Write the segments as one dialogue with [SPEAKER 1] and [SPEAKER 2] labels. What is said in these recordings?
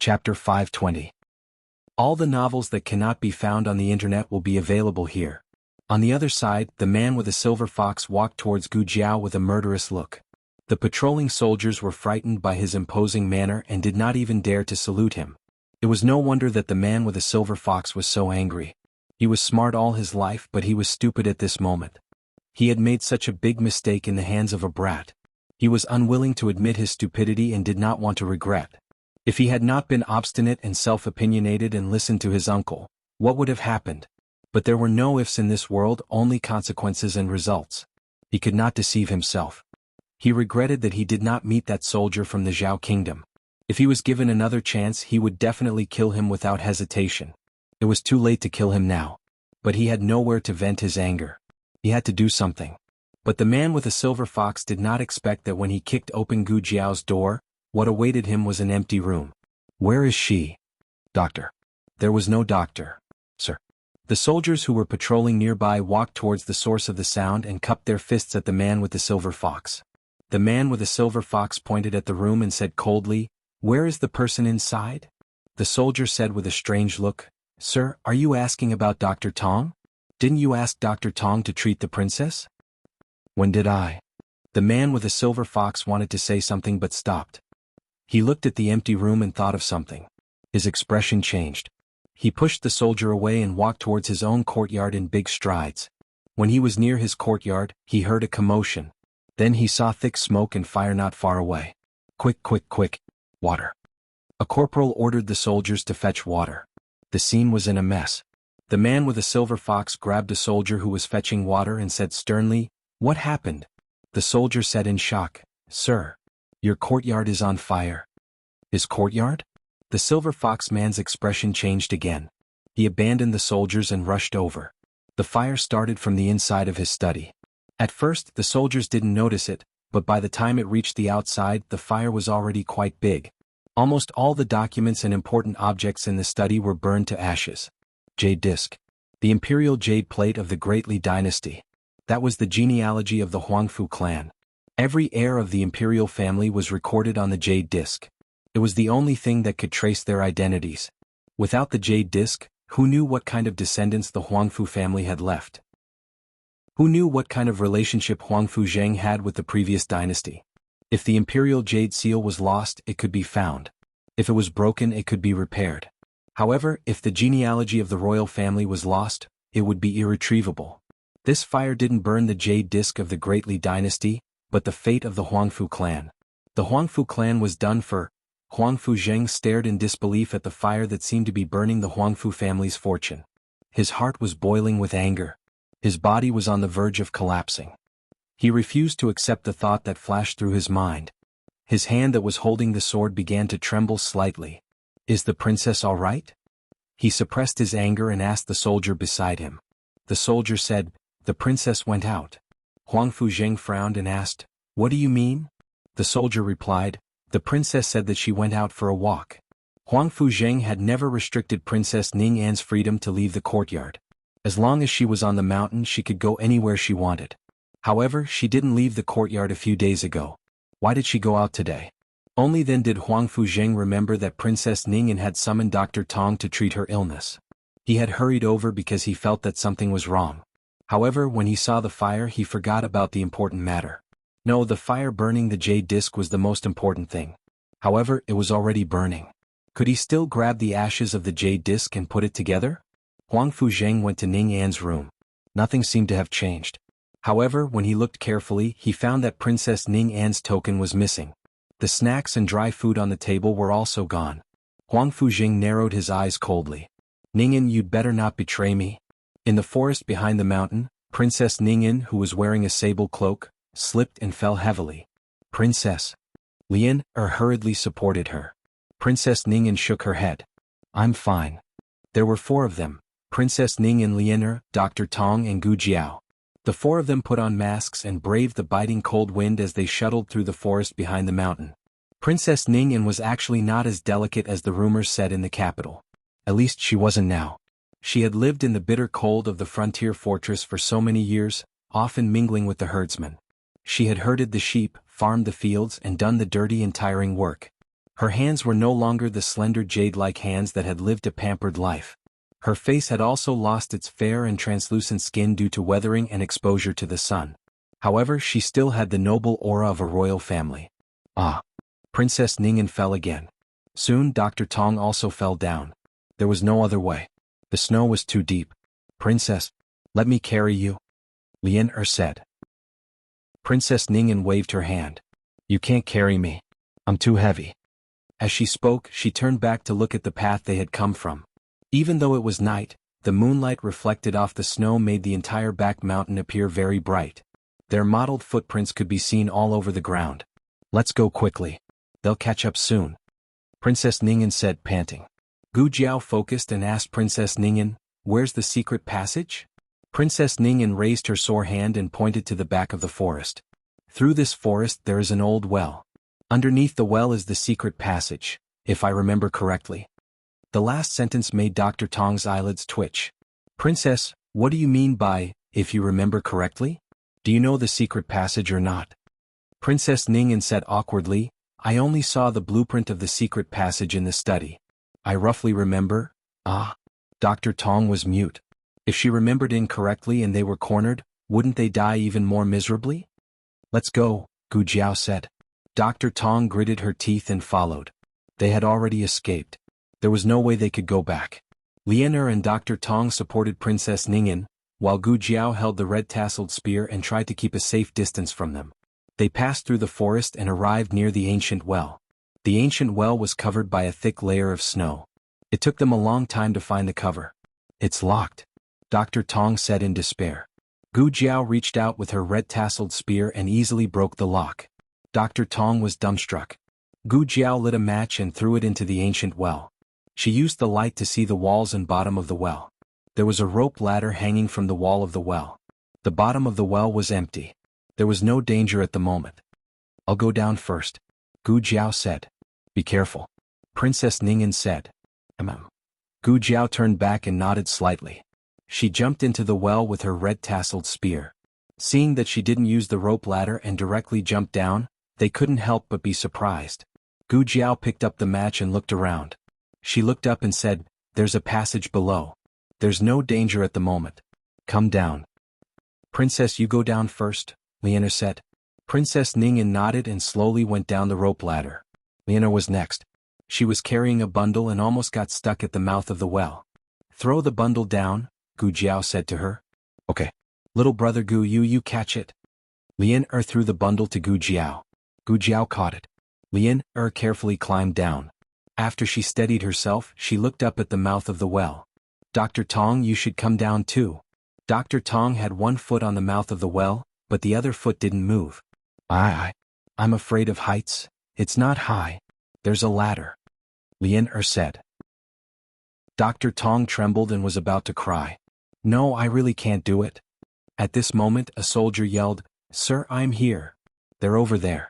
[SPEAKER 1] Chapter 520. All the novels that cannot be found on the internet will be available here. On the other side, the man with a silver fox walked towards Wuxia with a murderous look. The patrolling soldiers were frightened by his imposing manner and did not even dare to salute him. It was no wonder that the man with a silver fox was so angry. He was smart all his life, but he was stupid at this moment. He had made such a big mistake in the hands of a brat. He was unwilling to admit his stupidity and did not want to regret. If he had not been obstinate and self-opinionated and listened to his uncle, what would have happened? But there were no ifs in this world, only consequences and results. He could not deceive himself. He regretted that he did not meet that soldier from the Zhao kingdom. If he was given another chance, he would definitely kill him without hesitation. It was too late to kill him now. But he had nowhere to vent his anger. He had to do something. But the man with a silver fox did not expect that when he kicked open Gu Jiao's door, what awaited him was an empty room. "Where is she?" "Doctor." There was no doctor. "Sir." The soldiers who were patrolling nearby walked towards the source of the sound and cupped their fists at the man with the silver fox. The man with the silver fox pointed at the room and said coldly, "Where is the person inside?" The soldier said with a strange look, "Sir, are you asking about Dr. Tong? Didn't you ask Dr. Tong to treat the princess?" "When did I?" The man with the silver fox wanted to say something but stopped. He looked at the empty room and thought of something. His expression changed. He pushed the soldier away and walked towards his own courtyard in big strides. When he was near his courtyard, he heard a commotion. Then he saw thick smoke and fire not far away. "Quick, quick, quick! Water!" A corporal ordered the soldiers to fetch water. The scene was in a mess. The man with the silver fox grabbed a soldier who was fetching water and said sternly, "What happened?" The soldier said in shock, "Sir, your courtyard is on fire." "His courtyard?" The silver fox man's expression changed again. He abandoned the soldiers and rushed over. The fire started from the inside of his study. At first, the soldiers didn't notice it, but by the time it reached the outside, the fire was already quite big. Almost all the documents and important objects in the study were burned to ashes. Jade disc. The imperial jade plate of the Great Li dynasty. That was the genealogy of the Huangfu clan. Every heir of the imperial family was recorded on the jade disc. It was the only thing that could trace their identities. Without the jade disc, who knew what kind of descendants the Huangfu family had left? Who knew what kind of relationship Huangfu Zheng had with the previous dynasty? If the imperial jade seal was lost, it could be found. If it was broken, it could be repaired. However, if the genealogy of the royal family was lost, it would be irretrievable. This fire didn't burn the jade disc of the Great Li dynasty, but the fate of the Huangfu clan. The Huangfu clan was done for. Huangfu Zheng stared in disbelief at the fire that seemed to be burning the Huangfu family's fortune. His heart was boiling with anger. His body was on the verge of collapsing. He refused to accept the thought that flashed through his mind. His hand that was holding the sword began to tremble slightly. "Is the princess all right?" He suppressed his anger and asked the soldier beside him. The soldier said, "The princess went out." Huangfu Zheng frowned and asked, "What do you mean?" The soldier replied, "The princess said that she went out for a walk." Huangfu Zheng had never restricted Princess Ning An's freedom to leave the courtyard. As long as she was on the mountain, she could go anywhere she wanted. However, she didn't leave the courtyard a few days ago. Why did she go out today? Only then did Huangfu Zheng remember that Princess Ning An had summoned Dr. Tong to treat her illness. He had hurried over because he felt that something was wrong. However, when he saw the fire, he forgot about the important matter. No, the fire burning the jade disc was the most important thing. However, it was already burning. Could he still grab the ashes of the jade disc and put it together? Huangfu Zheng went to Ning An's room. Nothing seemed to have changed. However, when he looked carefully, he found that Princess Ning An's token was missing. The snacks and dry food on the table were also gone. Huangfu Zheng narrowed his eyes coldly. "Ning An, you'd better not betray me." In the forest behind the mountain, Princess Ning An, who was wearing a sable cloak, slipped and fell heavily. "Princess." Lian hurriedly supported her. Princess Ning An shook her head. "I'm fine." There were 4 of them, Princess Ning An, Lian, Dr. Tong and Gu Jiao. The 4 of them put on masks and braved the biting cold wind as they shuttled through the forest behind the mountain. Princess Ning An was actually not as delicate as the rumors said in the capital. At least she wasn't now. She had lived in the bitter cold of the frontier fortress for so many years, often mingling with the herdsmen. She had herded the sheep, farmed the fields and done the dirty and tiring work. Her hands were no longer the slender jade-like hands that had lived a pampered life. Her face had also lost its fair and translucent skin due to weathering and exposure to the sun. However, she still had the noble aura of a royal family. Ah! Princess Ning'an fell again. Soon Dr. Tong also fell down. There was no other way. The snow was too deep. Princess, let me carry you, Lian said. Princess Ning'an waved her hand. You can't carry me. I'm too heavy. As she spoke, she turned back to look at the path they had come from. Even though it was night, the moonlight reflected off the snow made the entire back mountain appear very bright. Their mottled footprints could be seen all over the ground. Let's go quickly. They'll catch up soon, Princess Ning'an said, panting. Gu Jiao focused and asked Princess Ning'an, where's the secret passage? Princess Ning'an raised her sore hand and pointed to the back of the forest. Through this forest there is an old well. Underneath the well is the secret passage, if I remember correctly. The last sentence made Dr. Tong's eyelids twitch. Princess, what do you mean by, if you remember correctly? Do you know the secret passage or not? Princess Ning'an said awkwardly, I only saw the blueprint of the secret passage in the study. I roughly remember. Ah. Dr. Tong was mute. If she remembered incorrectly and they were cornered, wouldn't they die even more miserably? Let's go, Gu Jiao said. Dr. Tong gritted her teeth and followed. They had already escaped. There was no way they could go back. Lian and Dr. Tong supported Princess Ning'an, while Gu Jiao held the red-tasseled spear and tried to keep a safe distance from them. They passed through the forest and arrived near the ancient well. The ancient well was covered by a thick layer of snow. It took them a long time to find the cover. It's locked, Dr. Tong said in despair. Gu Jiao reached out with her red-tasseled spear and easily broke the lock. Dr. Tong was dumbstruck. Gu Jiao lit a match and threw it into the ancient well. She used the light to see the walls and bottom of the well. There was a rope ladder hanging from the wall of the well. The bottom of the well was empty. There was no danger at the moment. I'll go down first, Gu Jiao said. Be careful, Princess Ning'an said. Gu Jiao turned back and nodded slightly. She jumped into the well with her red-tasseled spear. Seeing that she didn't use the rope ladder and directly jumped down, they couldn't help but be surprised. Gu Jiao picked up the match and looked around. She looked up and said, there's a passage below. There's no danger at the moment. Come down. Princess, you go down first, Lian said. Princess Ning'an nodded and slowly went down the rope ladder. Lian was next. She was carrying a bundle and almost got stuck at the mouth of the well. Throw the bundle down, Gu Jiao said to her. Okay. Little brother Gu, you catch it. Lian threw the bundle to Gu Jiao. Gu Jiao caught it. Lian carefully climbed down. After she steadied herself, she looked up at the mouth of the well. Dr. Tong, you should come down too. Dr. Tong had one foot on the mouth of the well, but the other foot didn't move. I'm afraid of heights. It's not high. There's a ladder, Lian said. Dr. Tong trembled and was about to cry. No, I really can't do it. At this moment, a soldier yelled, Sir, I'm here. They're over there.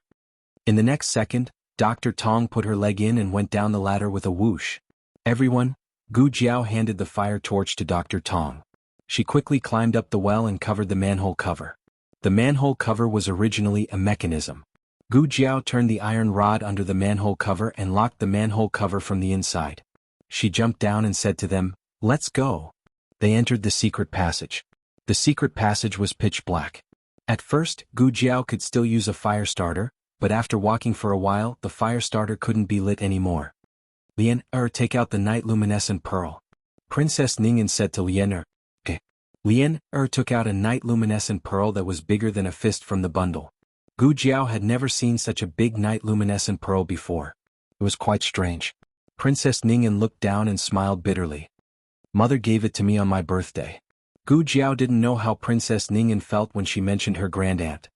[SPEAKER 1] In the next second, Dr. Tong put her leg in and went down the ladder with a whoosh. Everyone, Gu Jiao handed the fire torch to Dr. Tong. She quickly climbed up the well and covered the manhole cover. The manhole cover was originally a mechanism. Gu Jiao turned the iron rod under the manhole cover and locked the manhole cover from the inside. She jumped down and said to them, Let's go. They entered the secret passage. The secret passage was pitch black. At first, Gu Jiao could still use a fire starter, but after walking for a while, the fire starter couldn't be lit anymore. Lian, take out the night luminescent pearl. Princess Ning'an said to Lian. Okay. Lian took out a night luminescent pearl that was bigger than a fist from the bundle. Gu Jiao had never seen such a big night luminescent pearl before. It was quite strange. Princess Ning'an looked down and smiled bitterly. Mother gave it to me on my birthday. Gu Jiao didn't know how Princess Ning'an felt when she mentioned her grandaunt.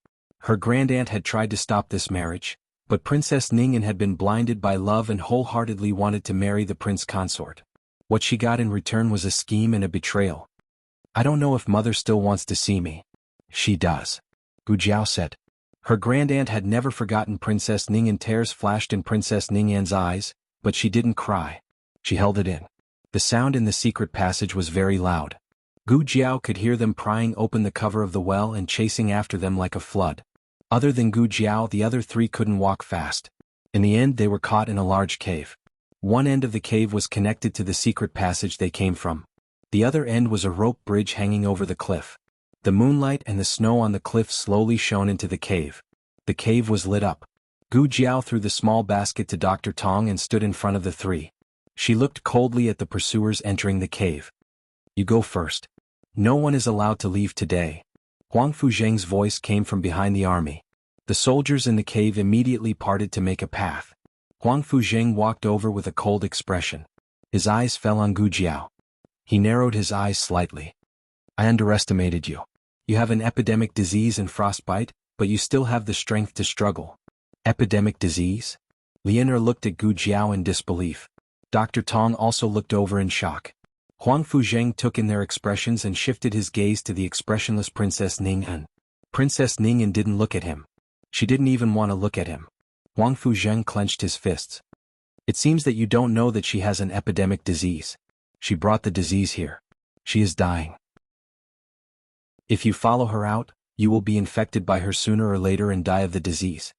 [SPEAKER 1] Her grandaunt had tried to stop this marriage, but Princess Ning'an had been blinded by love and wholeheartedly wanted to marry the prince consort. What she got in return was a scheme and a betrayal. I don't know if mother still wants to see me. She does, Gu Jiao said. Her grandaunt had never forgotten Princess Ning'an. Tears flashed in Princess Ning'an's eyes, but she didn't cry. She held it in. The sound in the secret passage was very loud. Gu Jiao could hear them prying open the cover of the well and chasing after them like a flood. Other than Gu Jiao, the other three couldn't walk fast. In the end they were caught in a large cave. One end of the cave was connected to the secret passage they came from. The other end was a rope bridge hanging over the cliff. The moonlight and the snow on the cliff slowly shone into the cave. The cave was lit up. Gu Jiao threw the small basket to Dr. Tong and stood in front of the three. She looked coldly at the pursuers entering the cave. You go first. No one is allowed to leave today. Huang Fuzheng's voice came from behind the army. The soldiers in the cave immediately parted to make a path. Huang Fuzheng walked over with a cold expression. His eyes fell on Gu Jiao. He narrowed his eyes slightly. I underestimated you. You have an epidemic disease and frostbite, but you still have the strength to struggle. Epidemic disease? Lianer looked at Gu Jiao in disbelief. Dr. Tong also looked over in shock. Huang Fuzheng took in their expressions and shifted his gaze to the expressionless Princess Ning'an. Princess Ning'an didn't look at him. She didn't even want to look at him. Huang Fuzheng clenched his fists. It seems that you don't know that she has an epidemic disease. She brought the disease here. She is dying. If you follow her out, you will be infected by her sooner or later and die of the disease.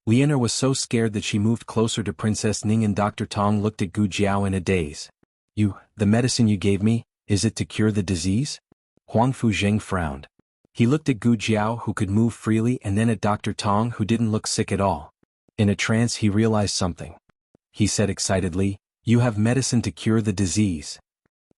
[SPEAKER 1] Lianer was so scared that she moved closer to Princess Ning and Dr. Tong looked at Gu Jiao in a daze. The medicine you gave me, is it to cure the disease? Huang Fuzheng frowned. He looked at Gu Jiao who could move freely and then at Dr. Tong who didn't look sick at all. In a trance he realized something. He said excitedly, you have medicine to cure the disease.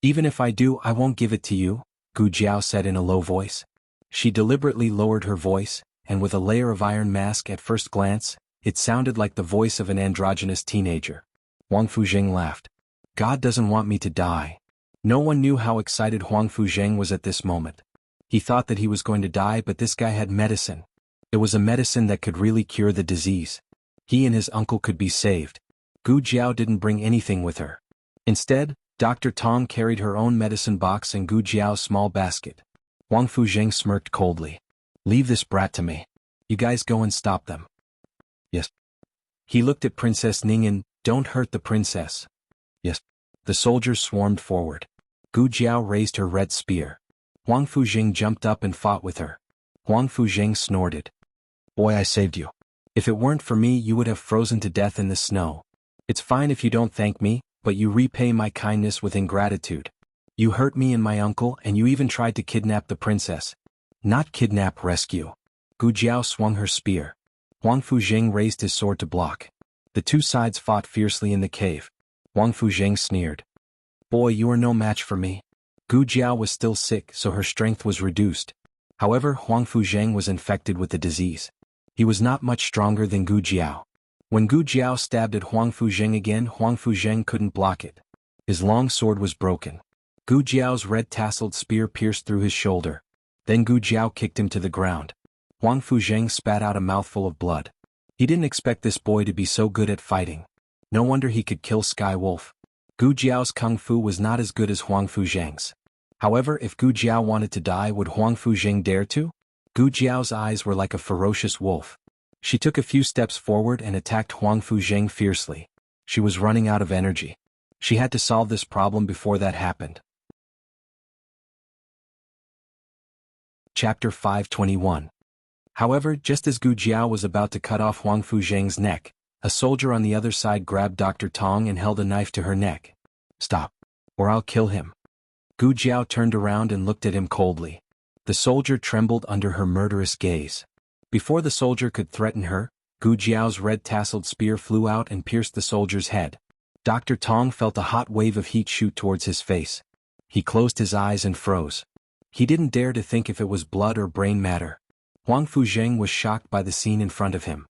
[SPEAKER 1] Even if I do, I won't give it to you, Gu Jiao said in a low voice. She deliberately lowered her voice, and with a layer of iron mask at first glance, it sounded like the voice of an androgynous teenager. Huang Fuzheng laughed. God doesn't want me to die. No one knew how excited Huang Fuzheng was at this moment. He thought that he was going to die, but this guy had medicine. It was a medicine that could really cure the disease. He and his uncle could be saved. Gu Jiao didn't bring anything with her. Instead, Dr. Tong carried her own medicine box and Gu Jiao's small basket. Huang Fuzheng smirked coldly. Leave this brat to me. You guys go and stop them. Yes. He looked at Princess Ning'an. Don't hurt the princess. Yes. The soldiers swarmed forward. Gu Jiao raised her red spear. Huang Fuzheng jumped up and fought with her. Huang Fuzheng snorted. Boy, I saved you. If it weren't for me, you would have frozen to death in the snow. It's fine if you don't thank me, but you repay my kindness with ingratitude. You hurt me and my uncle, and you even tried to kidnap the princess. Not kidnap, rescue. Gu Jiao swung her spear. Huang Fuzheng raised his sword to block. The two sides fought fiercely in the cave. Huang Fuzheng sneered. Boy, you are no match for me. Gu Jiao was still sick, so her strength was reduced. However, Huang Fuzheng was infected with the disease. He was not much stronger than Gu Jiao. When Gu Jiao stabbed at Huang Fuzheng again, Huang Fuzheng couldn't block it. His long sword was broken. Gu Jiao's red-tasseled spear pierced through his shoulder. Then Gu Jiao kicked him to the ground. Huang Fuzheng spat out a mouthful of blood. He didn't expect this boy to be so good at fighting. No wonder he could kill Sky Wolf. Gu Jiao's kung fu was not as good as Huang Fuzheng's. However, if Gu Jiao wanted to die, would Huang Fuzheng dare to? Gu Jiao's eyes were like a ferocious wolf. She took a few steps forward and attacked Huang Fuzheng fiercely. She was running out of energy. She had to solve this problem before that happened. Chapter 521. However, just as Gu Jiao was about to cut off Huang Fuzheng's neck, a soldier on the other side grabbed Dr. Tong and held a knife to her neck. Stop, or I'll kill him. Gu Jiao turned around and looked at him coldly. The soldier trembled under her murderous gaze. Before the soldier could threaten her, Gu Jiao's red-tasseled spear flew out and pierced the soldier's head. Dr. Tong felt a hot wave of heat shoot towards his face. He closed his eyes and froze. He didn't dare to think if it was blood or brain matter. Huang Fuzheng was shocked by the scene in front of him.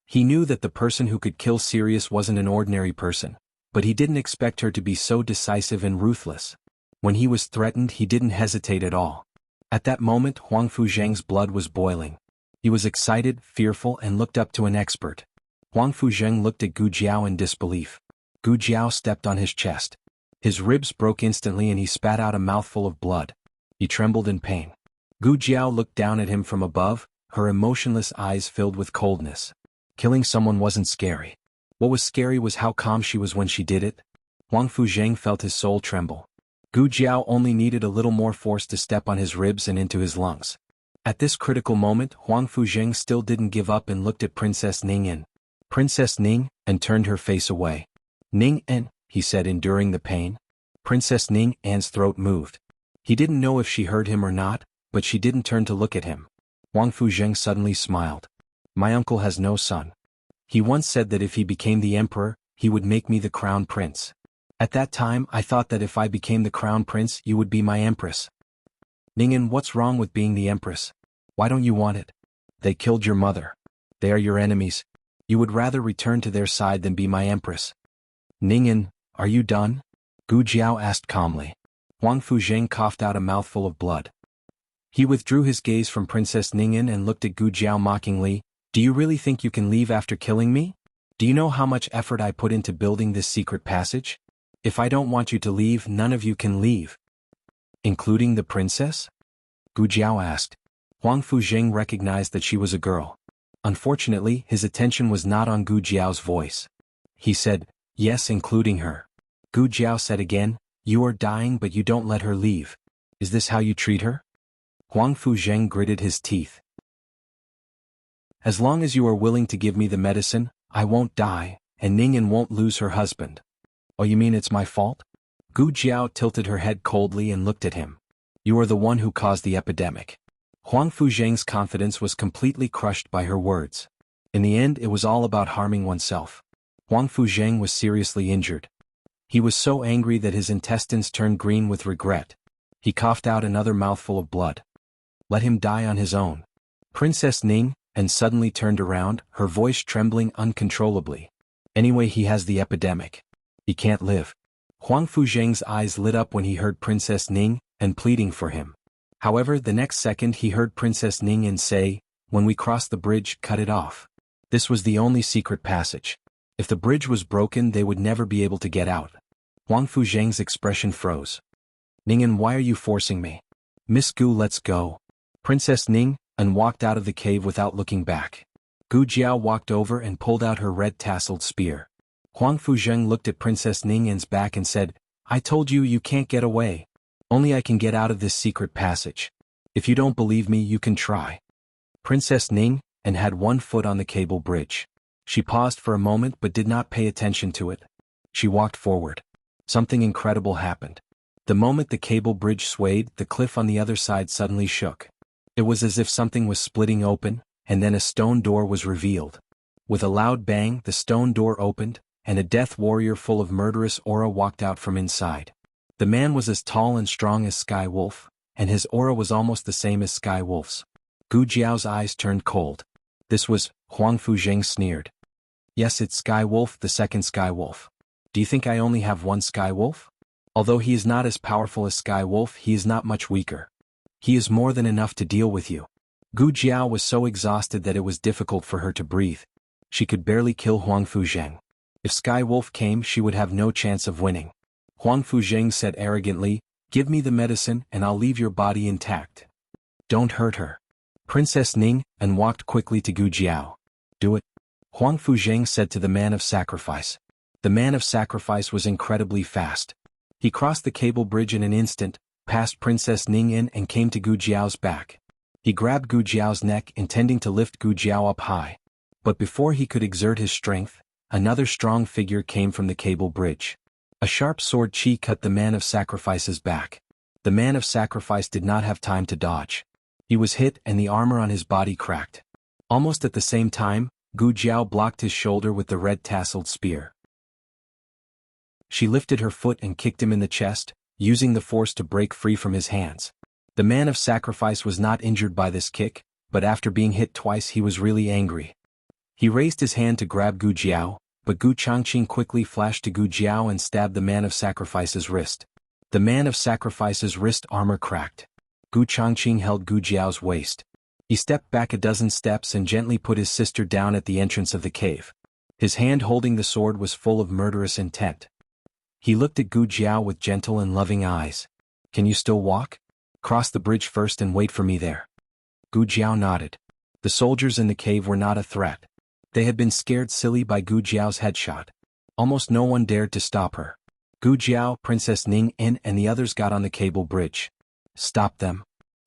[SPEAKER 1] He knew that the person who could kill Sirius wasn't an ordinary person, but he didn't expect her to be so decisive and ruthless. When he was threatened, he didn't hesitate at all. At that moment, Huang Fuzheng's blood was boiling. He was excited, fearful, and looked up to an expert. Huang Fuzheng looked at Gu Jiao in disbelief. Gu Jiao stepped on his chest. His ribs broke instantly and he spat out a mouthful of blood. He trembled in pain. Gu Jiao looked down at him from above, her emotionless eyes filled with coldness. Killing someone wasn't scary. What was scary was how calm she was when she did it. Huang Fuzheng felt his soul tremble. Gu Jiao only needed a little more force to step on his ribs and into his lungs. At this critical moment, Huang Fuzheng still didn't give up and looked at Princess Ning'an. Princess Ning, and turned her face away. Ning En, he said, enduring the pain. Princess Ning An's throat moved. He didn't know if she heard him or not, but she didn't turn to look at him. Wang Fuzheng suddenly smiled. My uncle has no son. He once said that if he became the emperor, he would make me the crown prince. At that time I thought that if I became the crown prince you would be my empress. Ningen, what's wrong with being the empress? Why don't you want it? They killed your mother. They are your enemies. You would rather return to their side than be my empress. Ningen, are you done? Gu Jiao asked calmly. Wang Fuzheng coughed out a mouthful of blood. He withdrew his gaze from Princess Ningen and looked at Gu Jiao mockingly. Do you really think you can leave after killing me? Do you know how much effort I put into building this secret passage? If I don't want you to leave, none of you can leave. Including the princess? Gu Jiao asked. Wang Fuzheng recognized that she was a girl. Unfortunately, his attention was not on Gu Jiao's voice. He said, yes, including her. Gu Jiao said again, you are dying but you don't let her leave. Is this how you treat her? Wang Fuzheng gritted his teeth. As long as you are willing to give me the medicine, I won't die, and Ningen won't lose her husband. Oh, you mean it's my fault? Gu Jiao tilted her head coldly and looked at him. You are the one who caused the epidemic. Wang Fuzheng's confidence was completely crushed by her words. In the end, it was all about harming oneself. Wang Fuzheng was seriously injured. He was so angry that his intestines turned green with regret. He coughed out another mouthful of blood. Let him die on his own. Princess Ning, and suddenly turned around, her voice trembling uncontrollably. Anyway, he has the epidemic. He can't live. Wang Fuzheng's eyes lit up when he heard Princess Ning, and pleading for him. However, the next second he heard Princess Ning and say, when we cross the bridge, cut it off. This was the only secret passage. If the bridge was broken, they would never be able to get out. Wang Fuzheng's expression froze. Ningen, why are you forcing me? Miss Gu, let's go. Princess Ning, and walked out of the cave without looking back. Gu Jiao walked over and pulled out her red-tasseled spear. Wang Fuzheng looked at Princess Ningen's back and said, I told you you can't get away. Only I can get out of this secret passage. If you don't believe me, you can try. Princess Ning, and had one foot on the cable bridge. She paused for a moment but did not pay attention to it. She walked forward. Something incredible happened. The moment the cable bridge swayed, the cliff on the other side suddenly shook. It was as if something was splitting open, and then a stone door was revealed. With a loud bang, the stone door opened, and a death warrior full of murderous aura walked out from inside. The man was as tall and strong as Sky Wolf, and his aura was almost the same as Sky Wolf's. Gu Jiao's eyes turned cold. This was, Wang Fuzheng sneered. Yes, it's Sky Wolf, the second Sky Wolf. Do you think I only have one Sky Wolf? Although he is not as powerful as Sky Wolf, he is not much weaker. He is more than enough to deal with you. Gu Jiao was so exhausted that it was difficult for her to breathe. She could barely kill Wang Fuzheng. If Sky Wolf came, she would have no chance of winning. Wang Fuzheng said arrogantly, give me the medicine and I'll leave your body intact. Don't hurt her. Princess Ning, and walked quickly to Gu Jiao. Do it. Wang Fuzheng said to the man of sacrifice. The man of sacrifice was incredibly fast. He crossed the cable bridge in an instant, passed Princess Ning in and came to Gu Jiao's back. He grabbed Gu Jiao's neck, intending to lift Gu Jiao up high. But before he could exert his strength, another strong figure came from the cable bridge. A sharp sword chi cut the man of sacrifice's back. The man of sacrifice did not have time to dodge. He was hit and the armor on his body cracked. Almost at the same time, Gu Jiao blocked his shoulder with the red-tasseled spear. She lifted her foot and kicked him in the chest, using the force to break free from his hands. The man of sacrifice was not injured by this kick, but after being hit twice he was really angry. He raised his hand to grab Gu Jiao, but Gu Changqing quickly flashed to Gu Jiao and stabbed the man of sacrifice's wrist. The man of sacrifice's wrist armor cracked. Gu Changqing held Gu Jiao's waist. He stepped back a dozen steps and gently put his sister down at the entrance of the cave. His hand holding the sword was full of murderous intent. He looked at Gu Jiao with gentle and loving eyes. Can you still walk? Cross the bridge first and wait for me there. Gu Jiao nodded. The soldiers in the cave were not a threat. They had been scared silly by Gu Jiao's headshot. Almost no one dared to stop her. Gu Jiao, Princess Ning En and the others got on the cable bridge. Stop them.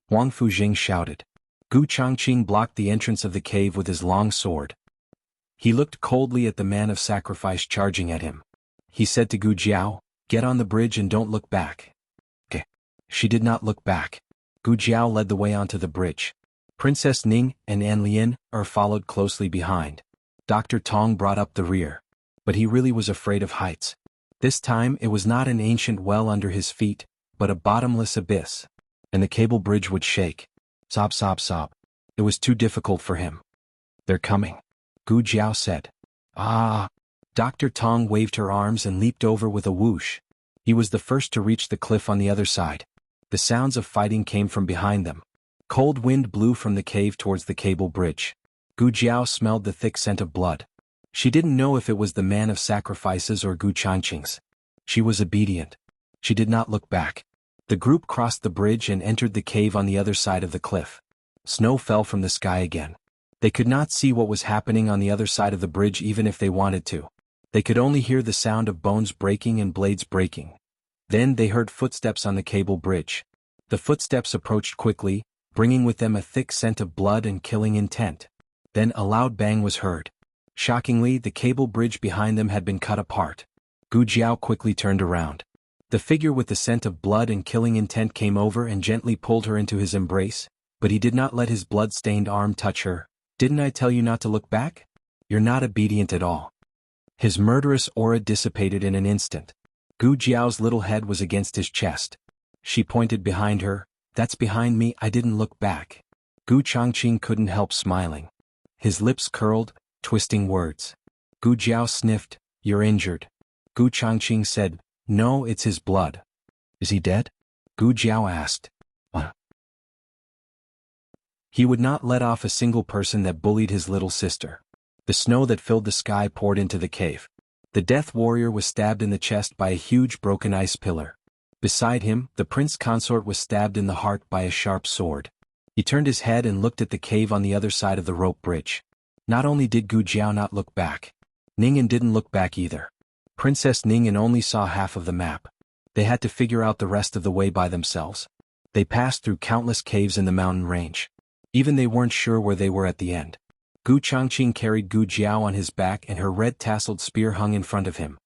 [SPEAKER 1] Wang Fuzheng shouted. Gu Changqing blocked the entrance of the cave with his long sword. He looked coldly at the man of sacrifice charging at him. He said to Gu Jiao, "Get on the bridge and don't look back." Okay. She did not look back. Gu Jiao led the way onto the bridge. Princess Ning and An Lian followed closely behind. Dr. Tong brought up the rear. But he really was afraid of heights. This time it was not an ancient well under his feet, but a bottomless abyss. And the cable bridge would shake. Sob, sob, sob. It was too difficult for him. "They're coming," Gu Jiao said. "Ah!" Dr. Tong waved her arms and leaped over with a whoosh. He was the first to reach the cliff on the other side. The sounds of fighting came from behind them. Cold wind blew from the cave towards the cable bridge. Gu Jiao smelled the thick scent of blood. She didn't know if it was the man of sacrifices or Gu Changqing's. She was obedient. She did not look back. The group crossed the bridge and entered the cave on the other side of the cliff. Snow fell from the sky again. They could not see what was happening on the other side of the bridge even if they wanted to. They could only hear the sound of bones breaking and blades breaking. Then they heard footsteps on the cable bridge. The footsteps approached quickly, bringing with them a thick scent of blood and killing intent. Then a loud bang was heard. Shockingly, the cable bridge behind them had been cut apart. Gu Jiao quickly turned around. The figure with the scent of blood and killing intent came over and gently pulled her into his embrace, but he did not let his blood-stained arm touch her. "Didn't I tell you not to look back? You're not obedient at all." His murderous aura dissipated in an instant. Gu Jiao's little head was against his chest. She pointed behind her. "That's behind me, I didn't look back." Gu Changqing couldn't help smiling. His lips curled, twisting words. Gu Jiao sniffed. "You're injured." Gu Changqing said, "No, it's his blood." "Is he dead?" Gu Jiao asked. He would not let off a single person that bullied his little sister. The snow that filled the sky poured into the cave. The death warrior was stabbed in the chest by a huge broken ice pillar. Beside him, the prince consort was stabbed in the heart by a sharp sword. He turned his head and looked at the cave on the other side of the rope bridge. Not only did Gu Jiao not look back, Ningen didn't look back either. Princess Ningen only saw half of the map. They had to figure out the rest of the way by themselves. They passed through countless caves in the mountain range. Even they weren't sure where they were at the end. Gu Changqing carried Gu Jiao on his back and her red-tasseled spear hung in front of him.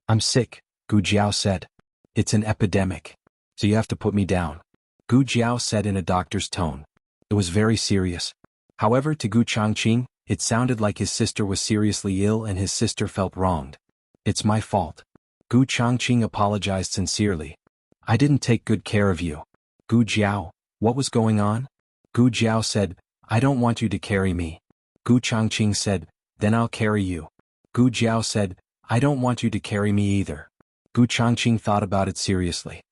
[SPEAKER 1] "I'm sick," Gu Jiao said. "It's an epidemic. So you have to put me down," Gu Jiao said in a doctor's tone. It was very serious. However, to Gu Changqing, it sounded like his sister was seriously ill and his sister felt wronged. "It's my fault." Gu Changqing apologized sincerely. "I didn't take good care of you." "Gu Jiao, what was going on?" Gu Jiao said, "I don't want you to carry me." Gu Changqing said, "Then I'll carry you." Gu Jiao said, "I don't want you to carry me either." Gu Changqing thought about it seriously.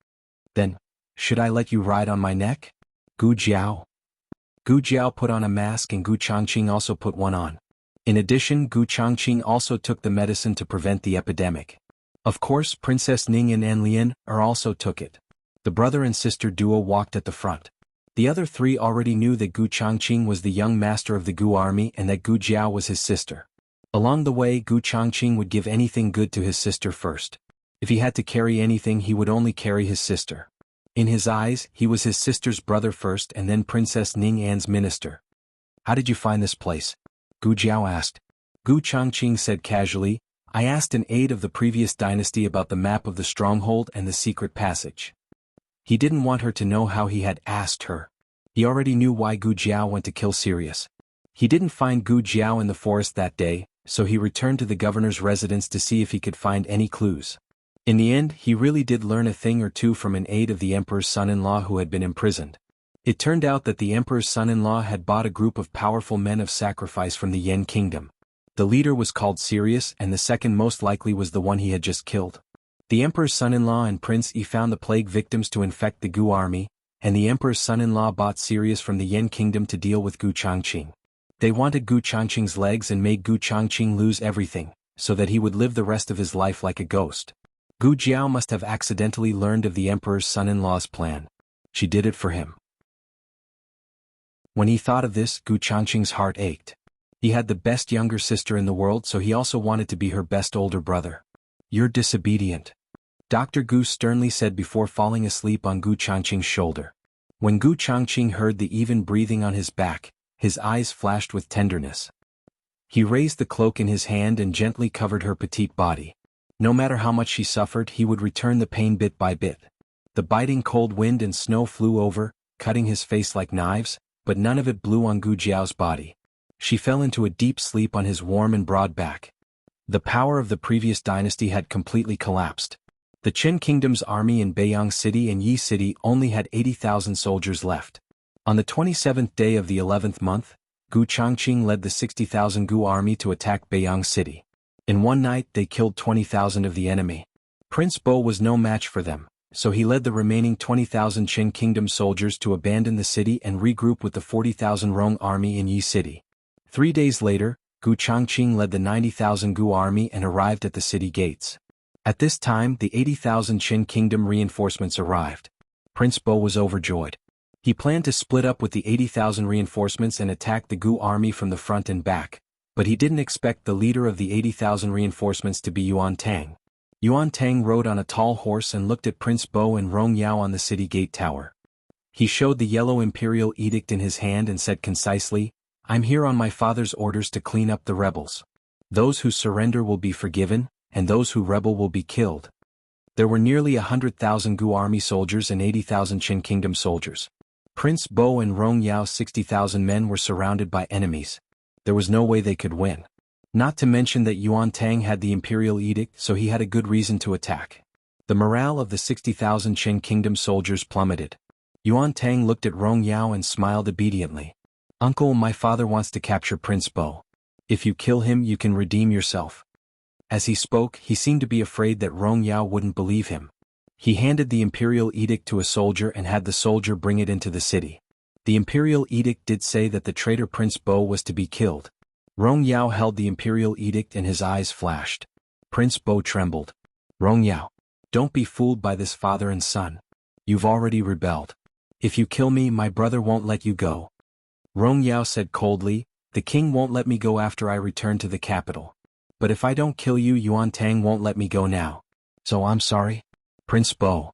[SPEAKER 1] "Then, should I let you ride on my neck?" Gu Jiao. Gu Jiao put on a mask and Gu Changqing also put one on. In addition, Gu Changqing also took the medicine to prevent the epidemic. Of course, Princess Ning and An Lian also took it. The brother and sister duo walked at the front. The other three already knew that Gu Changqing was the young master of the Gu army and that Gu Jiao was his sister. Along the way, Gu Changqing would give anything good to his sister first. If he had to carry anything, he would only carry his sister. In his eyes, he was his sister's brother first and then Princess Ning An's minister. "How did you find this place?" Gu Jiao asked. Gu Changqing said casually, "I asked an aide of the previous dynasty about the map of the stronghold and the secret passage." He didn't want her to know how he had asked her. He already knew why Gu Jiao went to kill Sirius. He didn't find Gu Jiao in the forest that day, so he returned to the governor's residence to see if he could find any clues. In the end, he really did learn a thing or two from an aide of the emperor's son-in-law who had been imprisoned. It turned out that the emperor's son-in-law had bought a group of powerful men of sacrifice from the Yen kingdom. The leader was called Sirius and the second most likely was the one he had just killed. The emperor's son-in-law and Prince Yi found the plague victims to infect the Gu army, and the emperor's son-in-law bought Sirius from the Yen kingdom to deal with Gu Changqing. They wanted Gu Changqing's legs and made Gu Changqing lose everything, so that he would live the rest of his life like a ghost. Gu Jiao must have accidentally learned of the emperor's son-in-law's plan. She did it for him. When he thought of this, Gu Changqing's heart ached. He had the best younger sister in the world, so he also wanted to be her best older brother. "You're disobedient," Dr. Gu sternly said before falling asleep on Gu Changqing's shoulder. When Gu Changqing heard the even breathing on his back, his eyes flashed with tenderness. He raised the cloak in his hand and gently covered her petite body. No matter how much she suffered, he would return the pain bit by bit. The biting cold wind and snow flew over, cutting his face like knives, but none of it blew on Gu Jiao's body. She fell into a deep sleep on his warm and broad back. The power of the previous dynasty had completely collapsed. The Qin Kingdom's army in Beiyang City and Yi City only had 80,000 soldiers left. On the 27th day of the 11th month, Gu Changqing led the 60,000 Gu army to attack Beiyang City. In one night they killed 20,000 of the enemy. Prince Bo was no match for them, so he led the remaining 20,000 Qin Kingdom soldiers to abandon the city and regroup with the 40,000 Rong army in Yi City. 3 days later, Gu Changqing led the 90,000 Gu army and arrived at the city gates. At this time the 80,000 Qin Kingdom reinforcements arrived. Prince Bo was overjoyed. He planned to split up with the 80,000 reinforcements and attack the Gu army from the front and back, but he didn't expect the leader of the 80,000 reinforcements to be Yuan Tang. Yuan Tang rode on a tall horse and looked at Prince Bo and Rong Yao on the city gate tower. He showed the yellow imperial edict in his hand and said concisely, "I'm here on my father's orders to clean up the rebels. Those who surrender will be forgiven, and those who rebel will be killed." There were nearly 100,000 Gu army soldiers and 80,000 Qin Kingdom soldiers. Prince Bo and Rong Yao's 60,000 men were surrounded by enemies. There was no way they could win. Not to mention that Yuan Tang had the imperial edict, so he had a good reason to attack. The morale of the 60,000 Qin Kingdom soldiers plummeted. Yuan Tang looked at Rong Yao and smiled obediently. "Uncle, my father wants to capture Prince Bo. If you kill him you can redeem yourself." As he spoke, he seemed to be afraid that Rong Yao wouldn't believe him. He handed the imperial edict to a soldier and had the soldier bring it into the city. The imperial edict did say that the traitor Prince Bo was to be killed. Rong Yao held the imperial edict and his eyes flashed. Prince Bo trembled. "Rong Yao, don't be fooled by this father and son. You've already rebelled. If you kill me, my brother won't let you go." Rong Yao said coldly, "The king won't let me go after I return to the capital. But if I don't kill you, Yuan Tang won't let me go now. So I'm sorry, Prince Bo."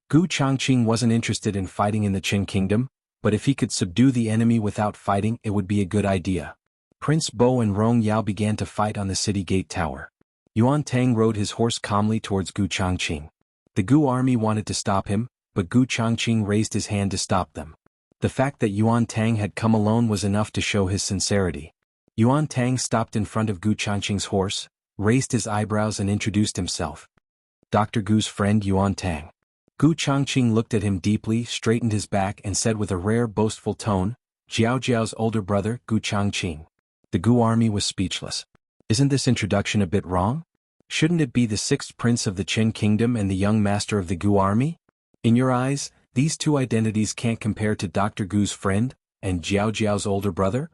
[SPEAKER 1] Gu Changqing wasn't interested in fighting in the Qin Kingdom, but if he could subdue the enemy without fighting, it would be a good idea. Prince Bo and Rong Yao began to fight on the city gate tower. Yuan Tang rode his horse calmly towards Gu Changqing. The Gu army wanted to stop him, but Gu Changqing raised his hand to stop them. The fact that Yuan Tang had come alone was enough to show his sincerity. Yuan Tang stopped in front of Gu Changqing's horse, raised his eyebrows and introduced himself. "Dr. Gu's friend Yuan Tang." Gu Changqing looked at him deeply, straightened his back and said with a rare boastful tone, "Jiao Jiao's older brother, Gu Changqing." The Gu army was speechless. Isn't this introduction a bit wrong? Shouldn't it be the sixth prince of the Qin Kingdom and the young master of the Gu army? In your eyes, these two identities can't compare to Dr. Gu's friend, and Jiao Jiao's older brother?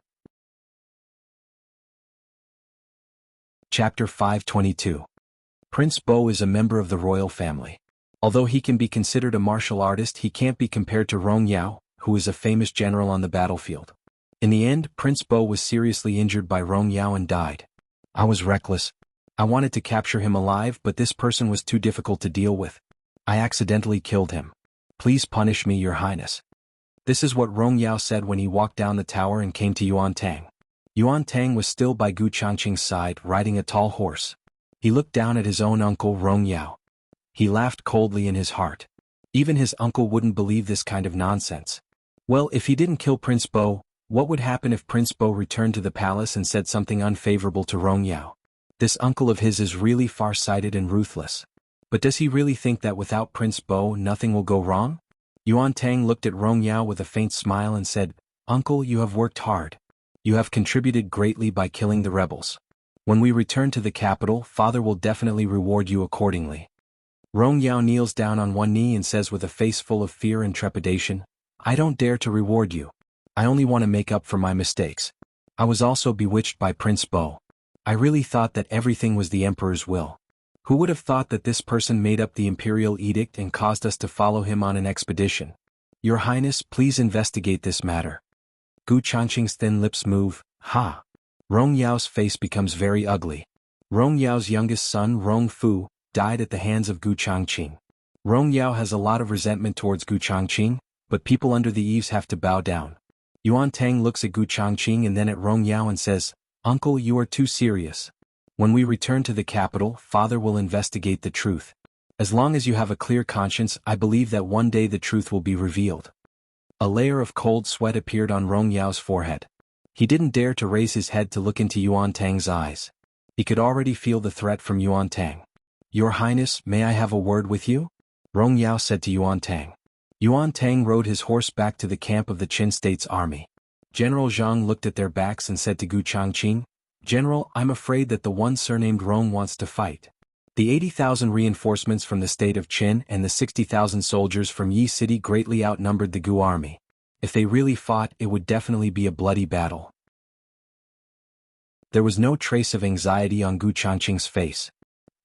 [SPEAKER 1] Chapter 522. Prince Bo is a member of the royal family. Although he can be considered a martial artist, he can't be compared to Rong Yao, who is a famous general on the battlefield. In the end, Prince Bo was seriously injured by Rong Yao and died. "I was reckless. I wanted to capture him alive, but this person was too difficult to deal with. I accidentally killed him. Please punish me, Your Highness." This is what Rong Yao said when he walked down the tower and came to Yuan Tang. Yuan Tang was still by Gu Changqing's side, riding a tall horse. He looked down at his own uncle Rong Yao. He laughed coldly in his heart. Even his uncle wouldn't believe this kind of nonsense. Well, if he didn't kill Prince Bo, what would happen if Prince Bo returned to the palace and said something unfavorable to Rong Yao? This uncle of his is really far-sighted and ruthless. But does he really think that without Prince Bo nothing will go wrong? Yuan Tang looked at Rong Yao with a faint smile and said, "Uncle, you have worked hard. You have contributed greatly by killing the rebels. When we return to the capital, Father will definitely reward you accordingly." Rong Yao kneels down on one knee and says with a face full of fear and trepidation, "I don't dare to reward you. I only want to make up for my mistakes. I was also bewitched by Prince Bo. I really thought that everything was the Emperor's will. Who would have thought that this person made up the imperial edict and caused us to follow him on an expedition? Your Highness, please investigate this matter." Gu Changqing's thin lips move. "Ha!" Rong Yao's face becomes very ugly. Rong Yao's youngest son, Rong Fu, died at the hands of Gu Changqing. Rong Yao has a lot of resentment towards Gu Changqing, but people under the eaves have to bow down. Yuan Tang looks at Gu Changqing and then at Rong Yao and says, "Uncle, you are too serious. When we return to the capital, Father will investigate the truth. As long as you have a clear conscience, I believe that one day the truth will be revealed." A layer of cold sweat appeared on Rong Yao's forehead. He didn't dare to raise his head to look into Yuan Tang's eyes. He could already feel the threat from Yuan Tang. "Your Highness, may I have a word with you?" Rong Yao said to Yuan Tang. Yuan Tang rode his horse back to the camp of the Qin State's army. General Zhang looked at their backs and said to Gu Changqing, "General, I'm afraid that the one surnamed Rong wants to fight. The 80,000 reinforcements from the state of Qin and the 60,000 soldiers from Yi City greatly outnumbered the Gu army. If they really fought, it would definitely be a bloody battle." There was no trace of anxiety on Gu Changqing's face.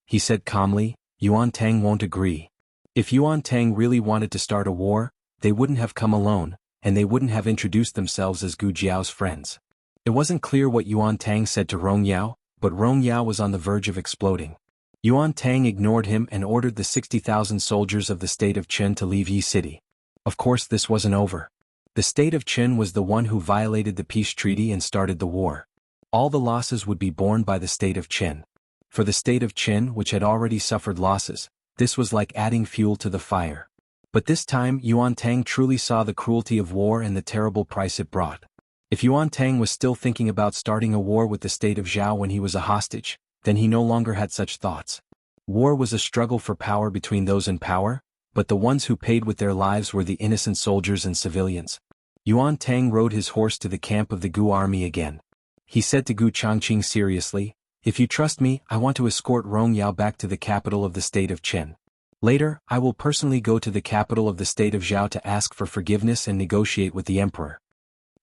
[SPEAKER 1] He said calmly, "Yuan Tang won't agree. If Yuan Tang really wanted to start a war, they wouldn't have come alone, and they wouldn't have introduced themselves as Gu Jiao's friends." It wasn't clear what Yuan Tang said to Rong Yao, but Rong Yao was on the verge of exploding. Yuan Tang ignored him and ordered the 60,000 soldiers of the state of Qin to leave Yi City. Of course this wasn't over. The state of Qin was the one who violated the peace treaty and started the war. All the losses would be borne by the state of Qin. For the state of Qin, which had already suffered losses, this was like adding fuel to the fire. But this time Yuan Tang truly saw the cruelty of war and the terrible price it brought. If Yuan Tang was still thinking about starting a war with the state of Zhao when he was a hostage, then he no longer had such thoughts. War was a struggle for power between those in power, but the ones who paid with their lives were the innocent soldiers and civilians. Yuan Tang rode his horse to the camp of the Gu army again. He said to Gu Changqing seriously, "If you trust me, I want to escort Rong Yao back to the capital of the state of Qin. Later, I will personally go to the capital of the state of Zhao to ask for forgiveness and negotiate with the emperor."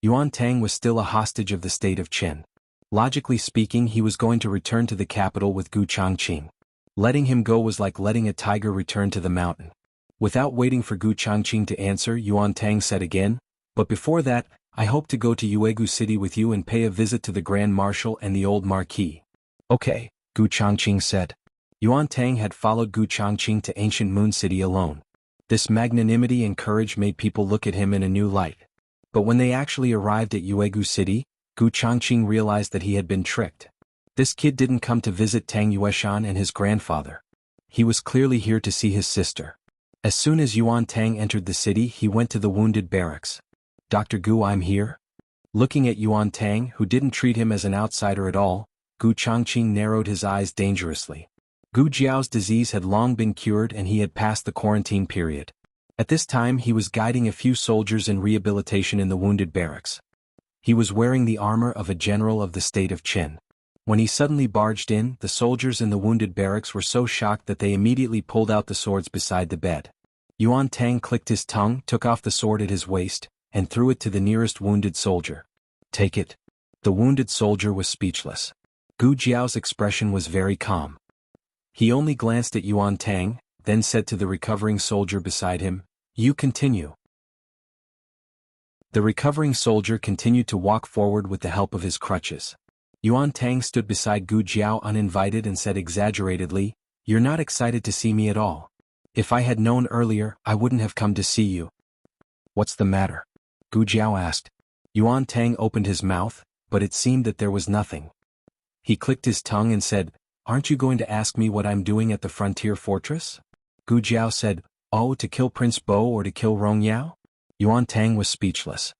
[SPEAKER 1] Yuan Tang was still a hostage of the state of Qin. Logically speaking, he was going to return to the capital with Gu Changqing. Letting him go was like letting a tiger return to the mountain. Without waiting for Gu Changqing to answer, Yuan Tang said again, "But before that, I hope to go to Yuegu City with you and pay a visit to the Grand Marshal and the old Marquis." "Okay," Gu Changqing said. Yuan Tang had followed Gu Changqing to ancient Moon City alone. This magnanimity and courage made people look at him in a new light. But when they actually arrived at Yuegu City, Gu Changqing realized that he had been tricked. This kid didn't come to visit Tang Yueshan and his grandfather. He was clearly here to see his sister. As soon as Yuan Tang entered the city, he went to the wounded barracks. "Dr. Gu, I'm here." Looking at Yuan Tang, who didn't treat him as an outsider at all, Gu Changqing narrowed his eyes dangerously. Gu Jiao's disease had long been cured and he had passed the quarantine period. At this time he was guiding a few soldiers in rehabilitation in the wounded barracks. He was wearing the armor of a general of the state of Qin. When he suddenly barged in, the soldiers in the wounded barracks were so shocked that they immediately pulled out the swords beside the bed. Yuan Tang clicked his tongue, took off the sword at his waist, and threw it to the nearest wounded soldier. "Take it." The wounded soldier was speechless. Gu Jiao's expression was very calm. He only glanced at Yuan Tang, then said to the recovering soldier beside him, "You continue." The recovering soldier continued to walk forward with the help of his crutches. Yuan Tang stood beside Gu Jiao uninvited and said exaggeratedly, "You're not excited to see me at all. If I had known earlier, I wouldn't have come to see you." "What's the matter?" Gu Jiao asked. Yuan Tang opened his mouth, but it seemed that there was nothing. He clicked his tongue and said, "Aren't you going to ask me what I'm doing at the frontier fortress?" Gu Jiao said, "Oh, to kill Prince Bo or to kill Rong Yao?" Yuan Tang was speechless.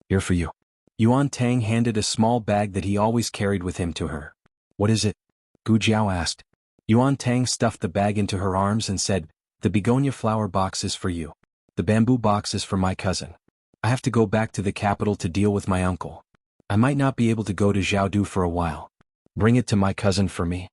[SPEAKER 1] "Here for you." Yuan Tang handed a small bag that he always carried with him to her. "What is it?" Gu Jiao asked. Yuan Tang stuffed the bag into her arms and said, "The begonia flower box is for you. The bamboo box is for my cousin. I have to go back to the capital to deal with my uncle. I might not be able to go to Jiaodu for a while. Bring it to my cousin for me."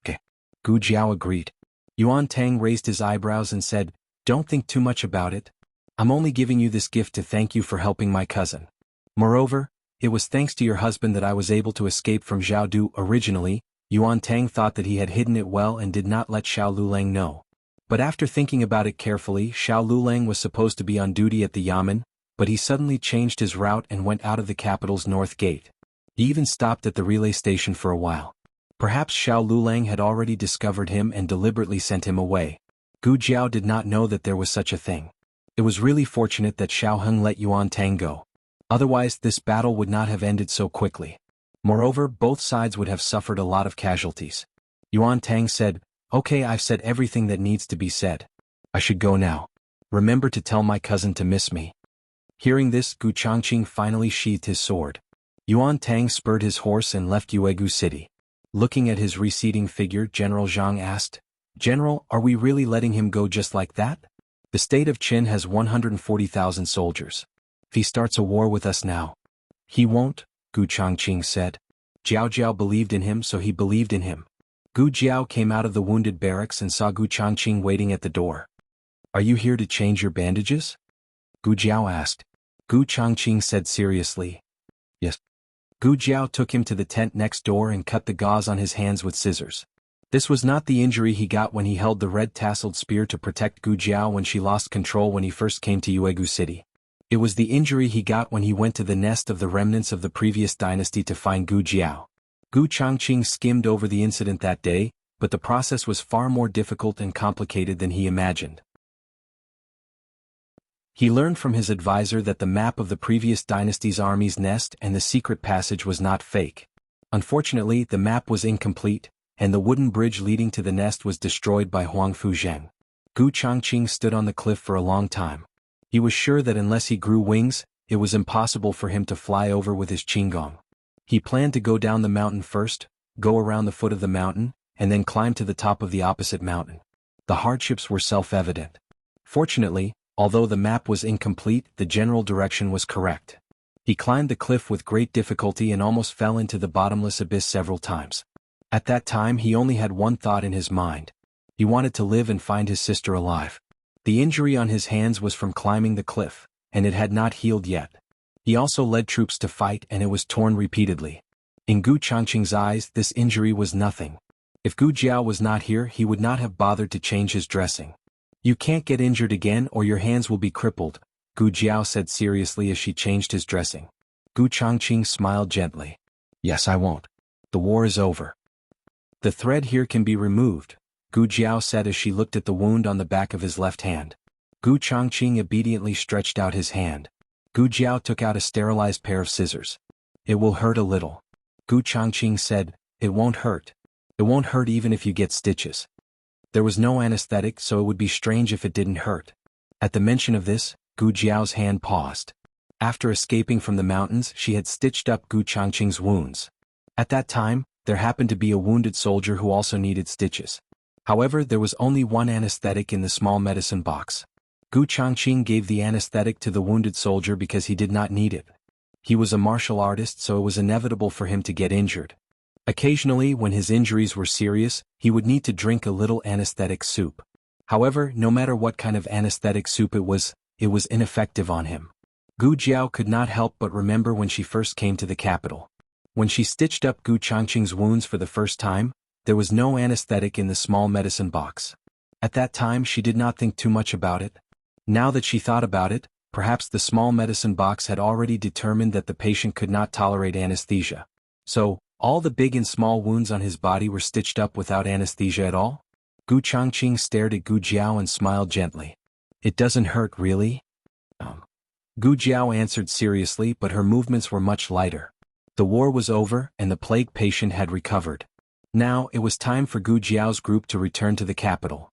[SPEAKER 1] "Okay." Gu Jiao agreed. Yuan Tang raised his eyebrows and said, "Don't think too much about it. I'm only giving you this gift to thank you for helping my cousin. Moreover, it was thanks to your husband that I was able to escape from Jiaodu originally." Yuan Tang thought that he had hidden it well and did not let Xiao Lulang know. But after thinking about it carefully, Xiao Lulang was supposed to be on duty at the Yamen, but he suddenly changed his route and went out of the capital's north gate. He even stopped at the relay station for a while. Perhaps Xiao Lulang had already discovered him and deliberately sent him away. Gu Jiao did not know that there was such a thing. It was really fortunate that Xiao Heng let Yuan Tang go. Otherwise, this battle would not have ended so quickly. Moreover, both sides would have suffered a lot of casualties. Yuan Tang said, "Okay, I've said everything that needs to be said. I should go now. Remember to tell my cousin to miss me." Hearing this, Gu Changqing finally sheathed his sword. Yuan Tang spurred his horse and left Yuegu City. Looking at his receding figure, General Zhang asked, "General, are we really letting him go just like that? The state of Qin has 140,000 soldiers. If he starts a war with us now." "He won't," Gu Changqing said. Jiao Jiao believed in him, so he believed in him. Gu Jiao came out of the wounded barracks and saw Gu Changqing waiting at the door. "Are you here to change your bandages?" Gu Jiao asked. Gu Changqing said seriously, "Yes." Gu Jiao took him to the tent next door and cut the gauze on his hands with scissors. This was not the injury he got when he held the red-tasseled spear to protect Gu Jiao when she lost control when he first came to Yuegu City. It was the injury he got when he went to the nest of the remnants of the previous dynasty to find Gu Jiao. Gu Changqing skimmed over the incident that day, but the process was far more difficult and complicated than he imagined. He learned from his advisor that the map of the previous dynasty's army's nest and the secret passage was not fake. Unfortunately, the map was incomplete, and the wooden bridge leading to the nest was destroyed by Huang Fuzheng. Gu Changqing stood on the cliff for a long time. He was sure that unless he grew wings, it was impossible for him to fly over with his qinggong. He planned to go down the mountain first, go around the foot of the mountain, and then climb to the top of the opposite mountain. The hardships were self-evident. Fortunately, although the map was incomplete, the general direction was correct. He climbed the cliff with great difficulty and almost fell into the bottomless abyss several times. At that time he only had one thought in his mind. He wanted to live and find his sister alive. The injury on his hands was from climbing the cliff, and it had not healed yet. He also led troops to fight and it was torn repeatedly. In Gu Changqing's eyes, this injury was nothing. If Gu Jiao was not here, he would not have bothered to change his dressing. "You can't get injured again or your hands will be crippled," Gu Jiao said seriously as she changed his dressing. Gu Changqing smiled gently. "Yes, I won't. The war is over." "The thread here can be removed," Gu Jiao said as she looked at the wound on the back of his left hand. Gu Changqing obediently stretched out his hand. Gu Jiao took out a sterilized pair of scissors. "It will hurt a little." Gu Changqing said, "It won't hurt. It won't hurt even if you get stitches." There was no anesthetic, so it would be strange if it didn't hurt. At the mention of this, Gu Jiao's hand paused. After escaping from the mountains, she had stitched up Gu Changqing's wounds. At that time, there happened to be a wounded soldier who also needed stitches. However, there was only one anesthetic in the small medicine box. Gu Changqing gave the anesthetic to the wounded soldier because he did not need it. He was a martial artist, so it was inevitable for him to get injured. Occasionally, when his injuries were serious, he would need to drink a little anesthetic soup. However, no matter what kind of anesthetic soup it was ineffective on him. Gu Jiao could not help but remember when she first came to the capital. When she stitched up Gu Changqing's wounds for the first time, there was no anesthetic in the small medicine box. At that time she did not think too much about it. Now that she thought about it, perhaps the small medicine box had already determined that the patient could not tolerate anesthesia. So, all the big and small wounds on his body were stitched up without anesthesia at all? Gu Changqing stared at Gu Jiao and smiled gently. "It doesn't hurt, really?" Gu Jiao answered seriously, but her movements were much lighter. The war was over and the plague patient had recovered. Now, it was time for Gu Jiao's group to return to the capital.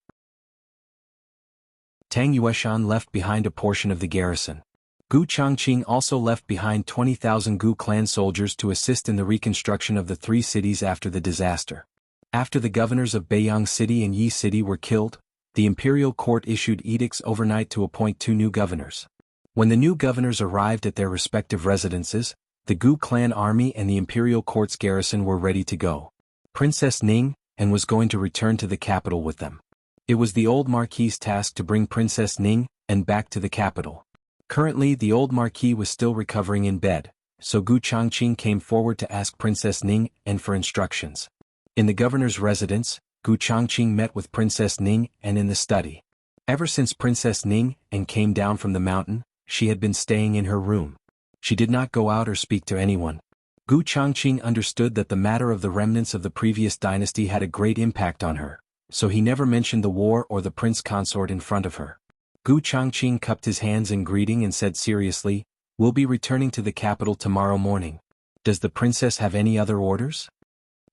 [SPEAKER 1] Tang Yueshan left behind a portion of the garrison. Gu Changqing also left behind 20,000 Gu clan soldiers to assist in the reconstruction of the three cities after the disaster. After the governors of Beiyang City and Yi City were killed, the imperial court issued edicts overnight to appoint 2 new governors. When the new governors arrived at their respective residences, the Gu clan army and the imperial court's garrison were ready to go. Princess Ning was going to return to the capital with them. It was the old marquis's task to bring Princess Ning back to the capital. Currently, the old marquis was still recovering in bed, so Gu Changqing came forward to ask Princess Ning for instructions. In the governor's residence, Gu Changqing met with Princess Ning in the study. Ever since Princess Ning came down from the mountain, she had been staying in her room. She did not go out or speak to anyone. Gu Changqing understood that the matter of the remnants of the previous dynasty had a great impact on her, so he never mentioned the war or the prince consort in front of her. Gu Changqing cupped his hands in greeting and said seriously, We'll be returning to the capital tomorrow morning. Does the princess have any other orders?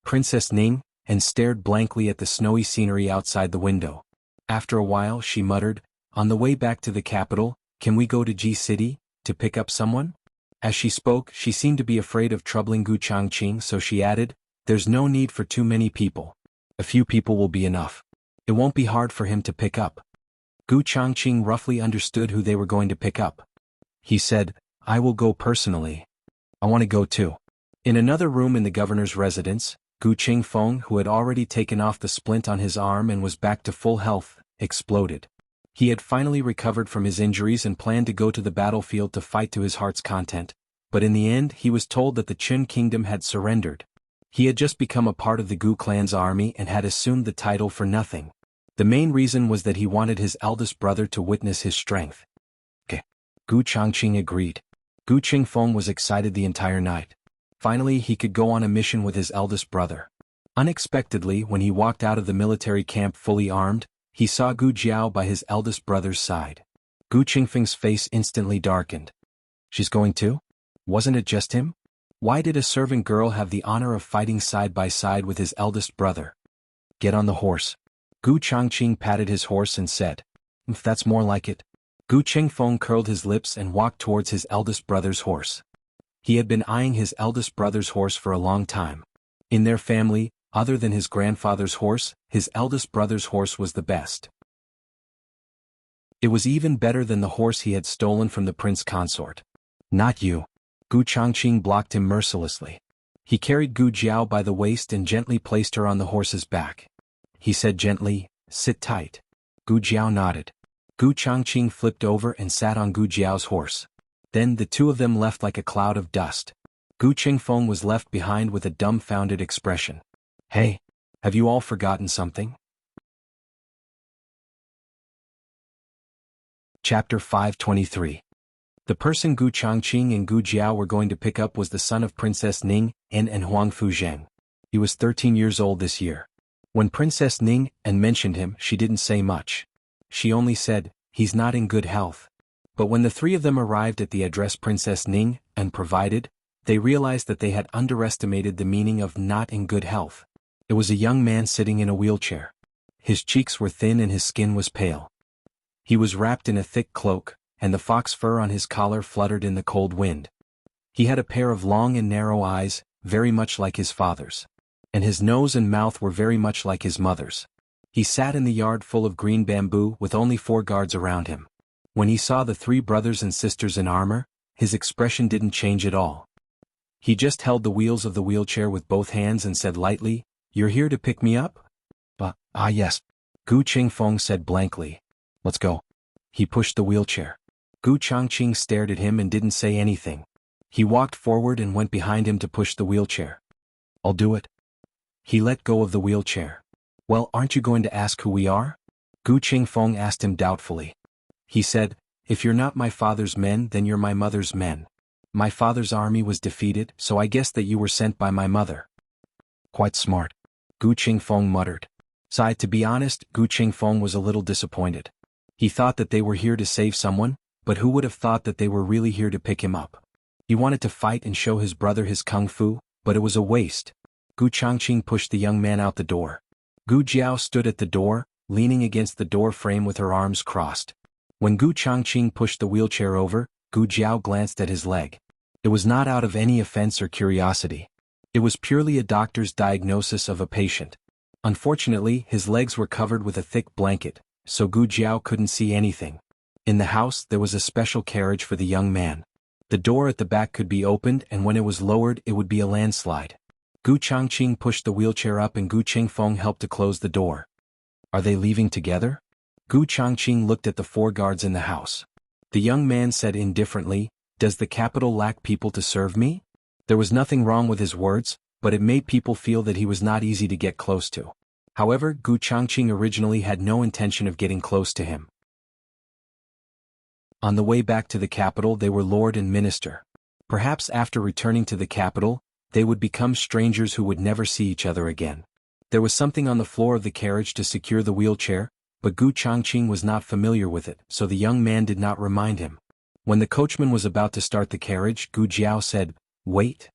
[SPEAKER 1] Princess Ning, and stared blankly at the snowy scenery outside the window. After a while she muttered, on the way back to the capital, can we go to Ji City, to pick up someone? As she spoke, she seemed to be afraid of troubling Gu Changqing, so she added, there's no need for too many people. A few people will be enough. It won't be hard for him to pick up. Gu Changqing roughly understood who they were going to pick up. He said, I will go personally. I want to go too. In another room in the governor's residence, Gu Qingfeng, who had already taken off the splint on his arm and was back to full health, exploded. He had finally recovered from his injuries and planned to go to the battlefield to fight to his heart's content, but in the end he was told that the Qin kingdom had surrendered. He had just become a part of the Gu clan's army and had assumed the title for nothing. The main reason was that he wanted his eldest brother to witness his strength. Gu Changqing agreed. Gu Qingfeng was excited the entire night. Finally he could go on a mission with his eldest brother. Unexpectedly, when he walked out of the military camp fully armed, he saw Gu Jiao by his eldest brother's side. Gu Qingfeng's face instantly darkened. She's going too? Wasn't it just him? Why did a servant girl have the honor of fighting side by side with his eldest brother? Get on the horse. Gu Changqing patted his horse and said, if that's more like it. Gu Qingfeng curled his lips and walked towards his eldest brother's horse. He had been eyeing his eldest brother's horse for a long time. In their family, other than his grandfather's horse, his eldest brother's horse was the best. It was even better than the horse he had stolen from the prince consort. Not you. Gu Changqing blocked him mercilessly. He carried Gu Jiao by the waist and gently placed her on the horse's back. He said gently, sit tight. Gu Jiao nodded. Gu Changqing flipped over and sat on Gu Jiao's horse. Then the two of them left like a cloud of dust. Gu Qingfeng was left behind with a dumbfounded expression. Hey, have you all forgotten something? Chapter 523. The person Gu Changqing and Gu Jiao were going to pick up was the son of Princess Ning and Huang Fuzheng. He was 13 years old this year. When Princess Ning mentioned him, she didn't say much. She only said, he's not in good health. But when the three of them arrived at the address Princess Ning provided, they realized that they had underestimated the meaning of not in good health. It was a young man sitting in a wheelchair. His cheeks were thin and his skin was pale. He was wrapped in a thick cloak, and the fox fur on his collar fluttered in the cold wind. He had a pair of long and narrow eyes, very much like his father's. And his nose and mouth were very much like his mother's. He sat in the yard full of green bamboo with only 4 guards around him. When he saw the 3 brothers and sisters in armor, his expression didn't change at all. He just held the wheels of the wheelchair with both hands and said lightly, "You're here to pick me up?" Yes. Gu Qingfeng said blankly. "Let's go." He pushed the wheelchair. Gu Changqing stared at him and didn't say anything. He walked forward and went behind him to push the wheelchair. "I'll do it." He let go of the wheelchair. "Well, aren't you going to ask who we are?" Gu Qingfeng asked him doubtfully. He said, "If you're not my father's men, then you're my mother's men. My father's army was defeated, so I guess that you were sent by my mother." "Quite smart," Gu Qingfeng muttered. To be honest, Gu Qingfeng was a little disappointed. He thought that they were here to save someone, but who would have thought that they were really here to pick him up? He wanted to fight and show his brother his kung fu, but it was a waste. Gu Changqing pushed the young man out the door. Gu Jiao stood at the door, leaning against the door frame with her arms crossed. When Gu Changqing pushed the wheelchair over, Gu Jiao glanced at his leg. It was not out of any offense or curiosity. It was purely a doctor's diagnosis of a patient. Unfortunately, his legs were covered with a thick blanket, so Gu Jiao couldn't see anything. In the house, there was a special carriage for the young man. The door at the back could be opened, and when it was lowered, it would be a landslide. Gu Changqing pushed the wheelchair up and Gu Qingfeng helped to close the door. "Are they leaving together?" Gu Changqing looked at the 4 guards in the house. The young man said indifferently, "Does the capital lack people to serve me?" There was nothing wrong with his words, but it made people feel that he was not easy to get close to. However, Gu Changqing originally had no intention of getting close to him. On the way back to the capital, they were lord and minister. Perhaps after returning to the capital, they would become strangers who would never see each other again. There was something on the floor of the carriage to secure the wheelchair, but Gu Changqing was not familiar with it, so the young man did not remind him. When the coachman was about to start the carriage, Gu Jiao said, "Wait."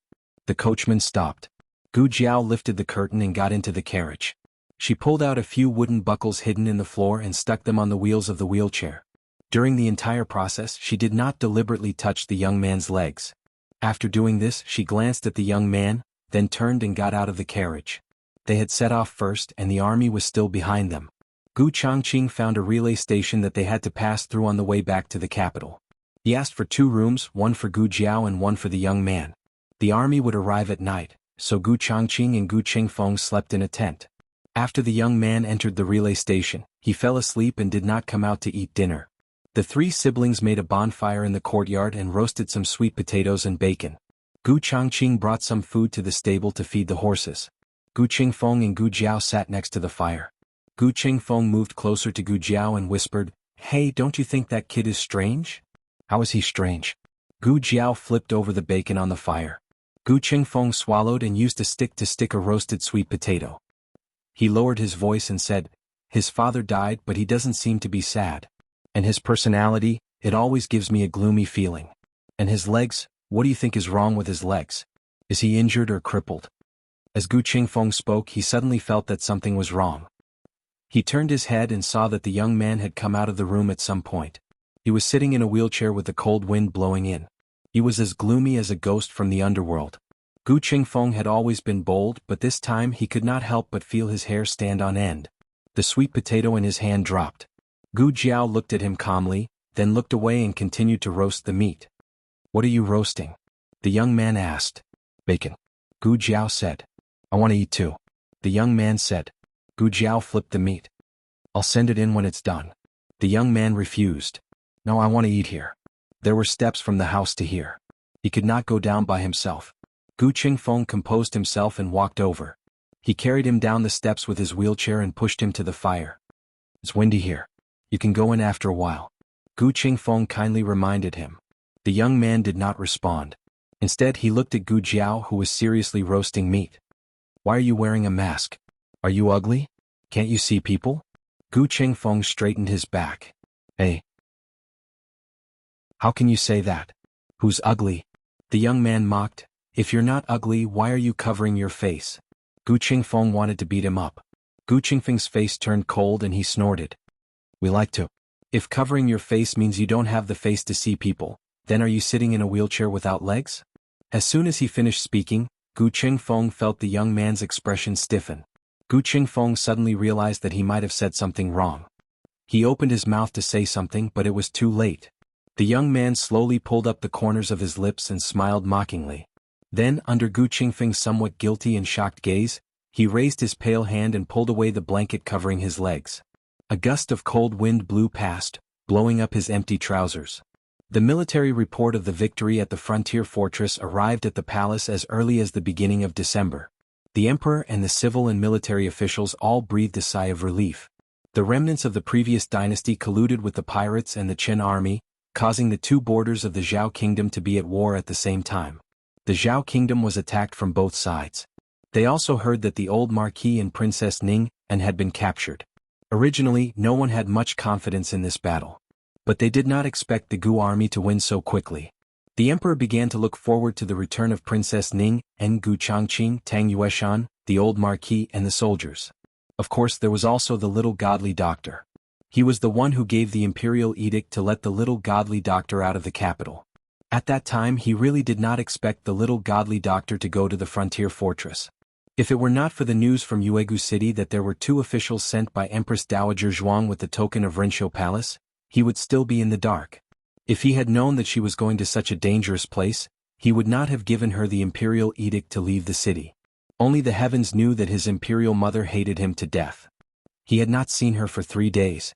[SPEAKER 1] The coachman stopped. Gu Jiao lifted the curtain and got into the carriage. She pulled out a few wooden buckles hidden in the floor and stuck them on the wheels of the wheelchair. During the entire process, she did not deliberately touch the young man's legs. After doing this, she glanced at the young man, then turned and got out of the carriage. They had set off first and the army was still behind them. Gu Changqing found a relay station that they had to pass through on the way back to the capital. He asked for 2 rooms, one for Gu Jiao and one for the young man. The army would arrive at night, so Gu Changqing and Gu Qingfeng slept in a tent. After the young man entered the relay station, he fell asleep and did not come out to eat dinner. The 3 siblings made a bonfire in the courtyard and roasted some sweet potatoes and bacon. Gu Changqing brought some food to the stable to feed the horses. Gu Qingfeng and Gu Jiao sat next to the fire. Gu Qingfeng moved closer to Gu Jiao and whispered, "Hey, don't you think that kid is strange?" "How is he strange?" Gu Jiao flipped over the bacon on the fire. Gu Qingfeng swallowed and used a stick to stick a roasted sweet potato. He lowered his voice and said, "His father died, but he doesn't seem to be sad. And his personality, it always gives me a gloomy feeling. And his legs, what do you think is wrong with his legs? Is he injured or crippled?" As Gu Qingfeng spoke, he suddenly felt that something was wrong. He turned his head and saw that the young man had come out of the room at some point. He was sitting in a wheelchair with the cold wind blowing in. He was as gloomy as a ghost from the underworld. Gu Qingfeng had always been bold, but this time he could not help but feel his hair stand on end. The sweet potato in his hand dropped. Gu Jiao looked at him calmly, then looked away and continued to roast the meat. "What are you roasting?" the young man asked. "Bacon." Gu Jiao said. "I want to eat too." The young man said. Gu Jiao flipped the meat. "I'll send it in when it's done." The young man refused. "No, I want to eat here." There were steps from the house to here. He could not go down by himself. Gu Qingfeng composed himself and walked over. He carried him down the steps with his wheelchair and pushed him to the fire. "It's windy here. You can go in after a while." Gu Qingfeng kindly reminded him. The young man did not respond. Instead, he looked at Gu Jiao, who was seriously roasting meat. "Why are you wearing a mask? Are you ugly? Can't you see people?" Gu Qingfeng straightened his back. "Hey. How can you say that? Who's ugly?" The young man mocked. "If you're not ugly, why are you covering your face?" Gu Qingfeng wanted to beat him up. Gu Qingfeng's face turned cold and he snorted. "We like to. If covering your face means you don't have the face to see people, then are you sitting in a wheelchair without legs?" As soon as he finished speaking, Gu Qingfeng felt the young man's expression stiffen. Gu Qingfeng suddenly realized that he might have said something wrong. He opened his mouth to say something, but it was too late. The young man slowly pulled up the corners of his lips and smiled mockingly. Then, under Gu Qingfeng's somewhat guilty and shocked gaze, he raised his pale hand and pulled away the blanket covering his legs. A gust of cold wind blew past, blowing up his empty trousers. The military report of the victory at the frontier fortress arrived at the palace as early as the beginning of December. The emperor and the civil and military officials all breathed a sigh of relief. The remnants of the previous dynasty colluded with the pirates and the Qin army, causing the 2 borders of the Zhao kingdom to be at war at the same time. The Zhao kingdom was attacked from both sides. They also heard that the old Marquis and Princess Ning had been captured. Originally, no one had much confidence in this battle. But they did not expect the Gu army to win so quickly. The emperor began to look forward to the return of Princess Ning and Gu Changqing, Tang Yueshan, the old Marquis and the soldiers. Of course, there was also the little godly doctor. He was the one who gave the imperial edict to let the little godly doctor out of the capital. At that time, he really did not expect the little godly doctor to go to the frontier fortress. If it were not for the news from Yuegu City that there were 2 officials sent by Empress Dowager Zhuang with the token of Renshou Palace, he would still be in the dark. If he had known that she was going to such a dangerous place, he would not have given her the imperial edict to leave the city. Only the heavens knew that his imperial mother hated him to death. He had not seen her for 3 days.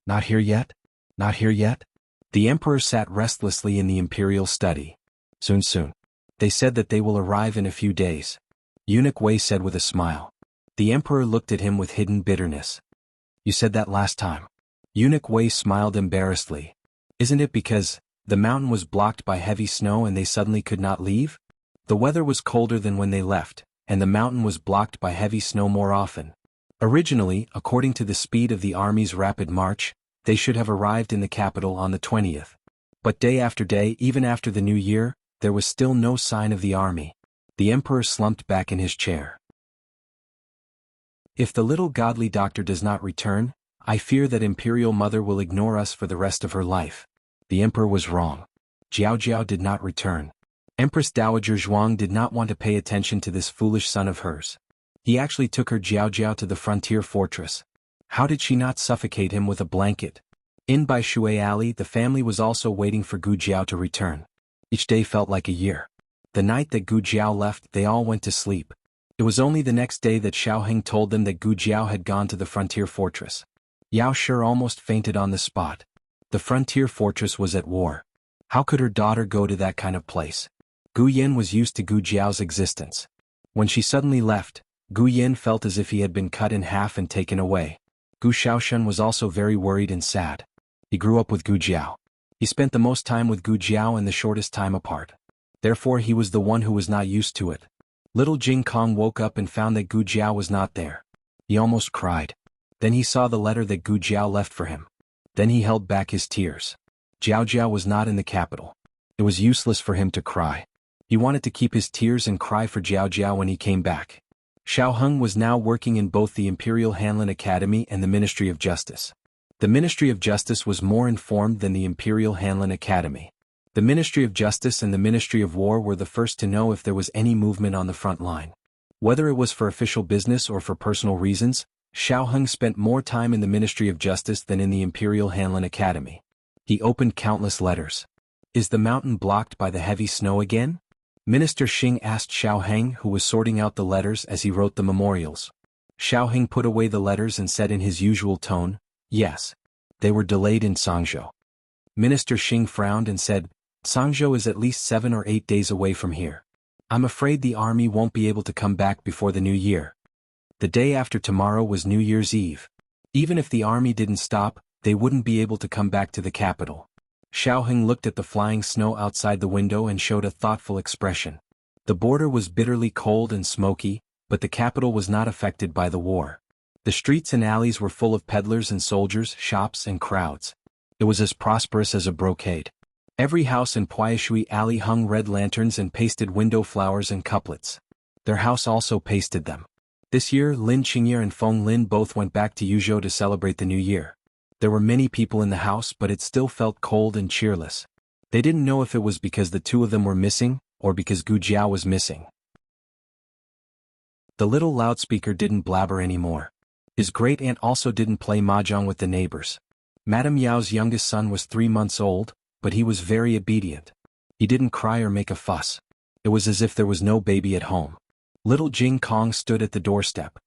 [SPEAKER 1] "Not here yet? Not here yet?" The emperor sat restlessly in the imperial study. "Soon soon. They said that they will arrive in a few days." Eunuch Wei said with a smile. The emperor looked at him with hidden bitterness. "You said that last time." Eunuch Wei smiled embarrassedly. "Isn't it because the mountain was blocked by heavy snow and they suddenly could not leave? The weather was colder than when they left, and the mountain was blocked by heavy snow more often. Originally, according to the speed of the army's rapid march, they should have arrived in the capital on the 20th. But day after day, even after the new year, there was still no sign of the army. The emperor slumped back in his chair. If the little godly doctor does not return, I fear that Imperial Mother will ignore us for the rest of her life. The emperor was wrong. Jiao did not return. Empress Dowager Zhuang did not want to pay attention to this foolish son of hers. He actually took her Jiao to the frontier fortress. How did she not suffocate him with a blanket? In by Shui Alley, the family was also waiting for Gu Jiao to return. Each day felt like a year. The night that Gu Jiao left, they all went to sleep. It was only the next day that Xiaoheng told them that Gu Jiao had gone to the frontier fortress. Yao Shi almost fainted on the spot. The frontier fortress was at war. How could her daughter go to that kind of place? Gu Yin was used to Gu Jiao's existence. When she suddenly left, Gu Yin felt as if he had been cut in half and taken away. Gu Xiaoshen was also very worried and sad. He grew up with Gu Jiao. He spent the most time with Gu Jiao and the shortest time apart. Therefore he was the one who was not used to it. Little Jing Kong woke up and found that Gu Jiao was not there. He almost cried. Then he saw the letter that Gu Jiao left for him. Then he held back his tears. Jiao was not in the capital. It was useless for him to cry. He wanted to keep his tears and cry for Jiao when he came back. Xiaoheng was now working in both the Imperial Hanlin Academy and the Ministry of Justice. The Ministry of Justice was more informed than the Imperial Hanlin Academy. The Ministry of Justice and the Ministry of War were the first to know if there was any movement on the front line. Whether it was for official business or for personal reasons, Xiaoheng spent more time in the Ministry of Justice than in the Imperial Hanlin Academy. He opened countless letters. Is the mountain blocked by the heavy snow again? Minister Xing asked Xiaoheng, who was sorting out the letters as he wrote the memorials. Xiaoheng put away the letters and said in his usual tone, yes. They were delayed in Sangzhou. Minister Xing frowned and said, Sangzhou is at least 7 or 8 days away from here. I'm afraid the army won't be able to come back before the new year. The day after tomorrow was New Year's Eve. Even if the army didn't stop, they wouldn't be able to come back to the capital. Xiaoheng looked at the flying snow outside the window and showed a thoughtful expression. The border was bitterly cold and smoky, but the capital was not affected by the war. The streets and alleys were full of peddlers and soldiers, shops and crowds. It was as prosperous as a brocade. Every house in Puaishui Alley hung red lanterns and pasted window flowers and couplets. Their house also pasted them. This year Lin Qingye and Feng Lin both went back to Yuzhou to celebrate the new year. There were many people in the house, but it still felt cold and cheerless. They didn't know if it was because the two of them were missing, or because Gu Jiao was missing. The little loudspeaker didn't blabber anymore. His great-aunt also didn't play mahjong with the neighbors. Madame Yao's youngest son was 3 months old, but he was very obedient. He didn't cry or make a fuss. It was as if there was no baby at home. Little Jing Kong stood at the doorstep.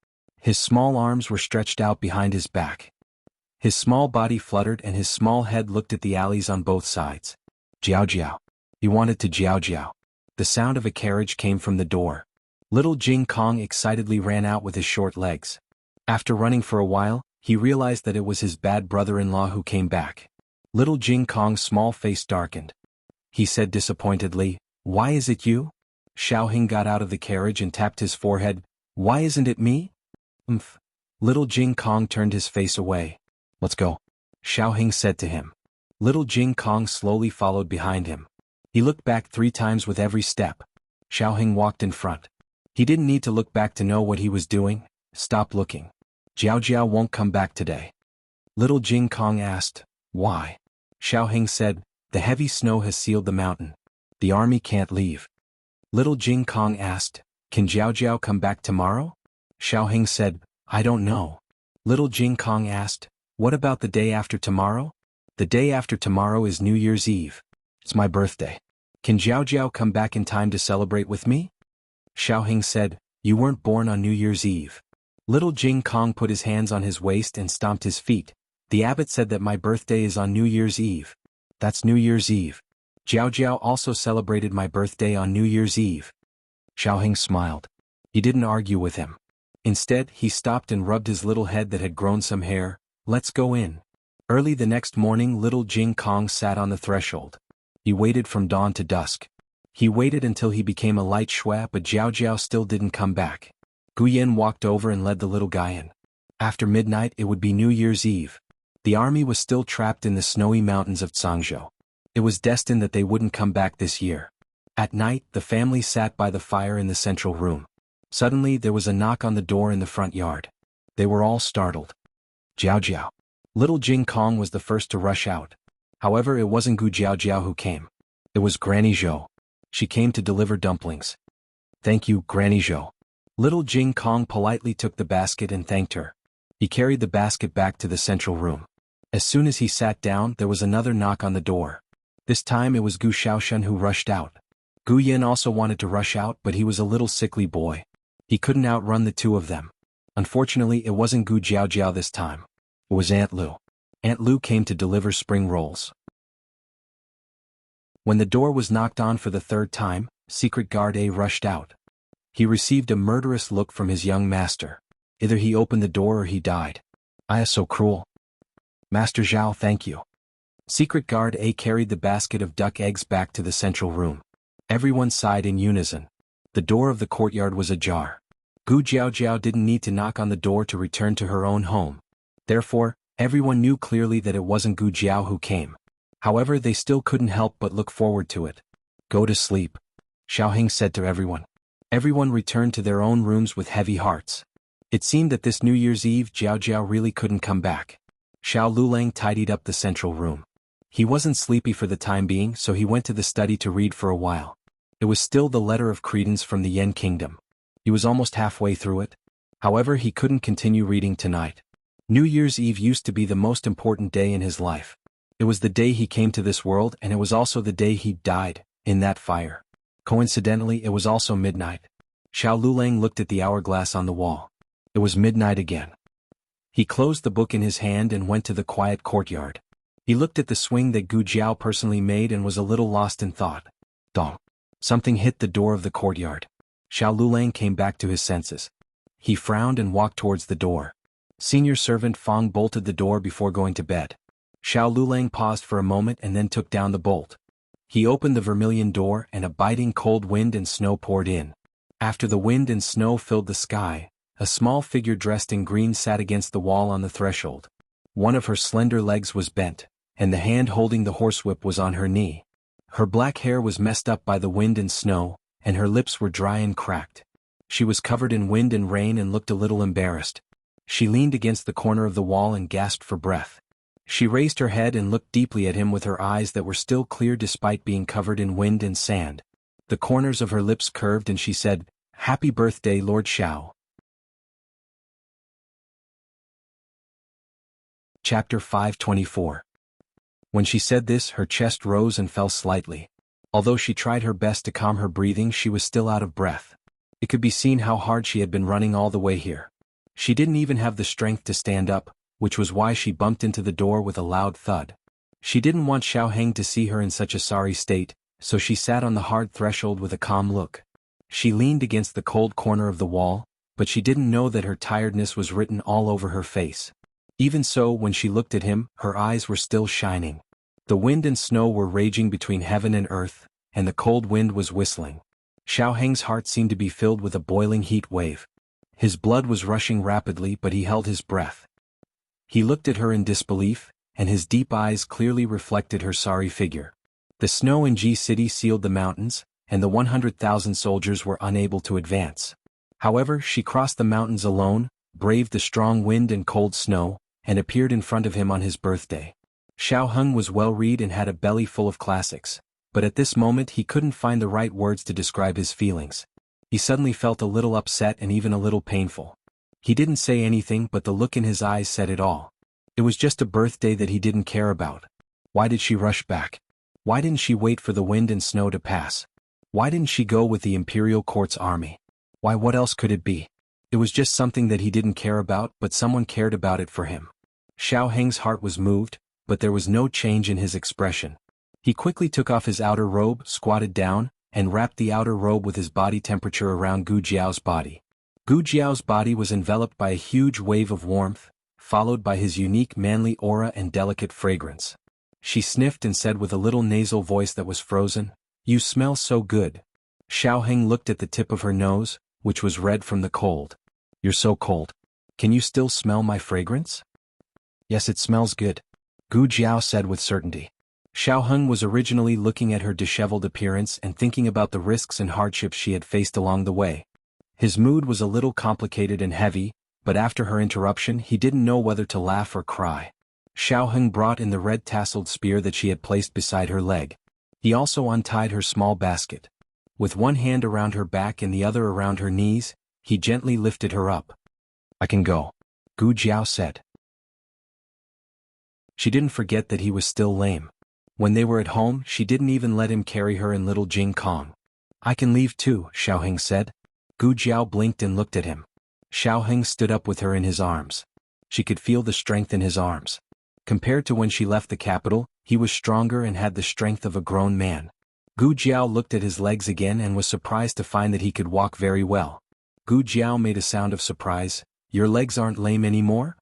[SPEAKER 1] His small arms were stretched out behind his back. His small body fluttered and his small head looked at the alleys on both sides. Jiao. He wanted to Jiao. The sound of a carriage came from the door. Little Jing Kong excitedly ran out with his short legs. After running for a while, he realized that it was his bad brother-in-law who came back. Little Jing Kong's small face darkened. He said disappointedly, "Why is it you?" Xiaoheng got out of the carriage and tapped his forehead. "Why isn't it me?" "Umph." Little Jing Kong turned his face away. "Let's go," Xiaoheng said to him. Little Jing Kong slowly followed behind him. He looked back 3 times with every step. Xiaoheng walked in front. He didn't need to look back to know what he was doing. Stop looking. Jiao won't come back today. Little Jing Kong asked, "Why?" Xiaoheng said, "The heavy snow has sealed the mountain. The army can't leave." Little Jing Kong asked, "Can Jiao come back tomorrow?" Xiaoheng said, "I don't know." Little Jing Kong asked, "What about the day after tomorrow?" "The day after tomorrow is New Year's Eve. It's my birthday. Can Jiao come back in time to celebrate with me?" Xiaoheng said, "You weren't born on New Year's Eve." Little Jing Kong put his hands on his waist and stomped his feet. "The abbot said that my birthday is on New Year's Eve. That's New Year's Eve. Jiao also celebrated my birthday on New Year's Eve." Xiaoheng smiled. He didn't argue with him. Instead, he stopped and rubbed his little head that had grown some hair. "Let's go in." Early the next morning, Little Jing Kong sat on the threshold. He waited from dawn to dusk. He waited until he became a light shui, but Jiao still didn't come back. Guyen walked over and led the little guy in. After midnight it would be New Year's Eve. The army was still trapped in the snowy mountains of Zhangzhou. It was destined that they wouldn't come back this year. At night, the family sat by the fire in the central room. Suddenly, there was a knock on the door in the front yard. They were all startled. Jiao Jiao. Little Jing Kong was the first to rush out. However, it wasn't Gu Jiao Jiao who came. It was Granny Zhou. She came to deliver dumplings. Thank you, Granny Zhou. Little Jing Kong politely took the basket and thanked her. He carried the basket back to the central room. As soon as he sat down, there was another knock on the door. This time it was Gu Xiaoshen who rushed out. Gu Yin also wanted to rush out, but he was a little sickly boy. He couldn't outrun the two of them. Unfortunately, it wasn't Gu Jiao Jiao this time. It was Aunt Lu. Aunt Lu came to deliver spring rolls. When the door was knocked on for the third time, Secret Guard A rushed out. He received a murderous look from his young master. Either he opened the door or he died. I am so cruel. Master Zhao, thank you. Secret Guard A carried the basket of duck eggs back to the central room. Everyone sighed in unison. The door of the courtyard was ajar. Gu Jiao Jiao didn't need to knock on the door to return to her own home. Therefore, everyone knew clearly that it wasn't Gu Jiao who came. However, they still couldn't help but look forward to it. Go to sleep, Xiaoheng said to everyone. Everyone returned to their own rooms with heavy hearts. It seemed that this New Year's Eve Jiao Jiao really couldn't come back. Xiao Lulang tidied up the central room. He wasn't sleepy for the time being, so he went to the study to read for a while. It was still the letter of credence from the Yen Kingdom. He was almost halfway through it. However, he couldn't continue reading tonight. New Year's Eve used to be the most important day in his life. It was the day he came to this world, and it was also the day he died, in that fire. Coincidentally, it was also midnight. Xiao Lulang looked at the hourglass on the wall. It was midnight again. He closed the book in his hand and went to the quiet courtyard. He looked at the swing that Gu Jiao personally made and was a little lost in thought. Dong. Something hit the door of the courtyard. Xiao Lulang came back to his senses. He frowned and walked towards the door. Senior servant Fong bolted the door before going to bed. Xiao Lulang paused for a moment and then took down the bolt. He opened the vermilion door and a biting cold wind and snow poured in. After the wind and snow filled the sky, a small figure dressed in green sat against the wall on the threshold. One of her slender legs was bent, and the hand holding the horsewhip was on her knee. Her black hair was messed up by the wind and snow, and her lips were dry and cracked. She was covered in wind and rain and looked a little embarrassed. She leaned against the corner of the wall and gasped for breath. She raised her head and looked deeply at him with her eyes that were still clear despite being covered in wind and sand. The corners of her lips curved and she said, "Happy birthday, Lord Xiao." Chapter 524. When she said this, her chest rose and fell slightly. Although she tried her best to calm her breathing, she was still out of breath. It could be seen how hard she had been running all the way here. She didn't even have the strength to stand up, which was why she bumped into the door with a loud thud. She didn't want Xiaoheng to see her in such a sorry state, so she sat on the hard threshold with a calm look. She leaned against the cold corner of the wall, but she didn't know that her tiredness was written all over her face. Even so, when she looked at him, her eyes were still shining. The wind and snow were raging between heaven and earth, and the cold wind was whistling. Xiaoheng's heart seemed to be filled with a boiling heat wave. His blood was rushing rapidly, but he held his breath. He looked at her in disbelief, and his deep eyes clearly reflected her sorry figure. The snow in Ji City sealed the mountains, and the 100,000 soldiers were unable to advance. However, she crossed the mountains alone, braved the strong wind and cold snow, and appeared in front of him on his birthday. Xiaoheng was well-read and had a belly full of classics, but at this moment he couldn't find the right words to describe his feelings. He suddenly felt a little upset and even a little painful. He didn't say anything, but the look in his eyes said it all. It was just a birthday that he didn't care about. Why did she rush back? Why didn't she wait for the wind and snow to pass? Why didn't she go with the imperial court's army? Why, what else could it be? It was just something that he didn't care about, but someone cared about it for him. Xiaoheng's heart was moved, but there was no change in his expression. He quickly took off his outer robe, squatted down, and wrapped the outer robe with his body temperature around Gu Jiao's body. Gu Jiao's body was enveloped by a huge wave of warmth, followed by his unique manly aura and delicate fragrance. She sniffed and said with a little nasal voice that was frozen, "You smell so good." Xiaoheng looked at the tip of her nose, which was red from the cold. "You're so cold. Can you still smell my fragrance?" "Yes, it smells good," Gu Jiao said with certainty. Xiao Heng was originally looking at her disheveled appearance and thinking about the risks and hardships she had faced along the way. His mood was a little complicated and heavy, but after her interruption he didn't know whether to laugh or cry. Xiao Heng brought in the red tasseled spear that she had placed beside her leg. He also untied her small basket. With one hand around her back and the other around her knees, he gently lifted her up. "I can go," Gu Jiao said. She didn't forget that he was still lame. When they were at home, she didn't even let him carry her in little Jing Kong. "I can leave too," Xiao Heng said. Gu Jiao blinked and looked at him. Xiao Heng stood up with her in his arms. She could feel the strength in his arms. Compared to when she left the capital, he was stronger and had the strength of a grown man. Gu Jiao looked at his legs again and was surprised to find that he could walk very well. Gu Jiao made a sound of surprise. "Your legs aren't lame anymore?"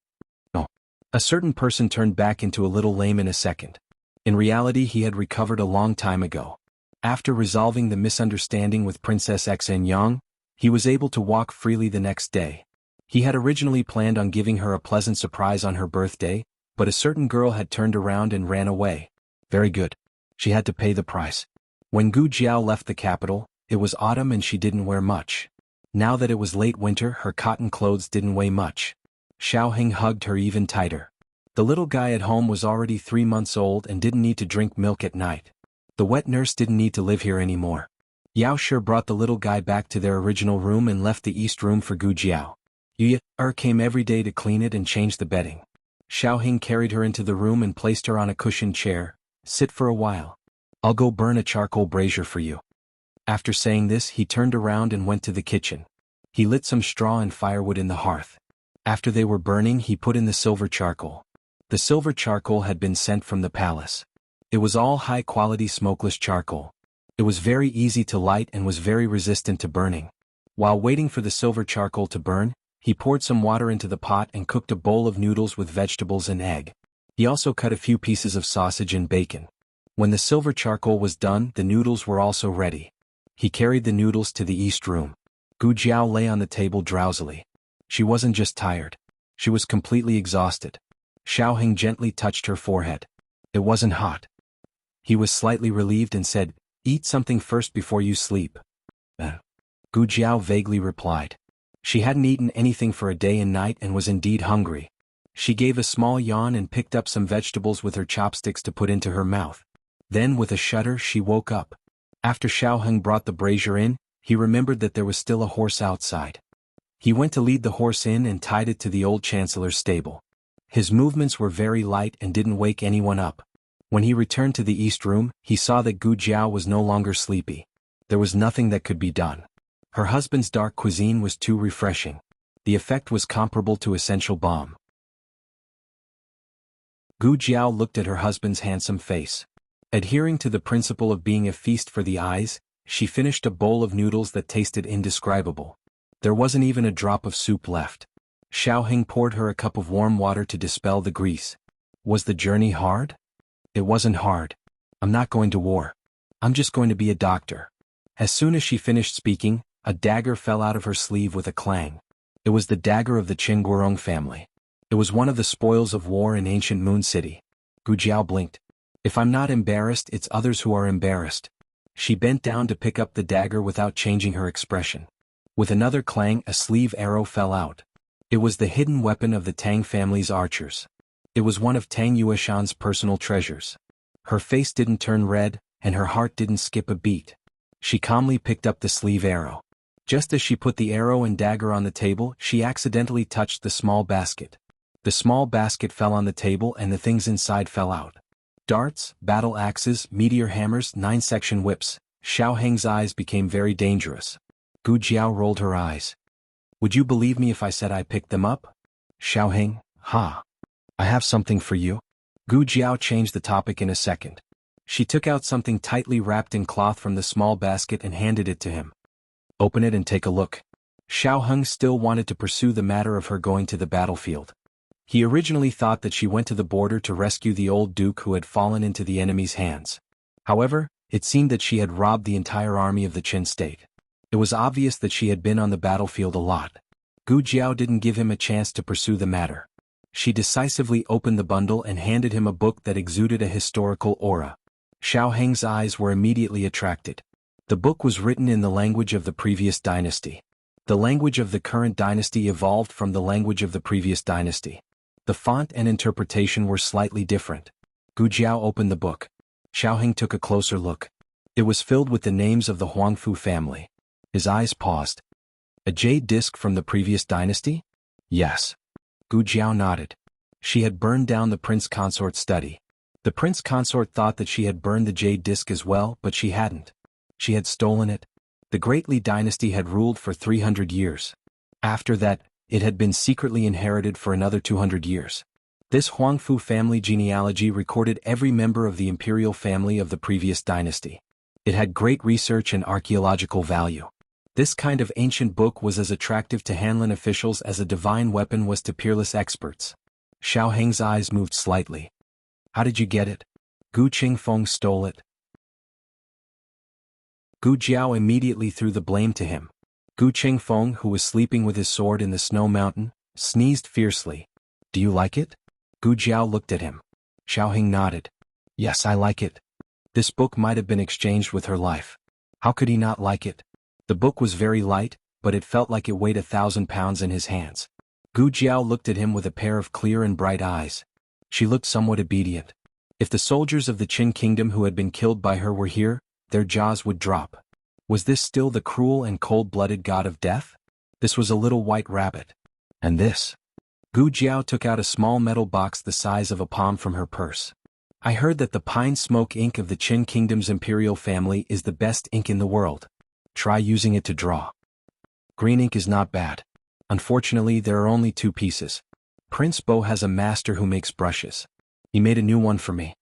[SPEAKER 1] "No." A certain person turned back into a little lame in a second. In reality he had recovered a long time ago. After resolving the misunderstanding with Princess Xen Yang, he was able to walk freely the next day. He had originally planned on giving her a pleasant surprise on her birthday, but a certain girl had turned around and ran away. Very good. She had to pay the price. When Gu Jiao left the capital, it was autumn and she didn't wear much. Now that it was late winter, her cotton clothes didn't weigh much. Xiao Heng hugged her even tighter. The little guy at home was already 3 months old and didn't need to drink milk at night. The wet nurse didn't need to live here anymore. Yao Shi brought the little guy back to their original room and left the east room for Gu Jiao. Yu came every day to clean it and change the bedding. Xiao Heng carried her into the room and placed her on a cushioned chair. "Sit for a while. I'll go burn a charcoal brazier for you." After saying this, he turned around and went to the kitchen. He lit some straw and firewood in the hearth. After they were burning, he put in the silver charcoal. The silver charcoal had been sent from the palace. It was all high-quality smokeless charcoal. It was very easy to light and was very resistant to burning. While waiting for the silver charcoal to burn, he poured some water into the pot and cooked a bowl of noodles with vegetables and egg. He also cut a few pieces of sausage and bacon. When the silver charcoal was done, the noodles were also ready. He carried the noodles to the east room. Gu Jiao lay on the table drowsily. She wasn't just tired. She was completely exhausted. Xiao Heng gently touched her forehead. It wasn't hot. He was slightly relieved and said, "Eat something first before you sleep." Gu Jiao vaguely replied. She hadn't eaten anything for a day and night and was indeed hungry. She gave a small yawn and picked up some vegetables with her chopsticks to put into her mouth. Then with a shudder she woke up. After Xiao Heng brought the brazier in, he remembered that there was still a horse outside. He went to lead the horse in and tied it to the old chancellor's stable. His movements were very light and didn't wake anyone up. When he returned to the east room, he saw that Gu Jiao was no longer sleepy. There was nothing that could be done. Her husband's dark cuisine was too refreshing. The effect was comparable to essential balm. Gu Jiao looked at her husband's handsome face. Adhering to the principle of being a feast for the eyes, she finished a bowl of noodles that tasted indescribable. There wasn't even a drop of soup left. Xiao Heng poured her a cup of warm water to dispel the grease. Was the journey hard? It wasn't hard. "I'm not going to war. I'm just going to be a doctor." As soon as she finished speaking, a dagger fell out of her sleeve with a clang. It was the dagger of the Qin Guorong family. It was one of the spoils of war in ancient Moon City. Gu Jiao blinked. "If I'm not embarrassed, it's others who are embarrassed." She bent down to pick up the dagger without changing her expression. With another clang, a sleeve arrow fell out. It was the hidden weapon of the Tang family's archers. It was one of Tang Yueshan's personal treasures. Her face didn't turn red, and her heart didn't skip a beat. She calmly picked up the sleeve arrow. Just as she put the arrow and dagger on the table, she accidentally touched the small basket. The small basket fell on the table and the things inside fell out. Darts, battle axes, meteor hammers, 9-section whips. Xiao Heng's eyes became very dangerous. Gu Jiao rolled her eyes. "Would you believe me if I said I picked them up?" "Xiao Heng, ha. I have something for you." Gu Jiao changed the topic in a second. She took out something tightly wrapped in cloth from the small basket and handed it to him. "Open it and take a look." Xiao Heng still wanted to pursue the matter of her going to the battlefield. He originally thought that she went to the border to rescue the old duke who had fallen into the enemy's hands. However, it seemed that she had robbed the entire army of the Qin state. It was obvious that she had been on the battlefield a lot. Gu Jiao didn't give him a chance to pursue the matter. She decisively opened the bundle and handed him a book that exuded a historical aura. Xiao Heng's eyes were immediately attracted. The book was written in the language of the previous dynasty. The language of the current dynasty evolved from the language of the previous dynasty. The font and interpretation were slightly different. Gu Jiao opened the book. Xiao Heng took a closer look. It was filled with the names of the Huangfu family. His eyes paused. A jade disc from the previous dynasty? Yes. Gu Jiao nodded. She had burned down the prince consort's study. The prince consort thought that she had burned the jade disc as well, but she hadn't. She had stolen it. The Great Li dynasty had ruled for 300 years. After that, it had been secretly inherited for another 200 years. This Huangfu family genealogy recorded every member of the imperial family of the previous dynasty. It had great research and archaeological value. This kind of ancient book was as attractive to Hanlin officials as a divine weapon was to peerless experts. Xiao Heng's eyes moved slightly. How did you get it? Gu Qingfeng stole it. Gu Jiao immediately threw the blame to him. Gu Qingfeng, who was sleeping with his sword in the snow mountain, sneezed fiercely. Do you like it? Gu Jiao looked at him. Xiao Heng nodded. Yes, I like it. This book might have been exchanged with her life. How could he not like it? The book was very light, but it felt like it weighed 1,000 pounds in his hands. Gu Jiao looked at him with a pair of clear and bright eyes. She looked somewhat obedient. If the soldiers of the Qin kingdom who had been killed by her were here, their jaws would drop. Was this still the cruel and cold-blooded god of death? This was a little white rabbit. And this? Gu Jiao took out a small metal box the size of a palm from her purse. I heard that the pine smoke ink of the Qin kingdom's imperial family is the best ink in the world. Try using it to draw. Green ink is not bad. Unfortunately, there are only 2 pieces. Prince Bo has a master who makes brushes. He made a new one for me.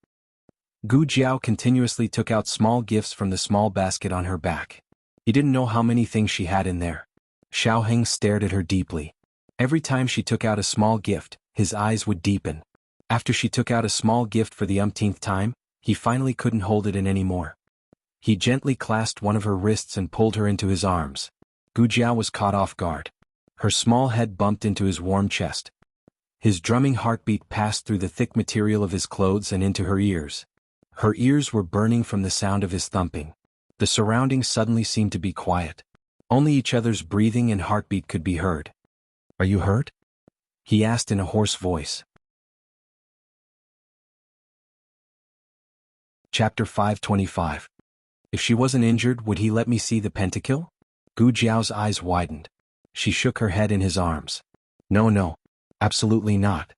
[SPEAKER 1] Gu Jiao continuously took out small gifts from the small basket on her back. He didn't know how many things she had in there. Xiao Heng stared at her deeply. Every time she took out a small gift, his eyes would deepen. After she took out a small gift for the umpteenth time, he finally couldn't hold it in anymore. He gently clasped one of her wrists and pulled her into his arms. Gu Jiao was caught off guard. Her small head bumped into his warm chest. His drumming heartbeat passed through the thick material of his clothes and into her ears. Her ears were burning from the sound of his thumping. The surroundings suddenly seemed to be quiet. Only each other's breathing and heartbeat could be heard. Are you hurt? He asked in a hoarse voice. Chapter 525. If she wasn't injured, would he let me see the pentakill? Gu Jiao's eyes widened. She shook her head in his arms. No, absolutely not.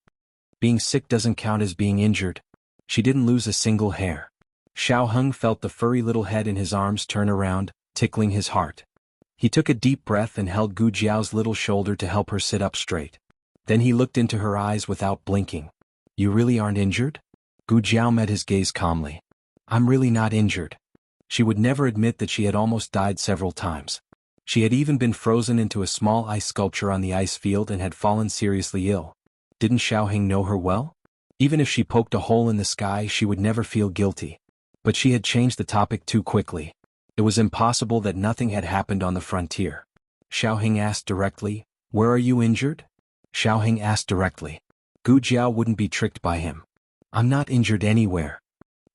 [SPEAKER 1] Being sick doesn't count as being injured. She didn't lose a single hair. Xiao Heng felt the furry little head in his arms turn around, tickling his heart. He took a deep breath and held Gu Jiao's little shoulder to help her sit up straight. Then he looked into her eyes without blinking. You really aren't injured? Gu Jiao met his gaze calmly. I'm really not injured. She would never admit that she had almost died several times. She had even been frozen into a small ice sculpture on the ice field and had fallen seriously ill. Didn't Xiao Heng know her well? Even if she poked a hole in the sky, she would never feel guilty. But she had changed the topic too quickly. It was impossible that nothing had happened on the frontier. Xiao Heng asked directly, Where are you injured? Xiao Heng asked directly. Gu Jiao wouldn't be tricked by him. I'm not injured anywhere.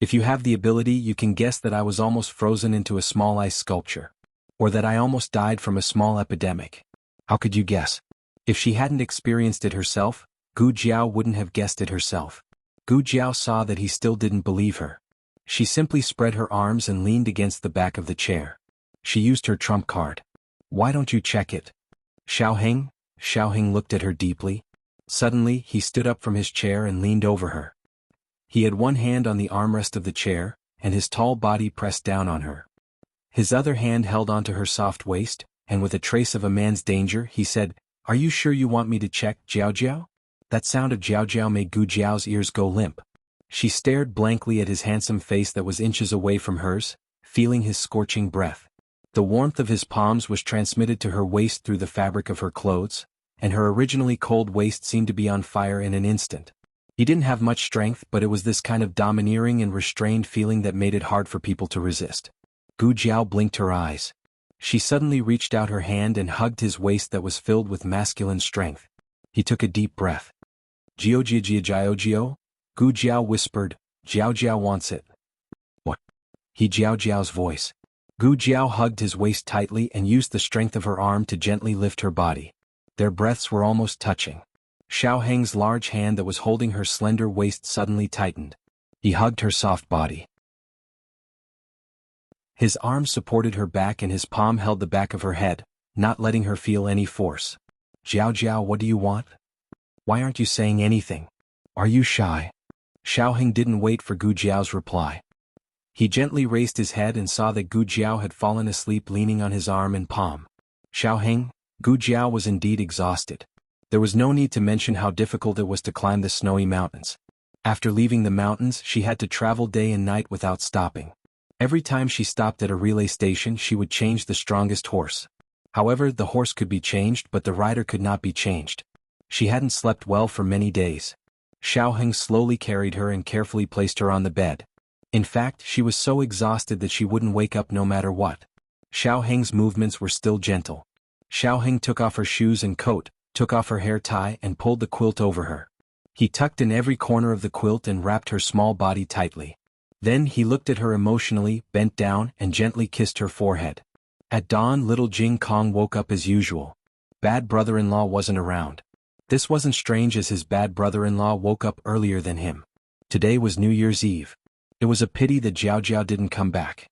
[SPEAKER 1] If you have the ability, you can guess that I was almost frozen into a small ice sculpture. Or that I almost died from a small epidemic. How could you guess? If she hadn't experienced it herself, Gu Jiao wouldn't have guessed it herself. Gu Jiao saw that he still didn't believe her. She simply spread her arms and leaned against the back of the chair. She used her trump card. Why don't you check it? Xiao Heng looked at her deeply. Suddenly, he stood up from his chair and leaned over her. He had one hand on the armrest of the chair, and his tall body pressed down on her. His other hand held onto her soft waist, and with a trace of a man's danger, he said, Are you sure you want me to check, Jiao Jiao? That sound of Jiao Jiao made Gu Jiao's ears go limp. She stared blankly at his handsome face that was inches away from hers, feeling his scorching breath. The warmth of his palms was transmitted to her waist through the fabric of her clothes, and her originally cold waist seemed to be on fire in an instant. He didn't have much strength, but it was this kind of domineering and restrained feeling that made it hard for people to resist. Gu Jiao blinked her eyes. She suddenly reached out her hand and hugged his waist that was filled with masculine strength. He took a deep breath. Jiao Jia Jia Jiao Jiao? Gu Jiao whispered, Jiao Jiao wants it. What? he Jiao Jiao's voice. Gu Jiao hugged his waist tightly and used the strength of her arm to gently lift her body. Their breaths were almost touching. Xiao Heng's large hand that was holding her slender waist suddenly tightened. He hugged her soft body. His arm supported her back and his palm held the back of her head, not letting her feel any force. Jiao Jiao, what do you want? Why aren't you saying anything? Are you shy? Xiao Heng didn't wait for Gu Jiao's reply. He gently raised his head and saw that Gu Jiao had fallen asleep leaning on his arm and palm. Xiao Heng, Gu Jiao was indeed exhausted. There was no need to mention how difficult it was to climb the snowy mountains. After leaving the mountains, she had to travel day and night without stopping. Every time she stopped at a relay station, she would change the strongest horse. However, the horse could be changed, but the rider could not be changed. She hadn't slept well for many days. Xiao Heng slowly carried her and carefully placed her on the bed. In fact, she was so exhausted that she wouldn't wake up no matter what. Xiao Heng's movements were still gentle. Xiao Heng took off her shoes and coat, took off her hair tie and pulled the quilt over her. He tucked in every corner of the quilt and wrapped her small body tightly. Then he looked at her emotionally, bent down, and gently kissed her forehead. At dawn, little Jing Kong woke up as usual. Bad brother-in-law wasn't around. This wasn't strange as his bad brother-in-law woke up earlier than him. Today was New Year's Eve. It was a pity that Jiao Jiao didn't come back.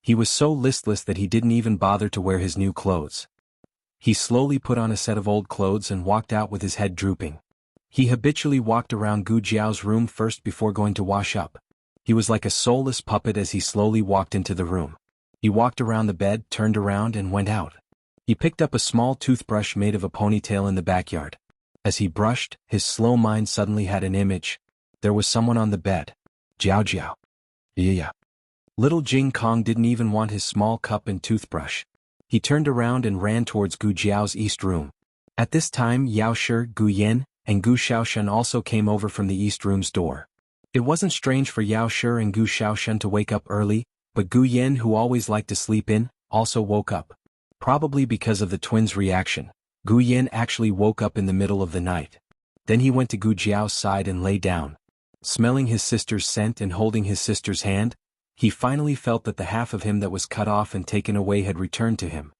[SPEAKER 1] He was so listless that he didn't even bother to wear his new clothes. He slowly put on a set of old clothes and walked out with his head drooping. He habitually walked around Gu Jiao's room first before going to wash up. He was like a soulless puppet as he slowly walked into the room. He walked around the bed, turned around and went out. He picked up a small toothbrush made of a ponytail in the backyard. As he brushed, his slow mind suddenly had an image. There was someone on the bed. Jiao Jiao. Yeah. Little Jing Kong didn't even want his small cup and toothbrush. He turned around and ran towards Gu Jiao's east room. At this time, Yao Shi, Gu Yan, and Gu Xiaoshen also came over from the east room's door. It wasn't strange for Yao Shi and Gu Xiaoshen to wake up early, but Gu Yan, who always liked to sleep in, also woke up. Probably because of the twins' reaction, Gu Yan actually woke up in the middle of the night. Then he went to Gu Jiao's side and lay down. Smelling his sister's scent and holding his sister's hand, he finally felt that the half of him that was cut off and taken away had returned to him.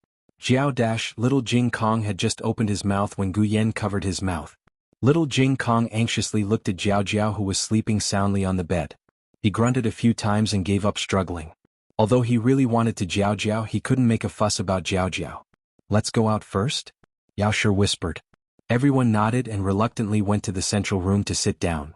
[SPEAKER 1] Little Jing Kong had just opened his mouth when Gu Yan covered his mouth. Little Jing Kong anxiously looked at Jiao Jiao, who was sleeping soundly on the bed. He grunted a few times and gave up struggling. Although he really wanted to Jiao Jiao, he couldn't make a fuss about Jiao Jiao. Let's go out first? Yao Shi whispered. Everyone nodded and reluctantly went to the central room to sit down.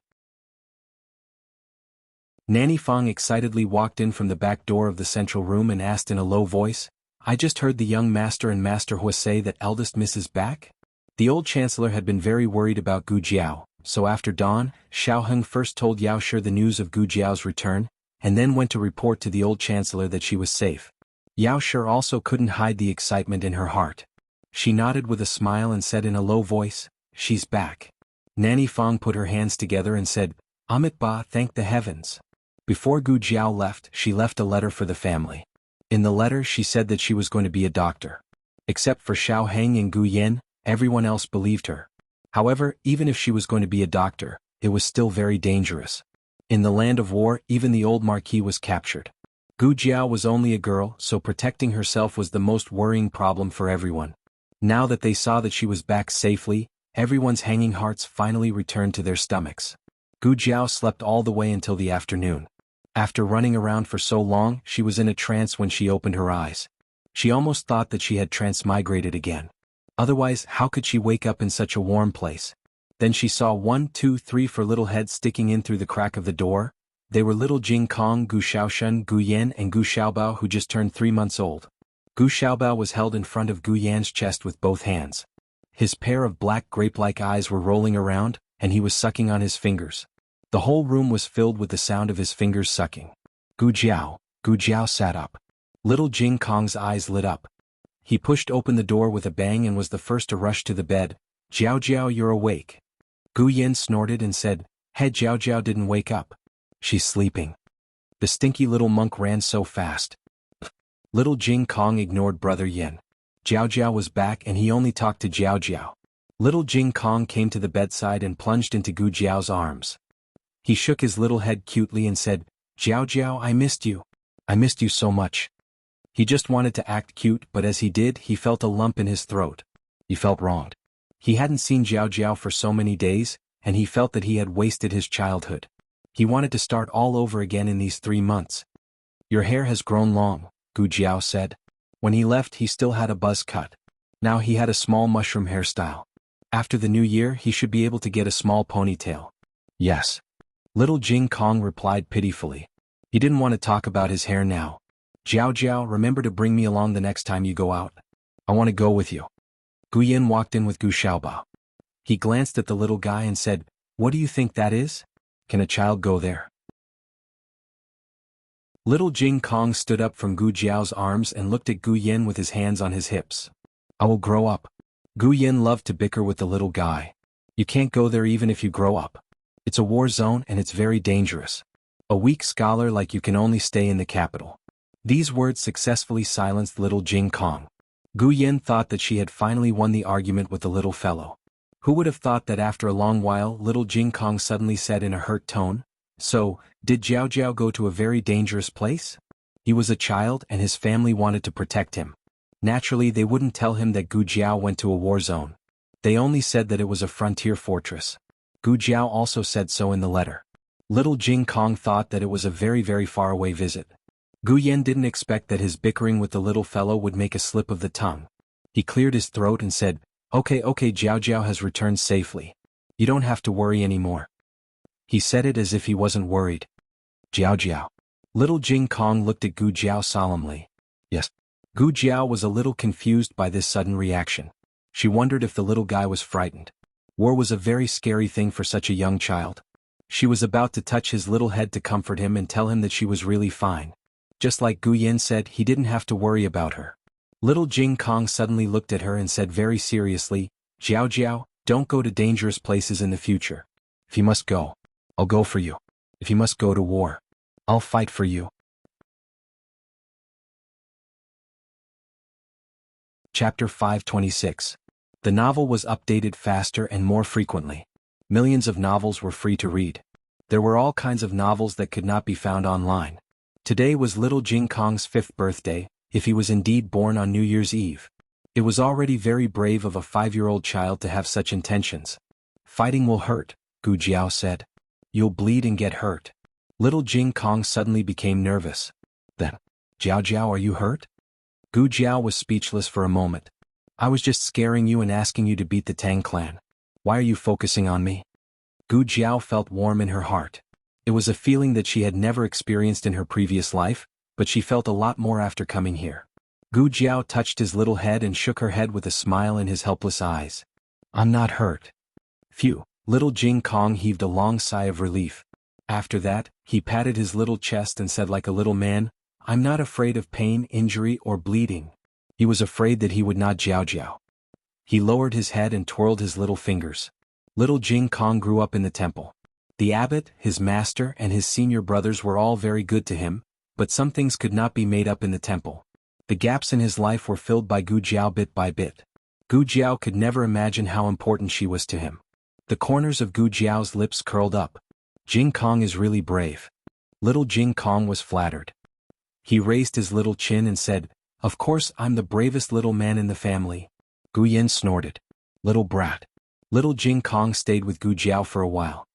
[SPEAKER 1] Nanny Fong excitedly walked in from the back door of the central room and asked in a low voice, I just heard the young master and Master Hua say that eldest miss is back? The old chancellor had been very worried about Gu Jiao, so after dawn, Xiao Heng first told Yao Shi the news of Gu Jiao's return, and then went to report to the old chancellor that she was safe. Yao Shi also couldn't hide the excitement in her heart. She nodded with a smile and said in a low voice, she's back. Nanny Fong put her hands together and said, Amit Ba, thank the heavens. Before Gu Jiao left, she left a letter for the family. In the letter she said that she was going to be a doctor. Except for Xiao Heng and Gu Yan, everyone else believed her. However, even if she was going to be a doctor, it was still very dangerous. In the land of war, even the old marquis was captured. Gu Jiao was only a girl, so protecting herself was the most worrying problem for everyone. Now that they saw that she was back safely, everyone's hanging hearts finally returned to their stomachs. Gu Jiao slept all the way until the afternoon. After running around for so long, she was in a trance when she opened her eyes. She almost thought that she had transmigrated again. Otherwise, how could she wake up in such a warm place? Then she saw 1, 2, 3 4 little heads sticking in through the crack of the door. They were little Jing Kong, Gu Xiaoshen, Gu Yan and Gu Xiaobao, who just turned 3 months old. Gu Xiaobao was held in front of Gu Yan's chest with both hands. His pair of black grape-like eyes were rolling around, and he was sucking on his fingers. The whole room was filled with the sound of his fingers sucking. Gu Jiao sat up. Little Jing Kong's eyes lit up. He pushed open the door with a bang and was the first to rush to the bed. Jiao Jiao, you're awake. Gu Yan snorted and said, Hey, Jiao Jiao didn't wake up. She's sleeping. The stinky little monk ran so fast. Little Jing Kong ignored Brother Yan. Jiao Jiao was back and he only talked to Jiao Jiao. Little Jing Kong came to the bedside and plunged into Gu Jiao's arms. He shook his little head cutely and said, Jiao Jiao, I missed you. I missed you so much. He just wanted to act cute, but as he did, he felt a lump in his throat. He felt wronged. He hadn't seen Jiao Jiao for so many days, and he felt that he had wasted his childhood. He wanted to start all over again in these 3 months. Your hair has grown long, Gu Jiao said. When he left, he still had a buzz cut. Now he had a small mushroom hairstyle. After the new year, he should be able to get a small ponytail. Yes. Little Jing Kong replied pitifully. He didn't want to talk about his hair now. Jiao Jiao, remember to bring me along the next time you go out. I want to go with you. Gu Yin walked in with Gu Xiaobao. He glanced at the little guy and said, What do you think that is? Can a child go there? Little Jing Kong stood up from Gu Jiao's arms and looked at Gu Yin with his hands on his hips. I will grow up. Gu Yin loved to bicker with the little guy. You can't go there even if you grow up. It's a war zone and it's very dangerous. A weak scholar like you can only stay in the capital. These words successfully silenced little Jing Kong. Gu Yin thought that she had finally won the argument with the little fellow. Who would have thought that after a long while little Jing Kong suddenly said in a hurt tone, So, did Jiao Jiao go to a very dangerous place? He was a child and his family wanted to protect him. Naturally they wouldn't tell him that Gu Jiao went to a war zone. They only said that it was a frontier fortress. Gu Jiao also said so in the letter. Little Jing Kong thought that it was a very far away visit. Gu Yin didn't expect that his bickering with the little fellow would make a slip of the tongue. He cleared his throat and said, Okay, Jiao Jiao has returned safely. You don't have to worry anymore. He said it as if he wasn't worried. Jiao Jiao. Little Jing Kong looked at Gu Jiao solemnly. Yes. Gu Jiao was a little confused by this sudden reaction. She wondered if the little guy was frightened. War was a very scary thing for such a young child. She was about to touch his little head to comfort him and tell him that she was really fine. Just like Gu Yin said, he didn't have to worry about her. Little Jing Kong suddenly looked at her and said very seriously, Jiao Jiao, don't go to dangerous places in the future. If you must go, I'll go for you. If you must go to war, I'll fight for you. Chapter 526. The novel was updated faster and more frequently. Millions of novels were free to read. There were all kinds of novels that could not be found online. Today was little Jing Kong's 5th birthday, if he was indeed born on New Year's Eve. It was already very brave of a 5-year-old child to have such intentions. Fighting will hurt, Gu Jiao said. You'll bleed and get hurt. Little Jing Kong suddenly became nervous. Then, Jiao Jiao, are you hurt? Gu Jiao was speechless for a moment. I was just scaring you and asking you to beat the Tang clan. Why are you focusing on me? Gu Jiao felt warm in her heart. It was a feeling that she had never experienced in her previous life, but she felt a lot more after coming here. Gu Jiao touched his little head and shook her head with a smile in his helpless eyes. I'm not hurt. Phew, little Jing Kong heaved a long sigh of relief. After that, he patted his little chest and said like a little man, I'm not afraid of pain, injury, or bleeding. He was afraid that he would not Jiao Jiao. He lowered his head and twirled his little fingers. Little Jing Kong grew up in the temple. The abbot, his master, and his senior brothers were all very good to him, but some things could not be made up in the temple. The gaps in his life were filled by Gu Jiao bit by bit. Gu Jiao could never imagine how important she was to him. The corners of Gu Jiao's lips curled up. Jing Kong is really brave. Little Jing Kong was flattered. He raised his little chin and said, Of course I'm the bravest little man in the family. Gu Yin snorted. Little brat. Little Jing Kong stayed with Gu Jiao for a while.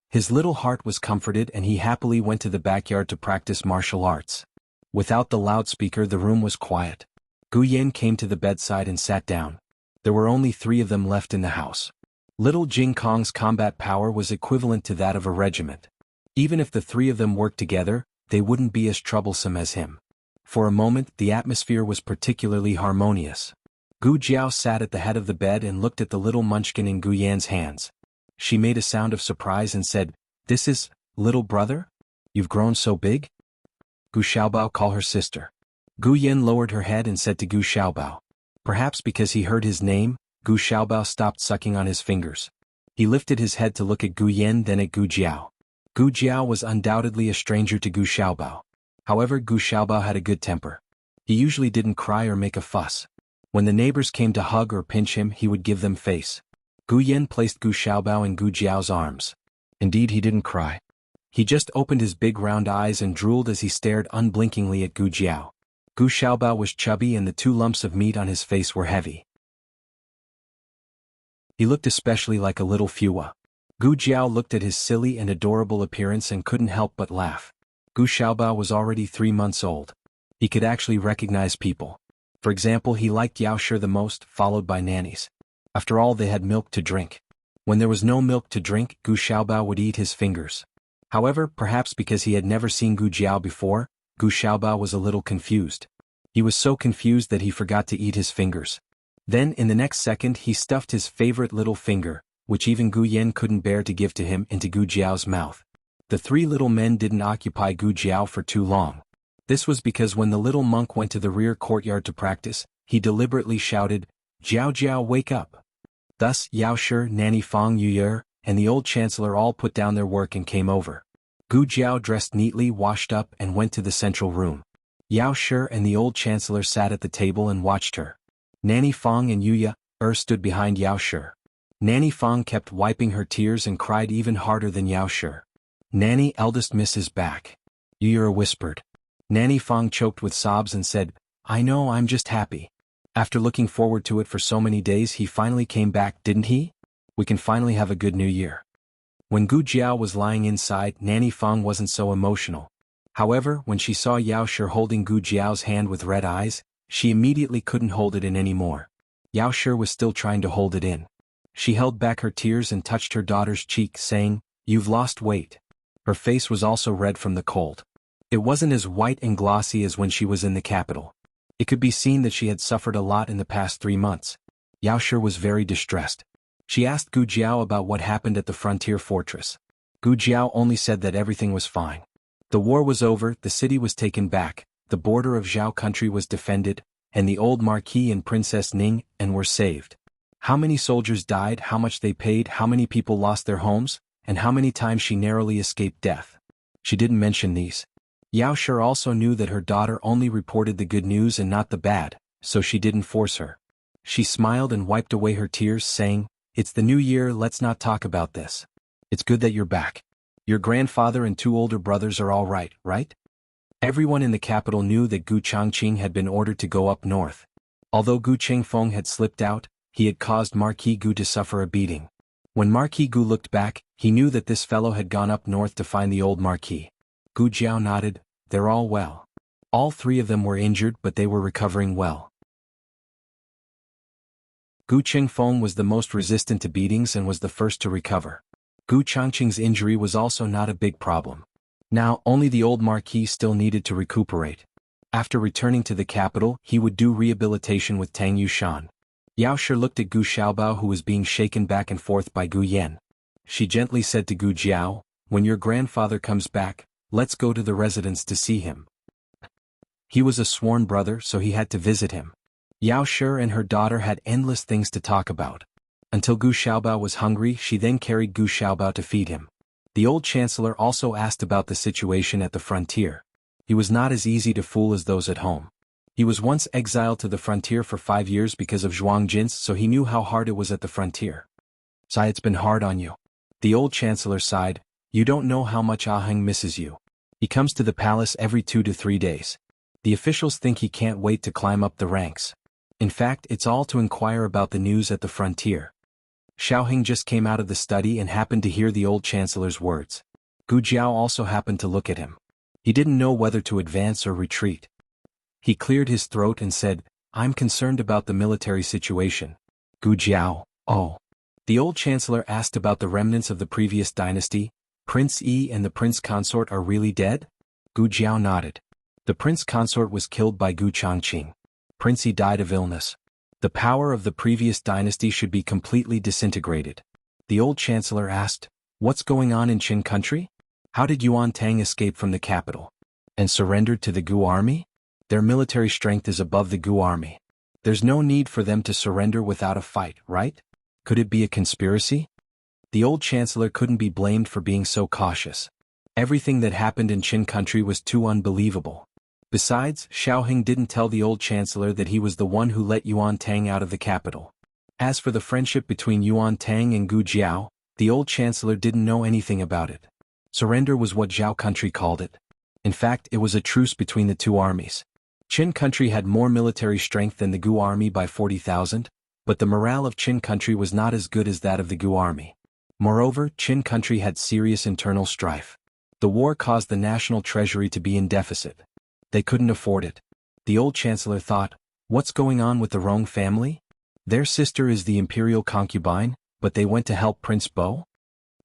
[SPEAKER 1] His little heart was comforted and he happily went to the backyard to practice martial arts. Without the loudspeaker the room was quiet. Gu Yin came to the bedside and sat down. There were only 3 of them left in the house. Little Jing Kong's combat power was equivalent to that of a regiment. Even if the 3 of them worked together, they wouldn't be as troublesome as him. For a moment the atmosphere was particularly harmonious. Gu Jiao sat at the head of the bed and looked at the little munchkin in Gu Yan's hands. She made a sound of surprise and said, This is, little brother? You've grown so big? Gu Xiaobao, call her sister. Gu Yin lowered her head and said to Gu Xiaobao. Perhaps because he heard his name, Gu Xiaobao stopped sucking on his fingers. He lifted his head to look at Gu Yin then at Gu Jiao. Gu Jiao was undoubtedly a stranger to Gu Xiaobao. However, Gu Xiaobao had a good temper. He usually didn't cry or make a fuss. When the neighbors came to hug or pinch him, he would give them face. Gu Yin placed Gu Xiaobao in Gu Jiao's arms. Indeed, he didn't cry. He just opened his big round eyes and drooled as he stared unblinkingly at Gu Jiao. Gu Xiaobao was chubby and the 2 lumps of meat on his face were heavy. He looked especially like a little Fua. Gu Jiao looked at his silly and adorable appearance and couldn't help but laugh. Gu Xiaobao was already 3 months old. He could actually recognize people. For example, he liked Yao Shi the most, followed by nannies. After all, they had milk to drink. When there was no milk to drink, Gu Xiaobao would eat his fingers. However, perhaps because he had never seen Gu Jiao before, Gu Xiaobao was a little confused. He was so confused that he forgot to eat his fingers. Then, in the next second, he stuffed his favorite little finger, which even Gu Yan couldn't bear to give to him, into Gu Jiao's mouth. The 3 little men didn't occupy Gu Jiao for too long. This was because when the little monk went to the rear courtyard to practice, he deliberately shouted, "Jiao Jiao, wake up!" Thus, Yao Shi, Nanny Fang Yuye, and the old chancellor all put down their work and came over. Gu Jiao dressed neatly, washed up, and went to the central room. Yao Shi and the old chancellor sat at the table and watched her. Nanny Fang and Yuye stood behind Yao Shi. Nanny Fang kept wiping her tears and cried even harder than Yao Shi. "Nanny, eldest miss is back," Yuye whispered. Nanny Fang choked with sobs and said, "I know, I'm just happy. After looking forward to it for so many days, he finally came back, didn't he? We can finally have a good new year." When Gu Jiao was lying inside, Nanny Fang wasn't so emotional. However, when she saw Yao Shi holding Gu Jiao's hand with red eyes, she immediately couldn't hold it in anymore. Yao Shi was still trying to hold it in. She held back her tears and touched her daughter's cheek, saying, "You've lost weight." Her face was also red from the cold. It wasn't as white and glossy as when she was in the capital. It could be seen that she had suffered a lot in the past 3 months. Yao Shi was very distressed. She asked Gu Jiao about what happened at the frontier fortress. Gu Jiao only said that everything was fine. The war was over, the city was taken back, the border of Zhao country was defended, and the old Marquis and Princess Ning were saved. How many soldiers died, how much they paid, how many people lost their homes, and how many times she narrowly escaped death. She didn't mention these. Yao Shi also knew that her daughter only reported the good news and not the bad, so she didn't force her. She smiled and wiped away her tears, saying, "It's the new year, let's not talk about this. It's good that you're back. Your grandfather and 2 older brothers are all right, right?" Everyone in the capital knew that Gu Changqing had been ordered to go up north. Although Gu Chengfeng had slipped out, he had caused Marquis Gu to suffer a beating. When Marquis Gu looked back, he knew that this fellow had gone up north to find the old Marquis. Gu Jiao nodded. "They're all well." All 3 of them were injured, but they were recovering well. Gu Chengfeng was the most resistant to beatings and was the first to recover. Gu Changqing's injury was also not a big problem. Now, only the old Marquis still needed to recuperate. After returning to the capital, he would do rehabilitation with Tang Yushan. Yao Shi looked at Gu Xiaobao, who was being shaken back and forth by Gu Yan. She gently said to Gu Jiao, "When your grandfather comes back, let's go to the residence to see him." He was a sworn brother, so he had to visit him. Yao Shi and her daughter had endless things to talk about. Until Gu Xiaobao was hungry, she then carried Gu Xiaobao to feed him. The old chancellor also asked about the situation at the frontier. He was not as easy to fool as those at home. He was once exiled to the frontier for 5 years because of Zhuang Jin's, so he knew how hard it was at the frontier. "Sai, it's been hard on you." The old chancellor sighed. "You don't know how much Aheng misses you. He comes to the palace every 2 to 3 days. The officials think he can't wait to climb up the ranks. In fact, it's all to inquire about the news at the frontier." Xiaoheng just came out of the study and happened to hear the old chancellor's words. Gu Jiao also happened to look at him. He didn't know whether to advance or retreat. He cleared his throat and said, "I'm concerned about the military situation." Gu Jiao, "Oh." The old chancellor asked about the remnants of the previous dynasty. "Prince Yi and the prince consort are really dead?" Gu Jiao nodded. The prince consort was killed by Gu Changqing. Prince Yi died of illness. The power of the previous dynasty should be completely disintegrated. The old chancellor asked, "What's going on in Qin country? How did Yuan Tang escape from the capital? And surrendered to the Gu army? Their military strength is above the Gu army. There's no need for them to surrender without a fight, right? Could it be a conspiracy?" The old chancellor couldn't be blamed for being so cautious. Everything that happened in Qin country was too unbelievable. Besides, Xiaoheng didn't tell the old chancellor that he was the one who let Yuan Tang out of the capital. As for the friendship between Yuan Tang and Gu Jiao, the old chancellor didn't know anything about it. Surrender was what Zhao country called it. In fact, it was a truce between the two armies. Qin country had more military strength than the Gu army by 40,000, but the morale of Qin country was not as good as that of the Gu army. Moreover, Qin country had serious internal strife. The war caused the national treasury to be in deficit. They couldn't afford it. The old chancellor thought, what's going on with the Rong family? Their sister is the imperial concubine, but they went to help Prince Bo?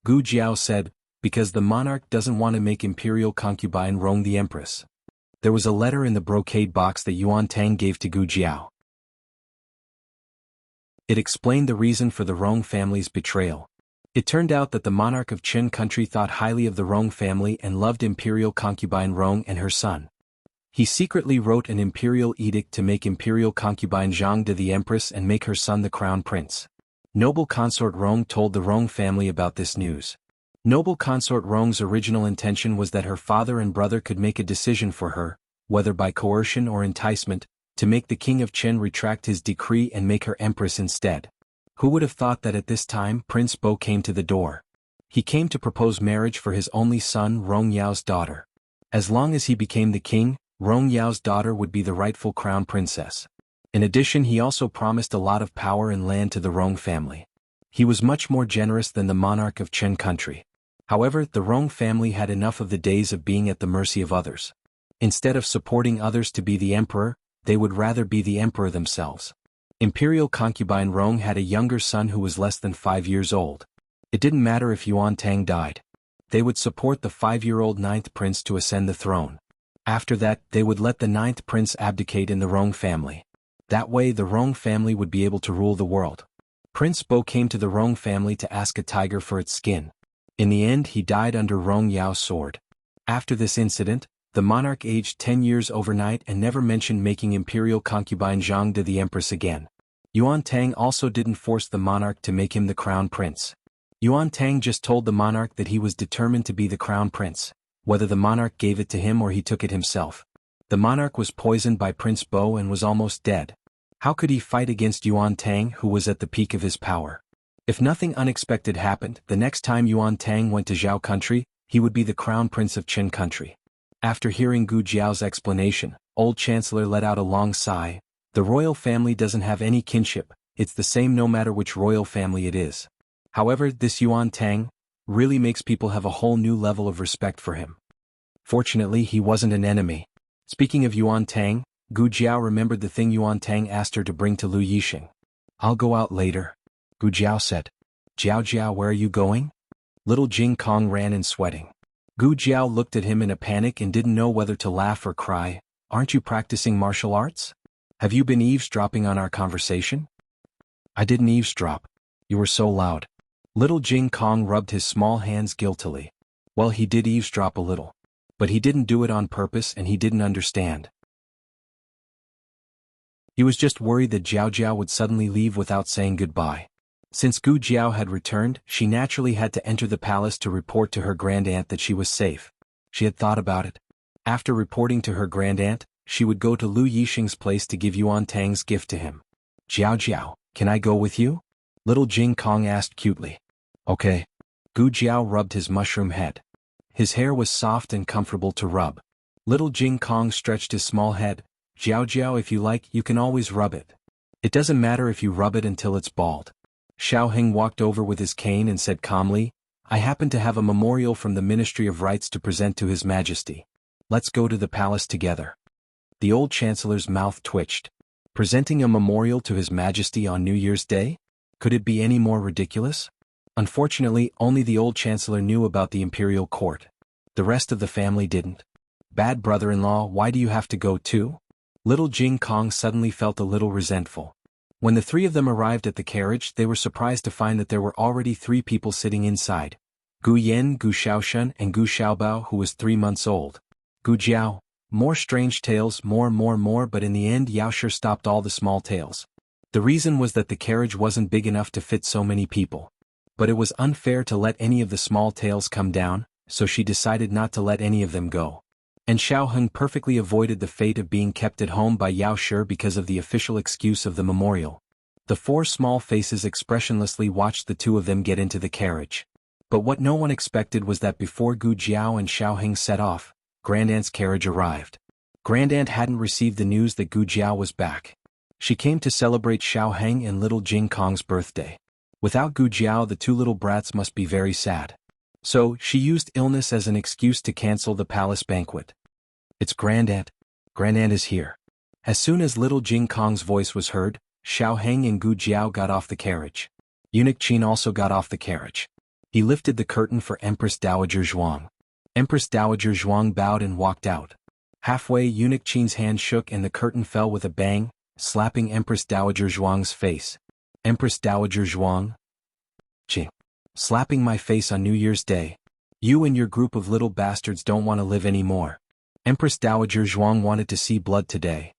[SPEAKER 1] Gu Jiao said, because the monarch doesn't want to make imperial concubine Rong the empress. There was a letter in the brocade box that Yuan Tang gave to Gu Jiao. It explained the reason for the Rong family's betrayal. It turned out that the monarch of Qin country thought highly of the Rong family and loved imperial concubine Rong and her son. He secretly wrote an imperial edict to make imperial concubine Jianghu the empress and make her son the crown prince. Noble consort Rong told the Rong family about this news. Noble consort Rong's original intention was that her father and brother could make a decision for her, whether by coercion or enticement, to make the king of Qin retract his decree and make her empress instead. Who would have thought that at this time Prince Bo came to the door? He came to propose marriage for his only son Rong Yao's daughter. As long as he became the king, Rong Yao's daughter would be the rightful crown princess. In addition, he also promised a lot of power and land to the Rong family. He was much more generous than the monarch of Qin country. However, the Rong family had enough of the days of being at the mercy of others. Instead of supporting others to be the emperor, they would rather be the emperor themselves. Imperial concubine Rong had a younger son who was less than 5 years old. It didn't matter if Yuan Tang died. They would support the 5-year-old ninth prince to ascend the throne. After that, they would let the ninth prince abdicate in the Rong family. That way the Rong family would be able to rule the world. Prince Bo came to the Rong family to ask a tiger for its skin. In the end, he died under Rong Yao's sword. After this incident, the monarch aged 10 years overnight and never mentioned making imperial concubine Jianghu the empress again. Yuan Tang also didn't force the monarch to make him the crown prince. Yuan Tang just told the monarch that he was determined to be the crown prince, whether the monarch gave it to him or he took it himself. The monarch was poisoned by Prince Bo and was almost dead. How could he fight against Yuan Tang, who was at the peak of his power? If nothing unexpected happened, the next time Yuan Tang went to Zhao country, he would be the crown prince of Qin country. After hearing Gu Jiao's explanation, old chancellor let out a long sigh. The royal family doesn't have any kinship, it's the same no matter which royal family it is. However, this Yuan Tang really makes people have a whole new level of respect for him. Fortunately, he wasn't an enemy. Speaking of Yuan Tang, Gu Jiao remembered the thing Yuan Tang asked her to bring to Lu Yixing. I'll go out later, Gu Jiao said. Jiao, where are you going? Little Jing Kong ran in sweating. Gu Jiao looked at him in a panic and didn't know whether to laugh or cry. Aren't you practicing martial arts? Have you been eavesdropping on our conversation? I didn't eavesdrop. You were so loud. Little Jing Kong rubbed his small hands guiltily. Well, he did eavesdrop a little. But he didn't do it on purpose and he didn't understand. He was just worried that Jiao would suddenly leave without saying goodbye. Since Gu Jiao had returned, she naturally had to enter the palace to report to her grandaunt that she was safe. She had thought about it. After reporting to her grandaunt, she would go to Lu Yixing's place to give Yuan Tang's gift to him. Jiao, can I go with you? Little Jing Kong asked cutely. Okay. Gu Jiao rubbed his mushroom head. His hair was soft and comfortable to rub. Little Jing Kong stretched his small head. Jiao, if you like, you can always rub it. It doesn't matter if you rub it until it's bald. Xiao Heng walked over with his cane and said calmly, I happen to have a memorial from the Ministry of Rights to present to His Majesty. Let's go to the palace together. The old chancellor's mouth twitched. Presenting a memorial to His Majesty on New Year's Day? Could it be any more ridiculous? Unfortunately, only the old chancellor knew about the imperial court. The rest of the family didn't. Bad brother-in-law, why do you have to go too? Little Jing Kong suddenly felt a little resentful. When the three of them arrived at the carriage, they were surprised to find that there were already 3 people sitting inside. Gu Yan, Gu Shaoshun, and Gu Xiaobao, who was 3 months old. Gu Jiao. More strange tales, more, but in the end Yaoshi stopped all the small tales. The reason was that the carriage wasn't big enough to fit so many people. But it was unfair to let any of the small tales come down, so she decided not to let any of them go. And Xiao Heng perfectly avoided the fate of being kept at home by Yao Shi because of the official excuse of the memorial. The 4 small faces expressionlessly watched the 2 of them get into the carriage. But what no one expected was that before Gu Jiao and Xiao Heng set off, Grandaunt's carriage arrived. Grandaunt hadn't received the news that Gu Jiao was back. She came to celebrate Xiao Heng and little Jing Kong's birthday. Without Gu Jiao, the two little brats must be very sad. So, she used illness as an excuse to cancel the palace banquet. It's Grandaunt. Grandaunt is here. As soon as little Jing Kong's voice was heard, Xiao Heng and Gu Jiao got off the carriage. Eunuch Qin also got off the carriage. He lifted the curtain for Empress Dowager Zhuang. Empress Dowager Zhuang bowed and walked out. Halfway, Eunuch Qin's hand shook and the curtain fell with a bang, slapping Empress Dowager Zhuang's face. Empress Dowager Zhuang? Qing. Slapping my face on New Year's Day. You and your group of little bastards don't want to live anymore. Empress Dowager Zhuang wanted to see blood today.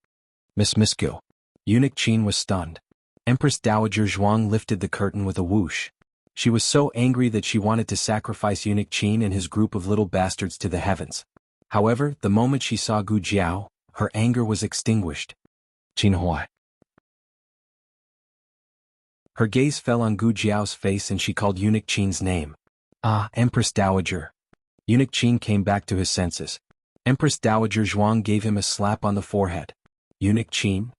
[SPEAKER 1] Miss Gil. Eunuch Qin was stunned. Empress Dowager Zhuang lifted the curtain with a whoosh. She was so angry that she wanted to sacrifice Eunuch Qin and his group of little bastards to the heavens. However, the moment she saw Gu Jiao, her anger was extinguished. Qin Huai. Her gaze fell on Gu Jiao's face and she called Eunuch Qin's name. Ah, Empress Dowager. Eunuch Qin came back to his senses. Empress Dowager Zhuang gave him a slap on the forehead. Eunuch Qin?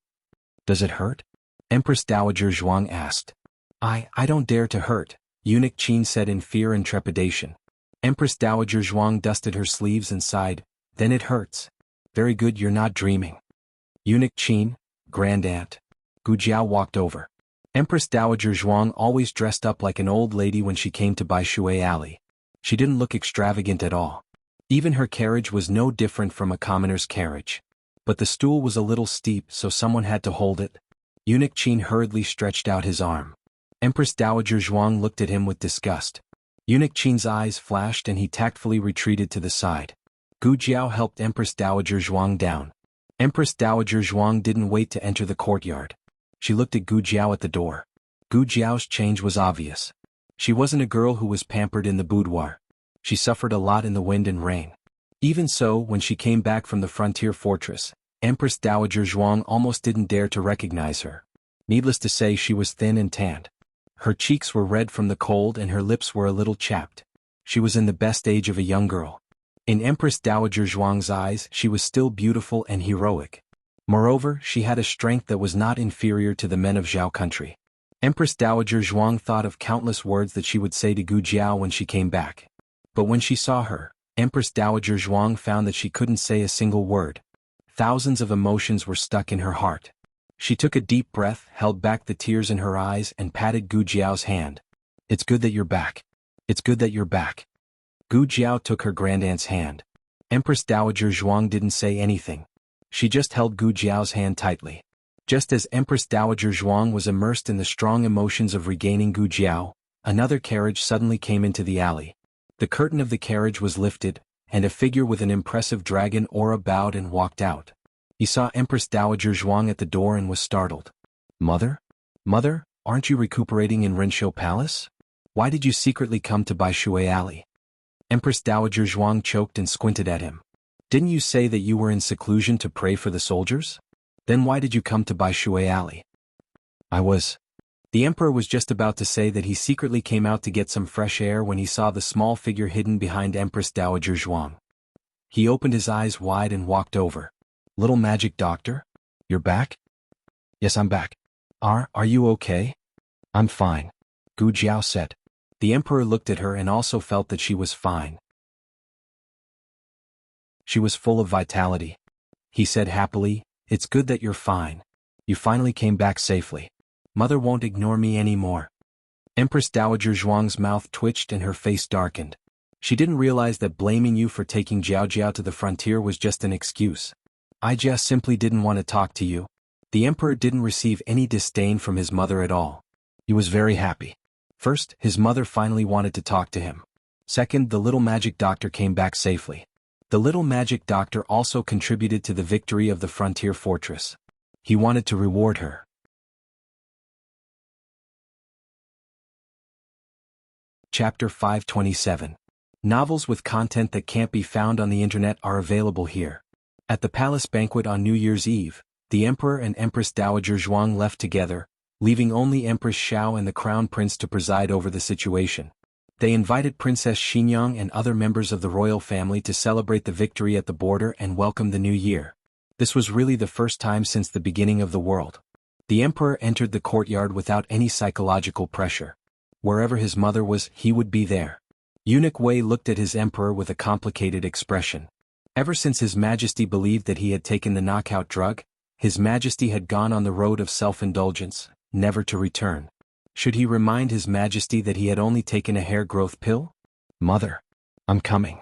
[SPEAKER 1] Does it hurt? Empress Dowager Zhuang asked. I don't dare to hurt, Eunuch Qin said in fear and trepidation. Empress Dowager Zhuang dusted her sleeves and sighed. Then it hurts. Very good, you're not dreaming. Eunuch Qin, Grandaunt. Gu Jiao walked over. Empress Dowager Zhuang always dressed up like an old lady when she came to Bai Shui Alley. She didn't look extravagant at all. Even her carriage was no different from a commoner's carriage. But the stool was a little steep, so someone had to hold it. Eunuch Qin hurriedly stretched out his arm. Empress Dowager Zhuang looked at him with disgust. Eunuch Qin's eyes flashed and he tactfully retreated to the side. Gu Jiao helped Empress Dowager Zhuang down. Empress Dowager Zhuang didn't wait to enter the courtyard. She looked at Gu Jiao at the door. Gu Jiao's change was obvious. She wasn't a girl who was pampered in the boudoir. She suffered a lot in the wind and rain. Even so, when she came back from the frontier fortress, Empress Dowager Zhuang almost didn't dare to recognize her. Needless to say, she was thin and tanned. Her cheeks were red from the cold and her lips were a little chapped. She was in the best age of a young girl. In Empress Dowager Zhuang's eyes, she was still beautiful and heroic. Moreover, she had a strength that was not inferior to the men of Zhao country. Empress Dowager Zhuang thought of countless words that she would say to Gu Jiao when she came back. But when she saw her, Empress Dowager Zhuang found that she couldn't say a single word. Thousands of emotions were stuck in her heart. She took a deep breath, held back the tears in her eyes and patted Gu Jiao's hand. It's good that you're back. It's good that you're back. Gu Jiao took her grandaunt's hand. Empress Dowager Zhuang didn't say anything. She just held Gu Jiao's hand tightly. Just as Empress Dowager Zhuang was immersed in the strong emotions of regaining Gu Jiao, another carriage suddenly came into the alley. The curtain of the carriage was lifted, and a figure with an impressive dragon aura bowed and walked out. He saw Empress Dowager Zhuang at the door and was startled. Mother? Mother, aren't you recuperating in Renshou Palace? Why did you secretly come to Bai Shui Alley? Empress Dowager Zhuang choked and squinted at him. Didn't you say that you were in seclusion to pray for the soldiers? Then why did you come to Bai Shui Alley? I was. The emperor was just about to say that he secretly came out to get some fresh air when he saw the small figure hidden behind Empress Dowager Zhuang. He opened his eyes wide and walked over. Little magic doctor? You're back? Yes, I'm back. Are you okay? I'm fine. Gu Jiao said. The emperor looked at her and also felt that she was fine. She was full of vitality. He said happily, It's good that you're fine. You finally came back safely. Mother won't ignore me anymore. Empress Dowager Zhuang's mouth twitched and her face darkened. She didn't realize that blaming you for taking Jiao Jiao to the frontier was just an excuse. I just simply didn't want to talk to you. The emperor didn't receive any disdain from his mother at all. He was very happy. First, his mother finally wanted to talk to him. Second, the little magic doctor came back safely. The little magic doctor also contributed to the victory of the frontier fortress. He wanted to reward her. Chapter 527. Novels with content that can't be found on the internet are available here. At the palace banquet on New Year's Eve, the Emperor and Empress Dowager Zhuang left together, leaving only Empress Xiao and the Crown Prince to preside over the situation. They invited Princess Xinyang and other members of the royal family to celebrate the victory at the border and welcome the new year. This was really the first time since the beginning of the world. The emperor entered the courtyard without any psychological pressure. Wherever his mother was, he would be there. Eunuch Wei looked at his emperor with a complicated expression. Ever since His Majesty believed that he had taken the knockout drug, His Majesty had gone on the road of self-indulgence, never to return. Should he remind His Majesty that he had only taken a hair growth pill? Mother, I'm coming.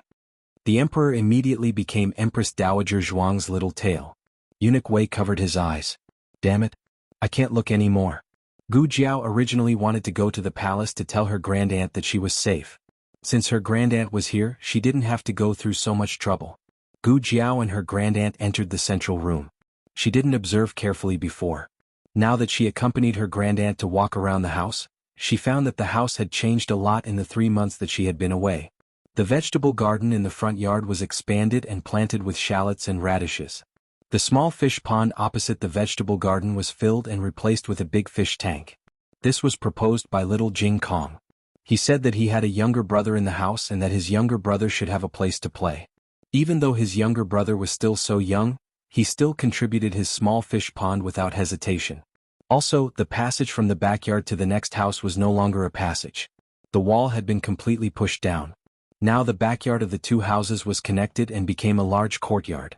[SPEAKER 1] The emperor immediately became Empress Dowager Zhuang's little tail. Eunuch Wei covered his eyes. Damn it, I can't look anymore. Gu Jiao originally wanted to go to the palace to tell her grandaunt that she was safe. Since her grandaunt was here, she didn't have to go through so much trouble. Gu Jiao and her grandaunt entered the central room. She didn't observe carefully before. Now that she accompanied her grandaunt to walk around the house, she found that the house had changed a lot in the 3 months that she had been away. The vegetable garden in the front yard was expanded and planted with shallots and radishes. The small fish pond opposite the vegetable garden was filled and replaced with a big fish tank. This was proposed by little Jing Kong. He said that he had a younger brother in the house and that his younger brother should have a place to play. Even though his younger brother was still so young, he still contributed his small fish pond without hesitation. Also, the passage from the backyard to the next house was no longer a passage. The wall had been completely pushed down. Now the backyard of the 2 houses was connected and became a large courtyard.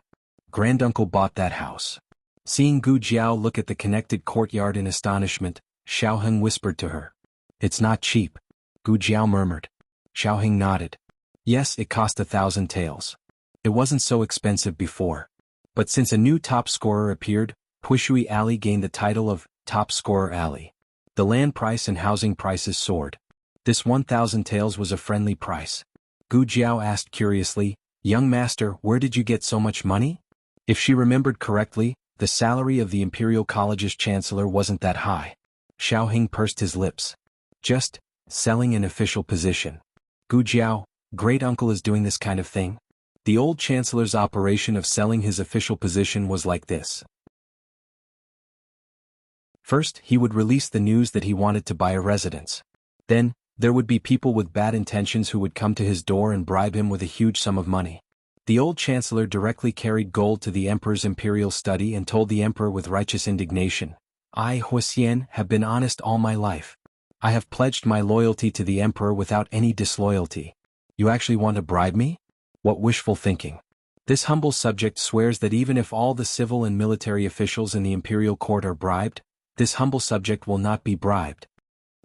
[SPEAKER 1] Granduncle bought that house. Seeing Gu Jiao look at the connected courtyard in astonishment, Xiaoheng whispered to her. It's not cheap. Gu Jiao murmured. Xiaoheng nodded. Yes, it cost 1,000 taels. It wasn't so expensive before. But since a new top scorer appeared, Puishui Alley gained the title of Top Scorer Alley. The land price and housing prices soared. This 1,000 taels was a friendly price. Gu Jiao asked curiously, Young master, where did you get so much money? If she remembered correctly, the salary of the Imperial College's chancellor wasn't that high. Xiaoheng pursed his lips. Just selling an official position. Gu Jiao, great uncle is doing this kind of thing? The old chancellor's operation of selling his official position was like this. First, he would release the news that he wanted to buy a residence. Then, there would be people with bad intentions who would come to his door and bribe him with a huge sum of money. The old chancellor directly carried gold to the emperor's imperial study and told the emperor with righteous indignation, I, Huxian, have been honest all my life. I have pledged my loyalty to the emperor without any disloyalty. You actually want to bribe me? What wishful thinking. This humble subject swears that even if all the civil and military officials in the imperial court are bribed, this humble subject will not be bribed.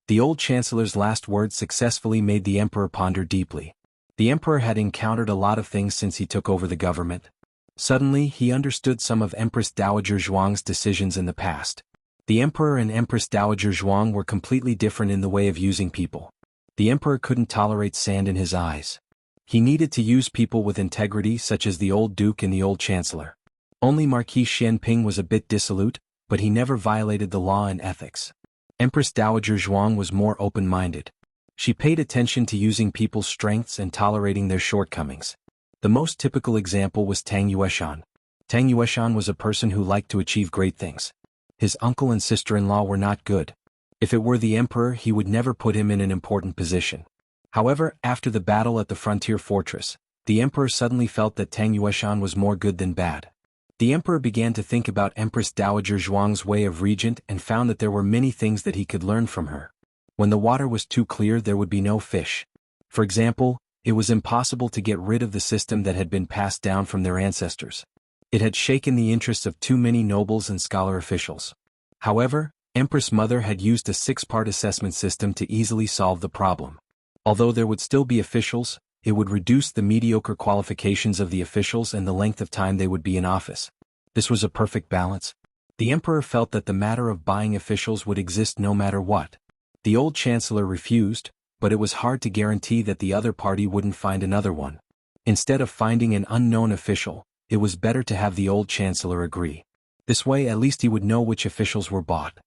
[SPEAKER 1] The old chancellor's last words successfully made the emperor ponder deeply. The emperor had encountered a lot of things since he took over the government. Suddenly, he understood some of Empress Dowager Zhuang's decisions in the past. The emperor and Empress Dowager Zhuang were completely different in the way of using people. The emperor couldn't tolerate sand in his eyes. He needed to use people with integrity such as the old duke and the old chancellor. Only Marquis Xianping was a bit dissolute, but he never violated the law and ethics. Empress Dowager Zhuang was more open-minded. She paid attention to using people's strengths and tolerating their shortcomings. The most typical example was Tang Yueshan. Tang Yueshan was a person who liked to achieve great things. His uncle and sister-in-law were not good. If it were the emperor, he would never put him in an important position. However, after the battle at the frontier fortress, the emperor suddenly felt that Tang Yueshan was more good than bad. The emperor began to think about Empress Dowager Zhuang's way of regent and found that there were many things that he could learn from her. When the water was too clear, there would be no fish. For example, it was impossible to get rid of the system that had been passed down from their ancestors. It had shaken the interests of too many nobles and scholar officials. However, Empress Mother had used a 6-part assessment system to easily solve the problem. Although there would still be officials, it would reduce the mediocre qualifications of the officials and the length of time they would be in office. This was a perfect balance. The emperor felt that the matter of buying officials would exist no matter what. The old chancellor refused, but it was hard to guarantee that the other party wouldn't find another one. Instead of finding an unknown official, it was better to have the old chancellor agree. This way at least he would know which officials were bought.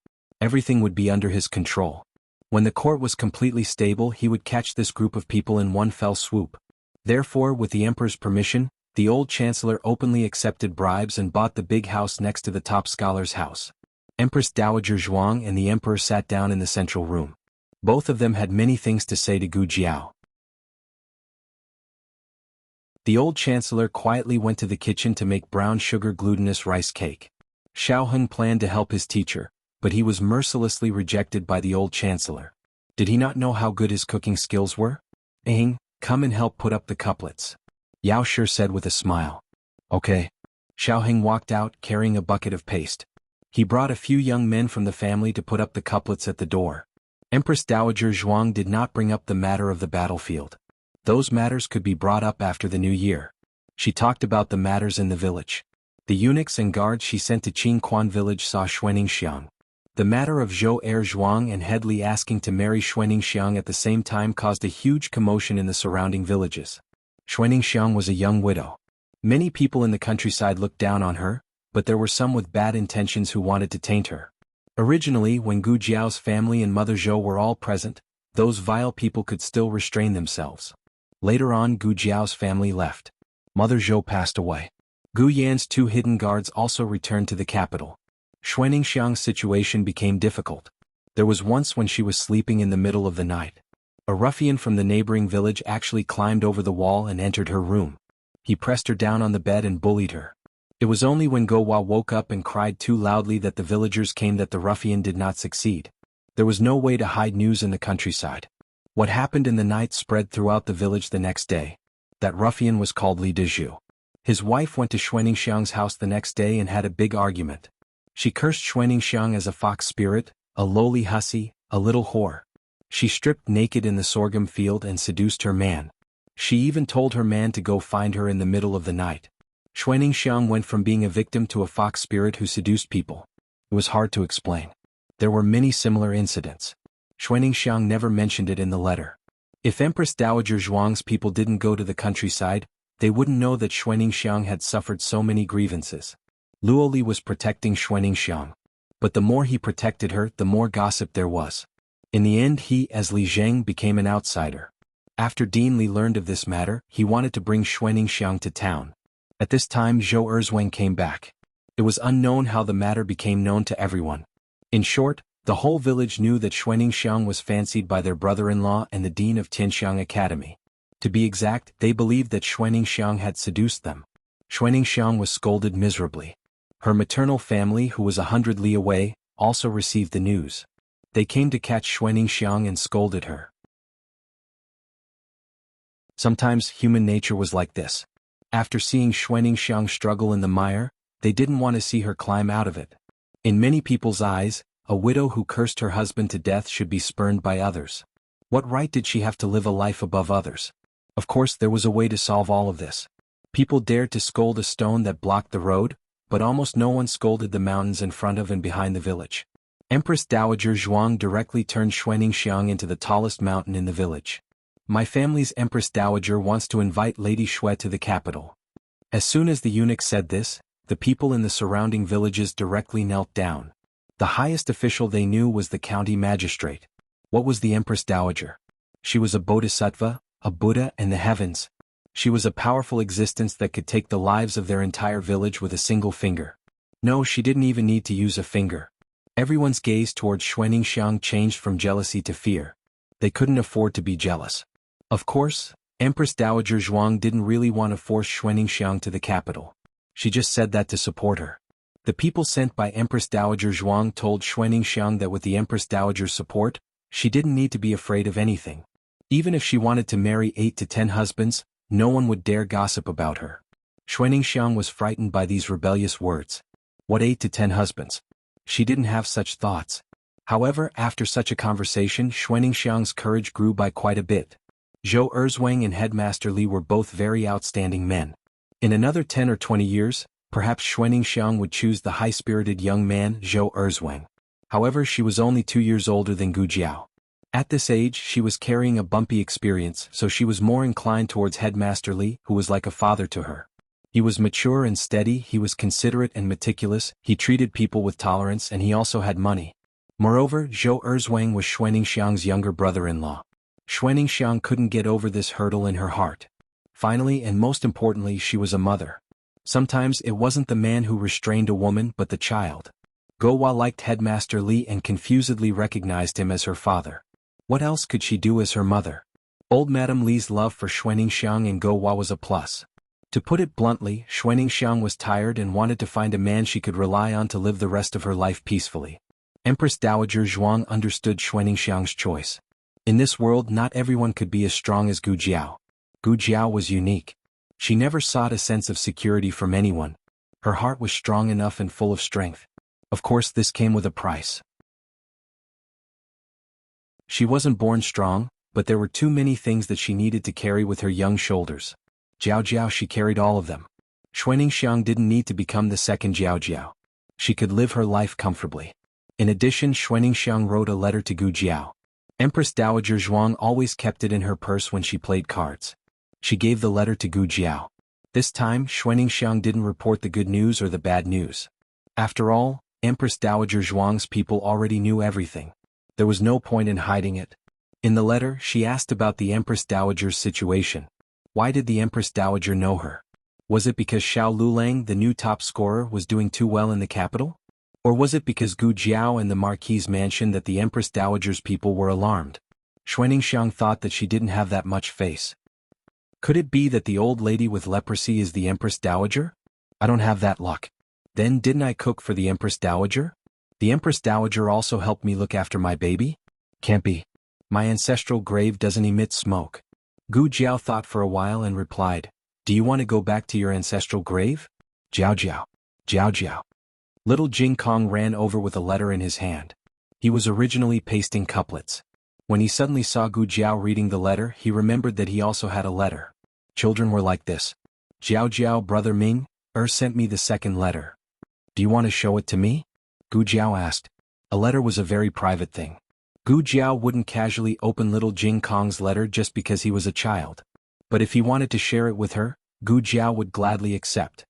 [SPEAKER 1] Everything would be under his control. When the court was completely stable, he would catch this group of people in one fell swoop. Therefore, with the emperor's permission, the old chancellor openly accepted bribes and bought the big house next to the top scholar's house. Empress Dowager Zhuang and the emperor sat down in the central room. Both of them had many things to say to Gu Jiao. The old chancellor quietly went to the kitchen to make brown sugar glutinous rice cake. Xiaoheng planned to help his teacher, but he was mercilessly rejected by the old chancellor. Did he not know how good his cooking skills were? Come and help put up the couplets, Yao Shi said with a smile. Okay. Xiaoheng walked out carrying a bucket of paste. He brought a few young men from the family to put up the couplets at the door. Empress Dowager Zhuang did not bring up the matter of the battlefield. Those matters could be brought up after the new year. She talked about the matters in the village. The eunuchs and guards she sent to Qingquan village saw Xuaningxiang. The matter of Zhou Er Zhuang and Headley asking to marry Xuaningxiang at the same time caused a huge commotion in the surrounding villages. Xuaningxiang was a young widow. Many people in the countryside looked down on her, but there were some with bad intentions who wanted to taint her. Originally, when Gu Jiao's family and Mother Zhou were all present, those vile people could still restrain themselves. Later on, Gu Jiao's family left. Mother Zhou passed away. Gu Yan's 2 hidden guards also returned to the capital. Xuaningxiang's situation became difficult. There was once when she was sleeping in the middle of the night. A ruffian from the neighboring village actually climbed over the wall and entered her room. He pressed her down on the bed and bullied her. It was only when Guohua woke up and cried too loudly that the villagers came that the ruffian did not succeed. There was no way to hide news in the countryside. What happened in the night spread throughout the village the next day. That ruffian was called Li Dezhu. His wife went to Xuaningxiang's house the next day and had a big argument. She cursed Xuaningxiang as a fox spirit, a lowly hussy, a little whore. She stripped naked in the sorghum field and seduced her man. She even told her man to go find her in the middle of the night. Xuaningxiang went from being a victim to a fox spirit who seduced people. It was hard to explain. There were many similar incidents. Xuaningxiang never mentioned it in the letter. If Empress Dowager Zhuang's people didn't go to the countryside, they wouldn't know that Xuaningxiang had suffered so many grievances. Luoli was protecting Xuaningxiang. But the more he protected her, the more gossip there was. In the end, he, as Li Zheng, became an outsider. After Dean Li learned of this matter, he wanted to bring Xuaningxiang to town. At this time, Zhou Erzwang came back. It was unknown how the matter became known to everyone. In short, the whole village knew that Xuaningxiang was fancied by their brother-in-law and the dean of Tianxiang Academy. To be exact, they believed that Xuaningxiang had seduced them. Xuaningxiang was scolded miserably. Her maternal family, who was 100 li away, also received the news. They came to catch Xuaningxiang and scolded her. Sometimes human nature was like this. After seeing Xuaningxiang struggle in the mire, they didn't want to see her climb out of it. In many people's eyes, a widow who cursed her husband to death should be spurned by others. What right did she have to live a life above others? Of course, there was a way to solve all of this. People dared to scold a stone that blocked the road, but almost no one scolded the mountains in front of and behind the village. Empress Dowager Zhuang directly turned Xuaningxiang into the tallest mountain in the village. My family's Empress Dowager wants to invite Lady Xue to the capital. As soon as the eunuch said this, the people in the surrounding villages directly knelt down. The highest official they knew was the county magistrate. What was the Empress Dowager? She was a bodhisattva, a Buddha in the heavens. She was a powerful existence that could take the lives of their entire village with a single finger. No, she didn't even need to use a finger. Everyone's gaze towards Xuaningxiang changed from jealousy to fear. They couldn't afford to be jealous. Of course, Empress Dowager Zhuang didn't really want to force Xuaningxiang to the capital. She just said that to support her. The people sent by Empress Dowager Zhuang told Xuaningxiang that with the Empress Dowager's support, she didn't need to be afraid of anything. Even if she wanted to marry 8 to 10 husbands, no one would dare gossip about her. Xuaningxiang was frightened by these rebellious words. What 8 to 10 husbands? She didn't have such thoughts. However, after such a conversation, Xuaningxiang's courage grew by quite a bit. Zhou Erzwang and Headmaster Li were both very outstanding men. In another 10 or 20 years, perhaps Xuaningxiang would choose the high-spirited young man Zhou Erzwang. However, she was only 2 years older than Gu Jiao. At this age, she was carrying a bumpy experience, so she was more inclined towards Headmaster Li, who was like a father to her. He was mature and steady, he was considerate and meticulous, he treated people with tolerance, and he also had money. Moreover, Zhou Erzwang was Xuaningxiang's younger brother-in-law. Xuaningxiang couldn't get over this hurdle in her heart. Finally, and most importantly, she was a mother. Sometimes it wasn't the man who restrained a woman but the child. Guohua liked Headmaster Li and confusedly recognized him as her father. What else could she do as her mother? Old Madame Li's love for Xuaningxiang and Guohua was a plus. To put it bluntly, Xuaningxiang was tired and wanted to find a man she could rely on to live the rest of her life peacefully. Empress Dowager Zhuang understood Xuaningxiang's choice. In this world not everyone could be as strong as Gu Jiao. Gu Jiao was unique. She never sought a sense of security from anyone. Her heart was strong enough and full of strength. Of course this came with a price. She wasn't born strong, but there were too many things that she needed to carry with her young shoulders. Jiao Jiao she carried all of them. Xuaningxiang didn't need to become the second Jiao Jiao. She could live her life comfortably. In addition, Xuaningxiang wrote a letter to Gu Jiao. Empress Dowager Zhuang always kept it in her purse when she played cards. She gave the letter to Gu Jiao. This time, Xuaningxiang didn't report the good news or the bad news. After all, Empress Dowager Zhuang's people already knew everything. There was no point in hiding it. In the letter, she asked about the Empress Dowager's situation. Why did the Empress Dowager know her? Was it because Xiao Lulang, the new top scorer, was doing too well in the capital? Or was it because Gu Jiao and the Marquis mentioned that the Empress Dowager's people were alarmed? Xuaningxiang thought that she didn't have that much face. Could it be that the old lady with leprosy is the Empress Dowager? I don't have that luck. Then didn't I cook for the Empress Dowager? The Empress Dowager also helped me look after my baby? Can't be. My ancestral grave doesn't emit smoke. Gu Jiao thought for a while and replied, "Do you want to go back to your ancestral grave?" Jiao Jiao. Jiao Jiao. Little Jing Kong ran over with a letter in his hand. He was originally pasting couplets. When he suddenly saw Gu Jiao reading the letter, he remembered that he also had a letter. Children were like this. Jiao Jiao, brother Ming, sent me the second letter. Do you want to show it to me? Gu Jiao asked. A letter was a very private thing. Gu Jiao wouldn't casually open little Jing Kong's letter just because he was a child. But if he wanted to share it with her, Gu Jiao would gladly accept.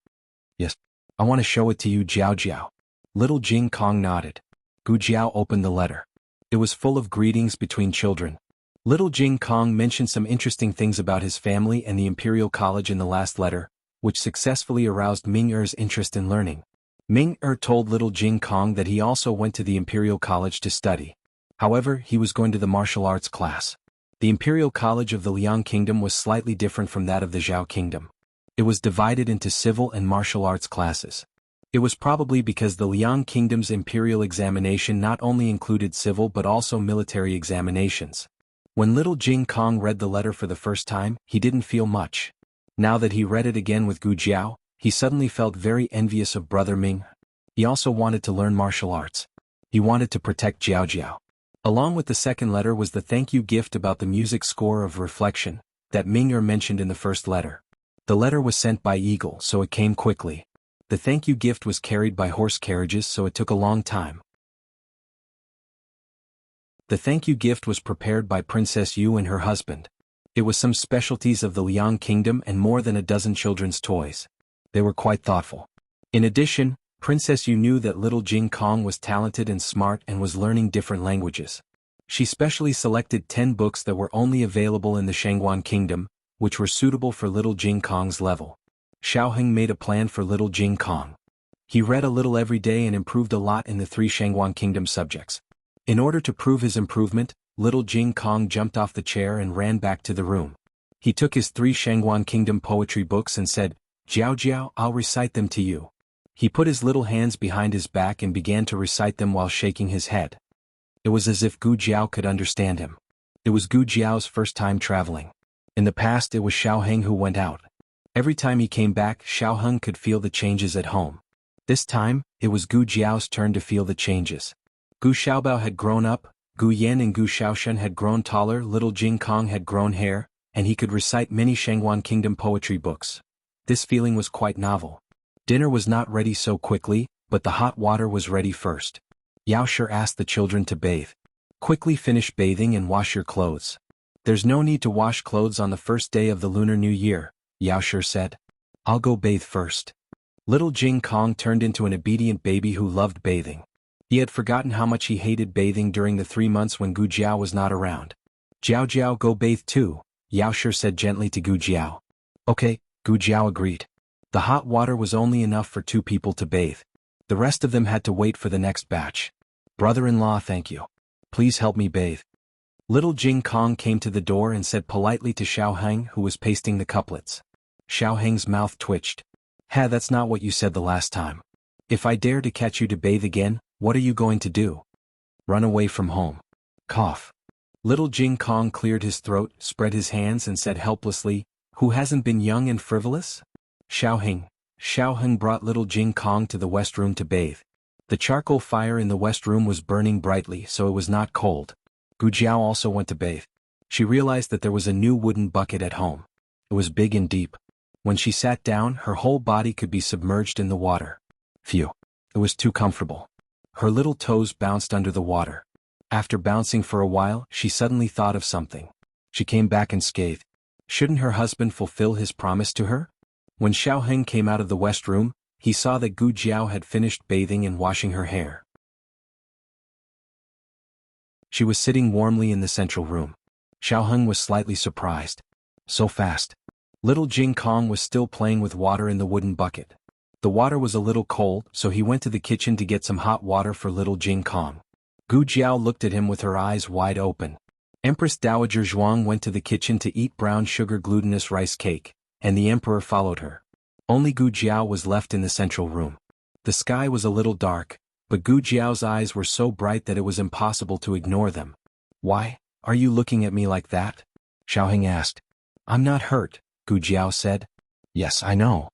[SPEAKER 1] Yes, I want to show it to you, Jiao Jiao. Little Jing Kong nodded. Gu Jiao opened the letter. It was full of greetings between children. Little Jing Kong mentioned some interesting things about his family and the Imperial College in the last letter, which successfully aroused Ming Er's interest in learning. Ming Er told little Jing Kong that he also went to the Imperial College to study. However, he was going to the martial arts class. The Imperial College of the Liang Kingdom was slightly different from that of the Zhao Kingdom. It was divided into civil and martial arts classes. It was probably because the Liang Kingdom's imperial examination not only included civil but also military examinations. When little Jing Kong read the letter for the first time, he didn't feel much. Now that he read it again with Gu Jiao, he suddenly felt very envious of brother Ming. He also wanted to learn martial arts. He wanted to protect Jiao Jiao. Along with the second letter was the thank you gift about the music score of Reflection that Ming Er mentioned in the first letter. The letter was sent by Eagle, so it came quickly. The thank you gift was carried by horse carriages, so it took a long time. The thank you gift was prepared by Princess Yu and her husband. It was some specialties of the Liang Kingdom and more than a dozen children's toys. They were quite thoughtful. In addition, Princess Yu knew that little Jing Kong was talented and smart and was learning different languages. She specially selected 10 books that were only available in the Shangguan Kingdom, which were suitable for little Jing Kong's level. Xiaoheng made a plan for little Jing Kong. He read a little every day and improved a lot in the 3 Shangguan Kingdom subjects. In order to prove his improvement, little Jing Kong jumped off the chair and ran back to the room. He took his 3 Shangguan Kingdom poetry books and said, "Jiao Jiao, I'll recite them to you." He put his little hands behind his back and began to recite them while shaking his head. It was as if Gu Jiao could understand him. It was Gu Jiao's first time traveling. In the past it was Xiaoheng who went out. Every time he came back, Xiaoheng could feel the changes at home. This time, it was Gu Jiao's turn to feel the changes. Gu Xiaobao had grown up, Gu Yan and Gu Xiaoshen had grown taller, little Jing Kong had grown hair, and he could recite many Shangguan Kingdom poetry books. This feeling was quite novel. Dinner was not ready so quickly, but the hot water was ready first. Yao Shi asked the children to bathe. Quickly finish bathing and wash your clothes. There's no need to wash clothes on the first day of the Lunar New Year, Yao Shi said. I'll go bathe first. Little Jing Kong turned into an obedient baby who loved bathing. He had forgotten how much he hated bathing during the 3 months when Gu Jiao was not around. Jiao Jiao, go bathe too, Yao Shi said gently to Gu Jiao. Okay, Gu Jiao agreed. The hot water was only enough for 2 people to bathe. The rest of them had to wait for the next batch. Brother-in-law, thank you. Please help me bathe. Little Jing Kong came to the door and said politely to Xiaoheng, who was pasting the couplets. Xiao Heng's mouth twitched. Ha, that's not what you said the last time. If I dare to catch you to bathe again, what are you going to do? Run away from home. Cough. Little Jing Kong cleared his throat, spread his hands and said helplessly, who hasn't been young and frivolous? Xiao Heng brought little Jing Kong to the west room to bathe. The charcoal fire in the west room was burning brightly, so it was not cold. Gu Jiao also went to bathe. She realized that there was a new wooden bucket at home. It was big and deep. When she sat down, her whole body could be submerged in the water. Phew. It was too comfortable. Her little toes bounced under the water. After bouncing for a while, she suddenly thought of something. She came back and scathed. Shouldn't her husband fulfill his promise to her? When Xiao Heng came out of the west room, he saw that Gu Jiao had finished bathing and washing her hair. She was sitting warmly in the central room. Xiao Heng was slightly surprised. So fast. Little Jing Kong was still playing with water in the wooden bucket. The water was a little cold, so he went to the kitchen to get some hot water for little Jing Kong. Gu Jiao looked at him with her eyes wide open. Empress Dowager Zhuang went to the kitchen to eat brown sugar glutinous rice cake, and the emperor followed her. Only Gu Jiao was left in the central room. The sky was a little dark, but Gu Jiao's eyes were so bright that it was impossible to ignore them. Why are you looking at me like that? Xiao Heng asked. I'm not hurt, Gu Jiao said. Yes, I know.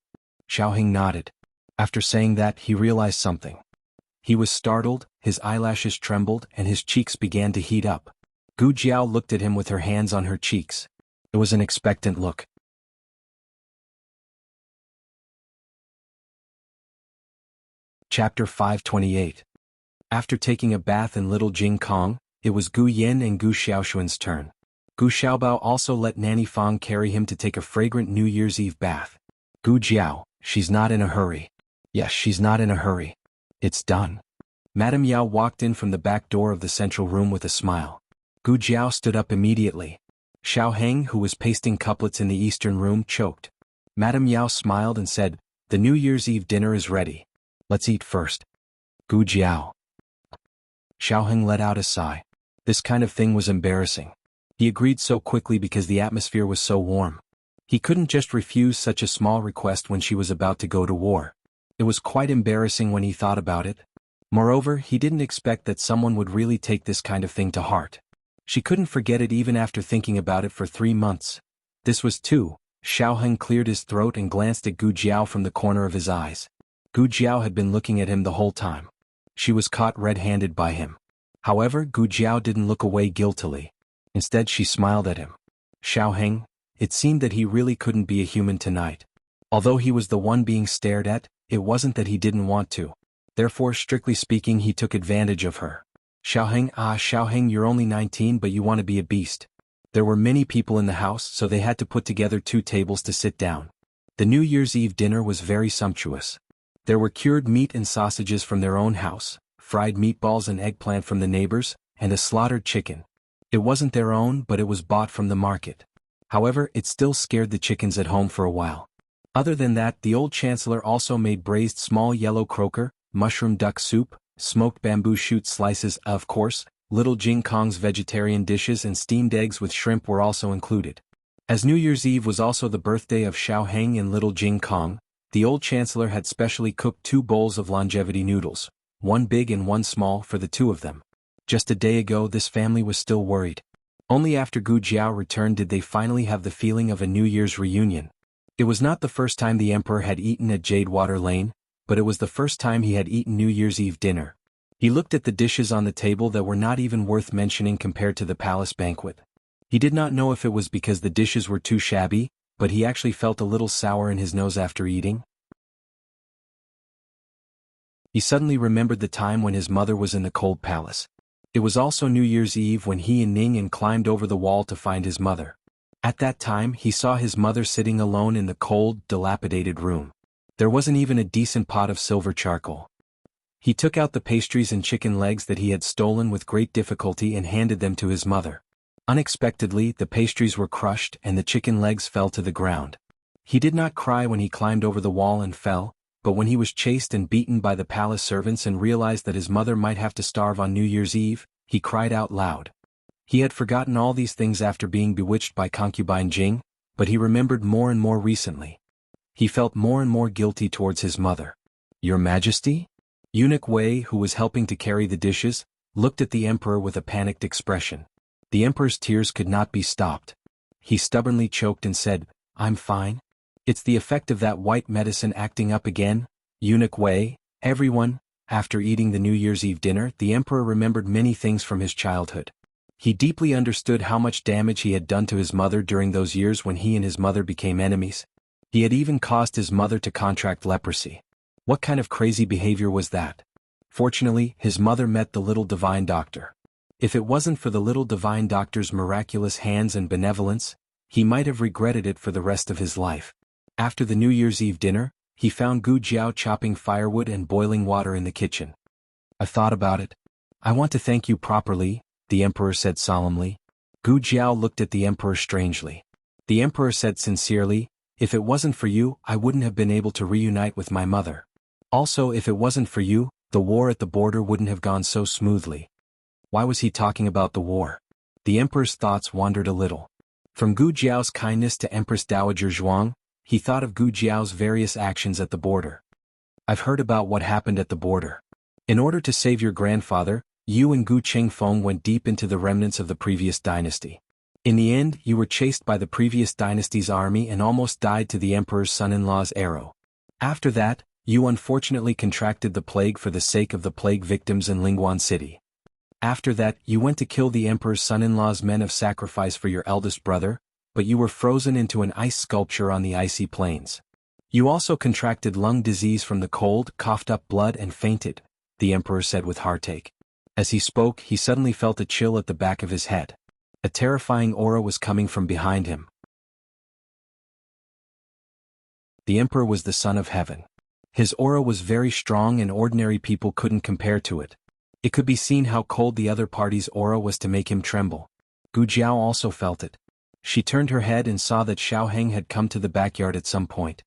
[SPEAKER 1] Xiao Heng nodded. After saying that, he realized something. He was startled, his eyelashes trembled, and his cheeks began to heat up. Gu Jiao looked at him with her hands on her cheeks. It was an expectant look. Chapter 528. After taking a bath in little Jing Kong, it was Gu Yin and Gu Xiaoshuan's turn. Gu Xiaobao also let Nanny Fang carry him to take a fragrant New Year's Eve bath. Gu Jiao, she's not in a hurry. Yes, she's not in a hurry. It's done. Madame Yao walked in from the back door of the central room with a smile. Gu Jiao stood up immediately. Xiao Heng, who was pasting couplets in the eastern room, choked. Madame Yao smiled and said, the New Year's Eve dinner is ready. Let's eat first. Gu Jiao. Xiao Heng let out a sigh. This kind of thing was embarrassing. He agreed so quickly because the atmosphere was so warm. He couldn't just refuse such a small request when she was about to go to war. It was quite embarrassing when he thought about it. Moreover, he didn't expect that someone would really take this kind of thing to heart. She couldn't forget it even after thinking about it for 3 months. This was too. Xiao Heng cleared his throat and glanced at Gu Jiao from the corner of his eyes. Gu Jiao had been looking at him the whole time. She was caught red-handed by him. However, Gu Jiao didn't look away guiltily. Instead, she smiled at him. Xiao Heng, it seemed that he really couldn't be a human tonight. Although he was the one being stared at, it wasn't that he didn't want to. Therefore, strictly speaking, he took advantage of her. Xiao Heng, you're only 19 but you want to be a beast. There were many people in the house, so they had to put together 2 tables to sit down. The New Year's Eve dinner was very sumptuous. There were cured meat and sausages from their own house, fried meatballs and eggplant from the neighbors, and a slaughtered chicken. It wasn't their own, but it was bought from the market. However, it still scared the chickens at home for a while. Other than that, the old chancellor also made braised small yellow croaker, mushroom duck soup, smoked bamboo shoot slices. Of course, little Jing Kong's vegetarian dishes and steamed eggs with shrimp were also included. As New Year's Eve was also the birthday of Xiao Heng and little Jing Kong, the old chancellor had specially cooked 2 bowls of longevity noodles, one big and one small for the 2 of them. Just a day ago, this family was still worried. Only after Gu Jiao returned did they finally have the feeling of a New Year's reunion. It was not the first time the emperor had eaten at Jadewater Lane, but it was the first time he had eaten New Year's Eve dinner. He looked at the dishes on the table that were not even worth mentioning compared to the palace banquet. He did not know if it was because the dishes were too shabby, but he actually felt a little sour in his nose after eating. He suddenly remembered the time when his mother was in the cold palace. It was also New Year's Eve when he and Ning climbed over the wall to find his mother. At that time, he saw his mother sitting alone in the cold, dilapidated room. There wasn't even a decent pot of silver charcoal. He took out the pastries and chicken legs that he had stolen with great difficulty and handed them to his mother. Unexpectedly, the pastries were crushed and the chicken legs fell to the ground. He did not cry when he climbed over the wall and fell, but when he was chased and beaten by the palace servants and realized that his mother might have to starve on New Year's Eve, he cried out loud. He had forgotten all these things after being bewitched by concubine Jing, but he remembered more and more recently. He felt more and more guilty towards his mother. "Your Majesty?" Eunuch Wei, who was helping to carry the dishes, looked at the emperor with a panicked expression. The emperor's tears could not be stopped. He stubbornly choked and said, "I'm fine. It's the effect of that white medicine acting up again." Eunuch Wei, everyone. After eating the New Year's Eve dinner, the emperor remembered many things from his childhood. He deeply understood how much damage he had done to his mother during those years when he and his mother became enemies. He had even caused his mother to contract leprosy. What kind of crazy behavior was that? Fortunately, his mother met the little divine doctor. If it wasn't for the little divine doctor's miraculous hands and benevolence, he might have regretted it for the rest of his life. After the New Year's Eve dinner, he found Gu Jiao chopping firewood and boiling water in the kitchen. "I've thought about it. I want to thank you properly," the emperor said solemnly. Gu Jiao looked at the emperor strangely. The emperor said sincerely, "If it wasn't for you, I wouldn't have been able to reunite with my mother. Also, if it wasn't for you, the war at the border wouldn't have gone so smoothly." Why was he talking about the war? The emperor's thoughts wandered a little. From Gu Jiao's kindness to Empress Dowager Zhuang, he thought of Gu Jiao's various actions at the border. "I've heard about what happened at the border. In order to save your grandfather, you and Gu Chengfeng went deep into the remnants of the previous dynasty. In the end, you were chased by the previous dynasty's army and almost died to the emperor's son-in-law's arrow. After that, you unfortunately contracted the plague for the sake of the plague victims in Lingguan City. After that, you went to kill the emperor's son-in-law's men of sacrifice for your eldest brother, but you were frozen into an ice sculpture on the icy plains. You also contracted lung disease from the cold, coughed up blood and fainted," the emperor said with heartache. As he spoke, he suddenly felt a chill at the back of his head. A terrifying aura was coming from behind him. The emperor was the son of heaven. His aura was very strong and ordinary people couldn't compare to it. It could be seen how cold the other party's aura was to make him tremble. Gu Jiao also felt it. She turned her head and saw that Xiao Heng had come to the backyard at some point.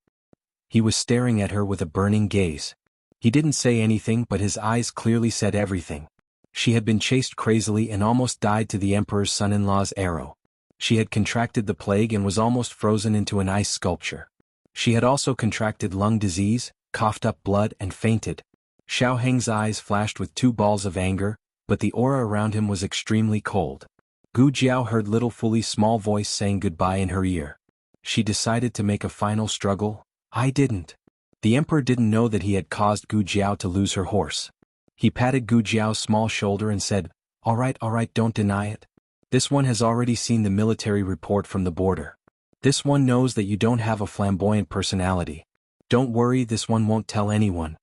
[SPEAKER 1] He was staring at her with a burning gaze. He didn't say anything, but his eyes clearly said everything. She had been chased crazily and almost died to the emperor's son-in-law's arrow. She had contracted the plague and was almost frozen into an ice sculpture. She had also contracted lung disease, coughed up blood and fainted. Xiao Heng's eyes flashed with two balls of anger, but the aura around him was extremely cold. Gu Jiao heard Little Fuli's small voice saying goodbye in her ear. She decided to make a final struggle. "I didn't." The emperor didn't know that he had caused Gu Jiao to lose her horse. He patted Gu Jiao's small shoulder and said, all right, don't deny it. This one has already seen the military report from the border. This one knows that you don't have a flamboyant personality. Don't worry, this one won't tell anyone."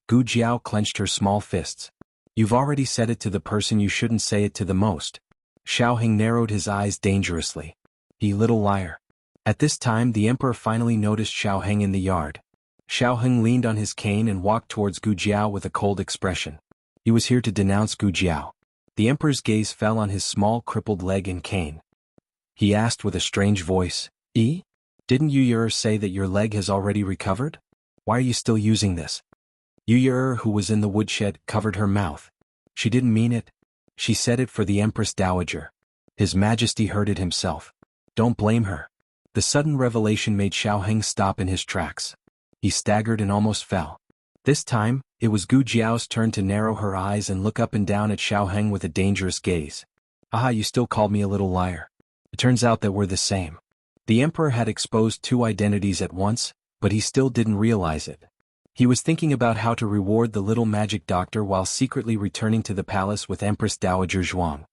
[SPEAKER 1] Gu Jiao clenched her small fists. "You've already said it to the person you shouldn't say it to the most." Xiao Heng narrowed his eyes dangerously. "You little liar." At this time the emperor finally noticed Xiao Heng in the yard. Xiao Heng leaned on his cane and walked towards Gu Jiao with a cold expression. He was here to denounce Gu Jiao. The emperor's gaze fell on his small crippled leg and cane. He asked with a strange voice, Didn't Yu say that your leg has already recovered? Why are you still using this?" Yu, who was in the woodshed, covered her mouth. She didn't mean it. She said it for the Empress Dowager. His Majesty heard it himself. Don't blame her. The sudden revelation made Xiao Heng stop in his tracks. He staggered and almost fell. This time, it was Gu Jiao's turn to narrow her eyes and look up and down at Xiao Heng with a dangerous gaze. "Aha, you still called me a little liar. It turns out that we're the same." The emperor had exposed two identities at once, but he still didn't realize it. He was thinking about how to reward the little magic doctor while secretly returning to the palace with Empress Dowager Zhuang.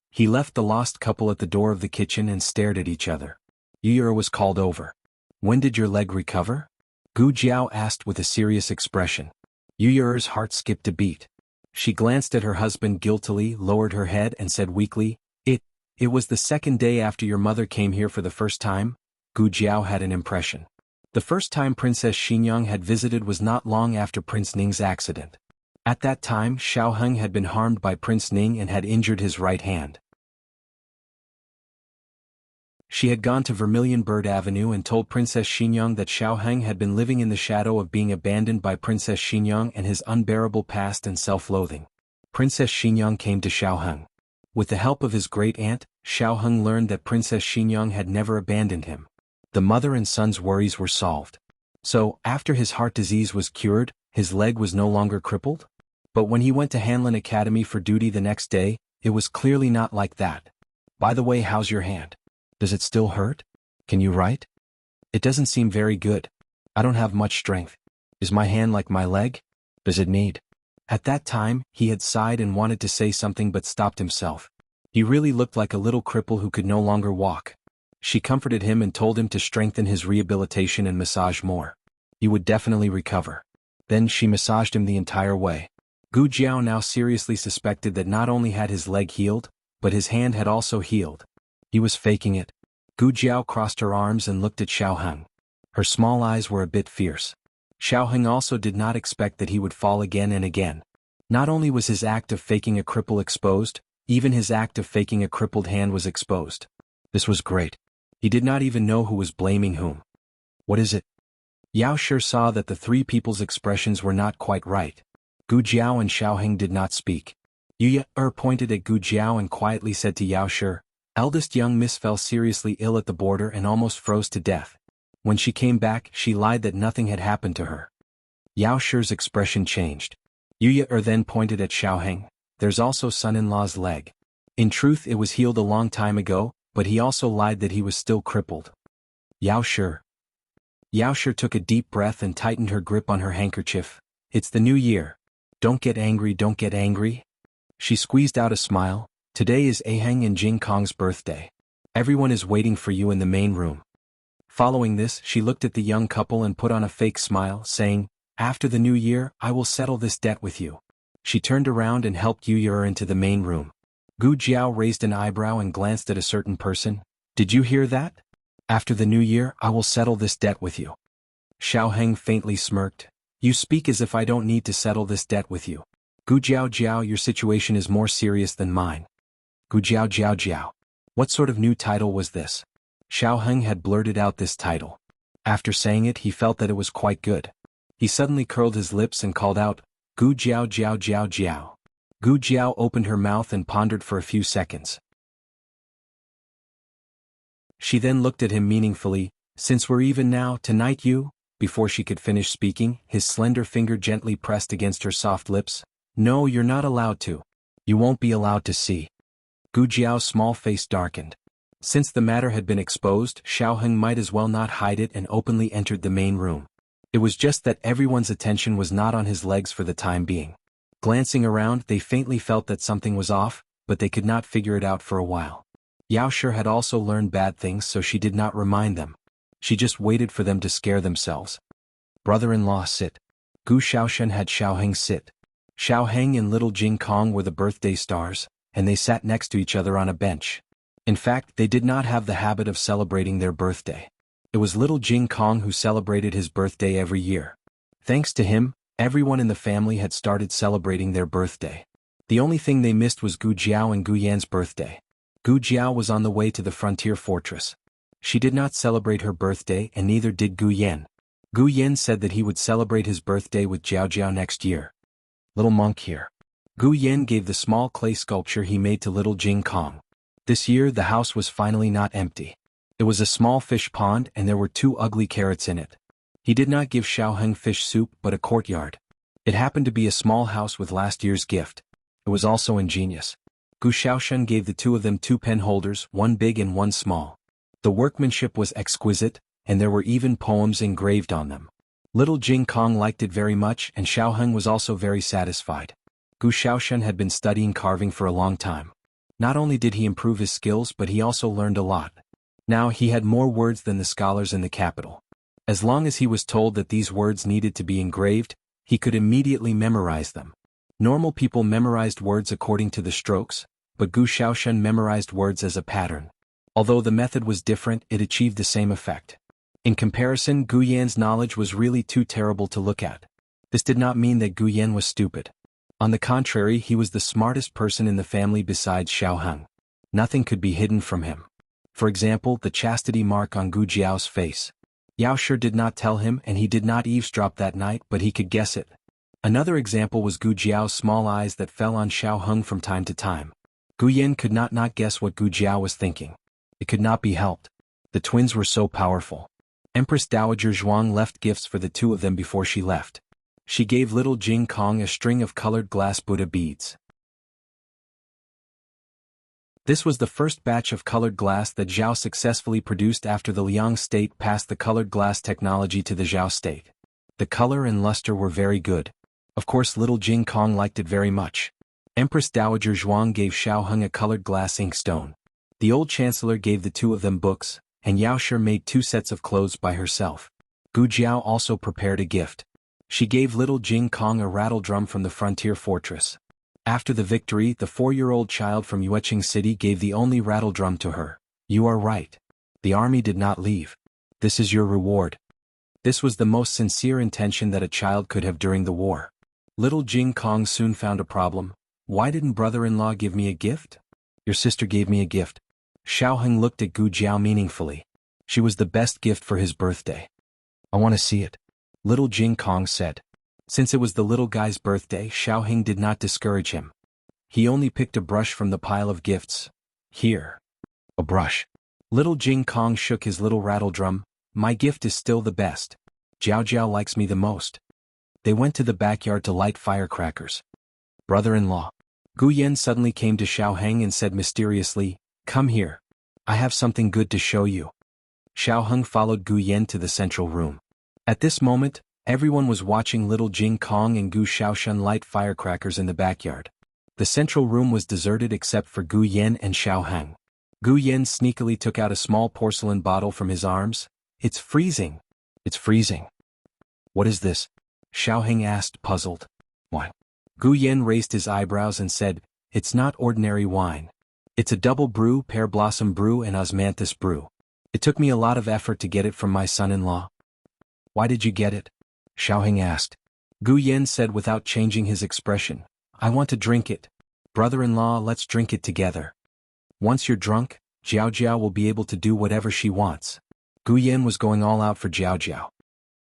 [SPEAKER 1] He left the lost couple at the door of the kitchen and stared at each other. Yu was called over. "When did your leg recover?" Gu Jiao asked with a serious expression. Yu's heart skipped a beat. She glanced at her husband guiltily, lowered her head and said weakly, It was the second day after your mother came here for the first time." Gu Jiao had an impression. The first time Princess Xinyang had visited was not long after Prince Ning's accident. At that time, Xiao Heng had been harmed by Prince Ning and had injured his right hand. She had gone to Vermilion Bird Avenue and told Princess Xinyang that Xiao Heng had been living in the shadow of being abandoned by Princess Xinyang and his unbearable past and self-loathing. Princess Xinyang came to Xiao Heng. With the help of his great-aunt, Xiao Heng learned that Princess Xinyang had never abandoned him. The mother and son's worries were solved. So, after his heart disease was cured, his leg was no longer crippled? But when he went to Hanlin Academy for duty the next day, it was clearly not like that. By the way, how's your hand? Does it still hurt? Can you write? It doesn't seem very good. I don't have much strength. Is my hand like my leg? Does it need? At that time, he had sighed and wanted to say something but stopped himself. He really looked like a little cripple who could no longer walk. She comforted him and told him to strengthen his rehabilitation and massage more. He would definitely recover. Then she massaged him the entire way. Gu Jiao now seriously suspected that not only had his leg healed, but his hand had also healed. He was faking it. Gu Jiao crossed her arms and looked at Xiaoheng. Her small eyes were a bit fierce. Xiaoheng also did not expect that he would fall again and again. Not only was his act of faking a cripple exposed, even his act of faking a crippled hand was exposed. This was great. He did not even know who was blaming whom. What is it? Yao Shi saw that the three people's expressions were not quite right. Gu Jiao and Xiaoheng did not speak. Yu pointed at Gu Jiao and quietly said to Yao Shi, "Eldest young miss fell seriously ill at the border and almost froze to death. When she came back, she lied that nothing had happened to her." Yao Shi's expression changed. Yu then pointed at Xiaoheng, "There's also son-in-law's leg. In truth it was healed a long time ago, but he also lied that he was still crippled." Yao Shi took a deep breath and tightened her grip on her handkerchief. "It's the new year. Don't get angry, don't get angry." She squeezed out a smile. "Today is Aheng and Jing Kong's birthday. Everyone is waiting for you in the main room." Following this, she looked at the young couple and put on a fake smile, saying, "After the new year, I will settle this debt with you." She turned around and helped Yu into the main room. Gu Jiao raised an eyebrow and glanced at a certain person. "Did you hear that? After the new year, I will settle this debt with you." Xiaoheng faintly smirked. "You speak as if I don't need to settle this debt with you. Gu Jiao, your situation is more serious than mine." Gu Jiao. What sort of new title was this? Xiaoheng had blurted out this title. After saying it, he felt that it was quite good. He suddenly curled his lips and called out, "Gu Jiao. Gu Jiao opened her mouth and pondered for a few seconds. She then looked at him meaningfully. "Since we're even now, tonight you?" Before she could finish speaking, his slender finger gently pressed against her soft lips. "No, you're not allowed to. You won't be allowed to see." Gu Jiao's small face darkened. Since the matter had been exposed, Xiaoheng might as well not hide it and openly entered the main room. It was just that everyone's attention was not on his legs for the time being. Glancing around, they faintly felt that something was off, but they could not figure it out for a while. Yao Shi had also learned bad things, so she did not remind them. She just waited for them to scare themselves. "Brother-in-law, sit." Gu Xiaoshen had Xiaoheng sit. Xiaoheng and little Jing Kong were the birthday stars, and they sat next to each other on a bench. In fact, they did not have the habit of celebrating their birthday. It was little Jing Kong who celebrated his birthday every year. Thanks to him, everyone in the family had started celebrating their birthday. The only thing they missed was Gu Jiao and Gu Yan's birthday. Gu Jiao was on the way to the frontier fortress. She did not celebrate her birthday and neither did Gu Yan. Gu Yan said that he would celebrate his birthday with Jiao Jiao next year. Little monk here. Gu Yan gave the small clay sculpture he made to little Jing Kong. This year the house was finally not empty. It was a small fish pond and there were 2 ugly carrots in it. He did not give Xiaoheng fish soup but a courtyard. It happened to be a small house with last year's gift. It was also ingenious. Gu Xiaoshen gave the 2 of them 2 pen holders, 1 big and 1 small. The workmanship was exquisite, and there were even poems engraved on them. Little Jing Kong liked it very much and Xiaoheng was also very satisfied. Gu Xiaoshen had been studying carving for a long time. Not only did he improve his skills but he also learned a lot. Now he had more words than the scholars in the capital. As long as he was told that these words needed to be engraved, he could immediately memorize them. Normal people memorized words according to the strokes, but Gu Xiaoshen memorized words as a pattern. Although the method was different, it achieved the same effect. In comparison, Gu Yan's knowledge was really too terrible to look at. This did not mean that Gu Yan was stupid. On the contrary, he was the smartest person in the family besides Xiaoheng. Nothing could be hidden from him. For example, the chastity mark on Gu Jiao's face. Yao Shi did not tell him and he did not eavesdrop that night, but he could guess it. Another example was Gu Jiao's small eyes that fell on Xiaoheng from time to time. Gu Yan could not guess what Gu Jiao was thinking. It could not be helped. The twins were so powerful. Empress Dowager Zhuang left gifts for the two of them before she left. She gave little Jing Kong a string of colored glass Buddha beads. This was the first batch of colored glass that Zhao successfully produced after the Liang state passed the colored glass technology to the Zhao state. The color and luster were very good. Of course little Jing Kong liked it very much. Empress Dowager Zhuang gave Xiaoheng a colored glass inkstone. The old chancellor gave the two of them books, and Yao Shi made 2 sets of clothes by herself. Gu Jiao also prepared a gift. She gave little Jing Kong a rattle drum from the frontier fortress. After the victory, the 4-year-old child from Yueqing City gave the only rattle drum to her. You are right. The army did not leave. This is your reward. This was the most sincere intention that a child could have during the war. Little Jing Kong soon found a problem. Why didn't brother-in-law give me a gift? Your sister gave me a gift. Xiaoheng looked at Gu Jiao meaningfully. She was the best gift for his birthday. I want to see it. Little Jing Kong said. Since it was the little guy's birthday, Xiaoheng did not discourage him. He only picked a brush from the pile of gifts. Here. A brush. Little Jing Kong shook his little rattle drum. My gift is still the best. Jiao Jiao likes me the most. They went to the backyard to light firecrackers. Brother-in-law. Gu Yan suddenly came to Xiaoheng and said mysteriously, Come here. I have something good to show you. Xiaoheng followed Gu Yan to the central room. At this moment, everyone was watching little Jing Kong and Gu Xiaoshan light firecrackers in the backyard. The central room was deserted except for Gu Yan and Xiaoheng. Gu Yan sneakily took out a small porcelain bottle from his arms. It's freezing. It's freezing. What is this? Xiaoheng asked, puzzled. Wine. Gu Yan raised his eyebrows and said, It's not ordinary wine. It's a double brew, pear blossom brew and osmanthus brew. It took me a lot of effort to get it from my son-in-law. Why did you get it? Xiaoheng asked. Gu Yan said without changing his expression, I want to drink it. Brother-in-law, let's drink it together. Once you're drunk, Jiao Jiao will be able to do whatever she wants. Gu Yan was going all out for Jiao Jiao.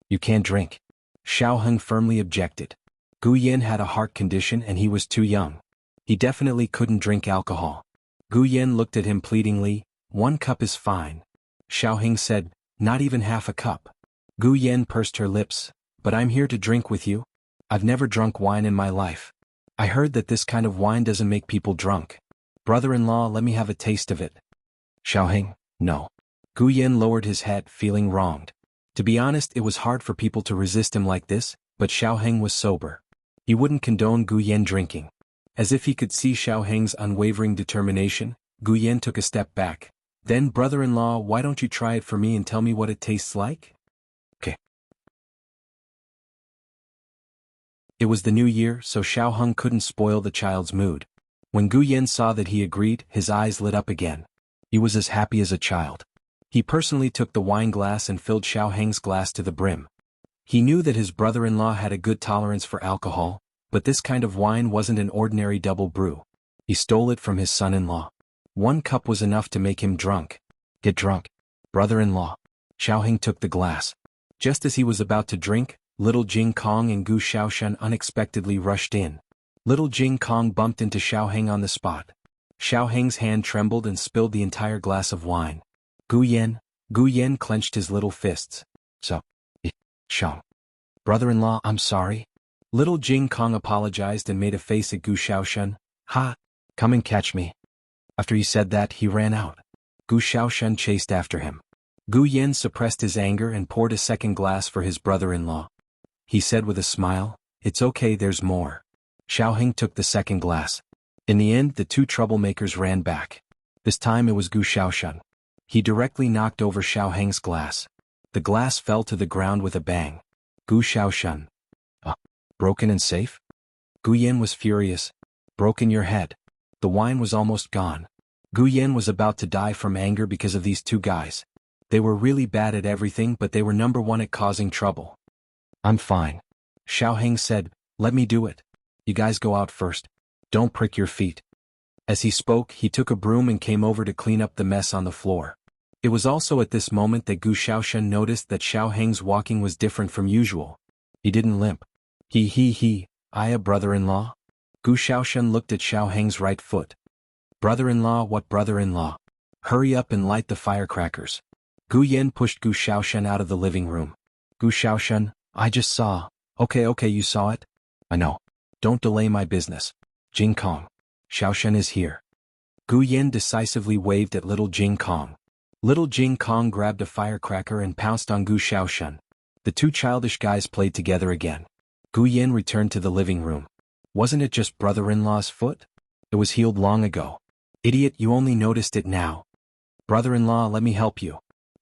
[SPEAKER 1] You can't drink. Xiaoheng firmly objected. Gu Yan had a heart condition and he was too young. He definitely couldn't drink alcohol. Gu Yan looked at him pleadingly. 1 cup is fine. Xiaoheng said, Not even half a cup. Gu Yan pursed her lips. But I'm here to drink with you. I've never drunk wine in my life. I heard that this kind of wine doesn't make people drunk. Brother-in-law, let me have a taste of it. Xiaoheng, no. Gu Yan lowered his head, feeling wronged. To be honest, it was hard for people to resist him like this, but Xiaoheng was sober. He wouldn't condone Gu Yan drinking. As if he could see Xiaoheng's unwavering determination, Gu Yan took a step back. Then, brother-in-law, why don't you try it for me and tell me what it tastes like? Okay. It was the new year, so Xiaoheng couldn't spoil the child's mood. When Gu Yan saw that he agreed, his eyes lit up again. He was as happy as a child. He personally took the wine glass and filled Xiaoheng's glass to the brim. He knew that his brother-in-law had a good tolerance for alcohol, but this kind of wine wasn't an ordinary double brew. He stole it from his son-in-law. 1 cup was enough to make him drunk. Get drunk. Brother-in-law. Xiaoheng took the glass. Just as he was about to drink, little Jing Kong and Gu Xiaoshan unexpectedly rushed in. Little Jing Kong bumped into Xiaoheng on the spot. Xiaoheng's hand trembled and spilled the entire glass of wine. Gu Yan clenched his little fists. Xiao. Brother-in-law, I'm sorry. Little Jing Kong apologized and made a face at Gu Xiaoshan. Ha! Come and catch me. After he said that, he ran out. Gu Xiaoshan chased after him. Gu Yan suppressed his anger and poured a second glass for his brother-in-law. He said with a smile, It's okay, there's more. Xiaoheng took the second glass. In the end, the 2 troublemakers ran back. This time it was Gu Xiaoshan. He directly knocked over Xiaoheng's glass. The glass fell to the ground with a bang. Gu Xiaoshan. Broken and safe? Gu Yan was furious. Broken your head. The wine was almost gone. Gu Yan was about to die from anger because of these 2 guys. They were really bad at everything, but they were number 1 at causing trouble. I'm fine. Xiaoheng said, Let me do it. You guys go out first. Don't prick your feet. As he spoke, he took a broom and came over to clean up the mess on the floor. It was also at this moment that Gu Xiaoshan noticed that Xiaoheng's walking was different from usual. He didn't limp. A brother-in-law? Gu Xiaoshan looked at Xiaoheng's right foot. Brother-in-law, what brother-in-law? Hurry up and light the firecrackers. Gu Yen pushed Gu Xiaoshen out of the living room. Gu Xiaoshen, I just saw. Okay, you saw it? I know. Don't delay my business. Jing Kong. Xiaoshen is here. Gu Yen decisively waved at little Jing Kong. Little Jing Kong grabbed a firecracker and pounced on Gu Xiaoshen. The two childish guys played together again. Gu Yen returned to the living room. Wasn't it just brother-in-law's foot? It was healed long ago. Idiot, you only noticed it now. Brother-in-law, let me help you.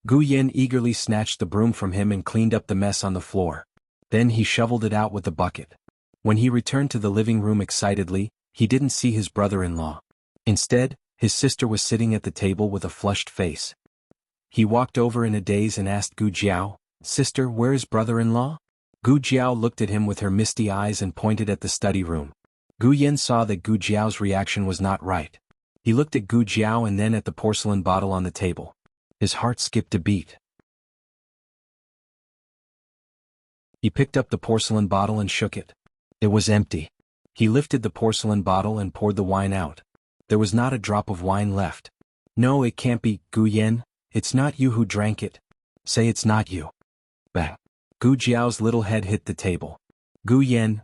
[SPEAKER 1] Gu Yen eagerly snatched the broom from him and cleaned up the mess on the floor. Then he shoveled it out with the bucket. When he returned to the living room excitedly, he didn't see his brother-in-law. Instead, his sister was sitting at the table with a flushed face. He walked over in a daze and asked Gu Jiao, Sister, where is brother-in-law? Gu Jiao looked at him with her misty eyes and pointed at the study room. Gu Yen saw that Gu Jiao's reaction was not right. He looked at Gu Jiao and then at the porcelain bottle on the table. His heart skipped a beat. He picked up the porcelain bottle and shook it. It was empty. He lifted the porcelain bottle and poured the wine out. There was not a drop of wine left. No, it can't be, Gu Yen. It's not you who drank it. Say it's not you. Bang. Gu Jiao's little head hit the table. Gu Yen.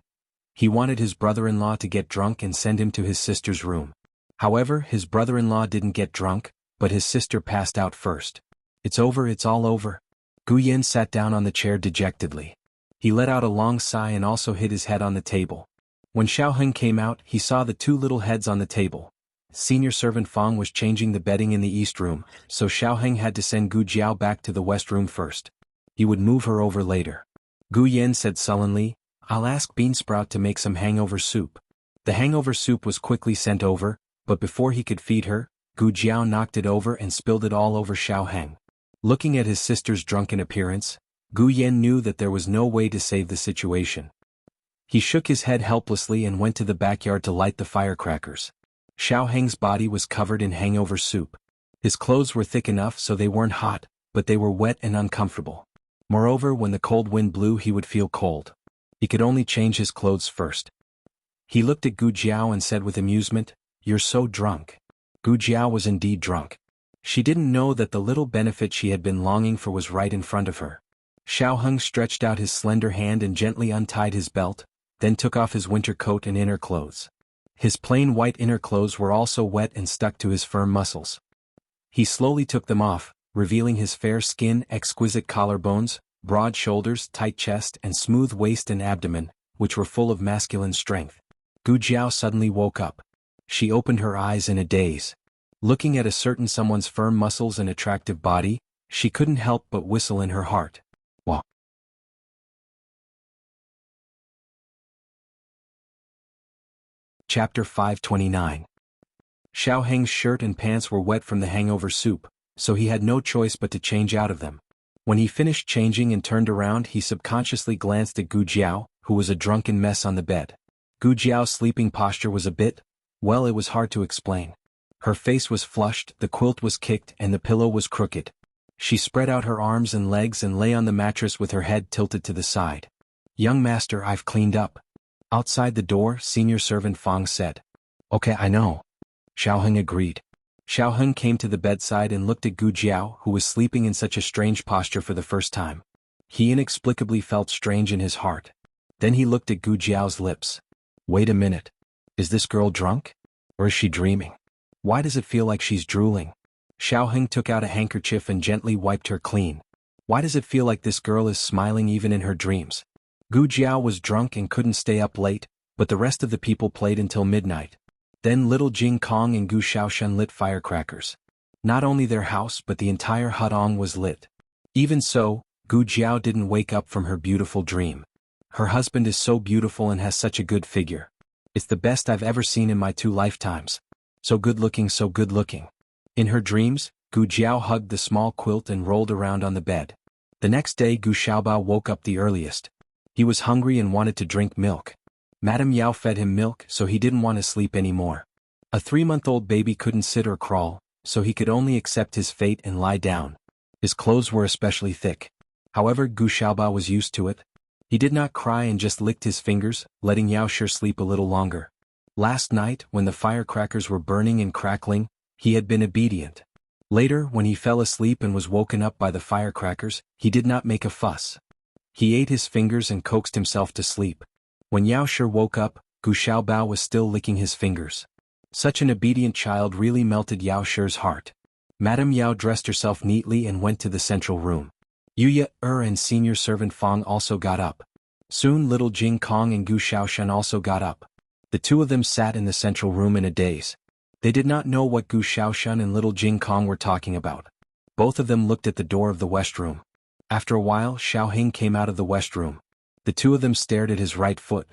[SPEAKER 1] He wanted his brother-in-law to get drunk and send him to his sister's room. However, his brother-in-law didn't get drunk, but his sister passed out first. It's over, it's all over. Gu Yen sat down on the chair dejectedly. He let out a long sigh and also hit his head on the table. When Xiaoheng came out, he saw the two little heads on the table. Senior servant Fang was changing the bedding in the east room, so Xiaoheng had to send Gu Jiao back to the west room first. He would move her over later. Gu Yen said sullenly, I'll ask Beansprout to make some hangover soup. The hangover soup was quickly sent over, but before he could feed her, Gu Jiao knocked it over and spilled it all over Xiaoheng. Looking at his sister's drunken appearance, Gu Yen knew that there was no way to save the situation. He shook his head helplessly and went to the backyard to light the firecrackers. Xiaoheng's body was covered in hangover soup. His clothes were thick enough so they weren't hot, but they were wet and uncomfortable. Moreover, when the cold wind blew he would feel cold. He could only change his clothes first. He looked at Gu Jiao and said with amusement, You're so drunk. Gu Jiao was indeed drunk. She didn't know that the little benefit she had been longing for was right in front of her. Xiaoheng stretched out his slender hand and gently untied his belt, then took off his winter coat and inner clothes. His plain white inner clothes were also wet and stuck to his firm muscles. He slowly took them off, revealing his fair skin, exquisite collarbones, broad shoulders, tight chest, and smooth waist and abdomen, which were full of masculine strength. Gu Jiao suddenly woke up. She opened her eyes in a daze. Looking at a certain someone's firm muscles and attractive body, she couldn't help but whistle in her heart. Wow. Chapter 529. Xiaoheng's shirt and pants were wet from the hangover soup, so he had no choice but to change out of them. When he finished changing and turned around, he subconsciously glanced at Gu Jiao, who was a drunken mess on the bed. Gu Jiao's sleeping posture was a bit, well, it was hard to explain. Her face was flushed, the quilt was kicked, and the pillow was crooked. She spread out her arms and legs and lay on the mattress with her head tilted to the side. Young master, I've cleaned up. Outside the door, senior servant Fang said. Okay, I know. Xiaoheng agreed. Xiaoheng came to the bedside and looked at Gu Jiao, who was sleeping in such a strange posture for the first time. He inexplicably felt strange in his heart. Then he looked at Gu Jiao's lips. Wait a minute. Is this girl drunk? Or is she dreaming? Why does it feel like she's drooling? Xiaoheng took out a handkerchief and gently wiped her clean. Why does it feel like this girl is smiling even in her dreams? Gu Jiao was drunk and couldn't stay up late, but the rest of the people played until midnight. Then little Jing Kong and Gu Xiaoshen lit firecrackers. Not only their house but the entire hutong was lit. Even so, Gu Jiao didn't wake up from her beautiful dream. Her husband is so beautiful and has such a good figure. It's the best I've ever seen in my 2 lifetimes. So good looking, so good looking. In her dreams, Gu Jiao hugged the small quilt and rolled around on the bed. The next day Gu Xiaobao woke up the earliest. He was hungry and wanted to drink milk. Madame Yao fed him milk, so he didn't want to sleep anymore. A 3-month-old baby couldn't sit or crawl, so he could only accept his fate and lie down. His clothes were especially thick. However, Gu Xiaobao was used to it. He did not cry and just licked his fingers, letting Yao Shi sleep a little longer. Last night, when the firecrackers were burning and crackling, he had been obedient. Later, when he fell asleep and was woken up by the firecrackers, he did not make a fuss. He ate his fingers and coaxed himself to sleep. When Yao Shi woke up, Gu Xiaobao was still licking his fingers. Such an obedient child really melted Yao Shi's heart. Madame Yao dressed herself neatly and went to the central room. Yu and senior servant Fang also got up. Soon little Jing Kong and Gu Xiaoshan also got up. The two of them sat in the central room in a daze. They did not know what Gu Xiaoshan and little Jing Kong were talking about. Both of them looked at the door of the west room. After a while, Xiaoheng came out of the west room. The two of them stared at his right foot.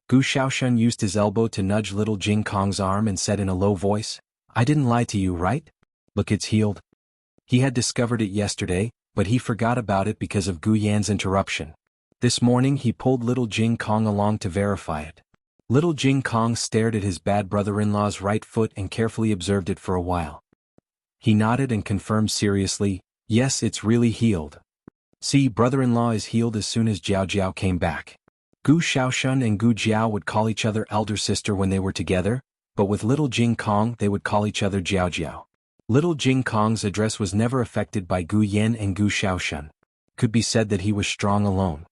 [SPEAKER 1] Gu Xiaoshan used his elbow to nudge little Jing Kong's arm and said in a low voice, "I didn't lie to you, right? Look, it's healed." He had discovered it yesterday, but he forgot about it because of Gu Yan's interruption. This morning he pulled little Jing Kong along to verify it. Little Jing Kong stared at his bad brother-in-law's right foot and carefully observed it for a while. He nodded and confirmed seriously, "Yes, it's really healed. See, brother-in-law is healed." As soon as Jiao Jiao came back, Gu Xiaoshan and Gu Jiao would call each other elder sister when they were together, but with little Jing Kong they would call each other Jiao Jiao. Little Jing Kong's address was never affected by Gu Yan and Gu Xiaoshan. Could be said that he was strong alone.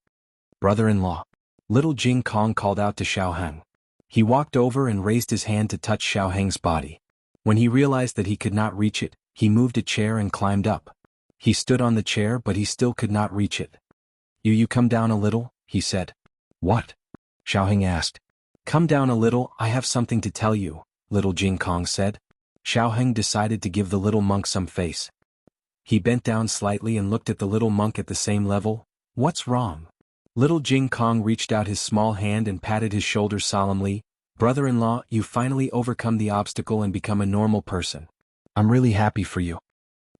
[SPEAKER 1] "Brother-in-law." Little Jing Kong called out to Xiaoheng. He walked over and raised his hand to touch Xiaoheng's body. When he realized that he could not reach it, he moved a chair and climbed up. He stood on the chair but he still could not reach it. You come down a little," he said. "What?" Xiaoheng asked. "Come down a little, I have something to tell you," little Jing Kong said. Xiaoheng decided to give the little monk some face. He bent down slightly and looked at the little monk at the same level. "What's wrong?" Little Jing Kong reached out his small hand and patted his shoulder solemnly. "Brother-in-law, you finally overcome the obstacle and become a normal person. I'm really happy for you."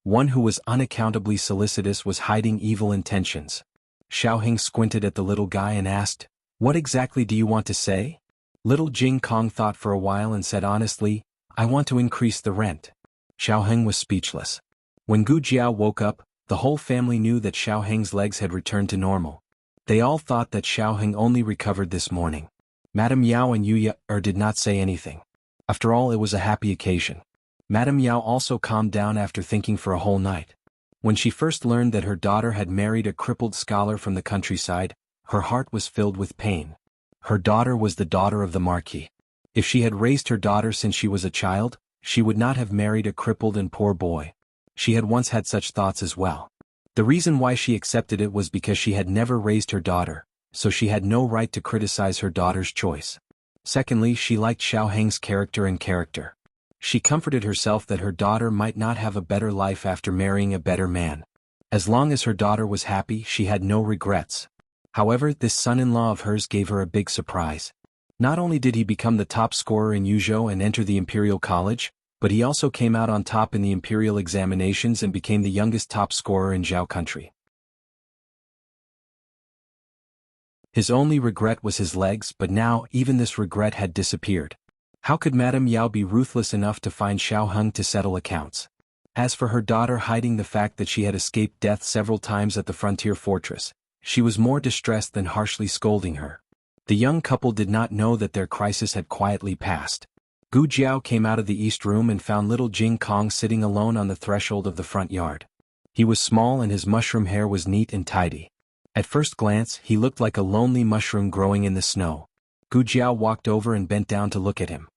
[SPEAKER 1] One who was unaccountably solicitous was hiding evil intentions. Xiaoheng squinted at the little guy and asked, "What exactly do you want to say?" Little Jing Kong thought for a while and said honestly, "I want to increase the rent." Xiaoheng was speechless. When Gu Jiao woke up, the whole family knew that Xiaoheng's legs had returned to normal. They all thought that Xiaoheng only recovered this morning. Madame Yao and Yu did not say anything. After all, it was a happy occasion. Madame Yao also calmed down after thinking for a whole night. When she first learned that her daughter had married a crippled scholar from the countryside, her heart was filled with pain. Her daughter was the daughter of the Marquis. If she had raised her daughter since she was a child, she would not have married a crippled and poor boy. She had once had such thoughts as well. The reason why she accepted it was because she had never raised her daughter, so she had no right to criticize her daughter's choice. Secondly, she liked Xiaoheng's character. She comforted herself that her daughter might not have a better life after marrying a better man. As long as her daughter was happy, she had no regrets. However, this son-in-law of hers gave her a big surprise. Not only did he become the top scorer in Yuzhou and enter the Imperial College, but he also came out on top in the imperial examinations and became the youngest top scorer in Zhao country. His only regret was his legs, but now even this regret had disappeared. How could Madame Yao be ruthless enough to find Xiaoheng to settle accounts? As for her daughter hiding the fact that she had escaped death several times at the frontier fortress, she was more distressed than harshly scolding her. The young couple did not know that their crisis had quietly passed. Gu Jiao came out of the east room and found little Jing Kong sitting alone on the threshold of the front yard. He was small and his mushroom hair was neat and tidy. At first glance, he looked like a lonely mushroom growing in the snow. Gu Jiao walked over and bent down to look at him.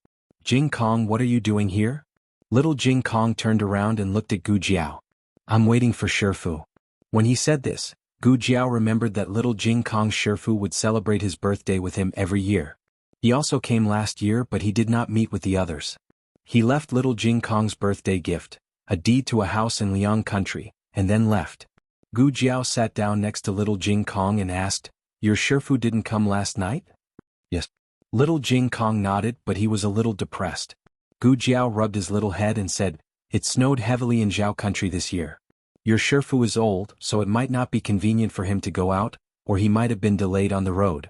[SPEAKER 1] "Jing Kong, what are you doing here?" Little Jing Kong turned around and looked at Gu Jiao. "I'm waiting for Shifu." When he said this, Gu Jiao remembered that little Jing Kong's Shifu would celebrate his birthday with him every year. He also came last year, but he did not meet with the others. He left little Jing Kong's birthday gift, a deed to a house in Liang country, and then left. Gu Jiao sat down next to little Jing Kong and asked, "Your Shifu didn't come last night?" "Yes." Little Jing Kong nodded, but he was a little depressed. Gu Jiao rubbed his little head and said, "It snowed heavily in Zhao country this year. Your Shifu is old, so it might not be convenient for him to go out, or he might have been delayed on the road."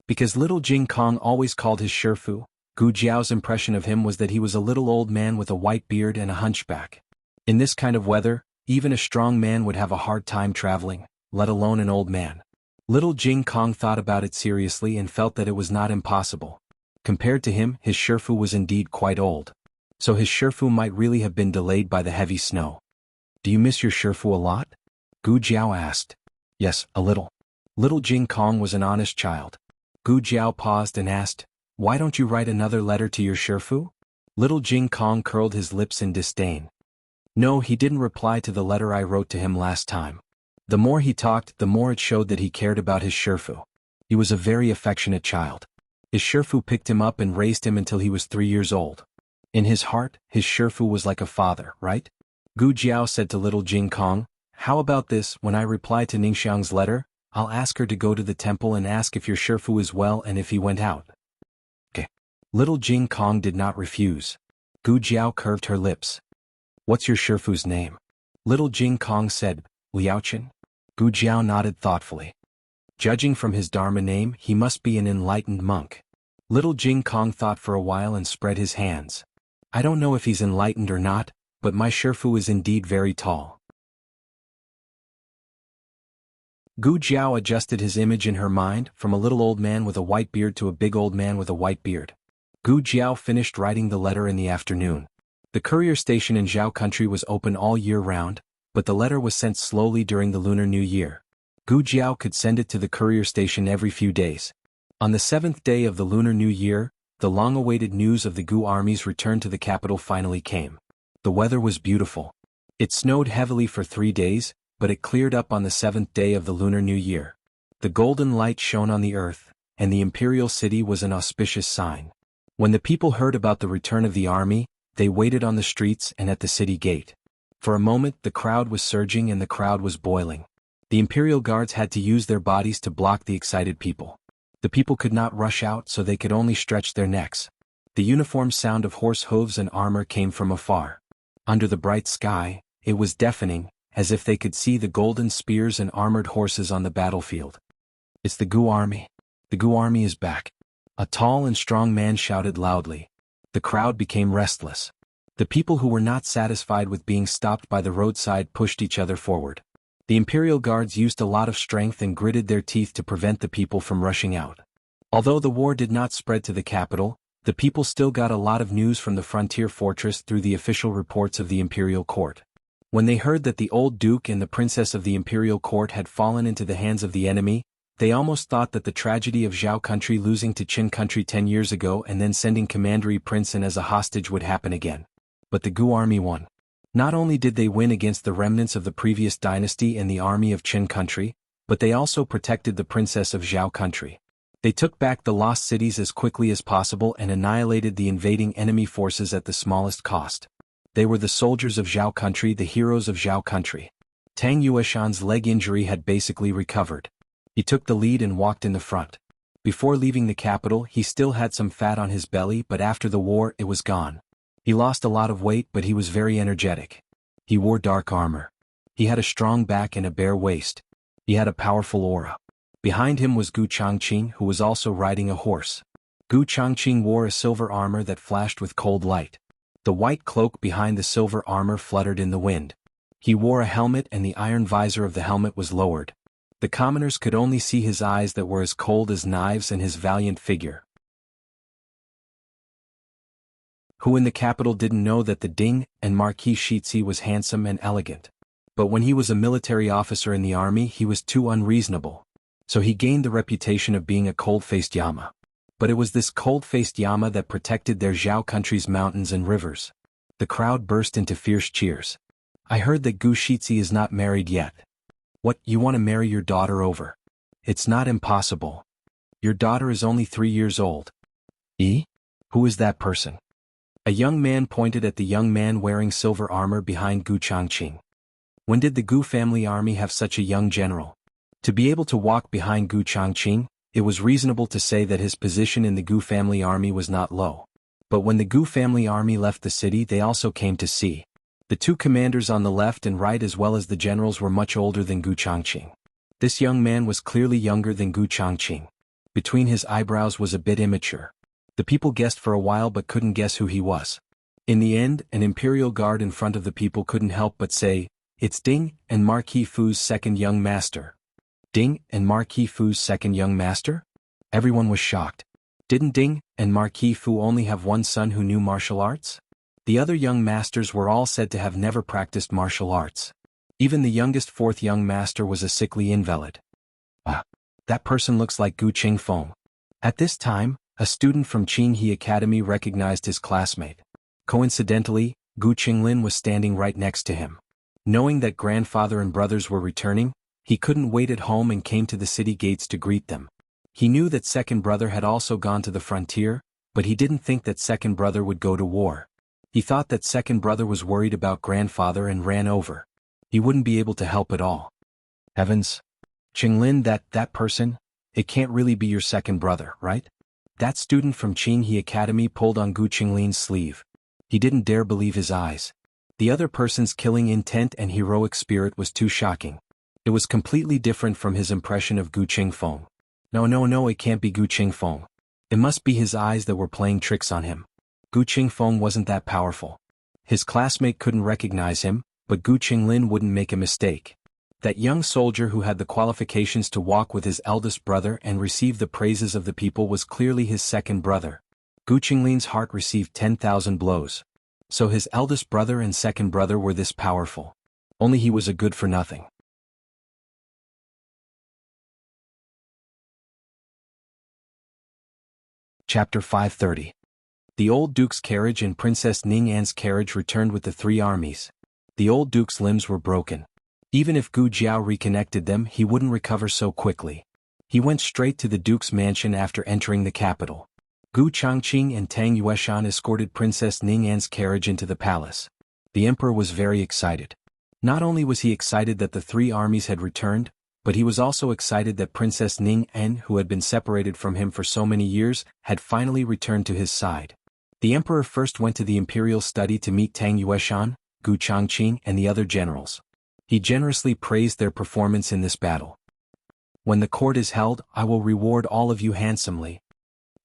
[SPEAKER 1] Because little Jing Kong always called his Shifu, Gu Jiao's impression of him was that he was a little old man with a white beard and a hunchback. In this kind of weather, even a strong man would have a hard time traveling, let alone an old man. Little Jing Kong thought about it seriously and felt that it was not impossible. Compared to him, his Shifu was indeed quite old. so his Shifu might really have been delayed by the heavy snow. Do you miss your Shifu a lot? Gu Jiao asked. Yes, a little. Little Jing Kong was an honest child. Gu Jiao paused and asked, why don't you write another letter to your Shifu? Little Jing Kong curled his lips in disdain. No, he didn't reply to the letter I wrote to him last time. The more he talked, the more it showed that he cared about his Shifu. He was a very affectionate child. His Shifu picked him up and raised him until he was 3 years old. In his heart, his Shifu was like a father, right? Gu Jiao said to little Jing Kong, how about this, when I reply to Ningxiang's letter, I'll ask her to go to the temple and ask if your Shifu is well and if he went out. Okay. Little Jing Kong did not refuse. Gu Jiao curved her lips. What's your Shifu's name? Little Jing Kong said, Liaochen. Gu Jiao nodded thoughtfully. Judging from his Dharma name, he must be an enlightened monk. Little Jing Kong thought for a while and spread his hands. I don't know if he's enlightened or not, but my Shifu is indeed very tall. Gu Jiao adjusted his image in her mind, from a little old man with a white beard to a big old man with a white beard. Gu Jiao finished writing the letter in the afternoon. The courier station in Zhao country was open all year round, but the letter was sent slowly during the Lunar New Year. Gu Jiao could send it to the courier station every few days. On the 7th day of the Lunar New Year, the long-awaited news of the Gu army's return to the capital finally came. The weather was beautiful. It snowed heavily for 3 days, but it cleared up on the 7th day of the Lunar New Year. The golden light shone on the earth, and the imperial city was an auspicious sign. When the people heard about the return of the army, they waited on the streets and at the city gate. For a moment the crowd was surging and the crowd was boiling. The imperial guards had to use their bodies to block the excited people. The people could not rush out, so they could only stretch their necks. The uniform sound of horse hooves and armor came from afar. Under the bright sky, it was deafening, as if they could see the golden spears and armored horses on the battlefield. It's the Gu army. The Gu army is back. A tall and strong man shouted loudly. The crowd became restless. The people who were not satisfied with being stopped by the roadside pushed each other forward. The imperial guards used a lot of strength and gritted their teeth to prevent the people from rushing out. Although the war did not spread to the capital, the people still got a lot of news from the frontier fortress through the official reports of the imperial court. When they heard that the old duke and the princess of the imperial court had fallen into the hands of the enemy, they almost thought that the tragedy of Zhao country losing to Qin country 10 years ago and then sending Commandery Prince in as a hostage would happen again. But the Gu army won. Not only did they win against the remnants of the previous dynasty and the army of Qin country, but they also protected the princess of Zhao country. They took back the lost cities as quickly as possible and annihilated the invading enemy forces at the smallest cost. They were the soldiers of Zhao country, the heroes of Zhao country. Tang Yueshan's leg injury had basically recovered. He took the lead and walked in the front. Before leaving the capital, he still had some fat on his belly, but after the war it was gone. He lost a lot of weight, but he was very energetic. He wore dark armor. He had a strong back and a bare waist. He had a powerful aura. Behind him was Gu Changqing, who was also riding a horse. Gu Changqing wore a silver armor that flashed with cold light. The white cloak behind the silver armor fluttered in the wind. He wore a helmet and the iron visor of the helmet was lowered. The commoners could only see his eyes that were as cold as knives and his valiant figure. Who in the capital didn't know that the Ding and Marquis Shitzi was handsome and elegant? But when he was a military officer in the army, he was too unreasonable. So he gained the reputation of being a cold-faced Yama. But it was this cold-faced Yama that protected their Zhao country's mountains and rivers. The crowd burst into fierce cheers. I heard that Gu Shitzi is not married yet. What, you want to marry your daughter over? It's not impossible. Your daughter is only 3 years old. Who is that person? A young man pointed at the young man wearing silver armor behind Gu Changqing. When did the Gu family army have such a young general? To be able to walk behind Gu Changqing, it was reasonable to say that his position in the Gu family army was not low. But when the Gu family army left the city, they also came to see. The two commanders on the left and right as well as the generals were much older than Gu Changqing. This young man was clearly younger than Gu Changqing. Between his eyebrows was a bit immature. The people guessed for a while but couldn't guess who he was. In the end, an imperial guard in front of the people couldn't help but say, "It's Ding and Marquis Fu's second young master." Ding and Marquis Fu's second young master? Everyone was shocked. Didn't Ding and Marquis Fu only have one son who knew martial arts? The other young masters were all said to have never practiced martial arts. Even the youngest fourth young master was a sickly invalid. Ah, that person looks like Gu Qingfeng. At this time, a student from Qinghe Academy recognized his classmate. Coincidentally, Gu Qinglin was standing right next to him. Knowing that grandfather and brothers were returning, he couldn't wait at home and came to the city gates to greet them. He knew that second brother had also gone to the frontier, but he didn't think that second brother would go to war. He thought that second brother was worried about grandfather and ran over. He wouldn't be able to help at all. Heavens! Qinglin, that person? It can't really be your second brother, right? That student from Qinghe Academy pulled on Gu Qinglin's sleeve. He didn't dare believe his eyes. The other person's killing intent and heroic spirit was too shocking. It was completely different from his impression of Gu Qingfeng. No, it can't be Gu Qingfeng. It must be his eyes that were playing tricks on him. Gu Qingfeng wasn't that powerful. His classmate couldn't recognize him, but Gu Qinglin wouldn't make a mistake. That young soldier who had the qualifications to walk with his eldest brother and receive the praises of the people was clearly his second brother. Gu Qinglin's heart received 10,000 blows. So his eldest brother and second brother were this powerful. Only he was a good-for-nothing. Chapter 530. The old duke's carriage and Princess Ning'an's carriage returned with the three armies. The old duke's limbs were broken. Even if Gu Jiao reconnected them, he wouldn't recover so quickly. He went straight to the duke's mansion after entering the capital. Gu Changqing and Tang Yueshan escorted Princess Ning'an's carriage into the palace. The emperor was very excited. Not only was he excited that the three armies had returned, but he was also excited that Princess Ning'an, who had been separated from him for so many years, had finally returned to his side. The emperor first went to the imperial study to meet Tang Yueshan, Gu Changqing and the other generals. He generously praised their performance in this battle. When the court is held, I will reward all of you handsomely.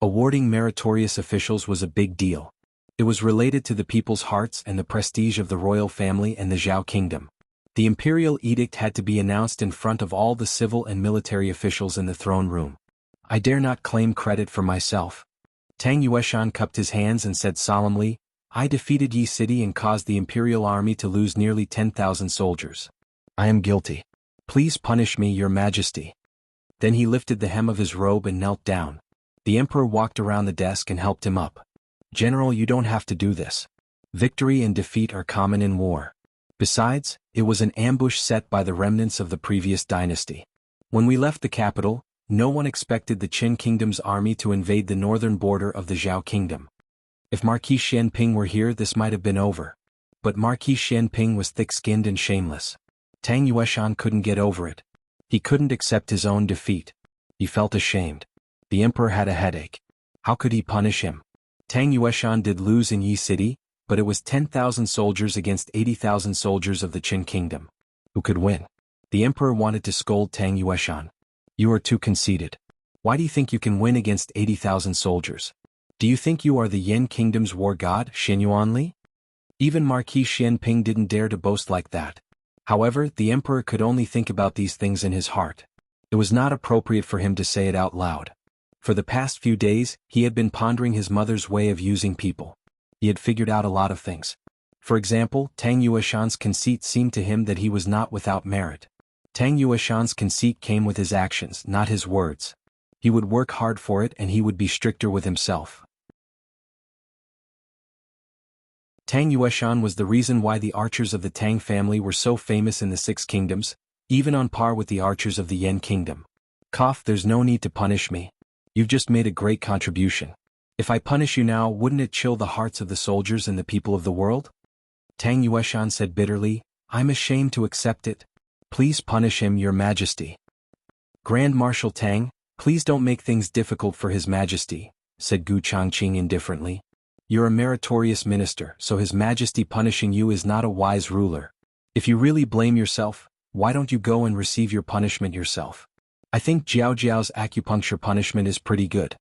[SPEAKER 1] Awarding meritorious officials was a big deal. It was related to the people's hearts and the prestige of the royal family and the Zhao kingdom. The imperial edict had to be announced in front of all the civil and military officials in the throne room. I dare not claim credit for myself. Tang Yueshan cupped his hands and said solemnly, I defeated Yi City and caused the imperial army to lose nearly 10,000 soldiers. I am guilty. Please punish me, your majesty. Then he lifted the hem of his robe and knelt down. The emperor walked around the desk and helped him up. General, you don't have to do this. Victory and defeat are common in war. Besides, it was an ambush set by the remnants of the previous dynasty. When we left the capital, no one expected the Qin kingdom's army to invade the northern border of the Zhao kingdom. If Marquis Xianping were here, this might have been over. But Marquis Xianping was thick-skinned and shameless. Tang Yueshan couldn't get over it. He couldn't accept his own defeat. He felt ashamed. The emperor had a headache. How could he punish him? Tang Yueshan did lose in Yi City, but it was 10,000 soldiers against 80,000 soldiers of the Qin kingdom. Who could win? The emperor wanted to scold Tang Yueshan. You are too conceited. Why do you think you can win against 80,000 soldiers? Do you think you are the Yan kingdom's war god, Xinyuanli? Even Marquis Xianping didn't dare to boast like that. However, the emperor could only think about these things in his heart. It was not appropriate for him to say it out loud. For the past few days, he had been pondering his mother's way of using people. He had figured out a lot of things. For example, Tang Yueshan's conceit seemed to him that he was not without merit. Tang Yueshan's conceit came with his actions, not his words. He would work hard for it and he would be stricter with himself. Tang Yueshan was the reason why the archers of the Tang family were so famous in the Six Kingdoms, even on par with the archers of the Yan kingdom. There's no need to punish me. You've just made a great contribution. If I punish you now, wouldn't it chill the hearts of the soldiers and the people of the world? Tang Yueshan said bitterly, I'm ashamed to accept it. Please punish him, your majesty. Grand Marshal Tang, please don't make things difficult for his majesty, said Gu Changqing indifferently. You're a meritorious minister, so his majesty punishing you is not a wise ruler. If you really blame yourself, why don't you go and receive your punishment yourself? I think Jiao Jiao's acupuncture punishment is pretty good.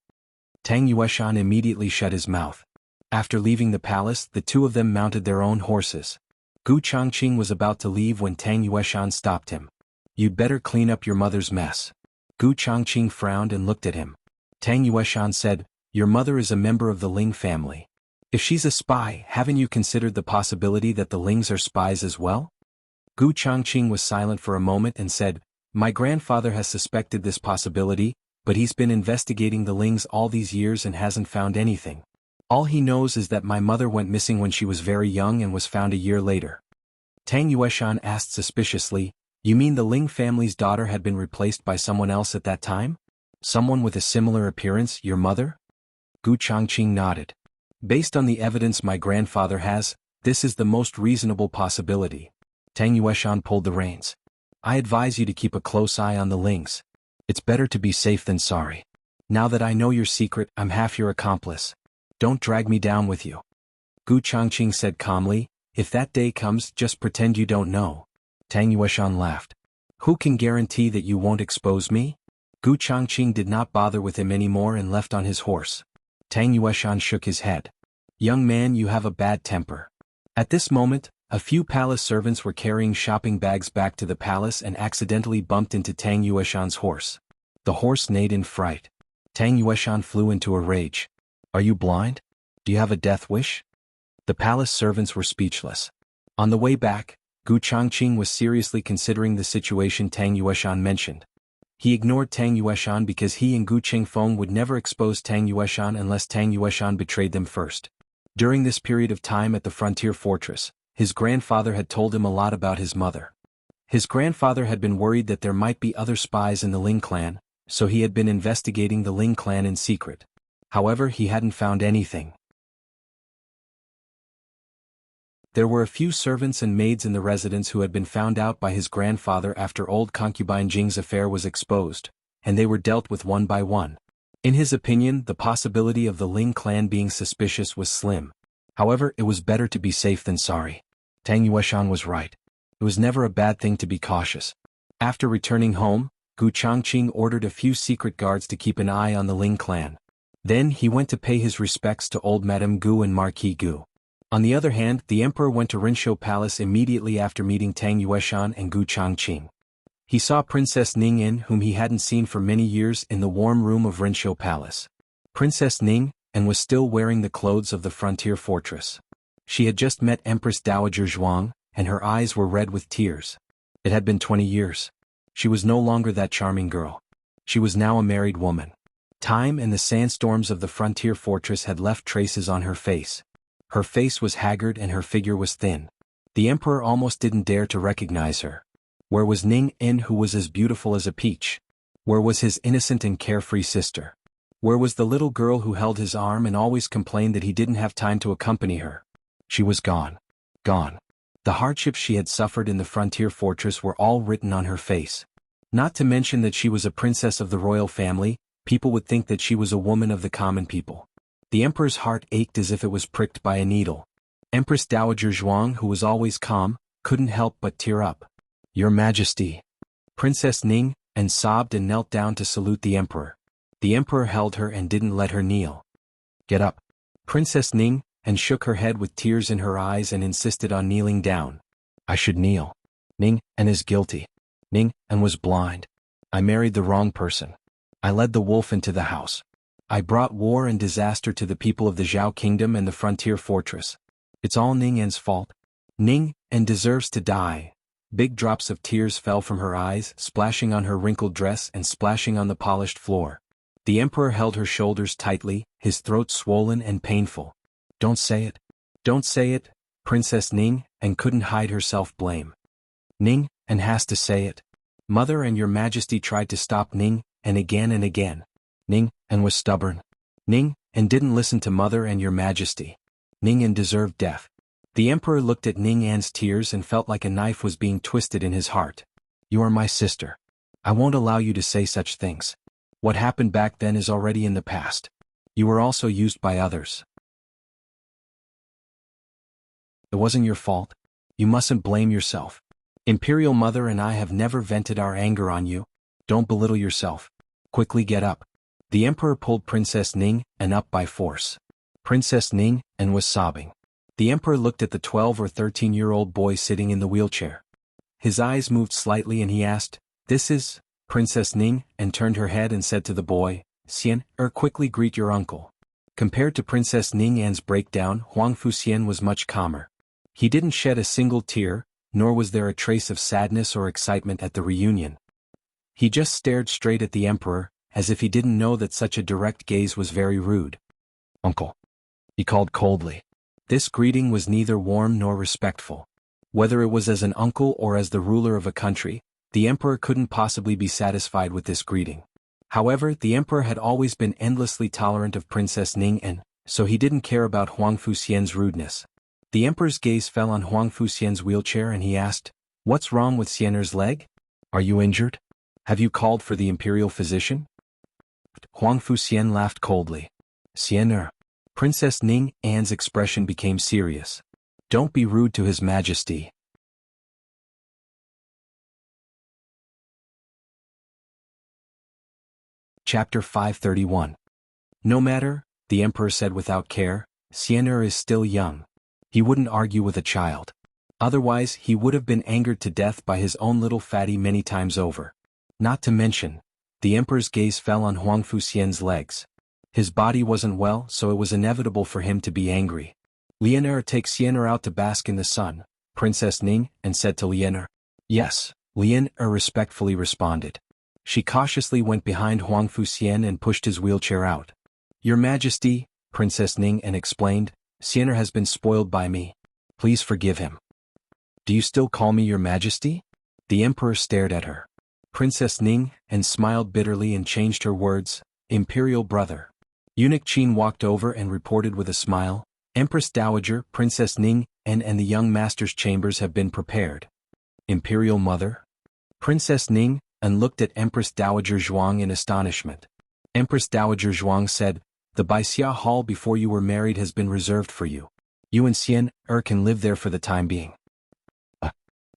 [SPEAKER 1] Tang Yueshan immediately shut his mouth. After leaving the palace, the two of them mounted their own horses. Gu Changqing was about to leave when Tang Yueshan stopped him. You'd better clean up your mother's mess. Gu Changqing frowned and looked at him. Tang Yueshan said, Your mother is a member of the Ling family. If she's a spy, haven't you considered the possibility that the Lings are spies as well? Gu Changqing was silent for a moment and said, my grandfather has suspected this possibility, but he's been investigating the Lings all these years and hasn't found anything. All he knows is that my mother went missing when she was very young and was found a year later. Tang Yueshan asked suspiciously, you mean the Ling family's daughter had been replaced by someone else at that time? Someone with a similar appearance, your mother? Gu Changqing nodded. Based on the evidence my grandfather has, this is the most reasonable possibility. Tang Yueshan pulled the reins. I advise you to keep a close eye on the Lings. It's better to be safe than sorry. Now that I know your secret, I'm half your accomplice. Don't drag me down with you. Gu Changqing said calmly, if that day comes, just pretend you don't know. Tang Yueshan laughed. Who can guarantee that you won't expose me? Gu Changqing did not bother with him anymore and left on his horse. Tang Yueshan shook his head. Young man, you have a bad temper. At this moment, a few palace servants were carrying shopping bags back to the palace and accidentally bumped into Tang Yueshan's horse. The horse neighed in fright. Tang Yueshan flew into a rage. Are you blind? Do you have a death wish? The palace servants were speechless. On the way back, Gu Changqing was seriously considering the situation Tang Yueshan mentioned. He ignored Tang Yueshan because he and Gu Qingfeng would never expose Tang Yueshan unless Tang Yueshan betrayed them first. During this period of time at the frontier fortress, his grandfather had told him a lot about his mother. His grandfather had been worried that there might be other spies in the Ling clan, so he had been investigating the Ling clan in secret. However, he hadn't found anything. There were a few servants and maids in the residence who had been found out by his grandfather after old concubine Jing's affair was exposed, and they were dealt with one by one. In his opinion, the possibility of the Ling clan being suspicious was slim. However, it was better to be safe than sorry. Tang Yueshan was right. It was never a bad thing to be cautious. After returning home, Gu Changqing ordered a few secret guards to keep an eye on the Ling clan. Then he went to pay his respects to old Madame Gu and Marquis Gu. On the other hand, the emperor went to Rinshou Palace immediately after meeting Tang Yueshan and Gu Changqing. He saw Princess Ning In, whom he hadn't seen for many years, in the warm room of Rinshou Palace. Princess Ning, and was still wearing the clothes of the frontier fortress. She had just met Empress Dowager Zhuang, and her eyes were red with tears. It had been 20 years. She was no longer that charming girl. She was now a married woman. Time and the sandstorms of the frontier fortress had left traces on her face. Her face was haggard and her figure was thin. The emperor almost didn't dare to recognize her. Where was Ning In, who was as beautiful as a peach? Where was his innocent and carefree sister? Where was the little girl who held his arm and always complained that he didn't have time to accompany her? She was gone. Gone. The hardships she had suffered in the frontier fortress were all written on her face. Not to mention that she was a princess of the royal family, people would think that she was a woman of the common people. The emperor's heart ached as if it was pricked by a needle. Empress Dowager Zhuang, who was always calm, couldn't help but tear up. Your Majesty. Princess Ning, and sobbed and knelt down to salute the emperor. The emperor held her and didn't let her kneel. Get up. Princess Ning, and shook her head with tears in her eyes and insisted on kneeling down. I should kneel. Ning, and is guilty. Ning, and was blind. I married the wrong person. I led the wolf into the house. I brought war and disaster to the people of the Zhao kingdom and the frontier fortress. It's all Ning En's fault. Ning En deserves to die. Big drops of tears fell from her eyes, splashing on her wrinkled dress and splashing on the polished floor. The emperor held her shoulders tightly, his throat swollen and painful. Don't say it. Don't say it, Princess Ning, and couldn't hide her self-blame. Ning En has to say it. Mother and your Majesty tried to stop Ning En again and again. Ning En was stubborn. Ning En didn't listen to Mother and your Majesty. Ning En deserved death. The emperor looked at Ning En's tears and felt like a knife was being twisted in his heart. You are my sister. I won't allow you to say such things. What happened back then is already in the past. You were also used by others. It wasn't your fault. You mustn't blame yourself. Imperial Mother and I have never vented our anger on you. Don't belittle yourself. Quickly get up. The emperor pulled Princess Ning En up by force. Princess Ning En was sobbing. The emperor looked at the 12 or 13-year-old boy sitting in the wheelchair. His eyes moved slightly and he asked, "This is?" Princess Ning En turned her head and said to the boy, "Xian, quickly greet your uncle." Compared to Princess Ning'an's breakdown, Huang Fuxian was much calmer. He didn't shed a single tear, nor was there a trace of sadness or excitement at the reunion. He just stared straight at the emperor, as if he didn't know that such a direct gaze was very rude. "Uncle," he called coldly. This greeting was neither warm nor respectful. Whether it was as an uncle or as the ruler of a country, the emperor couldn't possibly be satisfied with this greeting. However, the emperor had always been endlessly tolerant of Princess Ning'an, so he didn't care about Huang Fuxian's rudeness. The emperor's gaze fell on Huang Fuxian's wheelchair and he asked, "What's wrong with Xiener's leg? Are you injured? Have you called for the imperial physician?" Huang Fuxian laughed coldly. "Xiener." Princess Ning'an's expression became serious. "Don't be rude to His Majesty." Chapter 531. "No matter," the emperor said without care, "Xiener is still young. He wouldn't argue with a child. Otherwise he would have been angered to death by his own little fatty many times over. Not to mention," the emperor's gaze fell on Huang Fuxian's legs. "His body wasn't well, so it was inevitable for him to be angry." "Lianer, take Xiener out to bask in the sun," Princess Ning'an said to Lianer. "Yes," Lianer respectfully responded. She cautiously went behind Huang Fuxian and pushed his wheelchair out. "Your Majesty," Princess Ning'an explained, "Xiener has been spoiled by me. Please forgive him." "Do you still call me your Majesty?" The emperor stared at her. Princess Ning'an smiled bitterly and changed her words, "Imperial brother." Eunuch Qin walked over and reported with a smile, "Empress Dowager, Princess Ning'an and the young master's chambers have been prepared." "Imperial mother?" Princess Ning'an looked at Empress Dowager Zhuang in astonishment. Empress Dowager Zhuang said, "The Baixia Hall before you were married has been reserved for you. You and Xiener can live there for the time being."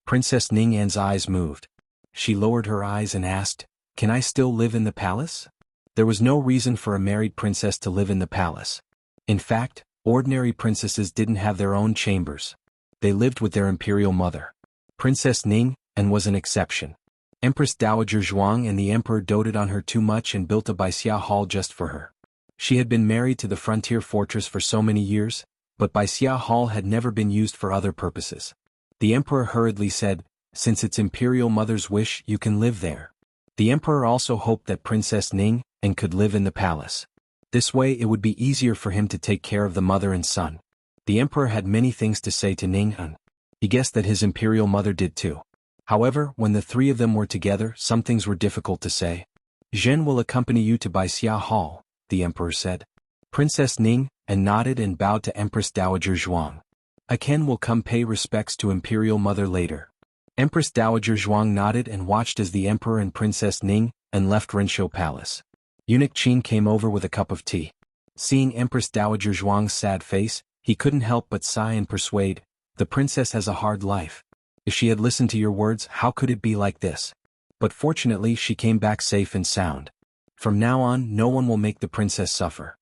[SPEAKER 1] Princess Ning'an's eyes moved. She lowered her eyes and asked, "Can I still live in the palace?" There was no reason for a married princess to live in the palace. In fact, ordinary princesses didn't have their own chambers. They lived with their imperial mother. Princess Ning'an was an exception. Empress Dowager Zhuang and the emperor doted on her too much and built a Baixia Hall just for her. She had been married to the frontier fortress for so many years, but Baixia Hall had never been used for other purposes. The emperor hurriedly said, "Since it's imperial mother's wish, you can live there." The emperor also hoped that Princess Ning'an could live in the palace. This way it would be easier for him to take care of the mother and son. The emperor had many things to say to Ning'an. He guessed that his imperial mother did too. However, when the three of them were together, some things were difficult to say. "Zhen will accompany you to Baixia Hall," the emperor said. Princess Ning'an nodded and bowed to Empress Dowager Zhuang. "Aken will come pay respects to imperial mother later." Empress Dowager Zhuang nodded and watched as the emperor and Princess Ning'an left Renshou Palace. Eunuch Qin came over with a cup of tea. Seeing Empress Dowager Zhuang's sad face, he couldn't help but sigh and persuade, "The princess has a hard life. If she had listened to your words, how could it be like this?" But fortunately she came back safe and sound. From now on, no one will make the princess suffer.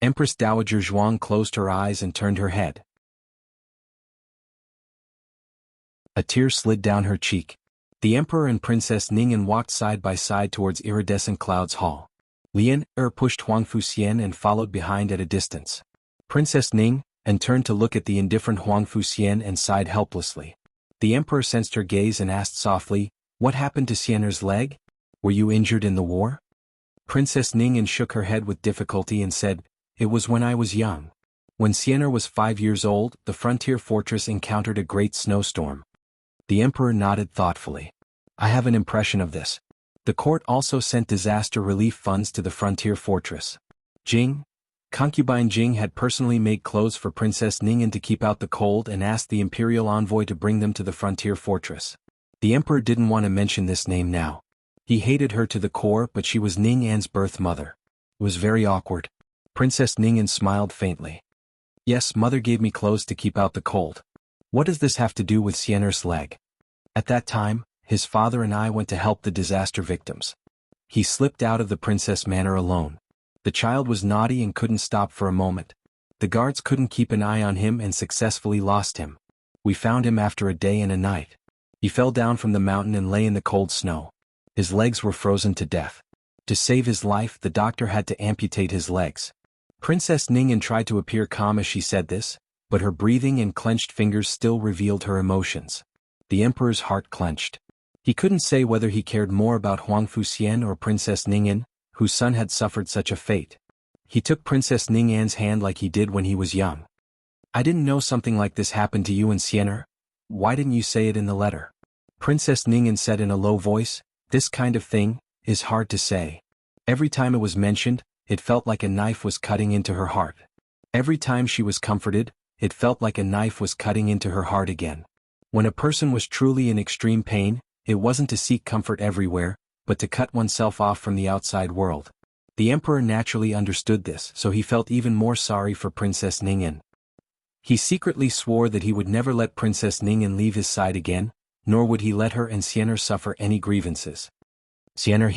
[SPEAKER 1] Empress Dowager Zhuang closed her eyes and turned her head. A tear slid down her cheek. The emperor and Princess Ning'an walked side by side towards Iridescent Clouds Hall. Lianer pushed Huang Fuxian and followed behind at a distance. Princess Ning'an turned to look at the indifferent Huang Fuxian and sighed helplessly. The emperor sensed her gaze and asked softly, "What happened to Xiener's leg? Were you injured in the war?" Princess Ning'an shook her head with difficulty and said, "It was when I was young. When Xiener was 5 years old, the frontier fortress encountered a great snowstorm." The emperor nodded thoughtfully. "I have an impression of this. The court also sent disaster relief funds to the frontier fortress. Jing, concubine Jing had personally made clothes for Princess Ning'an to keep out the cold and asked the imperial envoy to bring them to the frontier fortress." The emperor didn't want to mention this name now. He hated her to the core, but she was Ning'an's birth mother. It was very awkward. Princess Ning'an smiled faintly. "Yes, mother gave me clothes to keep out the cold. What does this have to do with Xiener's leg? At that time, his father and I went to help the disaster victims. He slipped out of the princess manor alone. The child was naughty and couldn't stop for a moment. The guards couldn't keep an eye on him and successfully lost him. We found him after a day and a night. He fell down from the mountain and lay in the cold snow. His legs were frozen to death. To save his life, the doctor had to amputate his legs. Princess Ningyan tried to appear calm as she said this, but her breathing and clenched fingers still revealed her emotions. The emperor's heart clenched. He couldn't say whether he cared more about Huang Fuxian or Princess Ningyan, whose son had suffered such a fate. He took Princess Ningyan's hand like he did when he was young. "I didn't know something like this happened to you and Siener. Why didn't you say it in the letter?" Princess Ningyan said in a low voice, "This kind of thing is hard to say. Every time it was mentioned, it felt like a knife was cutting into her heart. Every time she was comforted, it felt like a knife was cutting into her heart again. When a person was truly in extreme pain, it wasn't to seek comfort everywhere, but to cut oneself off from the outside world." The emperor naturally understood this, so he felt even more sorry for Princess Ningyan. He secretly swore that he would never let Princess Ningyan leave his side again, nor would he let her and Siener suffer any grievances. Siener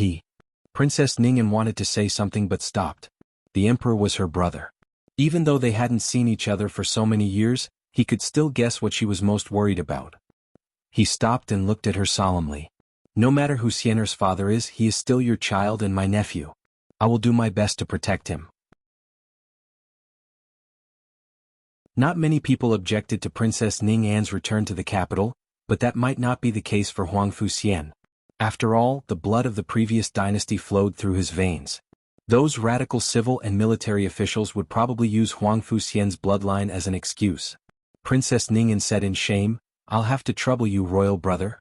[SPEAKER 1] Princess Ningyan wanted to say something but stopped. The emperor was her brother. Even though they hadn't seen each other for so many years, he could still guess what she was most worried about. He stopped and looked at her solemnly. "No matter who Siener's father is, he is still your child and my nephew. I will do my best to protect him." Not many people objected to Princess Ningyan's return to the capital, but that might not be the case for Huang Fuxian. After all, the blood of the previous dynasty flowed through his veins. Those radical civil and military officials would probably use Huang Fuxian's bloodline as an excuse. Princess Ningyan said in shame, "I'll have to trouble you, royal brother."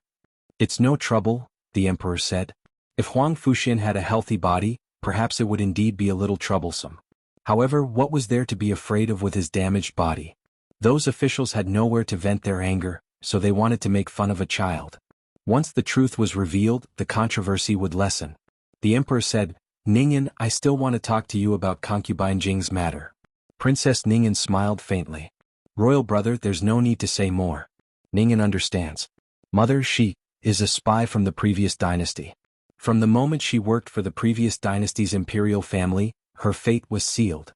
[SPEAKER 1] "It's no trouble," the emperor said. "If Huang Fuxian had a healthy body, perhaps it would indeed be a little troublesome. However, what was there to be afraid of with his damaged body? Those officials had nowhere to vent their anger, so they wanted to make fun of a child. Once the truth was revealed, the controversy would lessen." The emperor said, "Ningyan, I still want to talk to you about concubine Jing's matter." Princess Ningyan smiled faintly. "Royal brother, there's no need to say more. Ningyan understands. Mother, she is a spy from the previous dynasty. From the moment she worked for the previous dynasty's imperial family, her fate was sealed."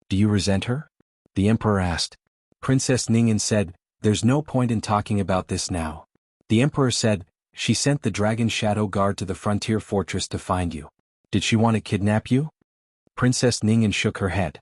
[SPEAKER 1] "Do you resent her?" the emperor asked. Princess Ningyan said, "There's no point in talking about this now." The emperor said, "She sent the Dragon Shadow Guard to the frontier fortress to find you. Did she want to kidnap you?" Princess Ningyan shook her head.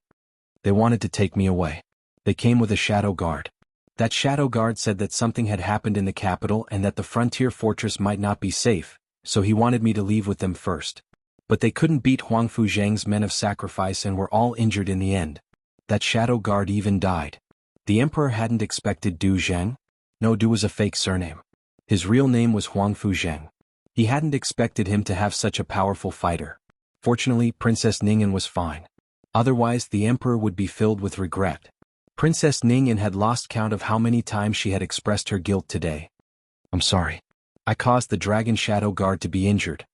[SPEAKER 1] "They wanted to take me away. They came with a shadow guard. That shadow guard said that something had happened in the capital and that the frontier fortress might not be safe, so he wanted me to leave with them first. But they couldn't beat Huang Fuzhang's men of sacrifice and were all injured in the end. That shadow guard even died." The emperor hadn't expected Du Zheng. No, Du was a fake surname. His real name was Huang Fuzhang. He hadn't expected him to have such a powerful fighter. Fortunately, Princess Ningyan was fine. Otherwise, the emperor would be filled with regret. Princess Ningyan had lost count of how many times she had expressed her guilt today. "I'm sorry. I caused the Dragon Shadow Guard to be injured."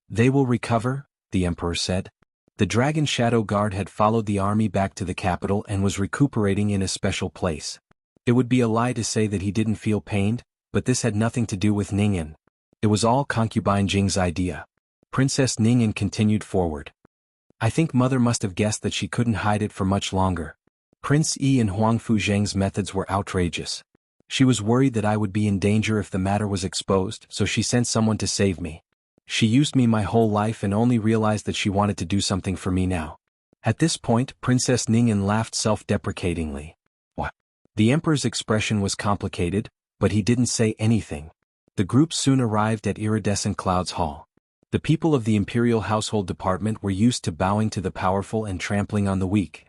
[SPEAKER 1] "They will recover," the emperor said. The Dragon Shadow Guard had followed the army back to the capital and was recuperating in a special place. It would be a lie to say that he didn't feel pained, but this had nothing to do with Ningyan. It was all concubine Jing's idea. Princess Ningyan continued forward. "I think mother must have guessed that she couldn't hide it for much longer. Prince Yi and Huang Fuzhang's methods were outrageous. She was worried that I would be in danger if the matter was exposed, so she sent someone to save me. She used me my whole life and only realized that she wanted to do something for me now." At this point, Princess Ningyan laughed self-deprecatingly. "What?" The emperor's expression was complicated, but he didn't say anything. The group soon arrived at Iridescent Cloud's hall. The people of the Imperial Household Department were used to bowing to the powerful and trampling on the weak.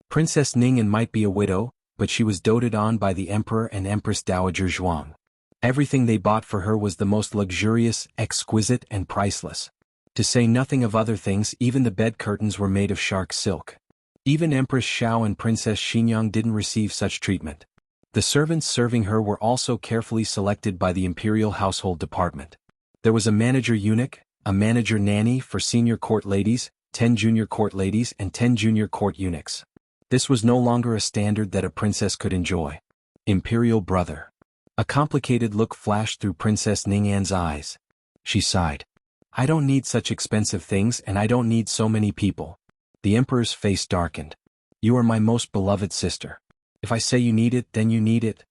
[SPEAKER 1] Princess Ningyan might be a widow, but she was doted on by the Emperor and Empress Dowager Zhuang. Everything they bought for her was the most luxurious, exquisite, and priceless. To say nothing of other things, even the bed curtains were made of shark silk. Even Empress Xiao and Princess Xinyang didn't receive such treatment. The servants serving her were also carefully selected by the Imperial Household Department. There was a manager eunuch, a manager nanny for senior court ladies, 10 junior court ladies and 10 junior court eunuchs. This was no longer a standard that a princess could enjoy. Imperial brother. A complicated look flashed through Princess Ningyan's eyes. She sighed. "I don't need such expensive things and I don't need so many people." The emperor's face darkened. "You are my most beloved sister. If I say you need it, then you need it."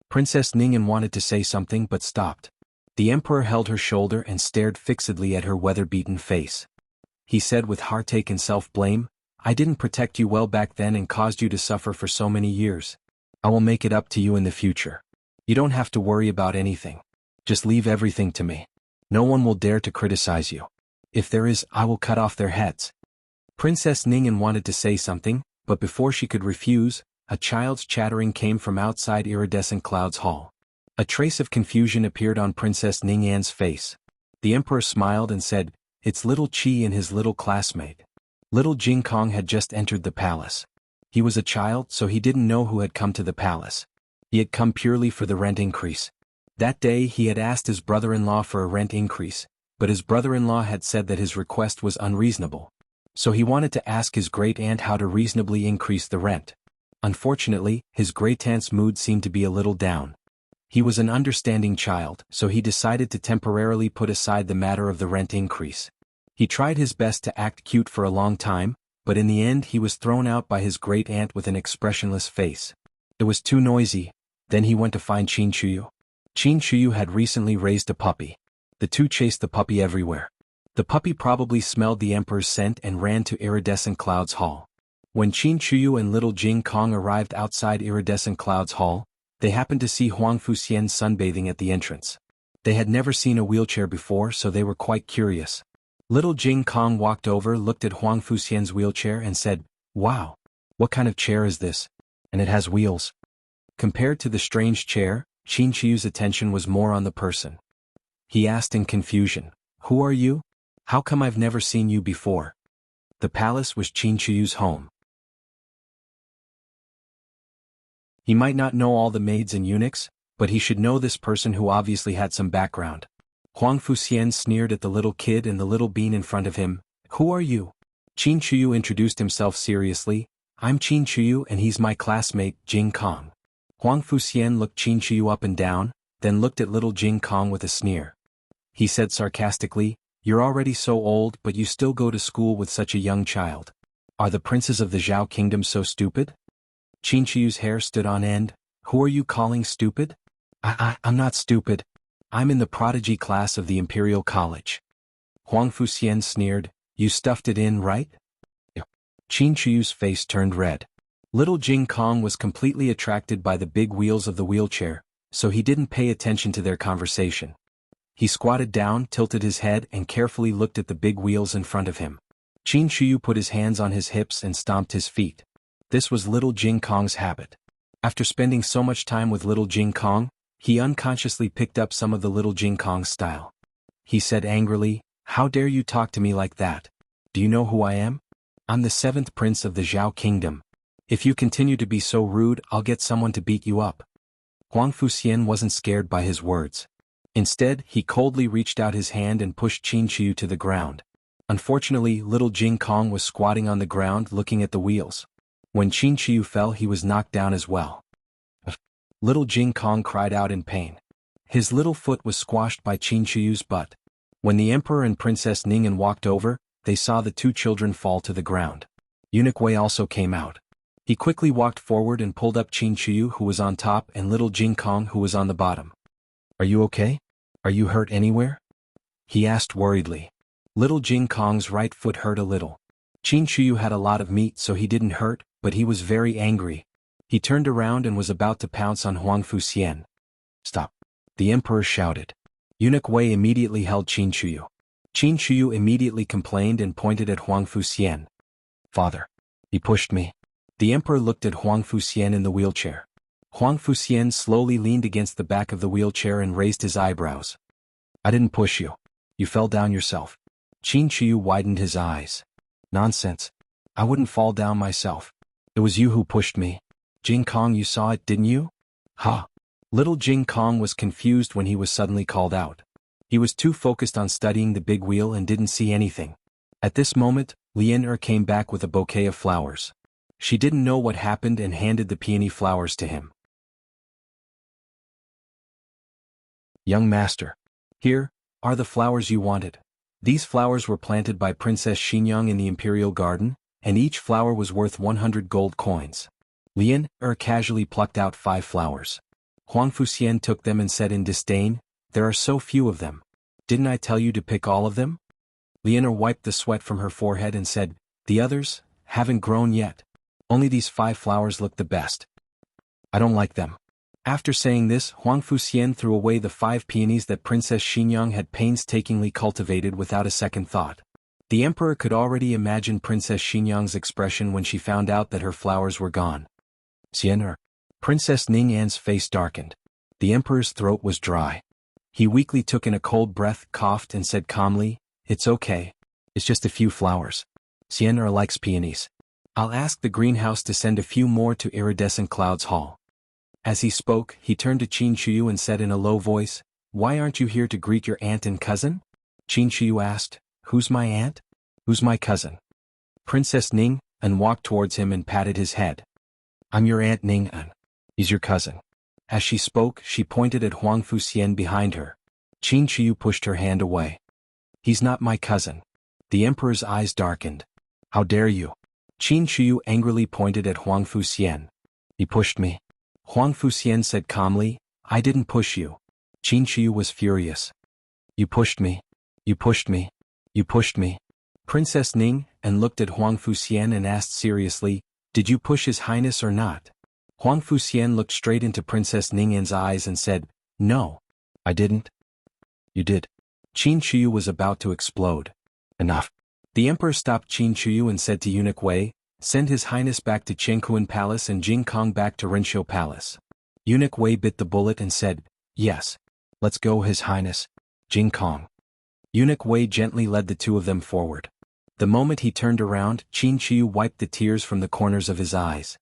[SPEAKER 1] Princess Ningyan wanted to say something but stopped. The emperor held her shoulder and stared fixedly at her weather-beaten face. he said with heartache and self-blame. I didn't protect you well back then and caused you to suffer for so many years. I will make it up to you in the future. You don't have to worry about anything. Just leave everything to me. No one will dare to criticize you. If there is, I will cut off their heads. Princess Ningyan wanted to say something, but before she could refuse, a child's chattering came from outside Iridescent Cloud's hall. A trace of confusion appeared on Princess Ningyan's face. The emperor smiled and said, "It's little Qi and his little classmate." Little Jing Kong had just entered the palace. He was a child, so he didn't know who had come to the palace. He had come purely for the rent increase. That day he had asked his brother-in-law for a rent increase, but his brother-in-law had said that his request was unreasonable. So he wanted to ask his great-aunt how to reasonably increase the rent. Unfortunately, his great-aunt's mood seemed to be a little down. He was an understanding child, so he decided to temporarily put aside the matter of the rent increase. He tried his best to act cute for a long time, but in the end he was thrown out by his great-aunt with an expressionless face. It was too noisy. Then he went to find Qin Shuyu. Qin Shuyu had recently raised a puppy. The two chased the puppy everywhere. The puppy probably smelled the emperor's scent and ran to Iridescent Cloud's hall. When Qin Shuyu and little Jing Kong arrived outside Iridescent Cloud's hall, they happened to see Huang Fuxian sunbathing at the entrance. They had never seen a wheelchair before, so they were quite curious. Little Jing Kong walked over, looked at Huang Fuxian's wheelchair and said, "Wow! What kind of chair is this? And it has wheels." Compared to the strange chair, Qin Shuyu's attention was more on the person. He asked in confusion, "Who are you? How come I've never seen you before?" The palace was Qin Shuyu's home. He might not know all the maids and eunuchs, but he should know this person who obviously had some background. Huang Fuxian sneered at the little kid and the little bean in front of him. "Who are you?" Qin Shuyu introduced himself seriously. "I'm Qin Shuyu and he's my classmate, Jing Kong." Huang Fuxian looked Qin Shuyu up and down, then looked at little Jing Kong with a sneer. He said sarcastically, "You're already so old but you still go to school with such a young child. Are the princes of the Zhao kingdom so stupid?" Qin Shuyu's hair stood on end. "Who are you calling stupid? I'm not stupid. I'm in the prodigy class of the Imperial College." Huang Fuxian sneered, "You stuffed it in, right?" Qin Shuyu's face turned red. Little Jing Kong was completely attracted by the big wheels of the wheelchair, so he didn't pay attention to their conversation. He squatted down, tilted his head and carefully looked at the big wheels in front of him. Qin Shuyu put his hands on his hips and stomped his feet. This was little Jing Kong's habit. After spending so much time with little Jing Kong, he unconsciously picked up some of the little Jing Kong's style. He said angrily, "How dare you talk to me like that? Do you know who I am? I'm the 7th prince of the Zhao kingdom. If you continue to be so rude, I'll get someone to beat you up." Huang Fuxian wasn't scared by his words. Instead, he coldly reached out his hand and pushed Qin Shuyu to the ground. Unfortunately, little Jing Kong was squatting on the ground looking at the wheels. When Qin Shuyu fell, he was knocked down as well. Little Jing Kong cried out in pain. His little foot was squashed by Qin Shuyu's butt. When the emperor and Princess Ningyan walked over, they saw the two children fall to the ground. Eunuch Wei also came out. He quickly walked forward and pulled up Qin Shuyu, who was on top, and little Jing Kong, who was on the bottom. "Are you okay? Are you hurt anywhere?" he asked worriedly. Little Jing Kong's right foot hurt a little. Qin Shuyu had a lot of meat, so he didn't hurt, but he was very angry. He turned around and was about to pounce on Huang Fuxian. "Stop!" the emperor shouted. Eunuch Wei immediately held Qin Shuyu. Qin Shuyu immediately complained and pointed at Huang Fuxian. "Father, he pushed me." The emperor looked at Huang Fuxian in the wheelchair. Huang Fuxian slowly leaned against the back of the wheelchair and raised his eyebrows. "I didn't push you. You fell down yourself." Qin Shuyu widened his eyes. "Nonsense. I wouldn't fall down myself. It was you who pushed me. Jing Kong, you saw it, didn't you?" "Ha!" Little Jing Kong was confused when he was suddenly called out. He was too focused on studying the big wheel and didn't see anything. At this moment, Lian came back with a bouquet of flowers. She didn't know what happened and handed the peony flowers to him. "Young master, here are the flowers you wanted." These flowers were planted by Princess Xinyang in the imperial garden, and each flower was worth 100 gold coins. Lian casually plucked out 5 flowers. Huang Fuxian took them and said in disdain, "There are so few of them. Didn't I tell you to pick all of them?" Leonor wiped the sweat from her forehead and said, "The others haven't grown yet. Only these 5 flowers look the best. I don't like them." After saying this, Huang Fuxian threw away the 5 peonies that Princess Xingyang had painstakingly cultivated without a second thought. The emperor could already imagine Princess Xingyang's expression when she found out that her flowers were gone. Xian. Princess Ning'an's face darkened. The emperor's throat was dry. He weakly took in a cold breath, coughed and said calmly, "It's okay. It's just a few flowers. Xian likes peonies. I'll ask the greenhouse to send a few more to Iridescent Clouds Hall." As he spoke, he turned to Qin Shuyu and said in a low voice, "Why aren't you here to greet your aunt and cousin?" Qin Shuyu asked, "Who's my aunt? Who's my cousin?" Princess Ning An walked towards him and patted his head. "I'm your Aunt Ning An. He's your cousin." As she spoke, she pointed at Huang Fuxian behind her. Qin Shuyu pushed her hand away. "He's not my cousin." The emperor's eyes darkened. "How dare you?" Qin Shuyu angrily pointed at Huang Fuxian. "He pushed me." Huang Fuxian said calmly, "I didn't push you." Qin Shuyu was furious. "You pushed me. You pushed me. You pushed me." Princess Ning An looked at Huang Fuxian and asked seriously, "Did you push His Highness or not?" Huang Fuxian looked straight into Princess Ning An's eyes and said, "No. I didn't." "You did." Qin Shuyu was about to explode. "Enough." The emperor stopped Qin Shuyu and said to Eunuch Wei, "Send His Highness back to Chengkuan Palace and Jing Kong back to Rinshou Palace." Eunuch Wei bit the bullet and said, "Yes. Let's go, His Highness. Jing Kong." Eunuch Wei gently led the 2 of them forward. The moment he turned around, Qin Shuyu wiped the tears from the corners of his eyes.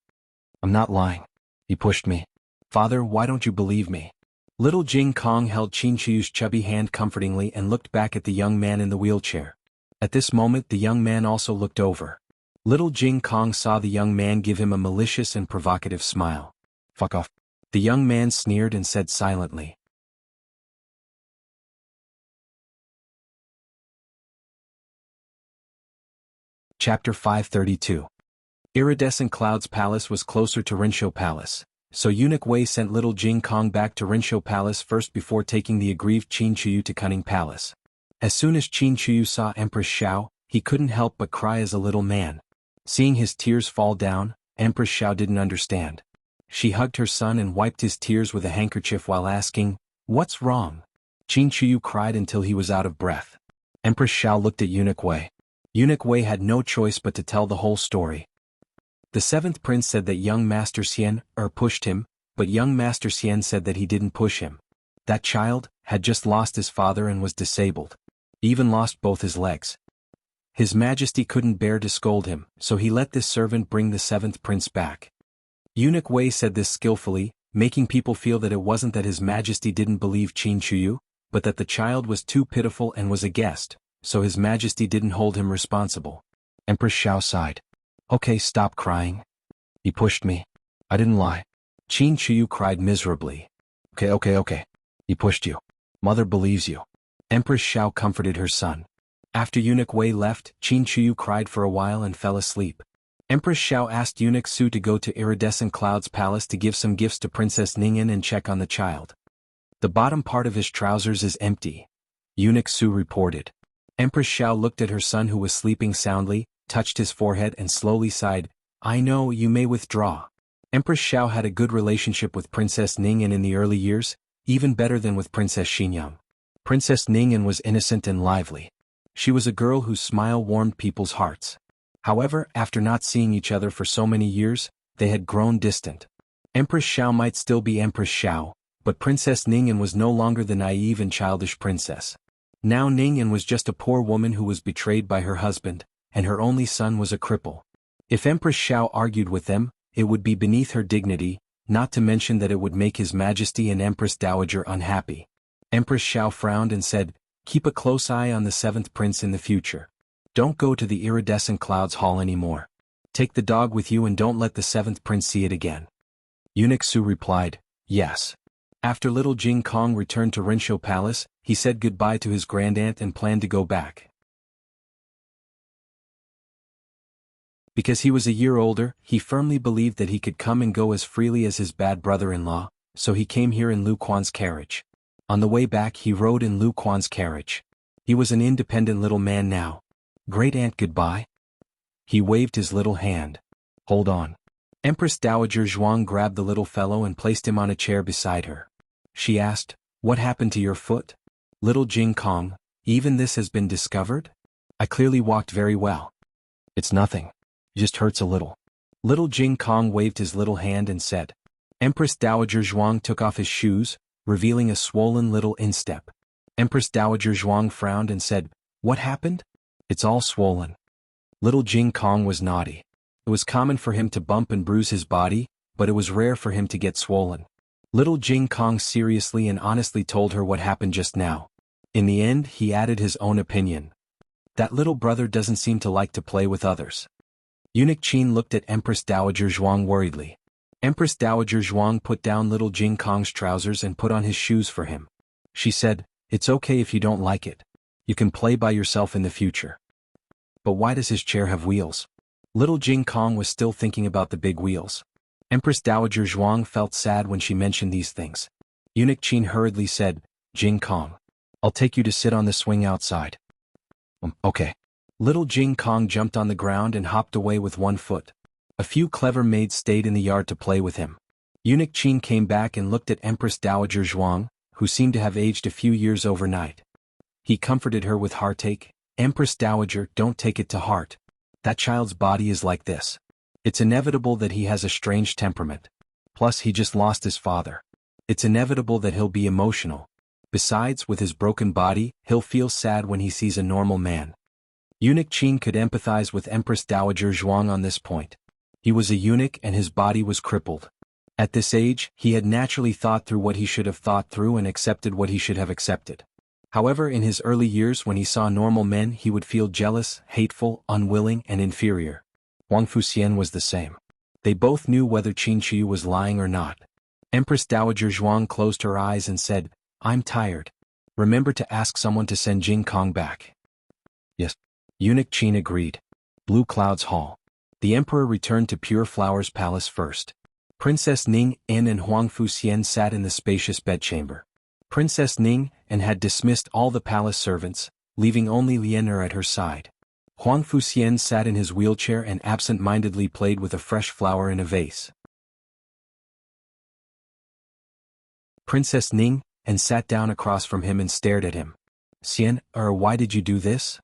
[SPEAKER 1] "I'm not lying. He pushed me. Father, why don't you believe me?" Little Jing Kong held Qin Shuyu's chubby hand comfortingly and looked back at the young man in the wheelchair. At this moment the young man also looked over. Little Jing Kong saw the young man give him a malicious and provocative smile. "Fuck off." The young man sneered and said silently. Chapter 532. Iridescent Clouds Palace was closer to Rinshou Palace, so Eunuch Wei sent little Jing Kong back to Rinshou Palace first before taking the aggrieved Qin Shuyu to Cunning Palace. As soon as Qin Shuyu saw Empress Xiao, he couldn't help but cry as a little man. Seeing his tears fall down, Empress Xiao didn't understand. She hugged her son and wiped his tears with a handkerchief while asking, "What's wrong?" Qin Shuyu cried until he was out of breath. Empress Xiao looked at Eunuch Wei. Eunuch Wei had no choice but to tell the whole story. The 7th prince said that young Master Xian pushed him, but young Master Xian said that he didn't push him. That child had just lost his father and was disabled. He even lost both his legs. His Majesty couldn't bear to scold him, so he let this servant bring the 7th prince back. Eunuch Wei said this skillfully, making people feel that it wasn't that His Majesty didn't believe Qin Shuyu, but that the child was too pitiful and was a guest, so His Majesty didn't hold him responsible. Empress Xiao sighed. "Okay, stop crying. He pushed me. I didn't lie." Qin Shuyu cried miserably. Okay. He pushed you. Mother believes you." Empress Xiao comforted her son. After Eunuch Wei left, Qin Shuyu cried for a while and fell asleep. Empress Xiao asked Eunuch Su to go to Iridescent Clouds Palace to give some gifts to Princess Ning'an and check on the child. "The bottom part of his trousers is empty," Eunuch Su reported. Empress Xiao looked at her son who was sleeping soundly, touched his forehead and slowly sighed. "I know, you may withdraw." Empress Xiao had a good relationship with Princess Ning'an in the early years, even better than with Princess Xingyang. Princess Ning'an was innocent and lively. She was a girl whose smile warmed people's hearts. However, after not seeing each other for so many years, they had grown distant. Empress Xiao might still be Empress Xiao, but Princess Ning'an was no longer the naive and childish princess. Now Ning'an was just a poor woman who was betrayed by her husband, and her only son was a cripple. If Empress Xiao argued with them, it would be beneath her dignity, not to mention that it would make His Majesty and Empress Dowager unhappy. Empress Xiao frowned and said, "Keep a close eye on the 7th prince in the future. Don't go to the Iridescent Clouds Hall anymore. Take the dog with you and don't let the 7th prince see it again." Eunuch Su replied, "Yes." After little Jing Kong returned to Rinshou Palace, he said goodbye to his grandaunt and planned to go back. Because he was a year older, he firmly believed that he could come and go as freely as his bad brother-in-law, so he came here in Lu Quan's carriage. On the way back he rode in Lu Quan's carriage. He was an independent little man now. Great-aunt goodbye? He waved his little hand. Hold on. Empress Dowager Zhuang grabbed the little fellow and placed him on a chair beside her. She asked, "What happened to your foot?" Little Jing Kong, even this has been discovered? I clearly walked very well. It's nothing. It just hurts a little. Little Jing Kong waved his little hand and said. Empress Dowager Zhuang took off his shoes, revealing a swollen little instep. Empress Dowager Zhuang frowned and said, "What happened?" "It's all swollen." Little Jing Kong was naughty. It was common for him to bump and bruise his body, but it was rare for him to get swollen. Little Jing Kong seriously and honestly told her what happened just now. In the end, he added his own opinion. That little brother doesn't seem to like to play with others. Eunuch Qin looked at Empress Dowager Zhuang worriedly. Empress Dowager Zhuang put down little Jing Kong's trousers and put on his shoes for him. She said, "It's okay if you don't like it. You can play by yourself in the future." But why does his chair have wheels? Little Jing Kong was still thinking about the big wheels. Empress Dowager Zhuang felt sad when she mentioned these things. Eunuch Qin hurriedly said, "Jing Kong, I'll take you to sit on the swing outside." Okay. Little Jing Kong jumped on the ground and hopped away with one foot. A few clever maids stayed in the yard to play with him. Eunuch Qin came back and looked at Empress Dowager Zhuang, who seemed to have aged a few years overnight. He comforted her with heartache. "Empress Dowager, don't take it to heart. That child's body is like this. It's inevitable that he has a strange temperament. Plus he just lost his father. It's inevitable that he'll be emotional. Besides, with his broken body, he'll feel sad when he sees a normal man." Eunuch Qin could empathize with Empress Dowager Zhuang on this point. He was a eunuch and his body was crippled. At this age, he had naturally thought through what he should have thought through and accepted what he should have accepted. However, in his early years when he saw normal men, he would feel jealous, hateful, unwilling, and inferior. Wang Fuxian was the same. They both knew whether Qin Shi was lying or not. Empress Dowager Zhuang closed her eyes and said, "I'm tired. Remember to ask someone to send Jing Kong back." Yes. Eunuch Qin agreed. Blue Cloud's Hall. The emperor returned to Pure Flower's palace first. Princess Ning, En and Huang Fuxian sat in the spacious bedchamber. Princess Ning, En had dismissed all the palace servants, leaving only Lian Er at her side. Huang Fuxian sat in his wheelchair and absent-mindedly played with a fresh flower in a vase. Princess Ning, En sat down across from him and stared at him. "Xian, why did you do this?"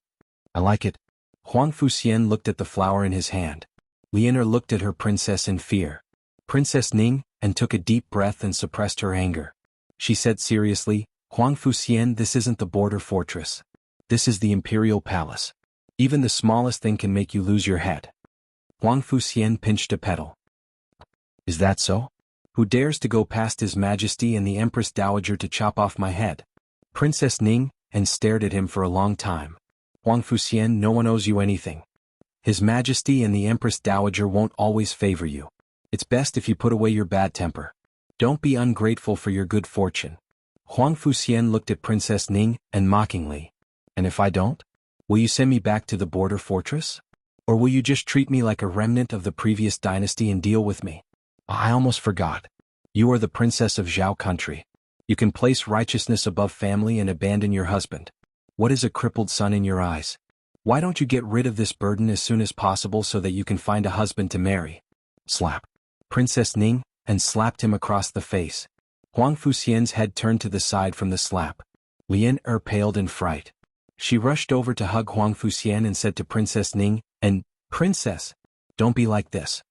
[SPEAKER 1] "I like it." Huang Fuxian looked at the flower in his hand. Lian Er looked at her princess in fear. Princess Ning, En took a deep breath and suppressed her anger. She said seriously, "Huang Fuxian, this isn't the border fortress. This is the imperial palace. Even the smallest thing can make you lose your head." Huang Fuxian pinched a petal. "Is that so? Who dares to go past His Majesty and the Empress Dowager to chop off my head?" Princess Ning, En stared at him for a long time. "Huang Fuxian, no one owes you anything. His Majesty and the Empress Dowager won't always favor you. It's best if you put away your bad temper. Don't be ungrateful for your good fortune." Huang Fuxian looked at Princess Ning, and mockingly. "And if I don't? Will you send me back to the border fortress? Or will you just treat me like a remnant of the previous dynasty and deal with me? I almost forgot. You are the princess of Zhao country. You can place righteousness above family and abandon your husband. What is a crippled son in your eyes? Why don't you get rid of this burden as soon as possible so that you can find a husband to marry?" Slap. Princess Ning, and slapped him across the face. Huang Fuxian's head turned to the side from the slap. Lian Er paled in fright. She rushed over to hug Huang Fuxian and said to Princess Ning, "And, Princess, don't be like this."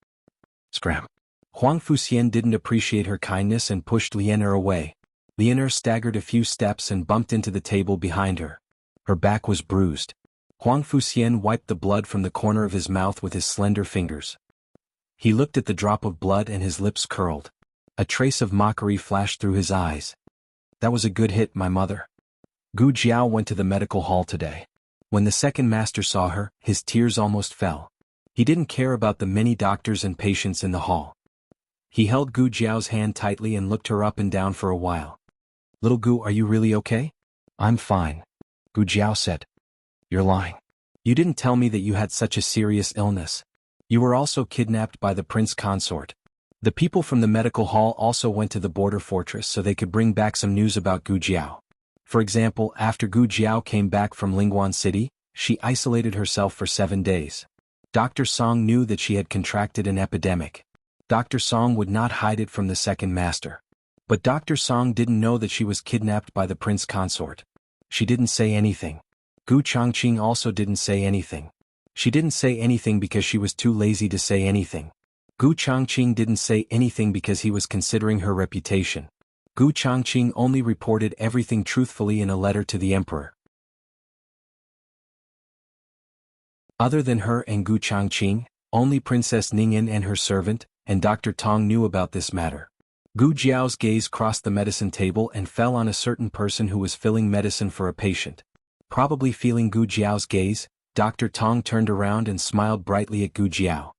[SPEAKER 1] Scram. Huang Fuxian didn't appreciate her kindness and pushed Lian Er away. Lian Er staggered a few steps and bumped into the table behind her. Her back was bruised. Huang Fuxian wiped the blood from the corner of his mouth with his slender fingers. He looked at the drop of blood and his lips curled. A trace of mockery flashed through his eyes. "That was a good hit, my mother." Gu Jiao went to the medical hall today. When the second master saw her, his tears almost fell. He didn't care about the many doctors and patients in the hall. He held Gu Jiao's hand tightly and looked her up and down for a while. "Little Gu, are you really okay?" "I'm fine," Gu Jiao said. "You're lying. You didn't tell me that you had such a serious illness. You were also kidnapped by the prince consort." The people from the medical hall also went to the border fortress so they could bring back some news about Gu Jiao. For example, after Gu Jiao came back from Lingguan City, she isolated herself for 7 days. Dr. Song knew that she had contracted an epidemic. Dr. Song would not hide it from the second master. But Dr. Song didn't know that she was kidnapped by the prince consort. She didn't say anything. Gu Changqing also didn't say anything. She didn't say anything because she was too lazy to say anything. Gu Changqing didn't say anything because he was considering her reputation. Gu Changqing only reported everything truthfully in a letter to the emperor. Other than her and Gu Changqing, only Princess Ningyan and her servant, and Dr. Tong knew about this matter. Gu Jiao's gaze crossed the medicine table and fell on a certain person who was filling medicine for a patient. Probably feeling Gu Jiao's gaze, Dr. Tong turned around and smiled brightly at Gu Jiao.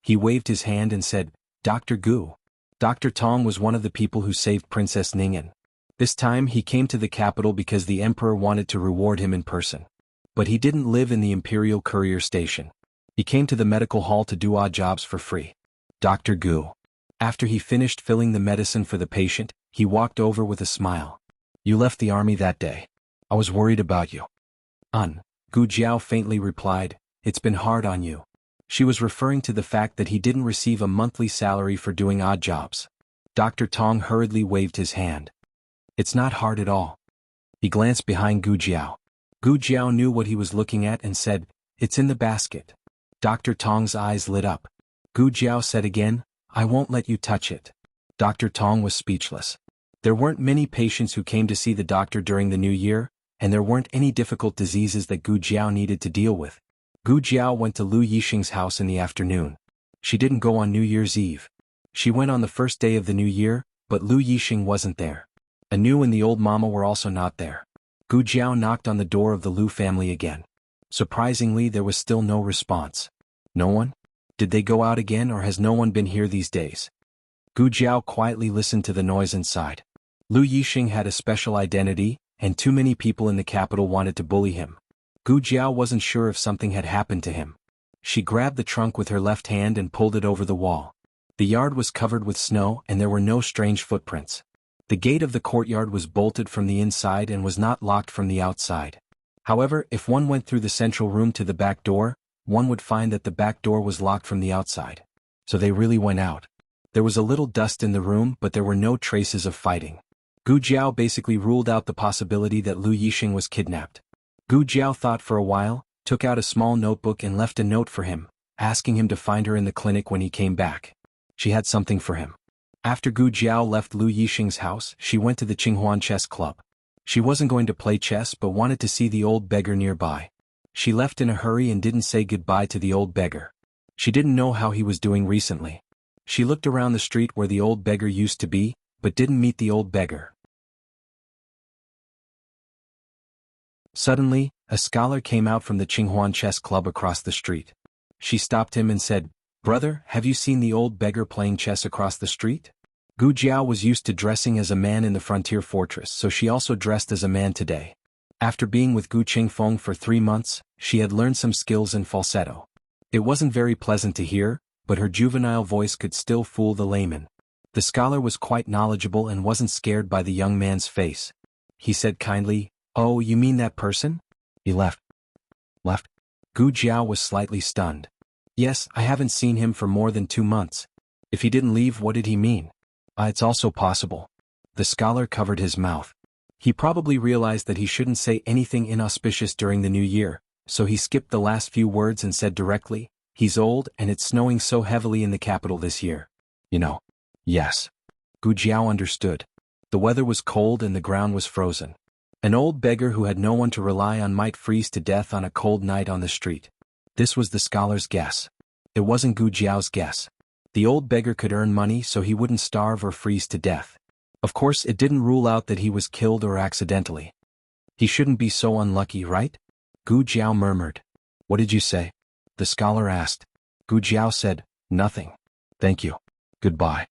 [SPEAKER 1] He waved his hand and said, "Dr. Gu." Dr. Tong was one of the people who saved Princess Ningyan. This time he came to the capital because the emperor wanted to reward him in person. But he didn't live in the Imperial Courier Station. He came to the medical hall to do odd jobs for free. Dr. Gu. After he finished filling the medicine for the patient, he walked over with a smile. "You left the army that day. I was worried about you." Gu Jiao faintly replied, "It's been hard on you." She was referring to the fact that he didn't receive a monthly salary for doing odd jobs. Dr. Tong hurriedly waved his hand. "It's not hard at all." He glanced behind Gu Jiao. Gu Jiao knew what he was looking at and said, "It's in the basket." Dr. Tong's eyes lit up. Gu Jiao said again, "I won't let you touch it." Dr. Tong was speechless. There weren't many patients who came to see the doctor during the new year, and there weren't any difficult diseases that Gu Jiao needed to deal with. Gu Jiao went to Lu Yixing's house in the afternoon. She didn't go on New Year's Eve. She went on the first day of the new year, but Lu Yixing wasn't there. Anu and the old mama were also not there. Gu Jiao knocked on the door of the Lu family again. Surprisingly, there was still no response. No one? Did they go out again, or has no one been here these days? Gu Jiao quietly listened to the noise inside. Lu Yixing had a special identity, and too many people in the capital wanted to bully him. Gu Jiao wasn't sure if something had happened to him. She grabbed the trunk with her left hand and pulled it over the wall. The yard was covered with snow and there were no strange footprints. The gate of the courtyard was bolted from the inside and was not locked from the outside. However, if one went through the central room to the back door, one would find that the back door was locked from the outside. So they really went out. There was a little dust in the room, but there were no traces of fighting. Gu Jiao basically ruled out the possibility that Lu Yixing was kidnapped. Gu Jiao thought for a while, took out a small notebook and left a note for him, asking him to find her in the clinic when he came back. She had something for him. After Gu Jiao left Lu Yixing's house, she went to the Qinghuan Chess Club. She wasn't going to play chess but wanted to see the old beggar nearby. She left in a hurry and didn't say goodbye to the old beggar. She didn't know how he was doing recently. She looked around the street where the old beggar used to be, but didn't meet the old beggar. Suddenly, a scholar came out from the Qinghuan Chess Club across the street. She stopped him and said, "Brother, have you seen the old beggar playing chess across the street?" Gu Jiao was used to dressing as a man in the frontier fortress, so she also dressed as a man today. After being with Gu Qingfeng for 3 months, she had learned some skills in falsetto. It wasn't very pleasant to hear, but her juvenile voice could still fool the layman. The scholar was quite knowledgeable and wasn't scared by the young man's face. He said kindly, "Oh, you mean that person? He left." Left? Gu Jiao was slightly stunned. "Yes, I haven't seen him for more than 2 months. If he didn't leave, what did he mean?" It's also possible." The scholar covered his mouth. He probably realized that he shouldn't say anything inauspicious during the new year, so he skipped the last few words and said directly, "He's old and it's snowing so heavily in the capital this year. You know." "Yes." Gu Jiao understood. The weather was cold and the ground was frozen. An old beggar who had no one to rely on might freeze to death on a cold night on the street. This was the scholar's guess. It wasn't Gu Jiao's guess. The old beggar could earn money so he wouldn't starve or freeze to death. Of course, it didn't rule out that he was killed or accidentally. "He shouldn't be so unlucky, right?" Gu Jiao murmured. "What did you say?" the scholar asked. Gu Jiao said, "Nothing. Thank you. Goodbye."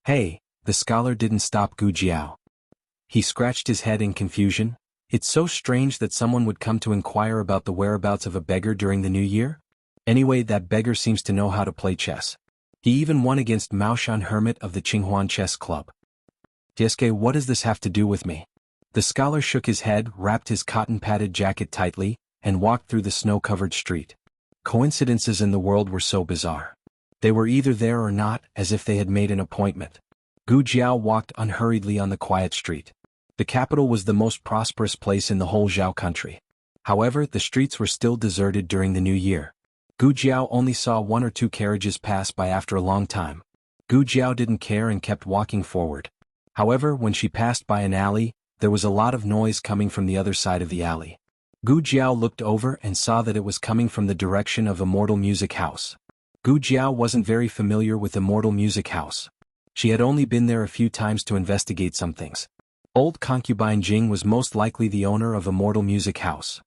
[SPEAKER 1] "Hey," the scholar didn't stop Gu Jiao. He scratched his head in confusion. It's so strange that someone would come to inquire about the whereabouts of a beggar during the new year. Anyway, that beggar seems to know how to play chess. He even won against Maoshan Hermit of the Qinghuan Chess Club. "Tieske, what does this have to do with me?" The scholar shook his head, wrapped his cotton-padded jacket tightly, and walked through the snow-covered street. Coincidences in the world were so bizarre. They were either there or not, as if they had made an appointment. Gu Jiao walked unhurriedly on the quiet street. The capital was the most prosperous place in the whole Zhao country. However, the streets were still deserted during the new year. Gu Jiao only saw 1 or 2 carriages pass by after a long time. Gu Jiao didn't care and kept walking forward. However, when she passed by an alley, there was a lot of noise coming from the other side of the alley. Gu Jiao looked over and saw that it was coming from the direction of Immortal Music House. Gu Jiao wasn't very familiar with Immortal Music House. She had only been there a few times to investigate some things. Old concubine Jing was most likely the owner of Immortal Music House.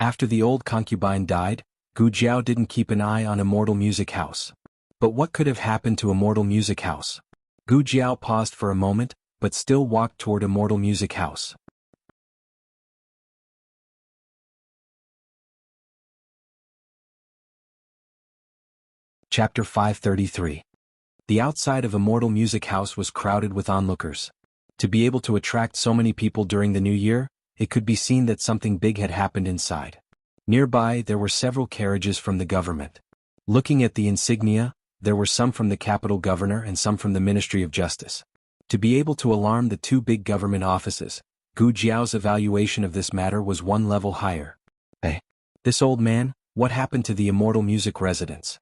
[SPEAKER 1] After the old concubine died, Gu Jiao didn't keep an eye on Immortal Music House. But what could have happened to Immortal Music House? Gu Jiao paused for a moment, but still walked toward Immortal Music House. Chapter 533. The outside of Immortal Music House was crowded with onlookers. To be able to attract so many people during the new year, it could be seen that something big had happened inside. Nearby, there were several carriages from the government. Looking at the insignia, there were some from the capital governor and some from the Ministry of Justice. To be able to alarm the 2 big government offices, Gu Jiao's evaluation of this matter was 1 level higher. Hey, this old man, what happened to the Immortal Music residents?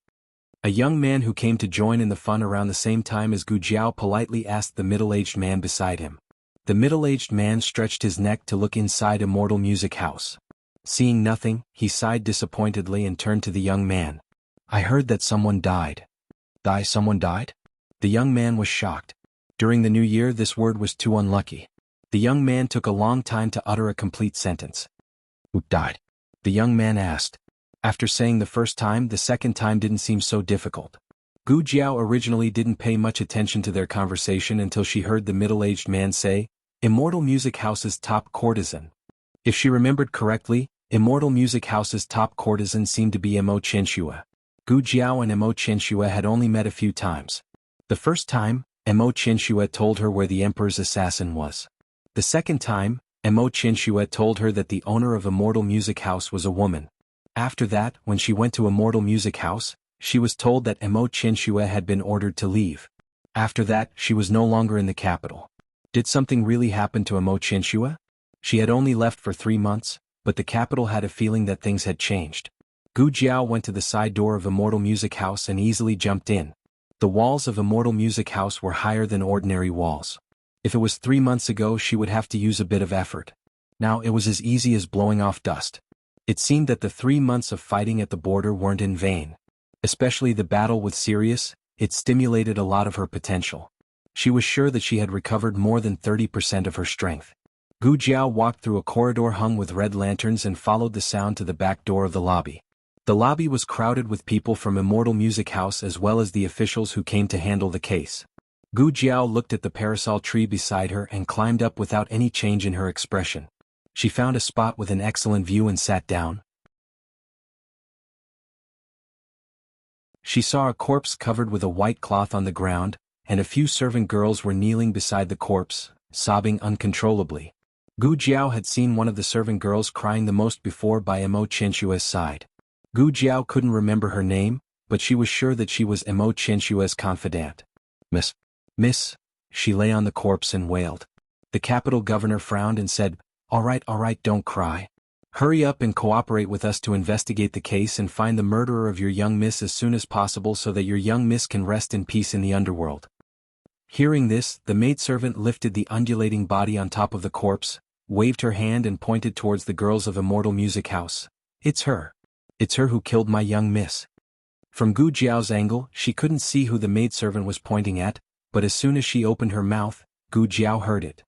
[SPEAKER 1] A young man who came to join in the fun around the same time as Gu Jiao politely asked the middle-aged man beside him. The middle-aged man stretched his neck to look inside Immortal Music House. Seeing nothing, he sighed disappointedly and turned to the young man. I heard that someone died. Someone died? The young man was shocked. During the new year, this word was too unlucky. The young man took a long time to utter a complete sentence. Who died? The young man asked. After saying the first time, the second time didn't seem so difficult. Gu Jiao originally didn't pay much attention to their conversation until she heard the middle-aged man say, Immortal Music House's top courtesan. If she remembered correctly, Immortal Music House's top courtesan seemed to be Mo Chenxue. Gu Jiao and Mo Chenxue had only met a few times. The first time, Mo Chenxue told her where the emperor's assassin was. The second time, Mo Chenxue told her that the owner of Immortal Music House was a woman. After that, when she went to Immortal Music House, she was told that Mo Chenxue had been ordered to leave. After that, she was no longer in the capital. Did something really happen to Mo Chenxue? She had only left for 3 months, but the capital had a feeling that things had changed. Gu Jiao went to the side door of Immortal Music House and easily jumped in. The walls of Immortal Music House were higher than ordinary walls. If it was 3 months ago, she would have to use a bit of effort. Now it was as easy as blowing off dust. It seemed that the 3 months of fighting at the border weren't in vain. Especially the battle with Sirius, it stimulated a lot of her potential. She was sure that she had recovered more than 30% of her strength. Gu Jiao walked through a corridor hung with red lanterns and followed the sound to the back door of the lobby. The lobby was crowded with people from Immortal Music House as well as the officials who came to handle the case. Gu Jiao looked at the parasol tree beside her and climbed up without any change in her expression. She found a spot with an excellent view and sat down. She saw a corpse covered with a white cloth on the ground, and a few servant girls were kneeling beside the corpse, sobbing uncontrollably. Gu Jiao had seen one of the servant girls crying the most before by Mo Chenxue's side. Gu Jiao couldn't remember her name, but she was sure that she was Mo Chenxue's confidant. Miss, she lay on the corpse and wailed. The capital governor frowned and said, all right, don't cry. Hurry up and cooperate with us to investigate the case and find the murderer of your young miss as soon as possible so that your young miss can rest in peace in the underworld. Hearing this, the maidservant lifted the undulating body on top of the corpse, waved her hand and pointed towards the girls of Immortal Music House. It's her. It's her who killed my young miss. From Gu Jiao's angle, she couldn't see who the maidservant was pointing at, but as soon as she opened her mouth, Gu Jiao heard it.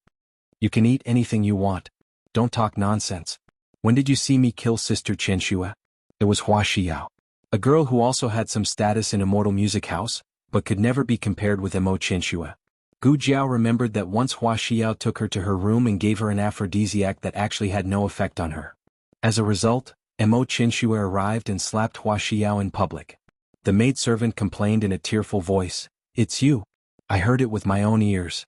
[SPEAKER 1] You can eat anything you want. Don't talk nonsense. When did you see me kill Sister Chenxue? It was Wuxia, a girl who also had some status in Immortal Music House, but could never be compared with Mo Chenxue. Gu Jiao remembered that once Wuxia took her to her room and gave her an aphrodisiac that actually had no effect on her. As a result, Mo Chenxue arrived and slapped Wuxia in public. The maidservant complained in a tearful voice, "It's you. I heard it with my own ears."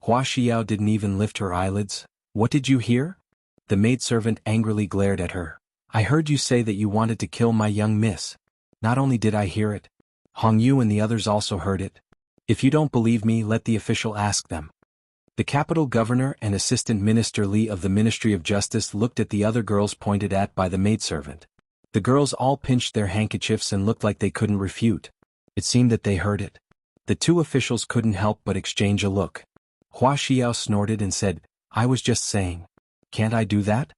[SPEAKER 1] Wuxia didn't even lift her eyelids. What did you hear? The maidservant angrily glared at her. I heard you say that you wanted to kill my young miss. Not only did I hear it, Hong Yu and the others also heard it. If you don't believe me, let the official ask them. The capital governor and assistant minister Li of the Ministry of Justice looked at the other girls pointed at by the maidservant. The girls all pinched their handkerchiefs and looked like they couldn't refute. It seemed that they heard it. The two officials couldn't help but exchange a look. Hua Xiao snorted and said, I was just saying. Can't I do that?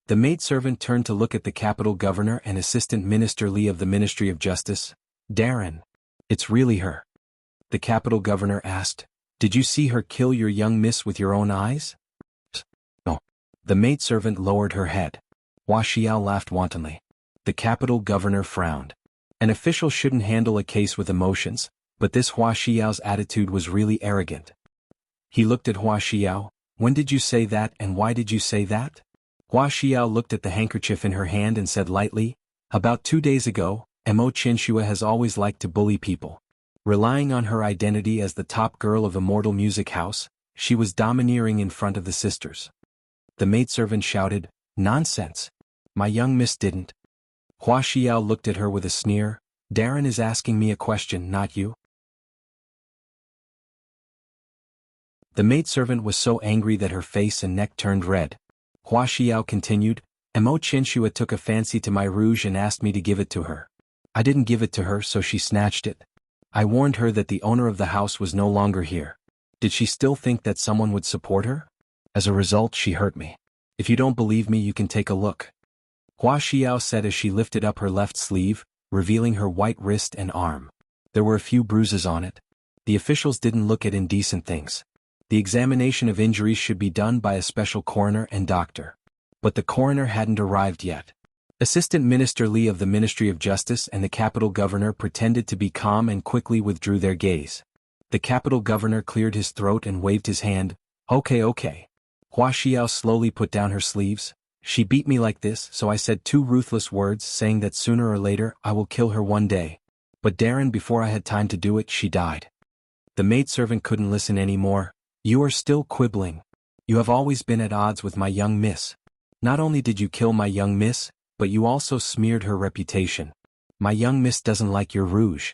[SPEAKER 1] The maidservant turned to look at the capital governor and assistant minister Li of the Ministry of Justice. Darren. It's really her. The capital governor asked. Did you see her kill your young miss with your own eyes? No. The maidservant lowered her head. Hua Xiao laughed wantonly. The capital governor frowned. An official shouldn't handle a case with emotions, but this Hua Xiao's attitude was really arrogant. He looked at Hua Xiao. When did you say that and why did you say that? Hua Xiao looked at the handkerchief in her hand and said lightly, About 2 days ago, Mo Chenxua has always liked to bully people. Relying on her identity as the top girl of Immortal Music House, she was domineering in front of the sisters. The maidservant shouted, Nonsense! My young miss didn't. Hua Xiao looked at her with a sneer. Darren is asking me a question, not you. The maidservant was so angry that her face and neck turned red. Hua Xiao continued, Mo Chenxua took a fancy to my rouge and asked me to give it to her. I didn't give it to her, so she snatched it. I warned her that the owner of the house was no longer here. Did she still think that someone would support her? As a result, she hurt me. If you don't believe me, you can take a look. Hua Xiao said as she lifted up her left sleeve, revealing her white wrist and arm. There were a few bruises on it. The officials didn't look at indecent things. The examination of injuries should be done by a special coroner and doctor. But the coroner hadn't arrived yet. Assistant Minister Li of the Ministry of Justice and the capital governor pretended to be calm and quickly withdrew their gaze. The capital governor cleared his throat and waved his hand. Okay. Hua Xiao slowly put down her sleeves. She beat me like this, so I said 2 ruthless words saying that sooner or later I will kill her one day. But Darren, before I had time to do it, she died. The maidservant couldn't listen anymore. You are still quibbling. You have always been at odds with my young miss. Not only did you kill my young miss, but you also smeared her reputation. My young miss doesn't like your rouge.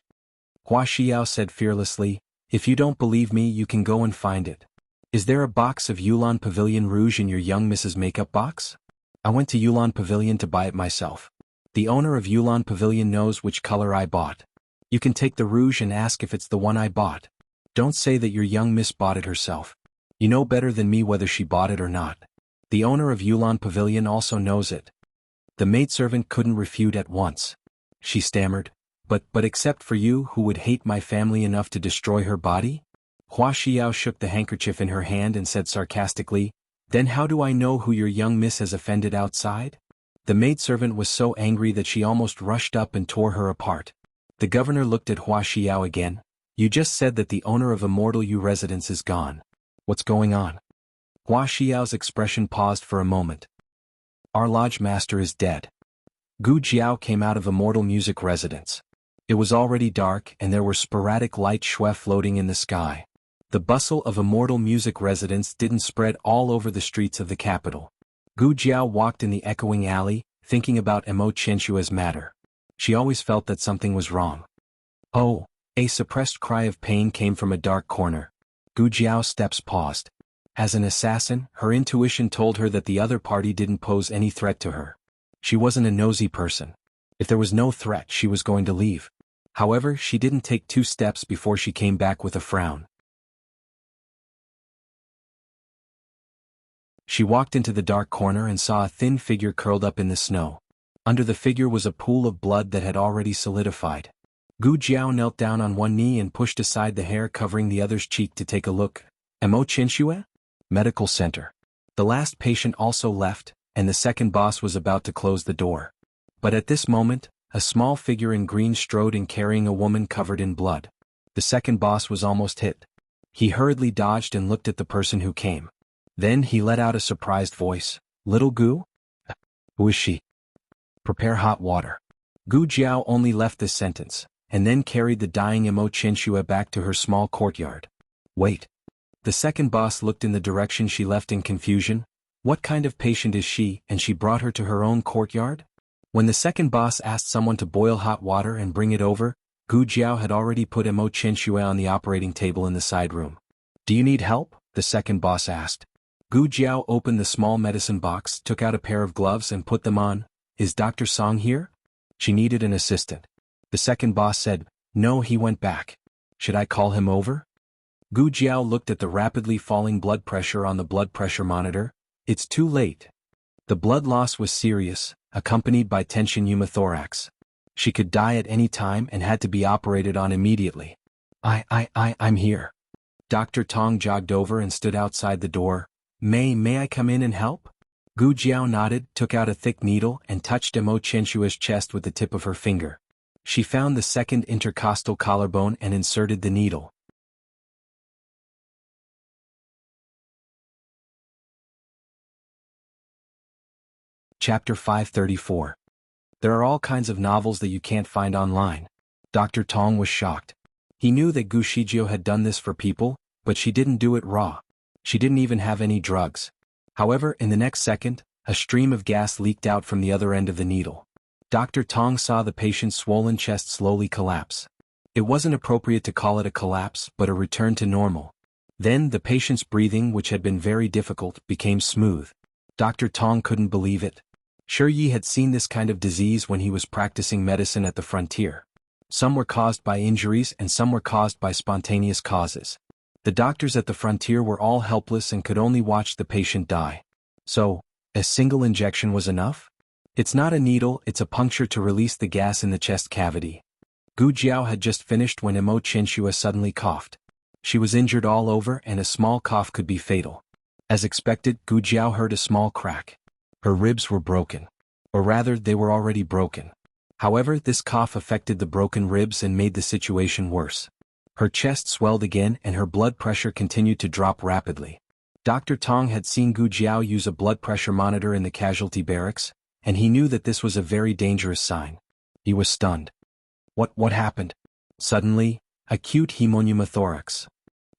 [SPEAKER 1] Hua Xiao said fearlessly, If you don't believe me, you can go and find it. Is there a box of Yulon Pavilion rouge in your young miss's makeup box? I went to Yulon Pavilion to buy it myself. The owner of Yulon Pavilion knows which color I bought. You can take the rouge and ask if it's the one I bought. Don't say that your young miss bought it herself. You know better than me whether she bought it or not. The owner of Yulon Pavilion also knows it. The maidservant couldn't refute at once. She stammered, But except for you who would hate my family enough to destroy her body? Hua Xiao shook the handkerchief in her hand and said sarcastically, Then how do I know who your young miss has offended outside? The maidservant was so angry that she almost rushed up and tore her apart. The governor looked at Hua Xiao again. You just said that the owner of Immortal U residence is gone. What's going on? Hua Xiao's expression paused for a moment. Our lodge master is dead. Gu Jiao came out of Immortal Music residence. It was already dark and there were sporadic light shui floating in the sky. The bustle of Immortal Music residence didn't spread all over the streets of the capital. Gu Jiao walked in the echoing alley, thinking about Mo Chenxua's matter. She always felt that something was wrong. Oh! A suppressed cry of pain came from a dark corner. Gu Jiao's steps paused. As an assassin, her intuition told her that the other party didn't pose any threat to her. She wasn't a nosy person. If there was no threat, she was going to leave. However, she didn't take 2 steps before she came back with a frown. She walked into the dark corner and saw a thin figure curled up in the snow. Under the figure was a pool of blood that had already solidified. Gu Jiao knelt down on one knee and pushed aside the hair covering the other's cheek to take a look. Mo Chenxua? Medical Center. The last patient also left, and the second boss was about to close the door. But at this moment, a small figure in green strode in carrying a woman covered in blood. The second boss was almost hit. He hurriedly dodged and looked at the person who came. Then he let out a surprised voice. Little Gu? Who is she? Prepare hot water. Gu Jiao only left this sentence, and then carried the dying Mo Chenxua back to her small courtyard. Wait. The second boss looked in the direction she left in confusion. What kind of patient is she, and she brought her to her own courtyard? When the second boss asked someone to boil hot water and bring it over, Gu Jiao had already put Mo Qianxue on the operating table in the side room. Do you need help? The second boss asked. Gu Jiao opened the small medicine box, took out a pair of gloves and put them on. Is Dr. Song here? She needed an assistant. The second boss said, no, he went back. Should I call him over? Gu Jiao looked at the rapidly falling blood pressure on the blood pressure monitor. It's too late. The blood loss was serious, accompanied by tension pneumothorax. She could die at any time and had to be operated on immediately. I'm here. Dr. Tong jogged over and stood outside the door. May I come in and help? Gu Jiao nodded, took out a thick needle and touched Mo Qianxue's chest with the tip of her finger. She found the second intercostal collarbone and inserted the needle. Chapter 534. There are all kinds of novels that you can't find online. Dr. Tong was shocked. He knew that Gu Shijio had done this for people, but she didn't do it raw. She didn't even have any drugs. However, in the next second, a stream of gas leaked out from the other end of the needle. Dr. Tong saw the patient's swollen chest slowly collapse. It wasn't appropriate to call it a collapse, but a return to normal. Then, the patient's breathing, which had been very difficult, became smooth. Dr. Tong couldn't believe it. Sure, Yi had seen this kind of disease when he was practicing medicine at the frontier. Some were caused by injuries and some were caused by spontaneous causes. The doctors at the frontier were all helpless and could only watch the patient die. So, a single injection was enough? It's not a needle, it's a puncture to release the gas in the chest cavity. Gu Jiao had just finished when Mo Qianxue suddenly coughed. She was injured all over and a small cough could be fatal. As expected, Gu Jiao heard a small crack. Her ribs were broken. Or rather, they were already broken. However, this cough affected the broken ribs and made the situation worse. Her chest swelled again and her blood pressure continued to drop rapidly. Dr. Tong had seen Gu Jiao use a blood pressure monitor in the casualty barracks, and he knew that this was a very dangerous sign. He was stunned. What happened? Suddenly, acute pneumothorax.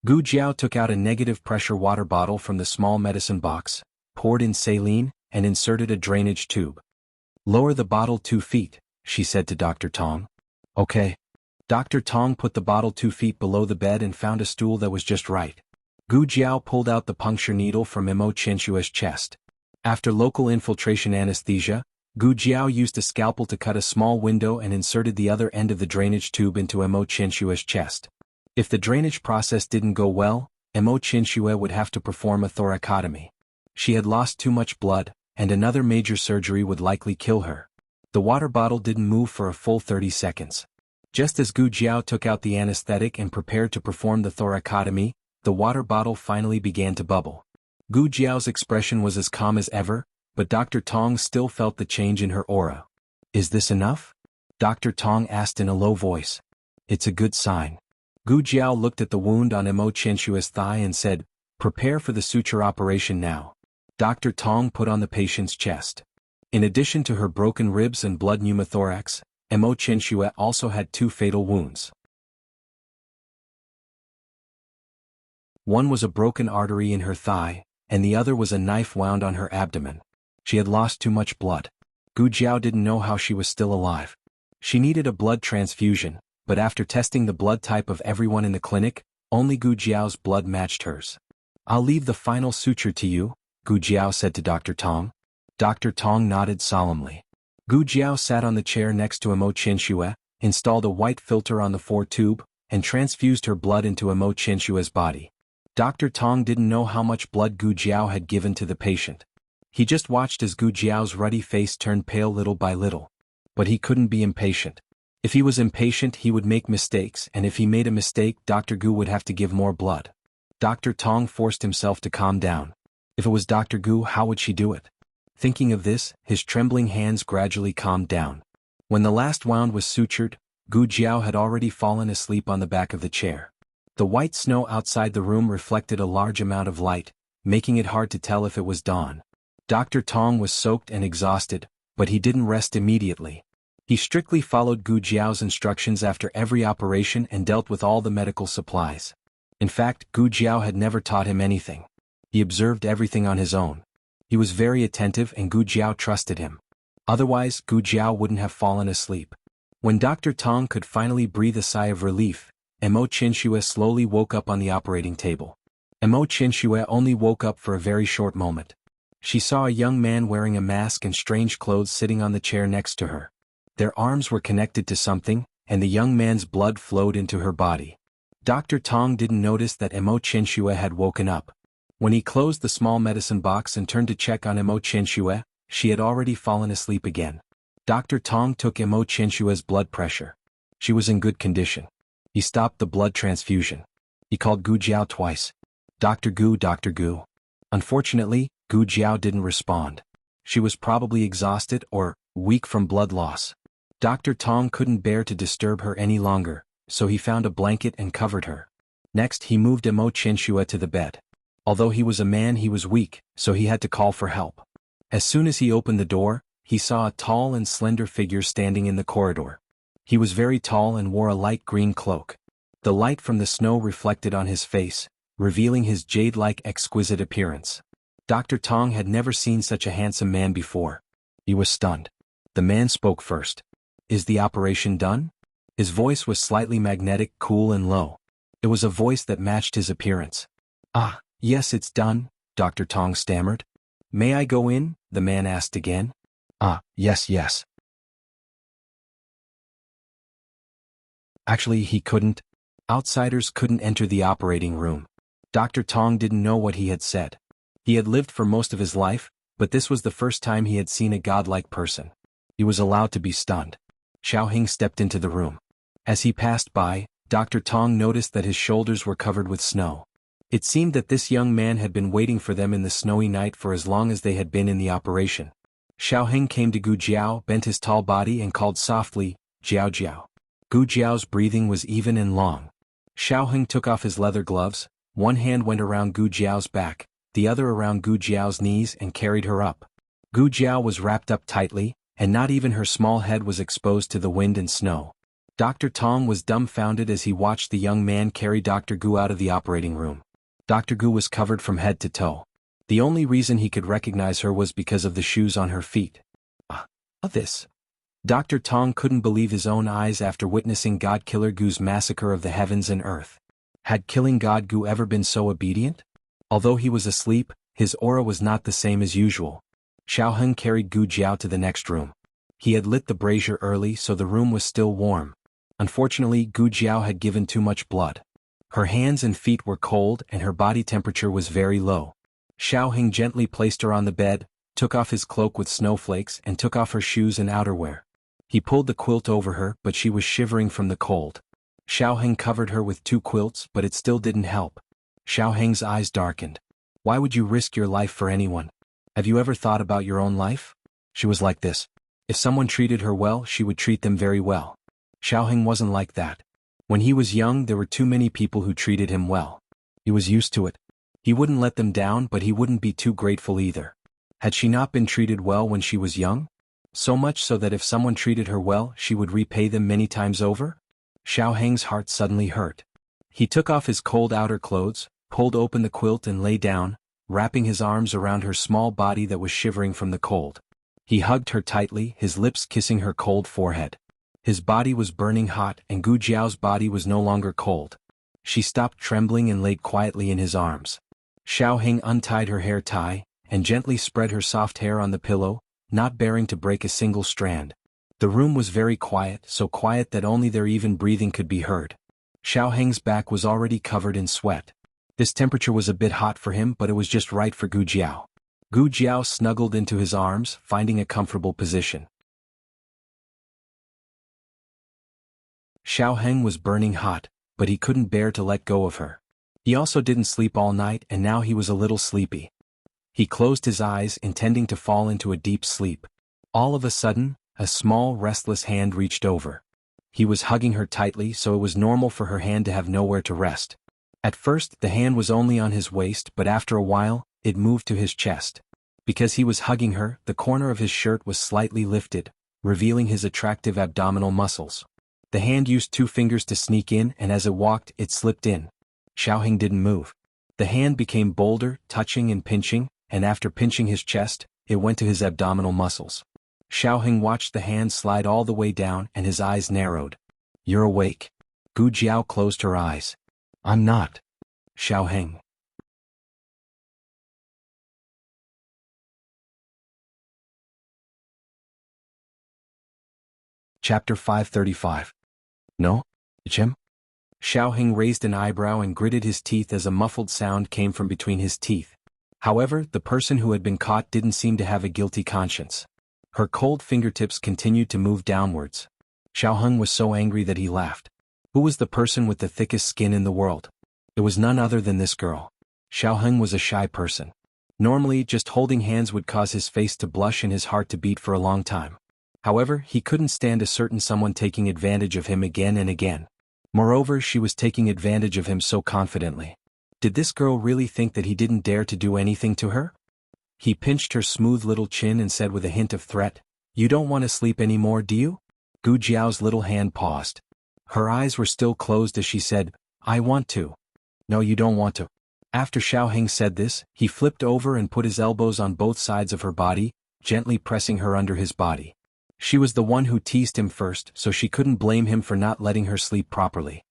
[SPEAKER 1] Gu Jiao took out a negative pressure water bottle from the small medicine box, poured in saline, and inserted a drainage tube. Lower the bottle 2 feet, she said to Dr. Tong. Okay. Dr. Tong put the bottle 2 feet below the bed and found a stool that was just right. Gu Jiao pulled out the puncture needle from Mo Qianxue's chest. After local infiltration anesthesia, Gu Jiao used a scalpel to cut a small window and inserted the other end of the drainage tube into Mo Qianxue's chest. If the drainage process didn't go well, Mo Qianxue would have to perform a thoracotomy. She had lost too much blood, and another major surgery would likely kill her. The water bottle didn't move for a full 30 seconds. Just as Gu Jiao took out the anesthetic and prepared to perform the thoracotomy, the water bottle finally began to bubble. Gu Jiao's expression was as calm as ever, but Dr. Tong still felt the change in her aura. Is this enough? Dr. Tong asked in a low voice. It's a good sign. Gu Jiao looked at the wound on Mo Qianxue's thigh and said, prepare for the suture operation now. Dr. Tong put on the patient's chest. In addition to her broken ribs and blood pneumothorax, Mo Qianxue also had 2 fatal wounds. One was a broken artery in her thigh, and the other was a knife wound on her abdomen. She had lost too much blood. Gu Jiao didn't know how she was still alive. She needed a blood transfusion, but after testing the blood type of everyone in the clinic, only Gu Jiao's blood matched hers. I'll leave the final suture to you, Gu Jiao said to Dr. Tong. Dr. Tong nodded solemnly. Gu Jiao sat on the chair next to Mo Qianxue, installed a white filter on the 4 tube, and transfused her blood into Mo Qianxue's body. Dr. Tong didn't know how much blood Gu Jiao had given to the patient. He just watched as Gu Jiao's ruddy face turned pale little by little. But he couldn't be impatient. If he was impatient, he would make mistakes, and if he made a mistake, Dr. Gu would have to give more blood. Dr. Tong forced himself to calm down. If it was Dr. Gu, how would she do it? Thinking of this, his trembling hands gradually calmed down. When the last wound was sutured, Gu Jiao had already fallen asleep on the back of the chair. The white snow outside the room reflected a large amount of light, making it hard to tell if it was dawn. Dr. Tong was soaked and exhausted, but he didn't rest immediately. He strictly followed Gu Jiao's instructions after every operation and dealt with all the medical supplies. In fact, Gu Jiao had never taught him anything. He observed everything on his own. He was very attentive and Gu Jiao trusted him. Otherwise, Gu Jiao wouldn't have fallen asleep. When Dr. Tong could finally breathe a sigh of relief, Mo Qinxue slowly woke up on the operating table. Mo Qinxue only woke up for a very short moment. She saw a young man wearing a mask and strange clothes sitting on the chair next to her. Their arms were connected to something, and the young man's blood flowed into her body. Dr. Tong didn't notice that Mo Qinxue had woken up. When he closed the small medicine box and turned to check on Mo Qinxue, she had already fallen asleep again. Dr. Tong took Mo Qinshue's blood pressure. She was in good condition. He stopped the blood transfusion. He called Gu Jiao twice. Dr. Gu, Dr. Gu. Unfortunately, Gu Jiao didn't respond. She was probably exhausted or weak from blood loss. Dr. Tong couldn't bear to disturb her any longer, so he found a blanket and covered her. Next he moved Mo Qinxue to the bed. Although he was a man, he was weak, so he had to call for help. As soon as he opened the door, he saw a tall and slender figure standing in the corridor. He was very tall and wore a light green cloak. The light from the snow reflected on his face, revealing his jade-like exquisite appearance. Dr. Tong had never seen such a handsome man before. He was stunned. The man spoke first. "Is the operation done?" His voice was slightly magnetic, cool and low. It was a voice that matched his appearance. "Ah, yes, it's done," Dr. Tong stammered. "May I go in?" the man asked again. "Ah, yes. Actually, he couldn't. Outsiders couldn't enter the operating room. Dr. Tong didn't know what he had said. He had lived for most of his life, but this was the first time he had seen a godlike person. He was allowed to be stunned. Xiaoheng stepped into the room. As he passed by, Dr. Tong noticed that his shoulders were covered with snow. It seemed that this young man had been waiting for them in the snowy night for as long as they had been in the operation. Xiaoheng came to Gu Jiao, bent his tall body and called softly, "Jiao Jiao." Gu Jiao's breathing was even and long. Xiaoheng took off his leather gloves, one hand went around Gu Jiao's back, the other around Gu Jiao's knees and carried her up. Gu Jiao was wrapped up tightly, and not even her small head was exposed to the wind and snow. Dr. Tong was dumbfounded as he watched the young man carry Dr. Gu out of the operating room. Dr. Gu was covered from head to toe. The only reason he could recognize her was because of the shoes on her feet. This. Dr. Tong couldn't believe his own eyes after witnessing God Killer Gu's massacre of the heavens and earth. Had killing God Gu ever been so obedient? Although he was asleep, his aura was not the same as usual. Xiaoheng carried Gu Jiao to the next room. He had lit the brazier early so the room was still warm. Unfortunately, Gu Jiao had given too much blood. Her hands and feet were cold and her body temperature was very low. Xiaoheng gently placed her on the bed, took off his cloak with snowflakes and took off her shoes and outerwear. He pulled the quilt over her but she was shivering from the cold. Xiaoheng covered her with 2 quilts but it still didn't help. Xiaoheng's eyes darkened. "Why would you risk your life for anyone? Have you ever thought about your own life?" She was like this. If someone treated her well, she would treat them very well. Xiaoheng wasn't like that. When he was young, there were too many people who treated him well. He was used to it. He wouldn't let them down, but he wouldn't be too grateful either. Had she not been treated well when she was young? So much so that if someone treated her well, she would repay them many times over? Xiaoheng's heart suddenly hurt. He took off his cold outer clothes, pulled open the quilt and lay down, wrapping his arms around her small body that was shivering from the cold. He hugged her tightly, his lips kissing her cold forehead. His body was burning hot and Gu Jiao's body was no longer cold. She stopped trembling and laid quietly in his arms. Xiaoheng untied her hair tie, and gently spread her soft hair on the pillow, not bearing to break a single strand. The room was very quiet, so quiet that only their even breathing could be heard. Xiaoheng's back was already covered in sweat. This temperature was a bit hot for him but it was just right for Gu Jiao. Gu Jiao snuggled into his arms, finding a comfortable position. Xiaoheng was burning hot, but he couldn't bear to let go of her. He also didn't sleep all night and now he was a little sleepy. He closed his eyes, intending to fall into a deep sleep. All of a sudden, a small, restless hand reached over. He was hugging her tightly, so it was normal for her hand to have nowhere to rest. At first, the hand was only on his waist, but after a while, it moved to his chest. Because he was hugging her, the corner of his shirt was slightly lifted, revealing his attractive abdominal muscles. The hand used 2 fingers to sneak in and as it walked, it slipped in. Xiaoheng didn't move. The hand became bolder, touching and pinching, and after pinching his chest, it went to his abdominal muscles. Xiaoheng watched the hand slide all the way down and his eyes narrowed. "You're awake." Gu Jiao closed her eyes. "I'm not." Xiaoheng. Chapter 535. No? Jim? Xiaoheng raised an eyebrow and gritted his teeth as a muffled sound came from between his teeth. However, the person who had been caught didn't seem to have a guilty conscience. Her cold fingertips continued to move downwards. Xiaoheng was so angry that he laughed. Who was the person with the thickest skin in the world? It was none other than this girl. Xiaoheng was a shy person. Normally, just holding hands would cause his face to blush and his heart to beat for a long time. However, he couldn't stand a certain someone taking advantage of him again and again. Moreover, she was taking advantage of him so confidently. Did this girl really think that he didn't dare to do anything to her? He pinched her smooth little chin and said with a hint of threat, "You don't want to sleep anymore, do you?" Gu Jiao's little hand paused. Her eyes were still closed as she said, "I want to." "No, you don't want to." After Xiaoheng said this, he flipped over and put his elbows on both sides of her body, gently pressing her under his body. She was the one who teased him first, so she couldn't blame him for not letting her sleep properly.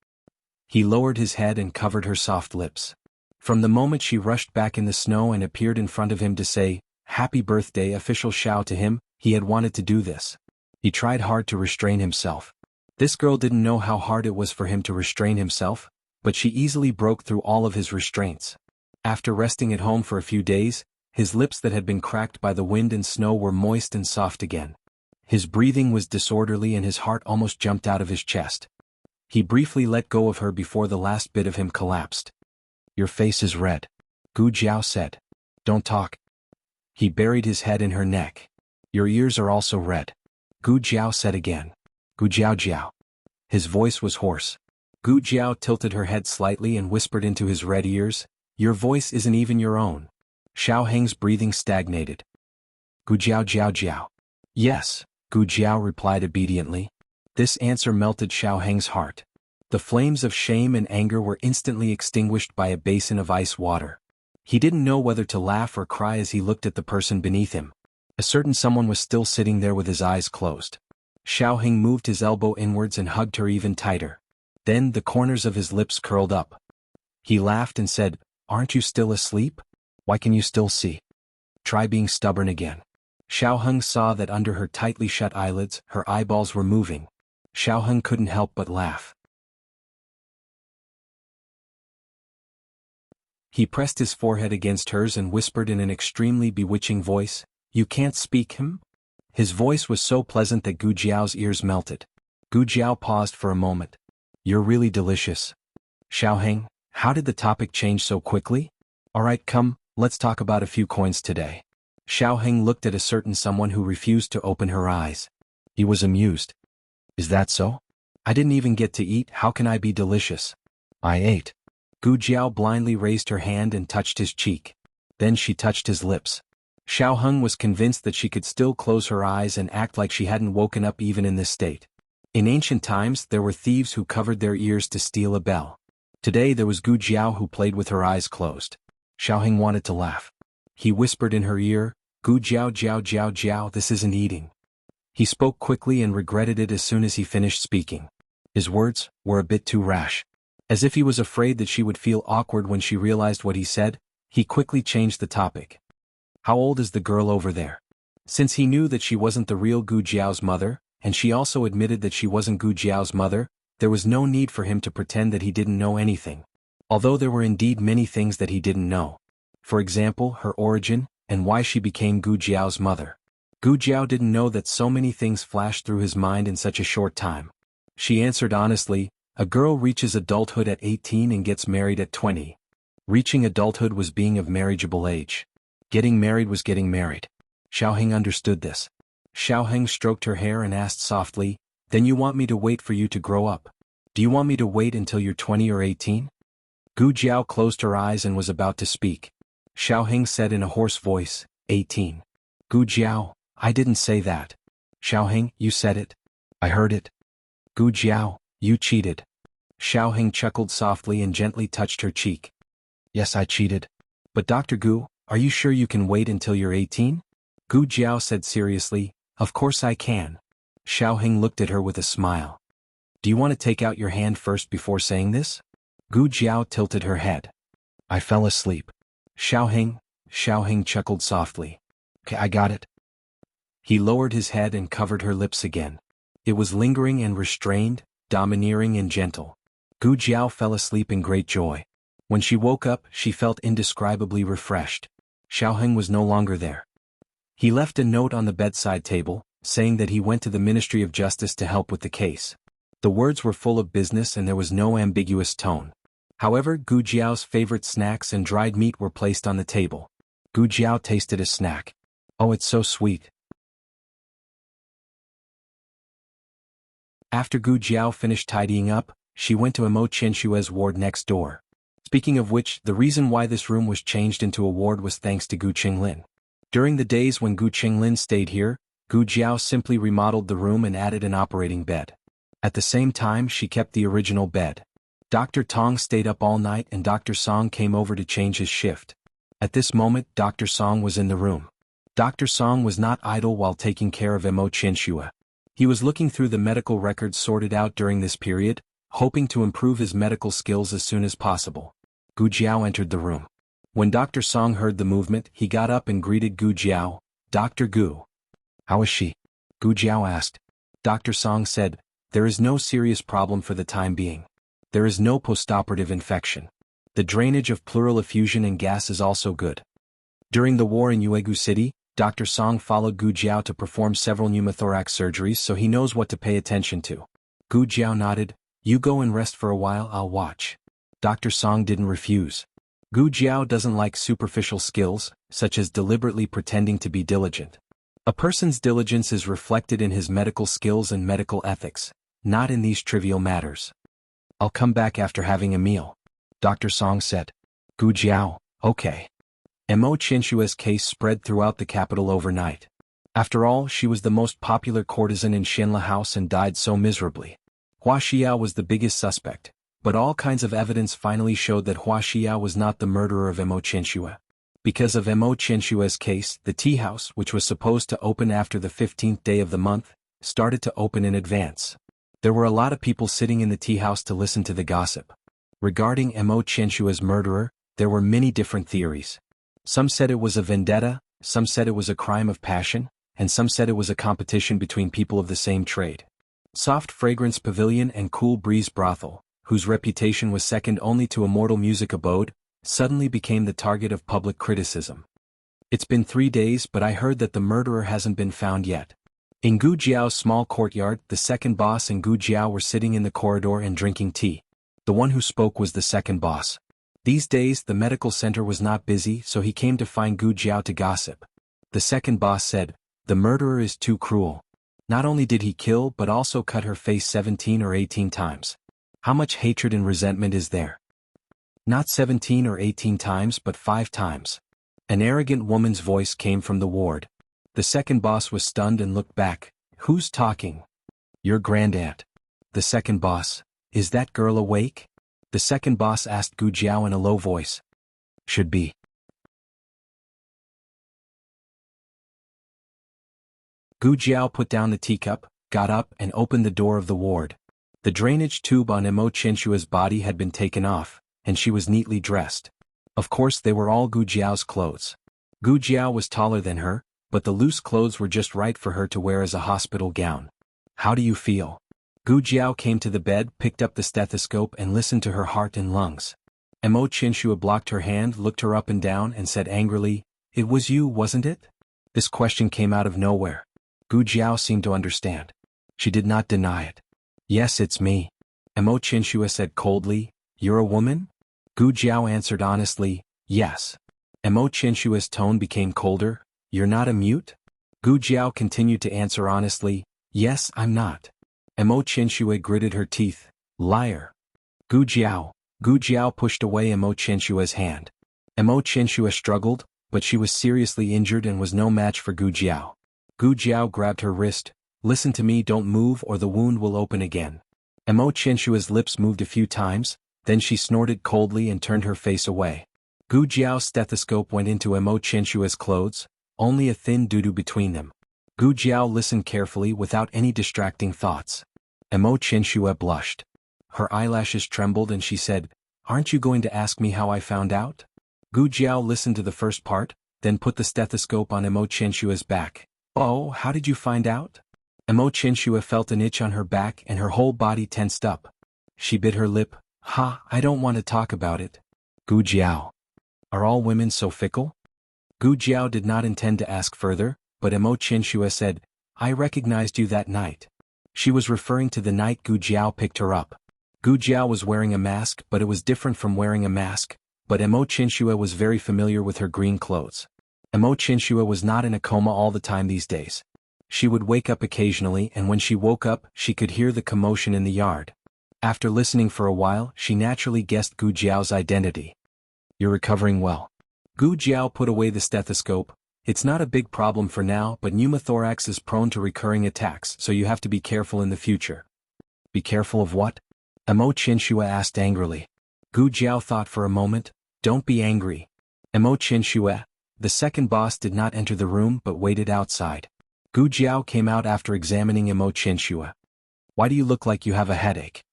[SPEAKER 1] He lowered his head and covered her soft lips. From the moment she rushed back in the snow and appeared in front of him to say, "Happy birthday, official Xiao," to him, he had wanted to do this. He tried hard to restrain himself. This girl didn't know how hard it was for him to restrain himself, but she easily broke through all of his restraints. After resting at home for a few days, his lips that had been cracked by the wind and snow were moist and soft again. His breathing was disorderly and his heart almost jumped out of his chest. He briefly let go of her before the last bit of him collapsed. "Your face is red," Gu Jiao said. "Don't talk." He buried his head in her neck. "Your ears are also red," Gu Jiao said again. "Gu Jiao Jiao." His voice was hoarse. Gu Jiao tilted her head slightly and whispered into his red ears, "Your voice isn't even your own." Xiaoheng's breathing stagnated. "Gu Jiao Jiao Jiao." "Yes," Gu Jiao replied obediently. This answer melted Xiaoheng's heart. The flames of shame and anger were instantly extinguished by a basin of ice water. He didn't know whether to laugh or cry as he looked at the person beneath him. A certain someone was still sitting there with his eyes closed. Xiaoheng moved his elbow inwards and hugged her even tighter. Then the corners of his lips curled up. He laughed and said, "Aren't you still asleep? Why can you still see? Try being stubborn again." Xiaoheng saw that under her tightly shut eyelids, her eyeballs were moving. Xiaoheng couldn't help but laugh. He pressed his forehead against hers and whispered in an extremely bewitching voice, "You can't speak him?" His voice was so pleasant that Gu Jiao's ears melted. Gu Jiao paused for a moment. "You're really delicious." "Xiaoheng, how did the topic change so quickly?" "Alright, come, let's talk about a few coins today." Xiaoheng looked at a certain someone who refused to open her eyes. He was amused. "Is that so? I didn't even get to eat, how can I be delicious?" "I ate." Gu Jiao blindly raised her hand and touched his cheek. Then she touched his lips. Xiaoheng was convinced that she could still close her eyes and act like she hadn't woken up even in this state. In ancient times there were thieves who covered their ears to steal a bell. Today there was Gu Jiao who played with her eyes closed. Xiaoheng wanted to laugh. He whispered in her ear, "Gu Jiao Jiao Jiao Jiao, this isn't eating." He spoke quickly and regretted it as soon as he finished speaking. His words were a bit too rash. As if he was afraid that she would feel awkward when she realized what he said, he quickly changed the topic. "How old is the girl over there?" Since he knew that she wasn't the real Gu Jiao's mother, and she also admitted that she wasn't Gu Jiao's mother, there was no need for him to pretend that he didn't know anything. Although there were indeed many things that he didn't know. For example, her origin, and why she became Gu Jiao's mother. Gu Jiao didn't know that so many things flashed through his mind in such a short time. She answered honestly, "A girl reaches adulthood at 18 and gets married at 20. Reaching adulthood was being of marriageable age. Getting married was getting married." Xiaoheng understood this. Xiaoheng stroked her hair and asked softly, "Then you want me to wait for you to grow up? Do you want me to wait until you're 20 or 18? Gu Jiao closed her eyes and was about to speak. Xiaoheng said in a hoarse voice, 18. "Gu Jiao, I didn't say that." "Xiaoheng, you said it. I heard it." "Gu Jiao, you cheated." Xiaoheng chuckled softly and gently touched her cheek. "Yes, I cheated. But Dr. Gu, Are you sure you can wait until you're 18? Gu Jiao said seriously, Of course I can. Xiaoheng looked at her with a smile. Do you want to take out your hand first before saying this? Gu Jiao tilted her head. I fell asleep. Xiaoheng chuckled softly. Okay, I got it. He lowered his head and covered her lips again. It was lingering and restrained, domineering and gentle. Gu Jiao fell asleep in great joy. When she woke up, she felt indescribably refreshed. Xiaoheng was no longer there. He left a note on the bedside table, saying that he went to the Ministry of Justice to help with the case. The words were full of business and there was no ambiguous tone. However, Gu Jiao's favorite snacks and dried meat were placed on the table. Gu Jiao tasted a snack. Oh, it's so sweet. After Gu Jiao finished tidying up, she went to Imo Qianshue's ward next door. Speaking of which, the reason why this room was changed into a ward was thanks to Gu Qinglin. During the days when Gu Qinglin stayed here, Gu Jiao simply remodeled the room and added an operating bed. At the same time, she kept the original bed. Dr. Tong stayed up all night and Dr. Song came over to change his shift. At this moment, Dr. Song was in the room. Dr. Song was not idle while taking care of Imo Qianxue. He was looking through the medical records sorted out during this period, hoping to improve his medical skills as soon as possible. Gu Jiao entered the room. When Dr. Song heard the movement, he got up and greeted Gu Jiao. Dr. Gu. How is she? Gu Jiao asked. Dr. Song said, There is no serious problem for the time being. There is no postoperative infection. The drainage of pleural effusion and gas is also good. During the war in Yuegu City, Dr. Song followed Gu Jiao to perform several pneumothorax surgeries, so he knows what to pay attention to. Gu Jiao nodded. You go and rest for a while, I'll watch. Dr. Song didn't refuse. Gu Jiao doesn't like superficial skills, such as deliberately pretending to be diligent. A person's diligence is reflected in his medical skills and medical ethics, not in these trivial matters. I'll come back after having a meal. Dr. Song said. Gu Jiao, okay. Imo Qianshue's case spread throughout the capital overnight. After all, she was the most popular courtesan in Xianle House and died so miserably. Wuxia was the biggest suspect, but all kinds of evidence finally showed that Wuxia was not the murderer of Imo Qianshue. Because of Imo Qianshue's case, the tea house, which was supposed to open after the 15th day of the month, started to open in advance. There were a lot of people sitting in the tea house to listen to the gossip. Regarding Imo Qianshue's murderer, there were many different theories. Some said it was a vendetta, some said it was a crime of passion, and some said it was a competition between people of the same trade. Soft Fragrance Pavilion and Cool Breeze Brothel, whose reputation was second only to Immortal Music Abode, suddenly became the target of public criticism. It's been 3 days, but I heard that the murderer hasn't been found yet. In Gu Jiao's small courtyard, the second boss and Gu Jiao were sitting in the corridor and drinking tea. The one who spoke was the second boss. These days the medical center was not busy, so he came to find Gu Jiao to gossip. The second boss said, The murderer is too cruel. Not only did he kill but also cut her face 17 or 18 times. How much hatred and resentment is there? Not 17 or 18 times but 5 times. An arrogant woman's voice came from the ward. The second boss was stunned and looked back. Who's talking? Your grandaunt. The second boss. Is that girl awake? The second boss asked Gu Jiao in a low voice. Should be. Gu Jiao put down the teacup, got up and opened the door of the ward. The drainage tube on Imo Qianshue's body had been taken off, and she was neatly dressed. Of course they were all Gu Jiao's clothes. Gu Jiao was taller than her, but the loose clothes were just right for her to wear as a hospital gown. How do you feel? Gu Jiao came to the bed, picked up the stethoscope and listened to her heart and lungs. Imo Qianshue blocked her hand, looked her up and down and said angrily, It was you, wasn't it? This question came out of nowhere. Gu Jiao seemed to understand. She did not deny it. Yes, it's me. Imo Qianshue said coldly, You're a woman? Gu Jiao answered honestly, Yes. Imo Qianshue's tone became colder. You're not a mute? Gu Jiao continued to answer honestly, Yes, I'm not. Imo Qianshue gritted her teeth. Liar. Gu Jiao. Gu Jiao pushed away Imo Qianshue's hand. Imo Qianshue struggled, but she was seriously injured and was no match for Gu Jiao. Gu Jiao grabbed her wrist. Listen to me, don't move or the wound will open again. Imo Qianshue's lips moved a few times, then she snorted coldly and turned her face away. Gu Jiao's stethoscope went into Emo Qinshua's clothes, only a thin doo-doo between them. Gu Jiao listened carefully without any distracting thoughts. Emo Qinshu blushed. Her eyelashes trembled and she said, "Aren't you going to ask me how I found out?" Gu Jiao listened to the first part, then put the stethoscope on Emo Qinshua's back. "Oh, how did you find out?" Emo Qinshu felt an itch on her back and her whole body tensed up. She bit her lip. I don't want to talk about it." Gu Jiao. Are all women so fickle? Gu Jiao did not intend to ask further, but Emo Qinshu said, "I recognized you that night." She was referring to the night Gu Jiao picked her up. Gu Jiao was wearing a mask, but it was different from wearing a mask, but Emo Qinshu was very familiar with her green clothes. Emo Qinshu was not in a coma all the time these days. She would wake up occasionally, and when she woke up, she could hear the commotion in the yard. After listening for a while, she naturally guessed Gu Jiao's identity. "You're recovering well." Gu Jiao put away the stethoscope. "It's not a big problem for now, but pneumothorax is prone to recurring attacks, so you have to be careful in the future." "Be careful of what?" Emo Qinshu asked angrily. Gu Jiao thought for a moment. "Don't be angry." Emo Qinshu. The second boss did not enter the room but waited outside. Gu Jiao came out after examining Emo Qinshu. "Why do you look like you have a headache?"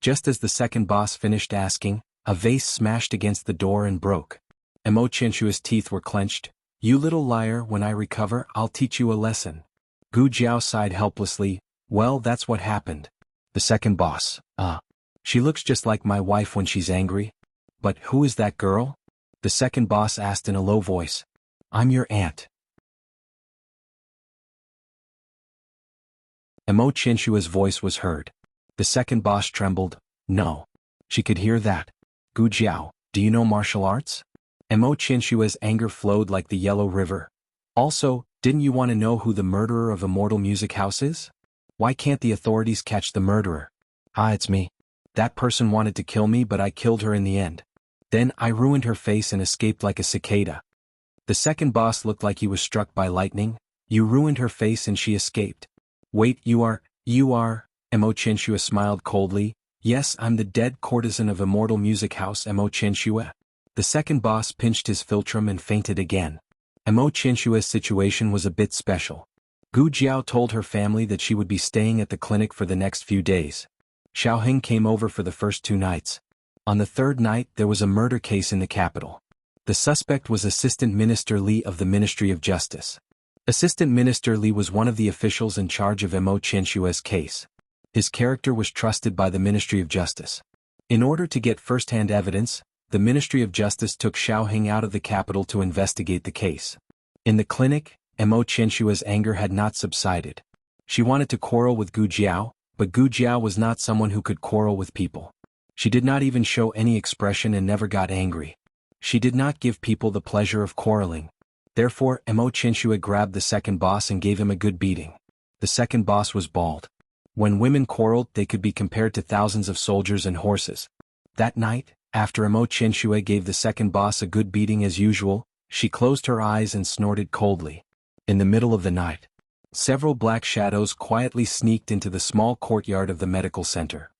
[SPEAKER 1] Just as the second boss finished asking, a vase smashed against the door and broke. Emo Qinshu's teeth were clenched. "You little liar, when I recover, I'll teach you a lesson." Gu Jiao sighed helplessly. "Well, that's what happened." The second boss. She looks just like my wife when she's angry." "But who is that girl?" The second boss asked in a low voice. "I'm your aunt." Emo Qinshu's voice was heard. The second boss trembled. "No." She could hear that. "Gu Jiao, do you know martial arts?" Emo Qinshu's anger flowed like the Yellow River. "Also, didn't you want to know who the murderer of Immortal Music House is? Why can't the authorities catch the murderer?" It's me. That person wanted to kill me, but I killed her in the end. Then I ruined her face and escaped like a cicada." The second boss looked like he was struck by lightning. "You ruined her face and she escaped." "Wait, you are... Emo Qinshu smiled coldly. "Yes, I'm the dead courtesan of Immortal Music House, Emo Qinshu." The second boss pinched his philtrum and fainted again. Emo Qinshu's situation was a bit special. Gu Jiao told her family that she would be staying at the clinic for the next few days. Xiaoheng came over for the first 2 nights. On the third night there was a murder case in the capital. The suspect was Assistant Minister Li of the Ministry of Justice. Assistant Minister Li was one of the officials in charge of Emo Qinshu's case. His character was trusted by the Ministry of Justice. In order to get first-hand evidence, the Ministry of Justice took Xiaoheng out of the capital to investigate the case. In the clinic, Emo Qinshu's anger had not subsided. She wanted to quarrel with Gu Jiao, but Gu Jiao was not someone who could quarrel with people. She did not even show any expression and never got angry. She did not give people the pleasure of quarreling. Therefore, Emo Qinshu grabbed the second boss and gave him a good beating. The second boss was bald. When women quarreled, they could be compared to thousands of soldiers and horses. That night, after Emo Qinshu gave the second boss a good beating as usual, she closed her eyes and snorted coldly. In the middle of the night, several black shadows quietly sneaked into the small courtyard of the medical center.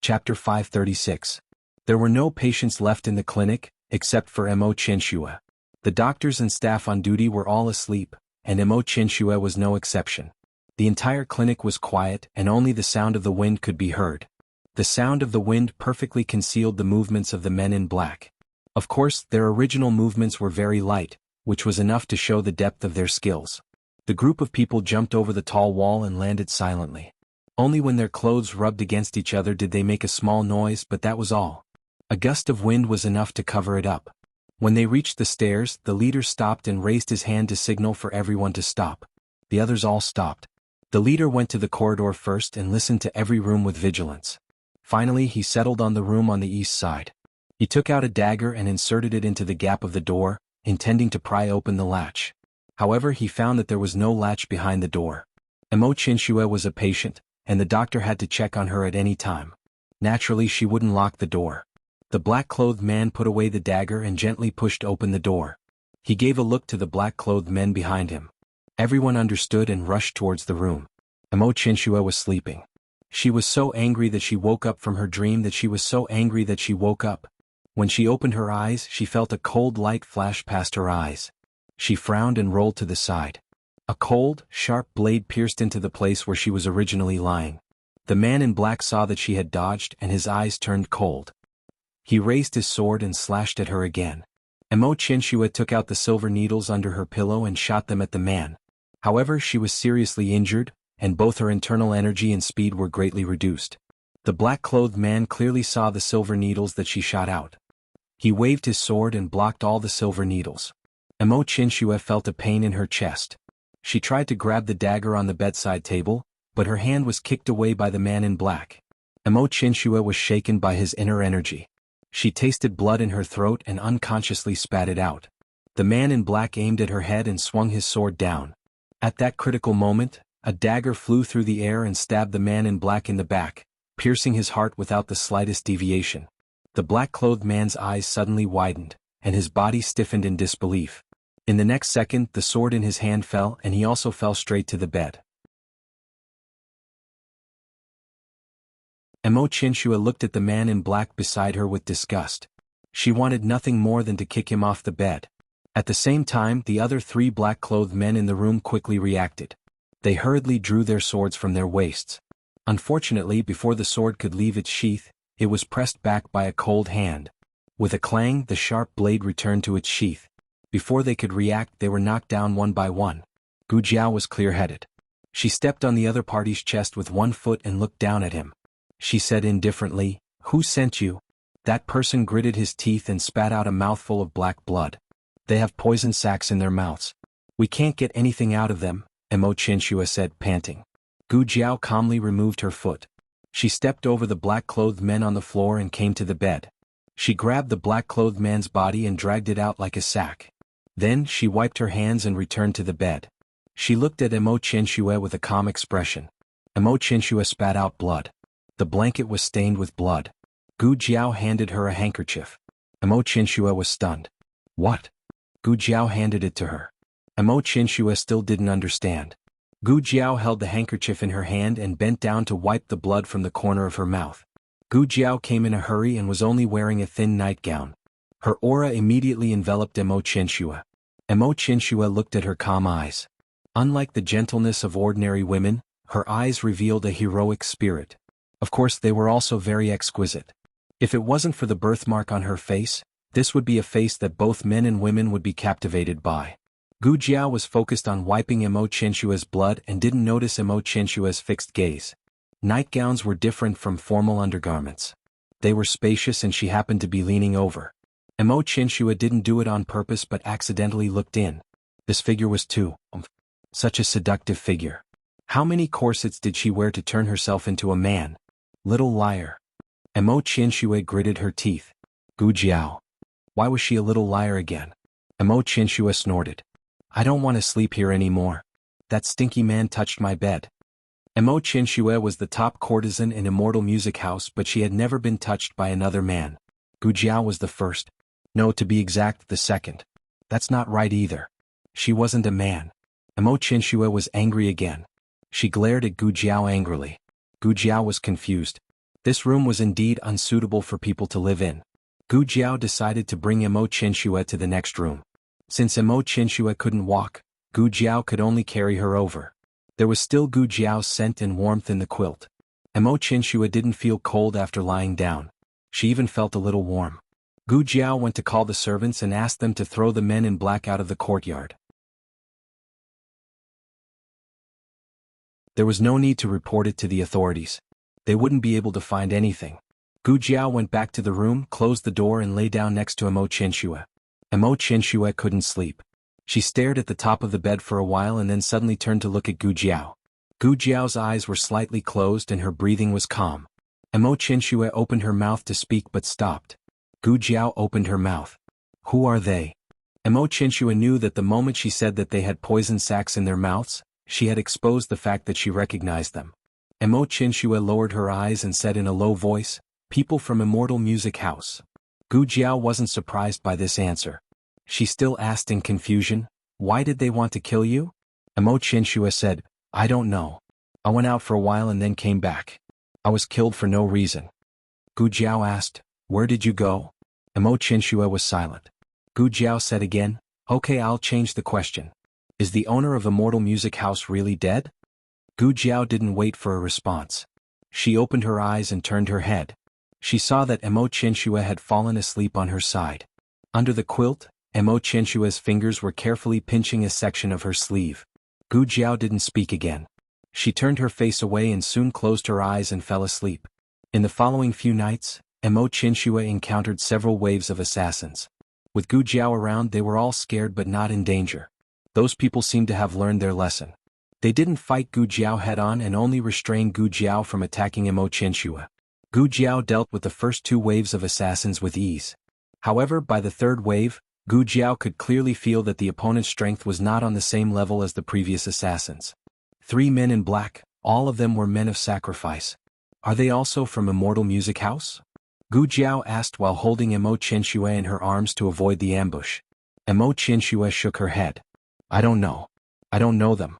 [SPEAKER 1] Chapter 536. There were no patients left in the clinic, except for Emo Qinshu. The doctors and staff on duty were all asleep, and Emo Qinshu was no exception. The entire clinic was quiet and only the sound of the wind could be heard. The sound of the wind perfectly concealed the movements of the men in black. Of course, their original movements were very light, which was enough to show the depth of their skills. The group of people jumped over the tall wall and landed silently. Only when their clothes rubbed against each other did they make a small noise, but that was all. A gust of wind was enough to cover it up. When they reached the stairs, the leader stopped and raised his hand to signal for everyone to stop. The others all stopped. The leader went to the corridor first and listened to every room with vigilance. Finally, he settled on the room on the east side. He took out a dagger and inserted it into the gap of the door, intending to pry open the latch. However, he found that there was no latch behind the door. Emo Qinshu was a patient, and the doctor had to check on her at any time. Naturally, she wouldn't lock the door. The black-clothed man put away the dagger and gently pushed open the door. He gave a look to the black-clothed men behind him. Everyone understood and rushed towards the room. Emo Chinchua was sleeping. She was so angry that she woke up from her dream that she was so angry that she woke up. When she opened her eyes, she felt a cold light flash past her eyes. She frowned and rolled to the side. A cold, sharp blade pierced into the place where she was originally lying. The man in black saw that she had dodged and his eyes turned cold. He raised his sword and slashed at her again. Emo Chinchua took out the silver needles under her pillow and shot them at the man. However, she was seriously injured, and both her internal energy and speed were greatly reduced. The black-clothed man clearly saw the silver needles that she shot out. He waved his sword and blocked all the silver needles. Emo Chinchua felt a pain in her chest. She tried to grab the dagger on the bedside table, but her hand was kicked away by the man in black. Emo Chinchua was shaken by his inner energy. She tasted blood in her throat and unconsciously spat it out. The man in black aimed at her head and swung his sword down. At that critical moment, a dagger flew through the air and stabbed the man in black in the back, piercing his heart without the slightest deviation. The black-clothed man's eyes suddenly widened, and his body stiffened in disbelief. In the next second, the sword in his hand fell and he also fell straight to the bed. Emo Chinchua looked at the man in black beside her with disgust. She wanted nothing more than to kick him off the bed. At the same time, the other 3 black-clothed men in the room quickly reacted. They hurriedly drew their swords from their waists. Unfortunately, before the sword could leave its sheath, it was pressed back by a cold hand. With a clang, the sharp blade returned to its sheath. Before they could react, they were knocked down one by one. Gu Jiao was clear-headed. She stepped on the other party's chest with one foot and looked down at him. She said indifferently, "Who sent you?" That person gritted his teeth and spat out a mouthful of black blood. "They have poison sacs in their mouths. We can't get anything out of them," Emo Chinchua said, panting. Gu Jiao calmly removed her foot. She stepped over the black-clothed men on the floor and came to the bed. She grabbed the black-clothed man's body and dragged it out like a sack. Then, she wiped her hands and returned to the bed. She looked at Emo Chinchua with a calm expression. Emo Chinchua spat out blood. The blanket was stained with blood. Gu Jiao handed her a handkerchief. Emo Chinchua was stunned. "What?" Gu Jiao handed it to her. Emo Chinchua still didn't understand. Gu Jiao held the handkerchief in her hand and bent down to wipe the blood from the corner of her mouth. Gu Jiao came in a hurry and was only wearing a thin nightgown. Her aura immediately enveloped Emo Chinchua. Emo Chinchua looked at her calm eyes. Unlike the gentleness of ordinary women, her eyes revealed a heroic spirit. Of course, they were also very exquisite. If it wasn't for the birthmark on her face, this would be a face that both men and women would be captivated by. Gu Jiao was focused on wiping Emo Chinchua's blood and didn't notice Emo Chinchua's fixed gaze. Nightgowns were different from formal undergarments. They were spacious and she happened to be leaning over. Emo Chinchua didn't do it on purpose but accidentally looked in. This figure was too such a seductive figure. How many corsets did she wear to turn herself into a man? Little liar. Emo Chinchua gritted her teeth. Gu Jiao. Why was she a little liar again? Emo Chinchua snorted. "I don't want to sleep here anymore. That stinky man touched my bed." Emo Chinchua was the top courtesan in Immortal Music House, but she had never been touched by another man. Gu Jiao was the first. No, to be exact, the second. That's not right either. She wasn't a man. Emo Chinchua was angry again. She glared at Gu Jiao angrily. Gu Jiao was confused. This room was indeed unsuitable for people to live in. Gu Jiao decided to bring Emo Chinchua to the next room. Since Emo Chinchua couldn't walk, Gu Jiao could only carry her over. There was still Gu Jiao's scent and warmth in the quilt. Emo Chinchua didn't feel cold after lying down. She even felt a little warm. Gu Jiao went to call the servants and asked them to throw the men in black out of the courtyard. There was no need to report it to the authorities. They wouldn't be able to find anything. Gu Jiao went back to the room, closed the door and lay down next to Emo Chinchua. Emo Chinchua couldn't sleep. She stared at the top of the bed for a while and then suddenly turned to look at Gu Jiao. Gu Jiao's eyes were slightly closed and her breathing was calm. Emo Chinchua opened her mouth to speak but stopped. Gu Jiao opened her mouth. "Who are they?" Emo Chinchua knew that the moment she said that they had poison sacs in their mouths, she had exposed the fact that she recognized them. Emo Chinchua lowered her eyes and said in a low voice, "People from Immortal Music House." Gu Jiao wasn't surprised by this answer. She still asked in confusion, "Why did they want to kill you?" Emo Chinchua said, "I don't know." I went out for a while and then came back. I was killed for no reason. Gu Jiao asked, where did you go? Emo Chinshue was silent. Gu Jiao said again, okay, I'll change the question. Is the owner of Immortal Music House really dead? Gu Jiao didn't wait for a response. She opened her eyes and turned her head. She saw that Emo Chinshue had fallen asleep on her side. Under the quilt, Emo Chinshua's fingers were carefully pinching a section of her sleeve. Gu Jiao didn't speak again. She turned her face away and soon closed her eyes and fell asleep. In the following few nights, Emo Chinshue encountered several waves of assassins. With Gu Jiao around, they were all scared but not in danger. Those people seemed to have learned their lesson. They didn't fight Gu Jiao head-on and only restrained Gu Jiao from attacking Emo Chinshue. Gu Jiao dealt with the first two waves of assassins with ease. However, by the third wave, Gu Jiao could clearly feel that the opponent's strength was not on the same level as the previous assassins. 3 men in black, all of them were men of sacrifice. Are they also from Immortal Music House? Gu Jiao asked while holding Emo Chinshue in her arms to avoid the ambush. Emo Chinshue shook her head. I don't know. I don't know them.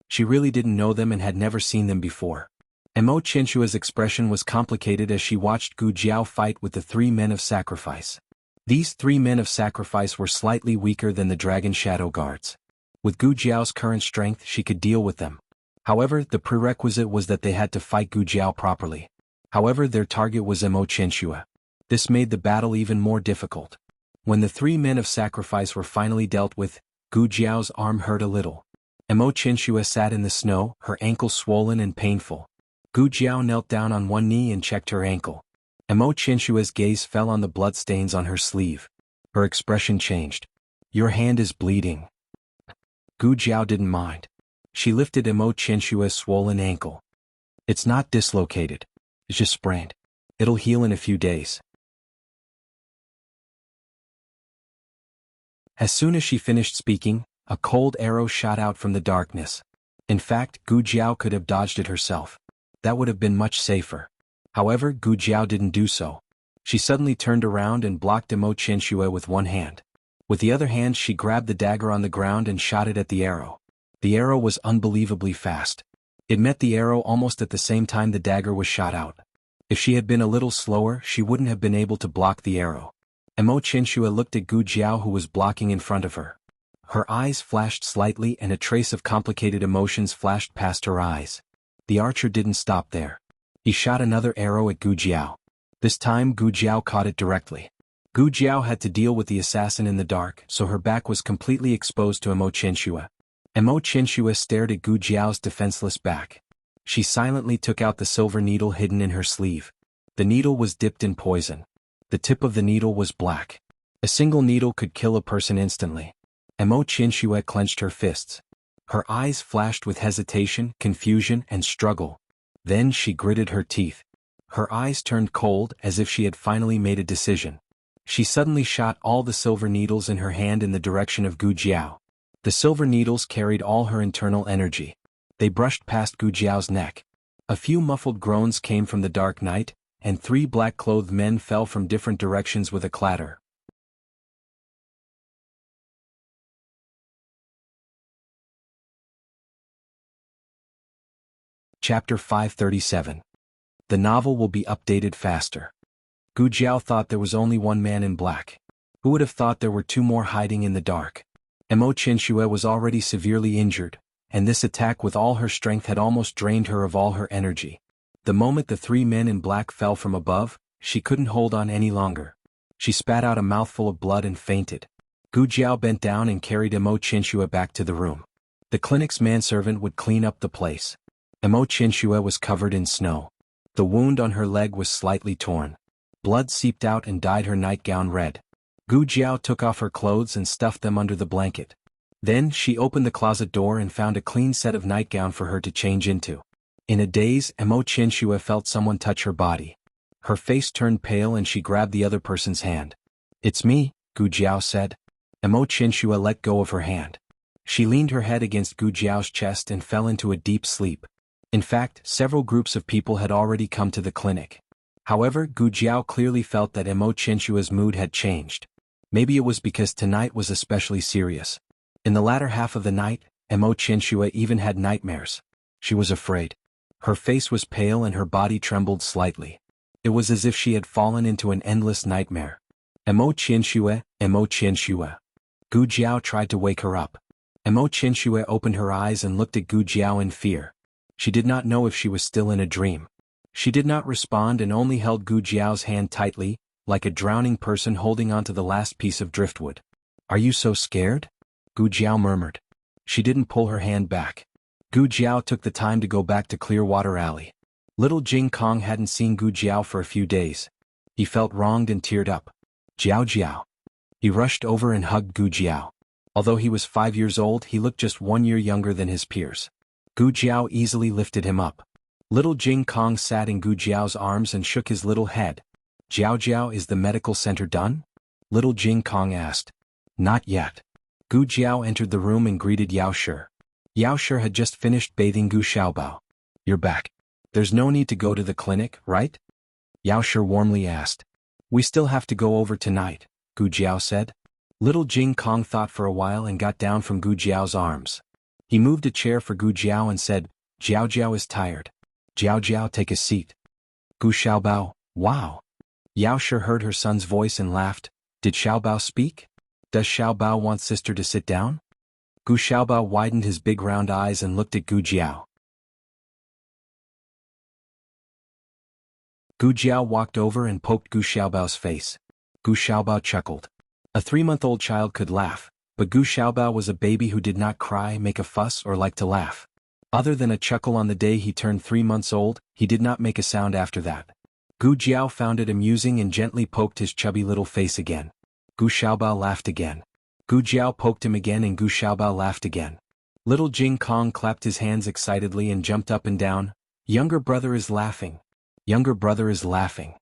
[SPEAKER 1] She really didn't know them and had never seen them before. Emo Chinshua's expression was complicated as she watched Gu Jiao fight with the 3 men of sacrifice. These 3 men of sacrifice were slightly weaker than the Dragon Shadow Guards. With Gu Jiao's current strength, she could deal with them. However, the prerequisite was that they had to fight Gu Jiao properly. However, their target was Emo Chinshue. This made the battle even more difficult. When the 3 men of sacrifice were finally dealt with, Gu Jiao's arm hurt a little. Emo Chinshue sat in the snow, her ankle swollen and painful. Gu Jiao knelt down on one knee and checked her ankle. Emo Chinshue's gaze fell on the bloodstains on her sleeve. Her expression changed. Your hand is bleeding. Gu Jiao didn't mind. She lifted Emo Chinshue's swollen ankle. It's not dislocated. It's just sprained. It'll heal in a few days. As soon as she finished speaking, a cold arrow shot out from the darkness. In fact, Gu Jiao could have dodged it herself. That would have been much safer. However, Gu Jiao didn't do so. She suddenly turned around and blocked Emo Chinshue with one hand. With the other hand, she grabbed the dagger on the ground and shot it at the arrow. The arrow was unbelievably fast. It met the arrow almost at the same time the dagger was shot out. If she had been a little slower, she wouldn't have been able to block the arrow. Emo Chinshue looked at Gu Jiao, who was blocking in front of her. Her eyes flashed slightly and a trace of complicated emotions flashed past her eyes. The archer didn't stop there. He shot another arrow at Gu Jiao. This time Gu Jiao caught it directly. Gu Jiao had to deal with the assassin in the dark, so her back was completely exposed to Emo Chinshue. Emo Chinshue stared at Gu Jiao's defenseless back. She silently took out the silver needle hidden in her sleeve. The needle was dipped in poison. The tip of the needle was black. A single needle could kill a person instantly. Emo Chinshue clenched her fists. Her eyes flashed with hesitation, confusion, and struggle. Then she gritted her teeth. Her eyes turned cold as if she had finally made a decision. She suddenly shot all the silver needles in her hand in the direction of Gu Jiao. The silver needles carried all her internal energy. They brushed past Gu Jiao's neck. A few muffled groans came from the dark night, and 3 black-clothed men fell from different directions with a clatter. Chapter 537. The novel will be updated faster. Gu Jiao thought there was only 1 man in black. Who would have thought there were 2 more hiding in the dark? Emo Chinshue was already severely injured, and this attack with all her strength had almost drained her of all her energy. The moment the 3 men in black fell from above, she couldn't hold on any longer. She spat out a mouthful of blood and fainted. Gu Jiao bent down and carried Emo Chinshue back to the room. The clinic's manservant would clean up the place. Emo Chinshue was covered in snow. The wound on her leg was slightly torn. Blood seeped out and dyed her nightgown red. Gu Jiao took off her clothes and stuffed them under the blanket. Then she opened the closet door and found a clean set of nightgown for her to change into. In a daze, Emo Chinshue felt someone touch her body. Her face turned pale and she grabbed the other person's hand. It's me, Gu Jiao said. Emo Chinshue let go of her hand. She leaned her head against Gu Jiao's chest and fell into a deep sleep. In fact, several groups of people had already come to the clinic. However, Gu Jiao clearly felt that Emo Chinshue's mood had changed. Maybe it was because tonight was especially serious. In the latter half of the night, Emo Chinshue even had nightmares. She was afraid. Her face was pale and her body trembled slightly. It was as if she had fallen into an endless nightmare. Emo Qianxue, Emo Qianxue. Gu Jiao tried to wake her up. Emo Qianxue opened her eyes and looked at Gu Jiao in fear. She did not know if she was still in a dream. She did not respond and only held Gu Jiao's hand tightly, like a drowning person holding onto the last piece of driftwood. Are you so scared? Gu Jiao murmured. She didn't pull her hand back. Gu Jiao took the time to go back to Clearwater Alley. Little Jing Kong hadn't seen Gu Jiao for a few days. He felt wronged and teared up. Jiao Jiao. He rushed over and hugged Gu Jiao. Although he was 5 years old, he looked just 1 year younger than his peers. Gu Jiao easily lifted him up. Little Jing Kong sat in Gu Jiao's arms and shook his little head. Jiao Jiao, is the medical center done? Little Jing Kong asked. Not yet. Gu Jiao entered the room and greeted Yao Shi. Yao Shi had just finished bathing Gu Xiaobao. You're back. There's no need to go to the clinic, right? Yao Shi warmly asked. We still have to go over tonight, Gu Jiao said. Little Jing Kong thought for a while and got down from Gu Jiao's arms. He moved a chair for Gu Jiao and said, Jiao Jiao is tired. Jiao Jiao, take a seat. Gu Xiaobao, wow. Yao Shi heard her son's voice and laughed. Did Xiaobao speak? Does Xiaobao want sister to sit down? Gu Xiaobao widened his big round eyes and looked at Gu Jiao. Gu Jiao walked over and poked Gu Xiaobao's face. Gu Xiaobao chuckled. A 3-month-old child could laugh, but Gu Xiaobao was a baby who did not cry, make a fuss, or like to laugh. Other than a chuckle on the day he turned 3 months old, he did not make a sound after that. Gu Jiao found it amusing and gently poked his chubby little face again. Gu Xiaobao laughed again. Gu Jiao poked him again and Gu Xiaobao laughed again. Little Jing Kong clapped his hands excitedly and jumped up and down. Younger brother is laughing. Younger brother is laughing.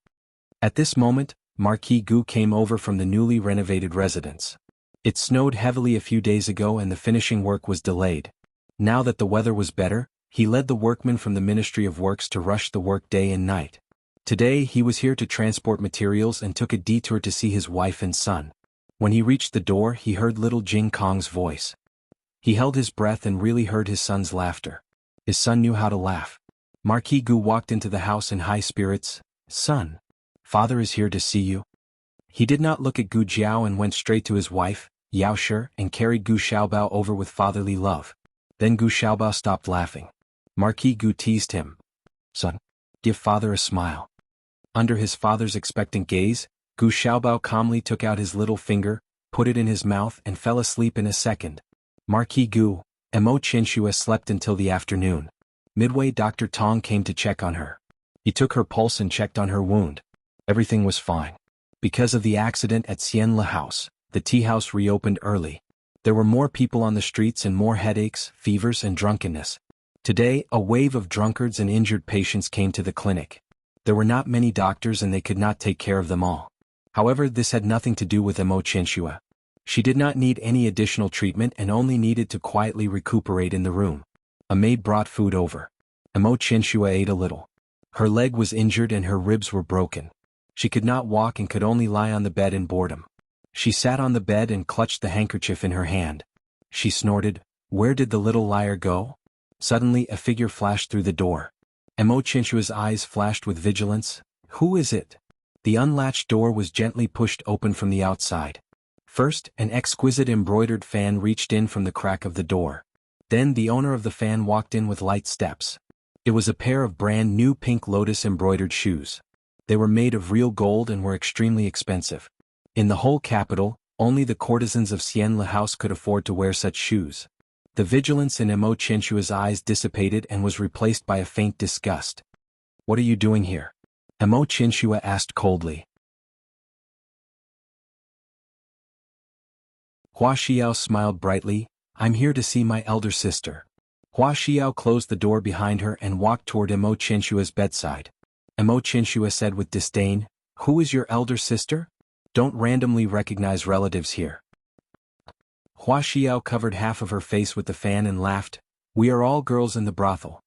[SPEAKER 1] At this moment, Marquis Gu came over from the newly renovated residence. It snowed heavily a few days ago and the finishing work was delayed. Now that the weather was better, he led the workmen from the Ministry of Works to rush the work day and night. Today he was here to transport materials and took a detour to see his wife and son. When he reached the door, he heard little Jing Kong's voice. He held his breath and really heard his son's laughter. His son knew how to laugh. Marquis Gu walked into the house in high spirits. Son, father is here to see you. He did not look at Gu Jiao and went straight to his wife, Yao Shi, and carried Gu Xiaobao over with fatherly love. Then Gu Xiaobao stopped laughing. Marquis Gu teased him. Son, give father a smile. Under his father's expectant gaze, Gu Xiaobao calmly took out his little finger, put it in his mouth and fell asleep in a second. Marquis Gu, Emo Qianxue slept until the afternoon. Midway, Dr. Tong came to check on her. He took her pulse and checked on her wound. Everything was fine. Because of the accident at Xianle House, the tea house reopened early. There were more people on the streets and more headaches, fevers and drunkenness. Today, a wave of drunkards and injured patients came to the clinic. There were not many doctors and they could not take care of them all. However, this had nothing to do with Emo Qianxue. She did not need any additional treatment and only needed to quietly recuperate in the room. A maid brought food over. Emo Qianxue ate a little. Her leg was injured and her ribs were broken. She could not walk and could only lie on the bed in boredom. She sat on the bed and clutched the handkerchief in her hand. She snorted, "Where did the little liar go?" Suddenly a figure flashed through the door. Emo Qianxue's eyes flashed with vigilance. Who is it? The unlatched door was gently pushed open from the outside. First, an exquisite embroidered fan reached in from the crack of the door. Then the owner of the fan walked in with light steps. It was a pair of brand new pink lotus embroidered shoes. They were made of real gold and were extremely expensive. In the whole capital, only the courtesans of Xianle House could afford to wear such shoes. The vigilance in Emo Qianxue's eyes dissipated and was replaced by a faint disgust. What are you doing here? Emo Qianxue asked coldly. Hua Xiao smiled brightly. I'm here to see my elder sister. Hua Xiao closed the door behind her and walked toward Emo Qianxue's bedside. Emo Qianxue said with disdain, Who is your elder sister? Don't randomly recognize relatives here. Hua Xiao covered half of her face with the fan and laughed. We are all girls in the brothel.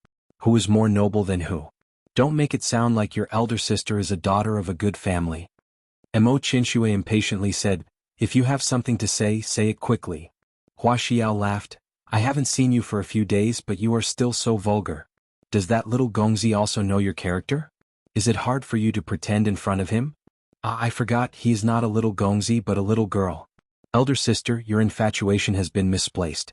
[SPEAKER 1] Who is more noble than who? Don't make it sound like your elder sister is a daughter of a good family. Emo Qianxue impatiently said, If you have something to say it quickly. Hua Xiao laughed. I haven't seen you for a few days but you are still so vulgar. Does that little Gongzi also know your character? Is it hard for you to pretend in front of him? Ah, I forgot, he is not a little Gongzi but a little girl. Elder sister, your infatuation has been misplaced.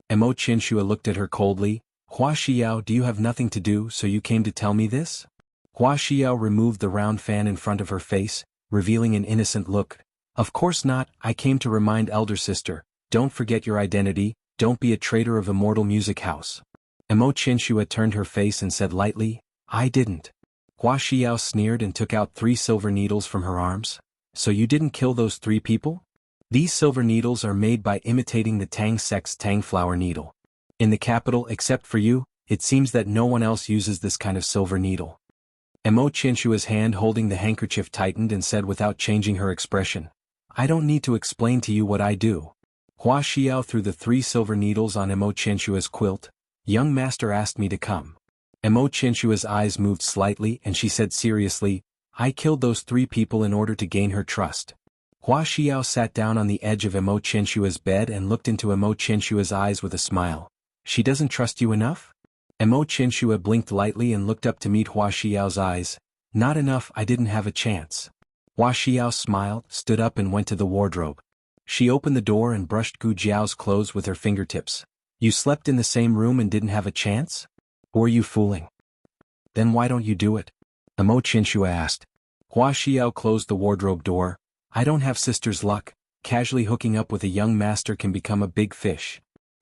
[SPEAKER 1] Mo Qinshua looked at her coldly. Hua Xiao, do you have nothing to do, so you came to tell me this? Hua Xiao removed the round fan in front of her face, revealing an innocent look. Of course not, I came to remind elder sister, don't forget your identity, don't be a traitor of Immortal Music House. Mo Qinshua turned her face and said lightly, I didn't. Hua Xiao sneered and took out 3 silver needles from her arms. So you didn't kill those 3 people? These silver needles are made by imitating the Tang sect's Tang flower needle. In the capital, except for you, it seems that no one else uses this kind of silver needle. Mo Qinshua's hand holding the handkerchief tightened and said without changing her expression, I don't need to explain to you what I do. Hua Xiao threw the 3 silver needles on Mo Qinshua's quilt. Young master asked me to come. Mo Qinshua's eyes moved slightly and she said seriously, I killed those 3 people in order to gain her trust. Hua Xiao sat down on the edge of Mo Qinshua's bed and looked into Mo Qinshua's eyes with a smile. She doesn't trust you enough? Mo Qinshua blinked lightly and looked up to meet Hua Xiao's eyes. Not enough, I didn't have a chance. Hua Xiao smiled, stood up and went to the wardrobe. She opened the door and brushed Gu Jiao's clothes with her fingertips. You slept in the same room and didn't have a chance? Who are you fooling? Then why don't you do it? Mo Qinshua asked. Hua Xiao closed the wardrobe door. I don't have sister's luck. Casually hooking up with a young master can become a big fish.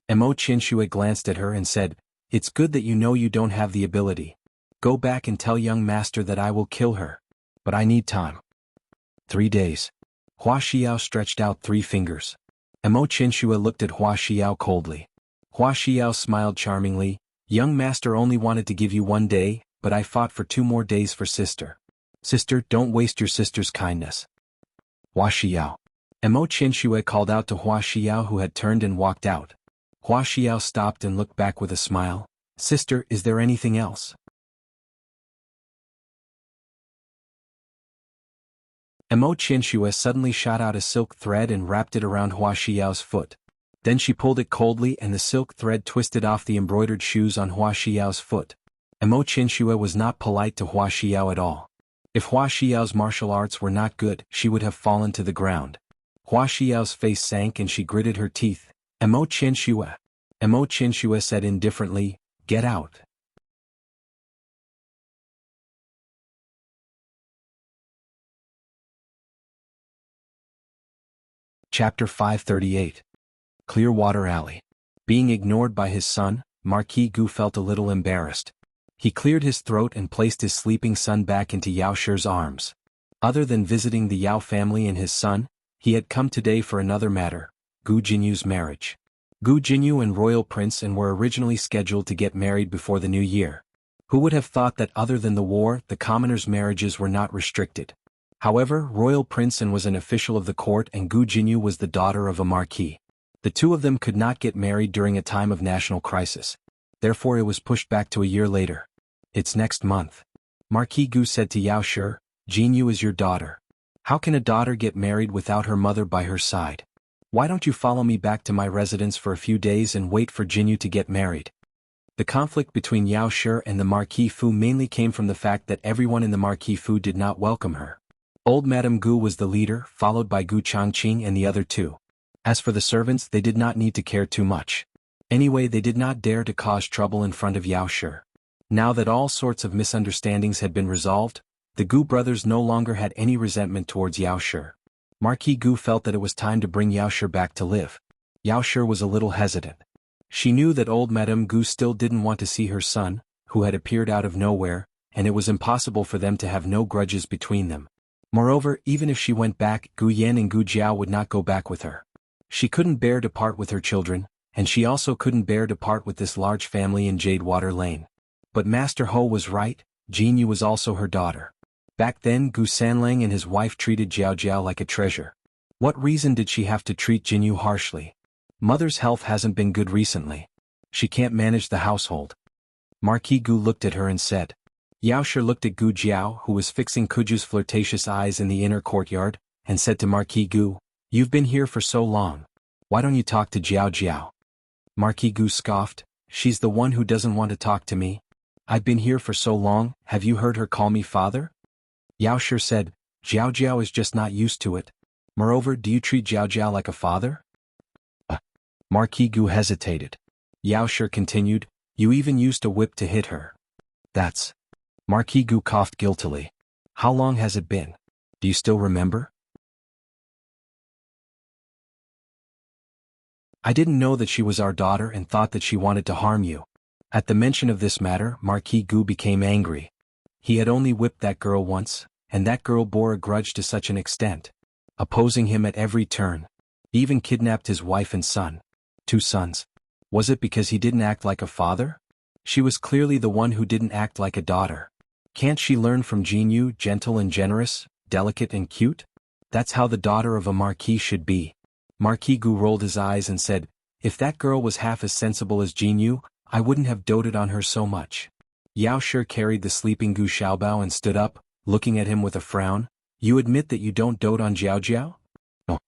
[SPEAKER 1] Mo Qinshua glanced at her and said, It's good that you know you don't have the ability. Go back and tell young master that I will kill her. But I need time. 3 days. Hua Xiao stretched out 3 fingers. Mo Qinshua looked at Hua Xiao coldly. Hua Xiao smiled charmingly. Young master only wanted to give you 1 day, but I fought for 2 more days for sister. Sister, don't waste your sister's kindness. Hua Xiao. Mo Qinshua called out to Hua Xiao who had turned and walked out. Hua Xiao stopped and looked back with a smile. Sister, is there anything else? Mo Qinshua suddenly shot out a silk thread and wrapped it around Hua Xiao's foot. Then she pulled it coldly and the silk thread twisted off the embroidered shoes on Hua Xiao's foot. Mo Qinshua was not polite to Hua Xiao at all. If Hua Xiao's martial arts were not good, she would have fallen to the ground. Hua Xiao's face sank and she gritted her teeth. Mo Qinshua. Mo Qinshua said indifferently, Get out. Chapter 538. Clearwater Alley. Being ignored by his son, Marquis Gu felt a little embarrassed. He cleared his throat and placed his sleeping son back into Yao Shi's arms. Other than visiting the Yao family and his son, he had come today for another matter, Gu Jinyu's marriage. Gu Jinyu and Royal Prince were originally scheduled to get married before the new year. Who would have thought that other than the war, the commoners' marriages were not restricted? However, Royal Prince was an official of the court and Gu Jinyu was the daughter of a marquis. The 2 of them could not get married during a time of national crisis. Therefore it was pushed back to a year later. It's next month. Marquis Gu said to Yao Shi, Jinyu is your daughter. How can a daughter get married without her mother by her side? Why don't you follow me back to my residence for a few days and wait for Jinyu to get married? The conflict between Yao Shi and the Marquis Fu mainly came from the fact that everyone in the Marquis Fu did not welcome her. Old Madame Gu was the leader, followed by Gu Changqing and the other 2. As for the servants, they did not need to care too much. Anyway, they did not dare to cause trouble in front of Yao Shi. Now that all sorts of misunderstandings had been resolved, the Gu brothers no longer had any resentment towards Yao Shi. Marquis Gu felt that it was time to bring Yao Shi back to live. Yao Shi was a little hesitant. She knew that old Madame Gu still didn't want to see her son, who had appeared out of nowhere, and it was impossible for them to have no grudges between them. Moreover, even if she went back, Gu Yan and Gu Jiao would not go back with her. She couldn't bear to part with her children, and she also couldn't bear to part with this large family in Jadewater Lane. But Master Ho was right, Jinyu was also her daughter. Back then Gu Sanlang and his wife treated Jiao Jiao like a treasure. What reason did she have to treat Jinyu harshly? Mother's health hasn't been good recently. She can't manage the household. Marquis Gu looked at her and said. Yao Shi looked at Gu Jiao, who was fixing Kuju's flirtatious eyes in the inner courtyard, and said to Marquis Gu, You've been here for so long. Why don't you talk to Jiao Jiao? Marquis Gu scoffed, She's the one who doesn't want to talk to me. I've been here for so long, have you heard her call me father? Yao Shi said, Jiao Jiao is just not used to it. Moreover, do you treat Jiao Jiao like a father? Marquis Gu hesitated. Yao Shi continued, you even used a whip to hit her. That's. Marquis Gu coughed guiltily. How long has it been? Do you still remember? I didn't know that she was our daughter and thought that she wanted to harm you. At the mention of this matter, Marquis Gu became angry. He had only whipped that girl once, and that girl bore a grudge to such an extent, opposing him at every turn. He even kidnapped his wife and son. 2 sons. Was it because he didn't act like a father? She was clearly the one who didn't act like a daughter. Can't she learn from Jianghu, gentle and generous, delicate and cute? That's how the daughter of a marquis should be. Marquis Gu rolled his eyes and said, if that girl was half as sensible as Jianghu, I wouldn't have doted on her so much. Yao Shi carried the sleeping Gu Xiaobao and stood up, looking at him with a frown. You admit that you don't dote on Jiao Jiao? No.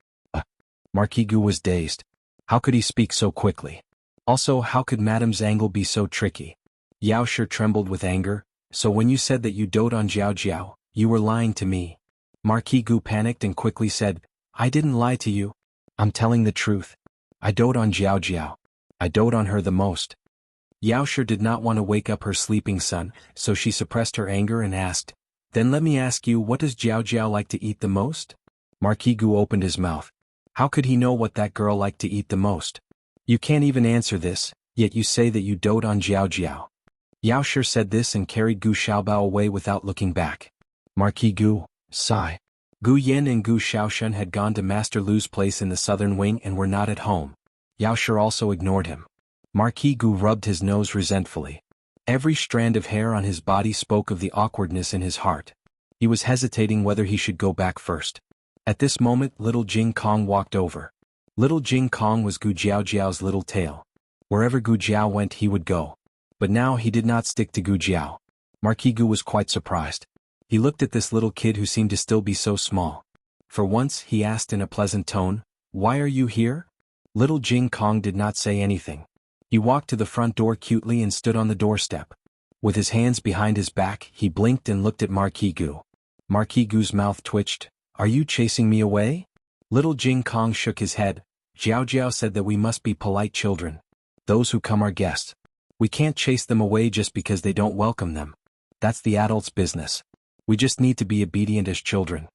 [SPEAKER 1] Marquis Gu was dazed. How could he speak so quickly? Also, how could Madame Zhangel be so tricky? Yao Shi trembled with anger. So when you said that you dote on Jiao Jiao, you were lying to me. Marquis Gu panicked and quickly said, I didn't lie to you. I'm telling the truth. I dote on Jiao Jiao. I dote on her the most. Yao Shi did not want to wake up her sleeping son, so she suppressed her anger and asked, then let me ask you, what does Jiao Jiao like to eat the most? Marquis Gu opened his mouth. How could he know what that girl liked to eat the most? You can't even answer this, yet you say that you dote on Jiao Jiao. Yao Shi said this and carried Gu Xiaobao away without looking back. Marquis Gu, sigh. Gu Yan and Gu Xiaoshan had gone to Master Lu's place in the southern wing and were not at home. Yao Shi also ignored him. Marquis Gu rubbed his nose resentfully. Every strand of hair on his body spoke of the awkwardness in his heart. He was hesitating whether he should go back first. At this moment, little Jing Kong walked over. Little Jing Kong was Gu Jiao Jiao's little tail. Wherever Gu Jiao went he would go. But now he did not stick to Gu Jiao. Marquis Gu was quite surprised. He looked at this little kid who seemed to still be so small. For once, he asked in a pleasant tone, why are you here? Little Jing Kong did not say anything. He walked to the front door cutely and stood on the doorstep. With his hands behind his back, he blinked and looked at Marquis Gu. Marquis Gu's mouth twitched. Are you chasing me away? Little Jing Kong shook his head. Jiao Jiao said that we must be polite children. Those who come are guests. We can't chase them away just because they don't welcome them. That's the adults' business. We just need to be obedient as children.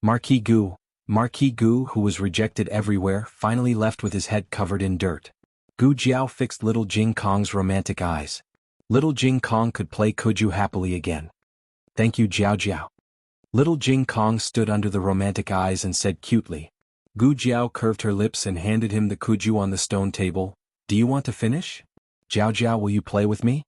[SPEAKER 1] Marquis Gu, who was rejected everywhere, finally left with his head covered in dirt. Gu Jiao fixed little Jing Kong's romantic eyes. Little Jing Kong could play kuju happily again. Thank you, Jiao Jiao. Little Jing Kong stood under the romantic eyes and said cutely. Gu Jiao curved her lips and handed him the kuju on the stone table. Do you want to finish? Jiao Jiao, will you play with me?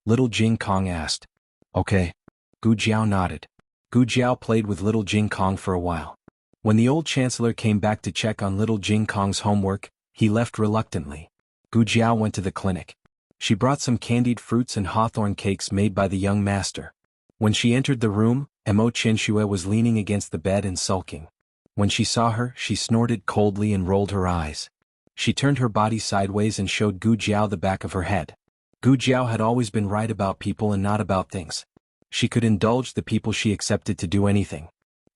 [SPEAKER 1] Little Jing Kong asked. Okay. Gu Jiao nodded. Gu Jiao played with little Jing Kong for a while. When the old chancellor came back to check on little Jing Kong's homework, he left reluctantly. Gu Jiao went to the clinic. She brought some candied fruits and hawthorn cakes made by the young master. When she entered the room, Emo Chinshue was leaning against the bed and sulking. When she saw her, she snorted coldly and rolled her eyes. She turned her body sideways and showed Gu Jiao the back of her head. Gu Jiao had always been right about people and not about things. She could indulge the people she accepted to do anything.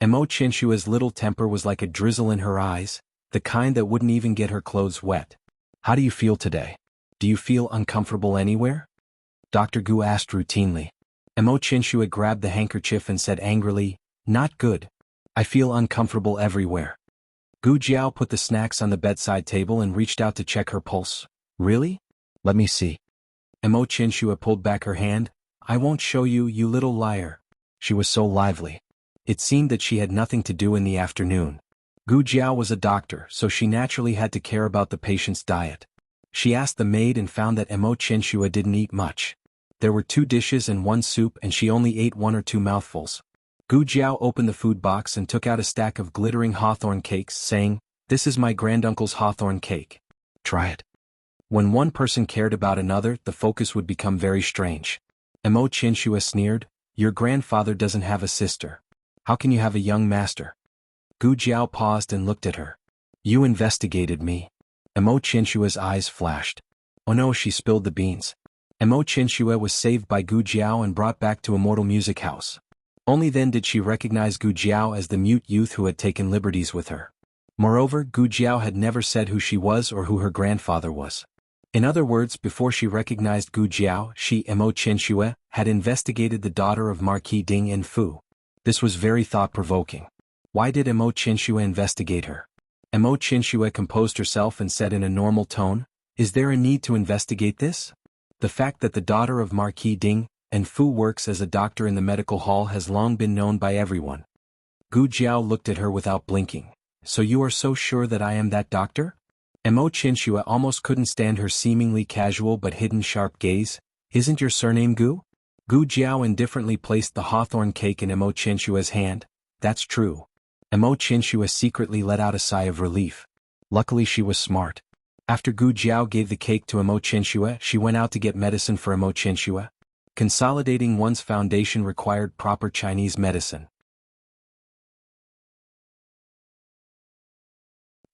[SPEAKER 1] Emo Chinshua's little temper was like a drizzle in her eyes, the kind that wouldn't even get her clothes wet. How do you feel today? Do you feel uncomfortable anywhere? Dr. Gu asked routinely. Emo Chinshua grabbed the handkerchief and said angrily, not good. I feel uncomfortable everywhere. Gu Jiao put the snacks on the bedside table and reached out to check her pulse. Really? Let me see. Emo Chinshua pulled back her hand. I won't show you, you little liar. She was so lively. It seemed that she had nothing to do in the afternoon. Gu Jiao was a doctor, so she naturally had to care about the patient's diet. She asked the maid and found that Emo Chinshua didn't eat much. There were 2 dishes and 1 soup and she only ate 1 or 2 mouthfuls. Gu Jiao opened the food box and took out a stack of glittering hawthorn cakes, saying, this is my granduncle's hawthorn cake. Try it. When one person cared about another, the focus would become very strange. Emo Chinshua sneered, your grandfather doesn't have a sister. How can you have a young master? Gu Jiao paused and looked at her. You investigated me. Emo Qinshua's eyes flashed. Oh no, she spilled the beans. Emo Qinshu was saved by Gu Jiao and brought back to Immortal Music House. Only then did she recognize Gu Jiao as the mute youth who had taken liberties with her. Moreover, Gu Jiao had never said who she was or who her grandfather was. In other words, before she recognized Gu Jiao, she, Emo Qinshu, had investigated the daughter of Marquis Ding and Fu. This was very thought-provoking. Why did Emo Qinshu investigate her? Emo Qinshu composed herself and said in a normal tone, "Is there a need to investigate this? The fact that the daughter of Marquis Ding and Fu works as a doctor in the medical hall has long been known by everyone." Gu Jiao looked at her without blinking. "So you are so sure that I am that doctor?" Emo Qinshu almost couldn't stand her seemingly casual but hidden sharp gaze. "Isn't your surname Gu?" Gu Jiao indifferently placed the hawthorn cake in Emo Qinshu's hand. "That's true." Emo Qinshu secretly let out a sigh of relief. Luckily she was smart. After Gu Jiao gave the cake to Emo Qinshu, she went out to get medicine for Emo Qinshu. Consolidating one's foundation required proper Chinese medicine.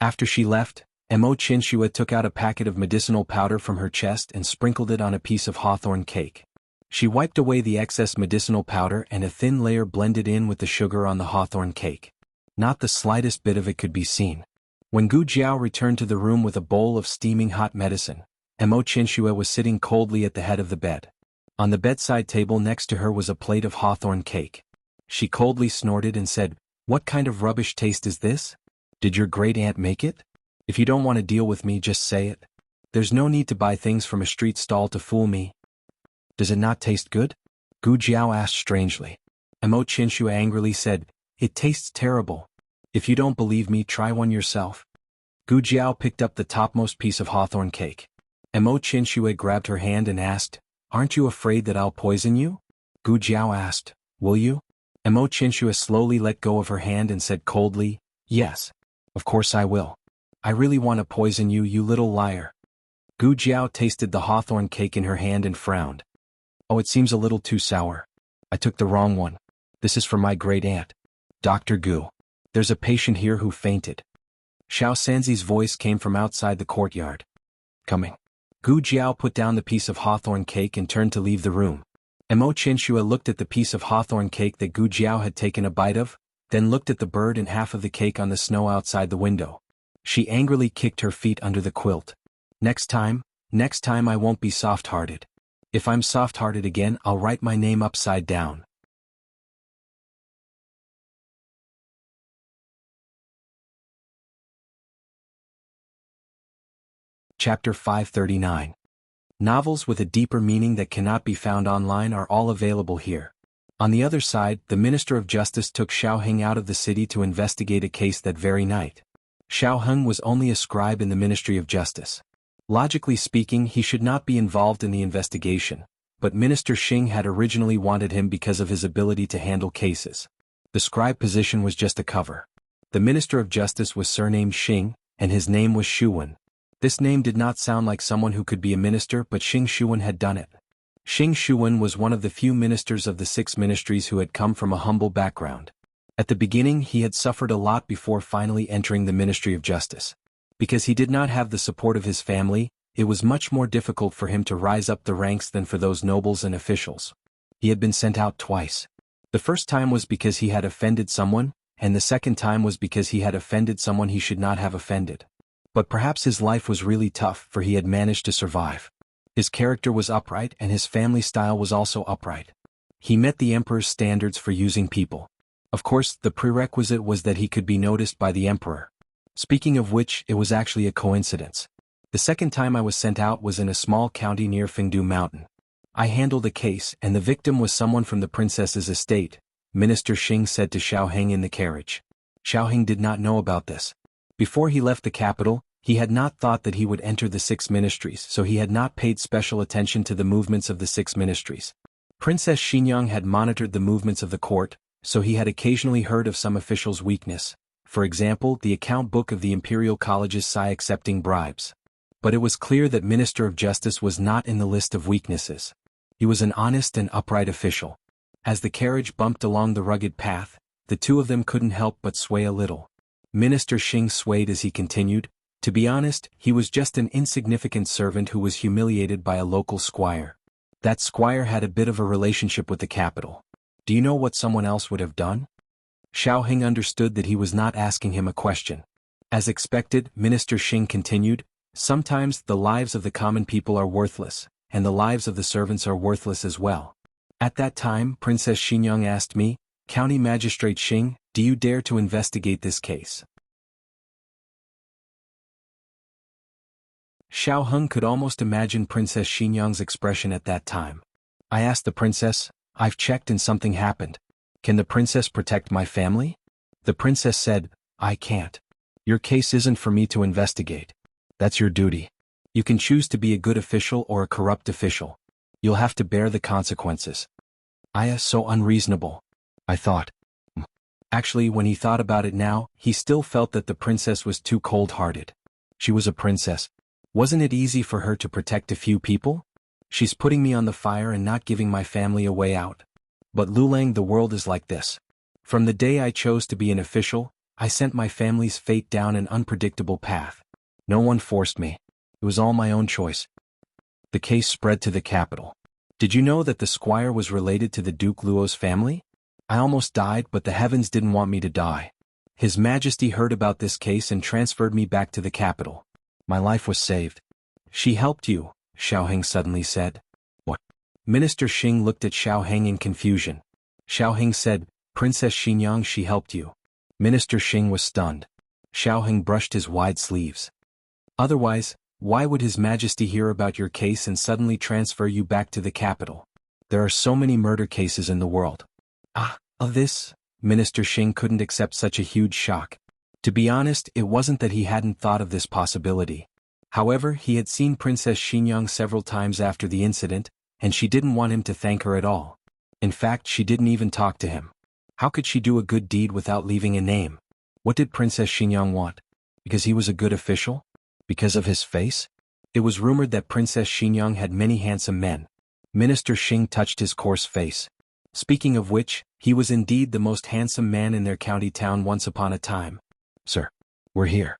[SPEAKER 1] After she left, Emo Qinshu took out a packet of medicinal powder from her chest and sprinkled it on a piece of hawthorn cake. She wiped away the excess medicinal powder and a thin layer blended in with the sugar on the hawthorn cake. Not the slightest bit of it could be seen. When Gu Jiao returned to the room with a bowl of steaming hot medicine, Emo Qinshu was sitting coldly at the head of the bed. On the bedside table next to her was a plate of hawthorn cake. She coldly snorted and said, "What kind of rubbish taste is this? Did your great-aunt make it? If you don't want to deal with me, just say it. There's no need to buy things from a street stall to fool me." "Does it not taste good?" Gu Jiao asked strangely. Emo Qinshu angrily said, "It tastes terrible. If you don't believe me, try one yourself." Gu Jiao picked up the topmost piece of hawthorn cake. Emo Qinshu grabbed her hand and asked, "Aren't you afraid that I'll poison you?" Gu Jiao asked, "Will you?" Emo Qinshu slowly let go of her hand and said coldly, "Yes. Of course I will. I really want to poison you, you little liar." Gu Jiao tasted the hawthorn cake in her hand and frowned. "Oh, it seems a little too sour. I took the wrong one. This is for my great-aunt. Dr. Gu. There's a patient here who fainted." Xiao Sanzi's voice came from outside the courtyard. "Coming." Gu Jiao put down the piece of hawthorn cake and turned to leave the room. Emo Qinshu looked at the piece of hawthorn cake that Gu Jiao had taken a bite of, then looked at the bird and half of the cake on the snow outside the window. She angrily kicked her feet under the quilt. Next time I won't be soft-hearted. If I'm soft-hearted again, I'll write my name upside down." Chapter 539. Novels with a deeper meaning that cannot be found online are all available here. On the other side, the Minister of Justice took Xiao Heng out of the city to investigate a case that very night. Xiao Heng was only a scribe in the Ministry of Justice. Logically speaking, he should not be involved in the investigation, but Minister Xing had originally wanted him because of his ability to handle cases. The scribe position was just a cover. The Minister of Justice was surnamed Xing, and his name was Shuwen. This name did not sound like someone who could be a minister, but Xing Shuwen had done it. Xing Shuwen was one of the few ministers of the 6 ministries who had come from a humble background. At the beginning he had suffered a lot before finally entering the Ministry of Justice. Because he did not have the support of his family, it was much more difficult for him to rise up the ranks than for those nobles and officials. He had been sent out twice. The first time was because he had offended someone, and the second time was because he had offended someone he should not have offended. But perhaps his life was really tough, for he had managed to survive. His character was upright and his family style was also upright. He met the emperor's standards for using people. Of course, the prerequisite was that he could be noticed by the emperor. Speaking of which, it was actually a coincidence. The second time I was sent out was in a small county near Fengdu Mountain. I handled a case, and the victim was someone from the princess's estate, Minister Xing said to Xiao Heng in the carriage. Xiao Heng did not know about this. Before he left the capital, he had not thought that he would enter the 6 ministries, so he had not paid special attention to the movements of the 6 ministries. Princess Xinyang had monitored the movements of the court, so he had occasionally heard of some officials' weakness. For example, the account book of the Imperial College's Sai accepting bribes. But it was clear that Minister of Justice was not in the list of weaknesses. He was an honest and upright official. As the carriage bumped along the rugged path, the two of them couldn't help but sway a little. Minister Xing swayed as he continued, To be honest, he was just an insignificant servant who was humiliated by a local squire. That squire had a bit of a relationship with the capital. Do you know what someone else would have done? Xiaoheng understood that he was not asking him a question. As expected, Minister Xing continued, sometimes the lives of the common people are worthless, and the lives of the servants are worthless as well. At that time, Princess Xinyang asked me, County Magistrate Xing, do you dare to investigate this case? Xiaoheng could almost imagine Princess Xinyang's expression at that time. I asked the princess, I've checked and something happened. Can the princess protect my family? The princess said, I can't. Your case isn't for me to investigate. That's your duty. You can choose to be a good official or a corrupt official. You'll have to bear the consequences. So unreasonable. I thought. Actually, when he thought about it now, he still felt that the princess was too cold-hearted. She was a princess. Wasn't it easy for her to protect a few people? She's putting me on the fire and not giving my family a way out. But Lulang, the world is like this. From the day I chose to be an official, I sent my family's fate down an unpredictable path. No one forced me. It was all my own choice. The case spread to the capital. Did you know that the squire was related to the Duke Luo's family? I almost died, but the heavens didn't want me to die. His Majesty heard about this case and transferred me back to the capital. My life was saved. She helped you, Xiaoheng suddenly said. What? Minister Xing looked at Xiaoheng in confusion. Xiaoheng said, Princess Xinyang, she helped you. Minister Xing was stunned. Xiaoheng brushed his wide sleeves. Otherwise, why would His Majesty hear about your case and suddenly transfer you back to the capital? There are so many murder cases in the world. This? Minister Xing couldn't accept such a huge shock. To be honest, it wasn't that he hadn't thought of this possibility. However, he had seen Princess Xinyang several times after the incident, and she didn't want him to thank her at all. In fact, she didn't even talk to him. How could she do a good deed without leaving a name? What did Princess Xinyang want? Because he was a good official? Because of his face? It was rumored that Princess Xinyang had many handsome men. Minister Xing touched his coarse face. Speaking of which, he was indeed the most handsome man in their county town once upon a time. Sir, we're here.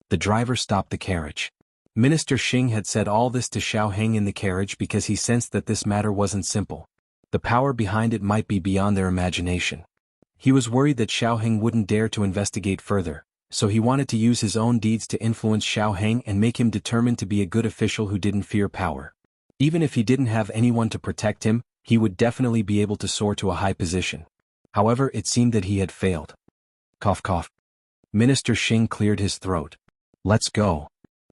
[SPEAKER 1] The driver stopped the carriage. Minister Xing had said all this to Xiaoheng in the carriage because he sensed that this matter wasn't simple. The power behind it might be beyond their imagination. He was worried that Xiaoheng wouldn't dare to investigate further, so he wanted to use his own deeds to influence Xiaoheng and make him determined to be a good official who didn't fear power. Even if he didn't have anyone to protect him, he would definitely be able to soar to a high position. However, it seemed that he had failed. Cough cough. Minister Xing cleared his throat. Let's go.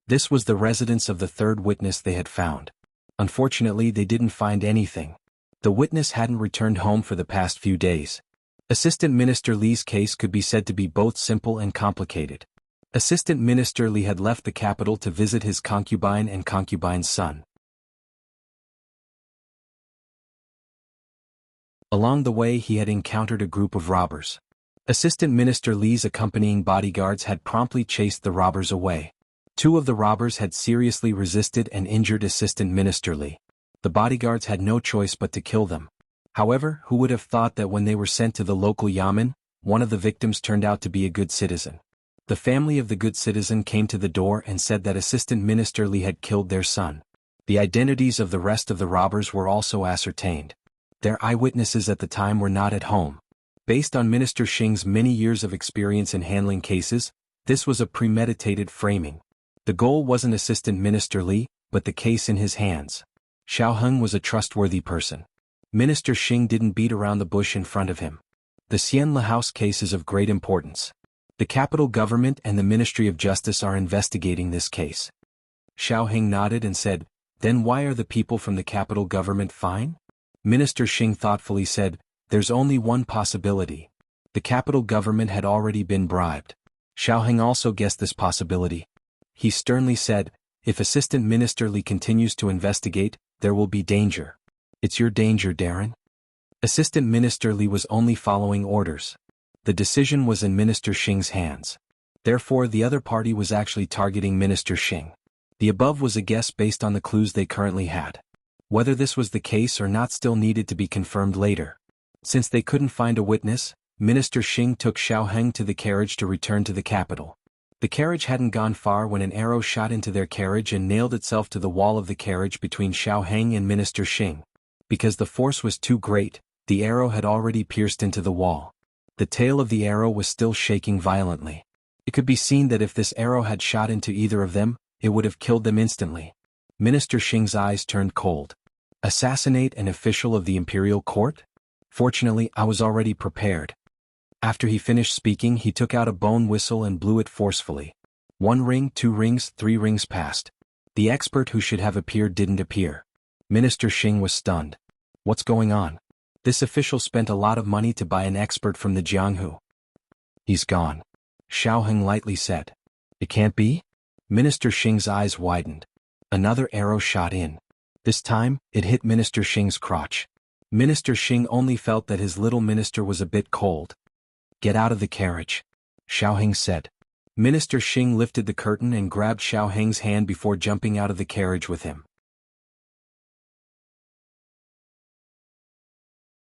[SPEAKER 1] This was the residence of the third witness they had found. Unfortunately, they didn't find anything. The witness hadn't returned home for the past few days. Assistant Minister Li's case could be said to be both simple and complicated. Assistant Minister Li had left the capital to visit his concubine and concubine's son. Along the way, he had encountered a group of robbers. Assistant Minister Li's accompanying bodyguards had promptly chased the robbers away. Two of the robbers had seriously resisted and injured Assistant Minister Li. The bodyguards had no choice but to kill them. However, who would have thought that when they were sent to the local yamen, one of the victims turned out to be a good citizen. The family of the good citizen came to the door and said that Assistant Minister Li had killed their son. The identities of the rest of the robbers were also ascertained. Their eyewitnesses at the time were not at home. Based on Minister Xing's many years of experience in handling cases, this was a premeditated framing. The goal wasn't Assistant Minister Li, but the case in his hands. Xiaoheng was a trustworthy person. Minister Xing didn't beat around the bush in front of him. The Xianle House case is of great importance. The capital government and the Ministry of Justice are investigating this case. Xiaoheng nodded and said, Then why are the people from the capital government fine? Minister Xing thoughtfully said, There's only one possibility. The capital government had already been bribed. Xiaoheng also guessed this possibility. He sternly said, If Assistant Minister Li continues to investigate, there will be danger. It's your danger, Darren. Assistant Minister Li was only following orders. The decision was in Minister Xing's hands. Therefore, the other party was actually targeting Minister Xing. The above was a guess based on the clues they currently had. Whether this was the case or not still needed to be confirmed later. Since they couldn't find a witness, Minister Xing took Xiaoheng to the carriage to return to the capital. The carriage hadn't gone far when an arrow shot into their carriage and nailed itself to the wall of the carriage between Xiao Heng and Minister Xing. Because the force was too great, the arrow had already pierced into the wall. The tail of the arrow was still shaking violently. It could be seen that if this arrow had shot into either of them, it would have killed them instantly. Minister Xing's eyes turned cold. Assassinate an official of the imperial court? Fortunately, I was already prepared. After he finished speaking, he took out a bone whistle and blew it forcefully. 1 ring, 2 rings, 3 rings passed. The expert who should have appeared didn't appear. Minister Xing was stunned. What's going on? This official spent a lot of money to buy an expert from the Jianghu. He's gone. Xiao Heng lightly said. It can't be? Minister Xing's eyes widened. Another arrow shot in. This time, it hit Minister Xing's crotch. Minister Xing only felt that his little minister was a bit cold. Get out of the carriage, Xiao Heng said. Minister Xing lifted the curtain and grabbed Xiao Heng's hand before jumping out of the carriage with him.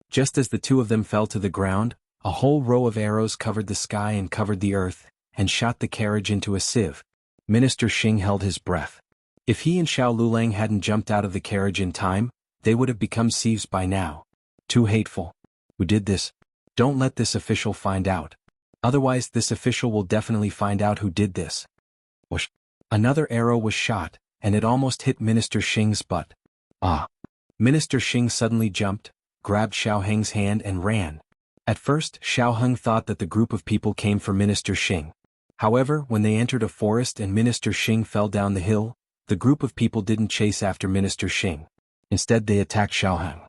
[SPEAKER 1] Just as the two of them fell to the ground, a whole row of arrows covered the sky and covered the earth, and shot the carriage into a sieve. Minister Xing held his breath. If he and Xiao Lulang hadn't jumped out of the carriage in time, they would have become sieves by now. Too hateful. Who did this? Don't let this official find out. Otherwise this official will definitely find out who did this. Whoosh. Another arrow was shot, and it almost hit Minister Xing's butt. Ah! Minister Xing suddenly jumped, grabbed Xiao Heng's hand and ran. At first, Xiao Heng thought that the group of people came for Minister Xing. However, when they entered a forest and Minister Xing fell down the hill, the group of people didn't chase after Minister Xing. Instead they attacked Xiao Heng.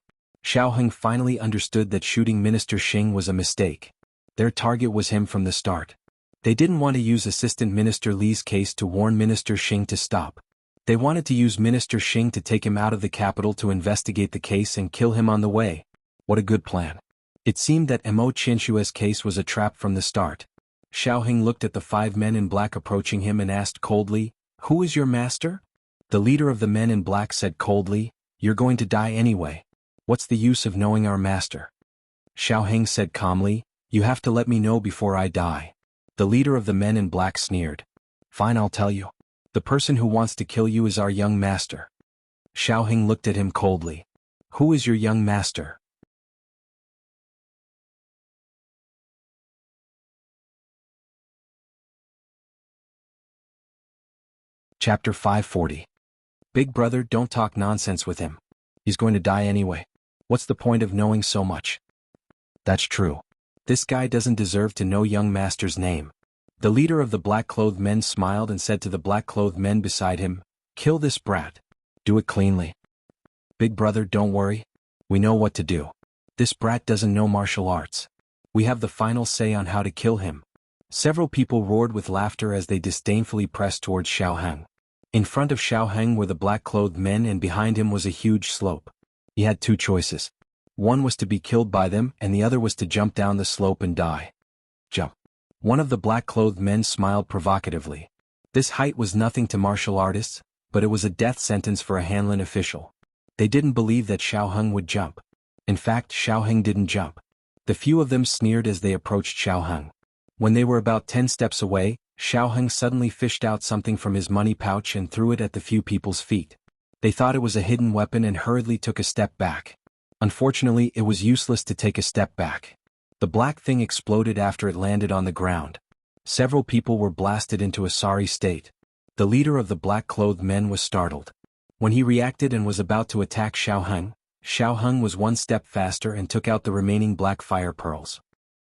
[SPEAKER 1] Xiao Heng finally understood that shooting Minister Xing was a mistake. Their target was him from the start. They didn't want to use Assistant Minister Li's case to warn Minister Xing to stop. They wanted to use Minister Xing to take him out of the capital to investigate the case and kill him on the way. What a good plan. It seemed that Mo Qinshue's case was a trap from the start. Xiao Heng looked at the 5 men in black approaching him and asked coldly, "Who is your master?" The leader of the men in black said coldly, "You're going to die anyway. What's the use of knowing our master?" Xiao Heng said calmly, "You have to let me know before I die." The leader of the men in black sneered. "Fine, I'll tell you. The person who wants to kill you is our young master." Xiao Heng looked at him coldly. "Who is your young master?" Chapter 540. Big brother, don't talk nonsense with him. He's going to die anyway. What's the point of knowing so much? That's true. This guy doesn't deserve to know young master's name. The leader of the black-clothed men smiled and said to the black-clothed men beside him, "Kill this brat. Do it cleanly." Big brother, don't worry. We know what to do. This brat doesn't know martial arts. We have the final say on how to kill him. Several people roared with laughter as they disdainfully pressed towards Xiao Heng. In front of Xiao Heng were the black-clothed men and behind him was a huge slope. He had 2 choices. One was to be killed by them and the other was to jump down the slope and die. Jump. One of the black-clothed men smiled provocatively. This height was nothing to martial artists, but it was a death sentence for a Hanlin official. They didn't believe that Xiao Heng would jump. In fact, Xiao Heng didn't jump. The few of them sneered as they approached Xiao Heng. When they were about 10 steps away, Xiao Heng suddenly fished out something from his money pouch and threw it at the few people's feet. They thought it was a hidden weapon and hurriedly took a step back. Unfortunately, it was useless to take a step back. The black thing exploded after it landed on the ground. Several people were blasted into a sorry state. The leader of the black-clothed men was startled. When he reacted and was about to attack Xiao Heng was 1 step faster and took out the remaining black fire pearls.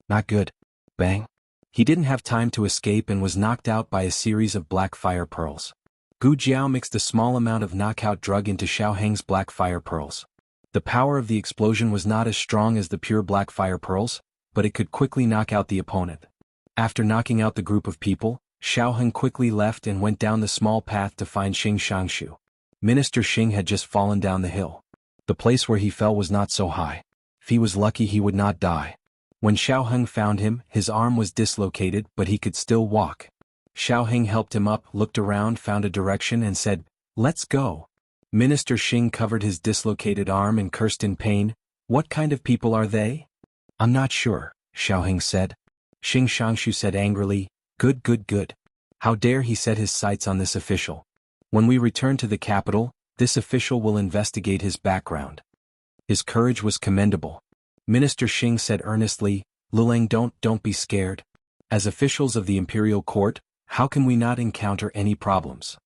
[SPEAKER 1] Not good. Bang. He didn't have time to escape and was knocked out by a series of black fire pearls. Gu Jiao mixed a small amount of knockout drug into Xiao Heng's black fire pearls. The power of the explosion was not as strong as the pure black fire pearls, but it could quickly knock out the opponent. After knocking out the group of people, Xiao Heng quickly left and went down the small path to find Xing Shangshu. Minister Xing had just fallen down the hill. The place where he fell was not so high. If he was lucky, he would not die. When Xiao Heng found him, his arm was dislocated, but he could still walk. Xiao Heng helped him up, looked around, found a direction and said, "Let's go." Minister Xing covered his dislocated arm and cursed in pain. "What kind of people are they?" "I'm not sure," Xiao Heng said. Xing Shangshu said angrily, "Good, good, good. How dare he set his sights on this official? When we return to the capital, this official will investigate his background. His courage was commendable. Minister Xing said earnestly, Luleng, don't be scared. As officials of the imperial court, how can we not encounter any problems?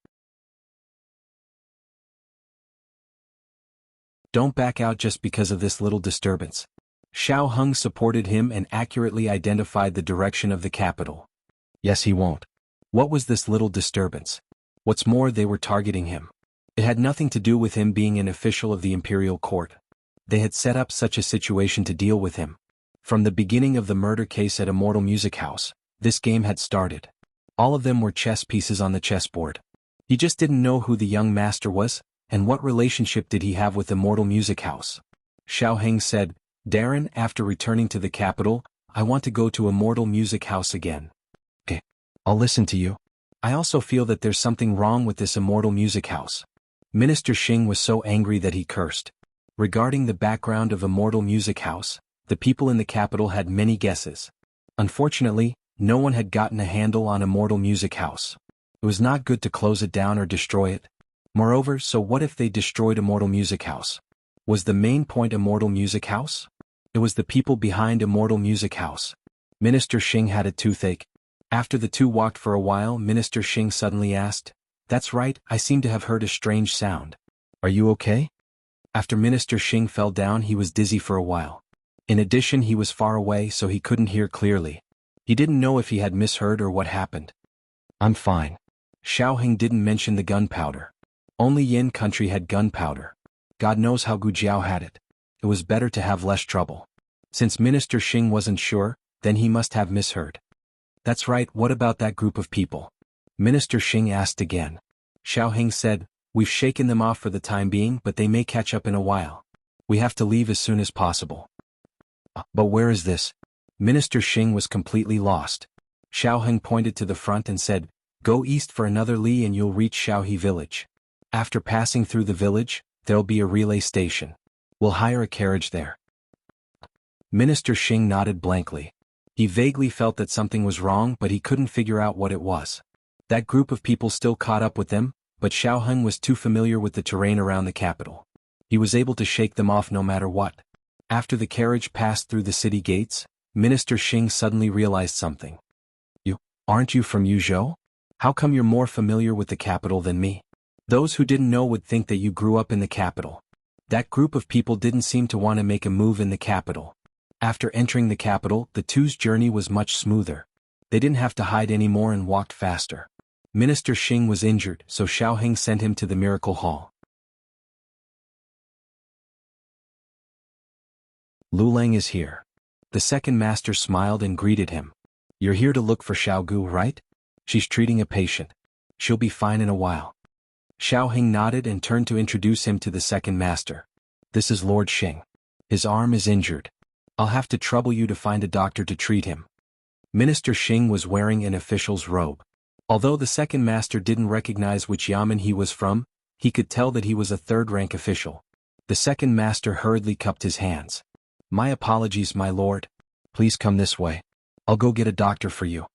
[SPEAKER 1] Don't back out just because of this little disturbance. Xiao Heng supported him and accurately identified the direction of the capital. Yes, he won't. What was this little disturbance? What's more, they were targeting him. It had nothing to do with him being an official of the imperial court. They had set up such a situation to deal with him. From the beginning of the murder case at Immortal Music House, this game had started. All of them were chess pieces on the chessboard. He just didn't know who the young master was, and what relationship did he have with Immortal Music House. Xiao Heng said, Darren, after returning to the capital, I want to go to Immortal Music House again. Okay, I'll listen to you. I also feel that there's something wrong with this Immortal Music House. Minister Xing was so angry that he cursed. Regarding the background of Immortal Music House, the people in the capital had many guesses. Unfortunately, no one had gotten a handle on Immortal Music House. It was not good to close it down or destroy it. Moreover, so what if they destroyed Immortal Music House? Was the main point Immortal Music House? It was the people behind Immortal Music House. Minister Xing had a toothache. After the two walked for a while, Minister Xing suddenly asked, That's right, I seem to have heard a strange sound. Are you okay? After Minister Xing fell down, he was dizzy for a while. In addition, he was far away, so he couldn't hear clearly. He didn't know if he had misheard or what happened. I'm fine. Xiao Heng didn't mention the gunpowder. Only Yin country had gunpowder. God knows how Gu Jiao had it. It was better to have less trouble. Since Minister Xing wasn't sure, then he must have misheard. That's right, what about that group of people? Minister Xing asked again. Xiao Heng said, We've shaken them off for the time being, but they may catch up in a while. We have to leave as soon as possible. But where is this? Minister Xing was completely lost. Xiao Heng pointed to the front and said, Go east for another li and you'll reach Xiaohe village. After passing through the village, there'll be a relay station. We'll hire a carriage there. Minister Xing nodded blankly. He vaguely felt that something was wrong, but he couldn't figure out what it was. That group of people still caught up with them, but Xiao Heng was too familiar with the terrain around the capital. He was able to shake them off no matter what. After the carriage passed through the city gates, Minister Xing suddenly realized something. Aren't you from Yuzhou? How come you're more familiar with the capital than me? Those who didn't know would think that you grew up in the capital. That group of people didn't seem to want to make a move in the capital. After entering the capital, the two's journey was much smoother. They didn't have to hide anymore and walked faster. Minister Xing was injured, so Xiao Heng sent him to the Miracle Hall. Luleng is here. The second master smiled and greeted him. You're here to look for Xiao Gu, right? She's treating a patient. She'll be fine in a while. Xiao Heng nodded and turned to introduce him to the second master. This is Lord Xing. His arm is injured. I'll have to trouble you to find a doctor to treat him. Minister Xing was wearing an official's robe. Although the second master didn't recognize which yamen he was from, he could tell that he was a third-rank official. The second master hurriedly cupped his hands. My apologies, my lord. Please come this way. I'll go get a doctor for you.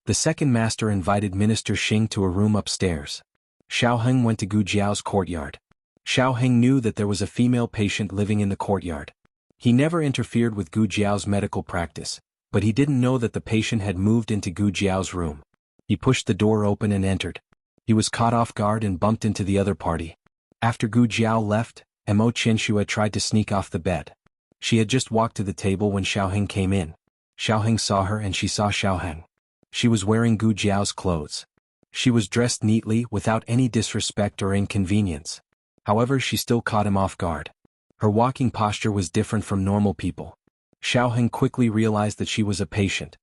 [SPEAKER 1] The second master invited Minister Xing to a room upstairs. Xiao Heng went to Gu Jiao's courtyard. Xiao Heng knew that there was a female patient living in the courtyard. He never interfered with Gu Jiao's medical practice, but he didn't know that the patient had moved into Gu Jiao's room. He pushed the door open and entered. He was caught off guard and bumped into the other party. After Gu Jiao left, Mo Qianxue tried to sneak off the bed. She had just walked to the table when Xiao Heng came in. Xiao Heng saw her and she saw Xiao Heng. She was wearing Gu Jiao's clothes. She was dressed neatly without any disrespect or inconvenience. However, she still caught him off guard. Her walking posture was different from normal people. Xiao Heng quickly realized that she was a patient.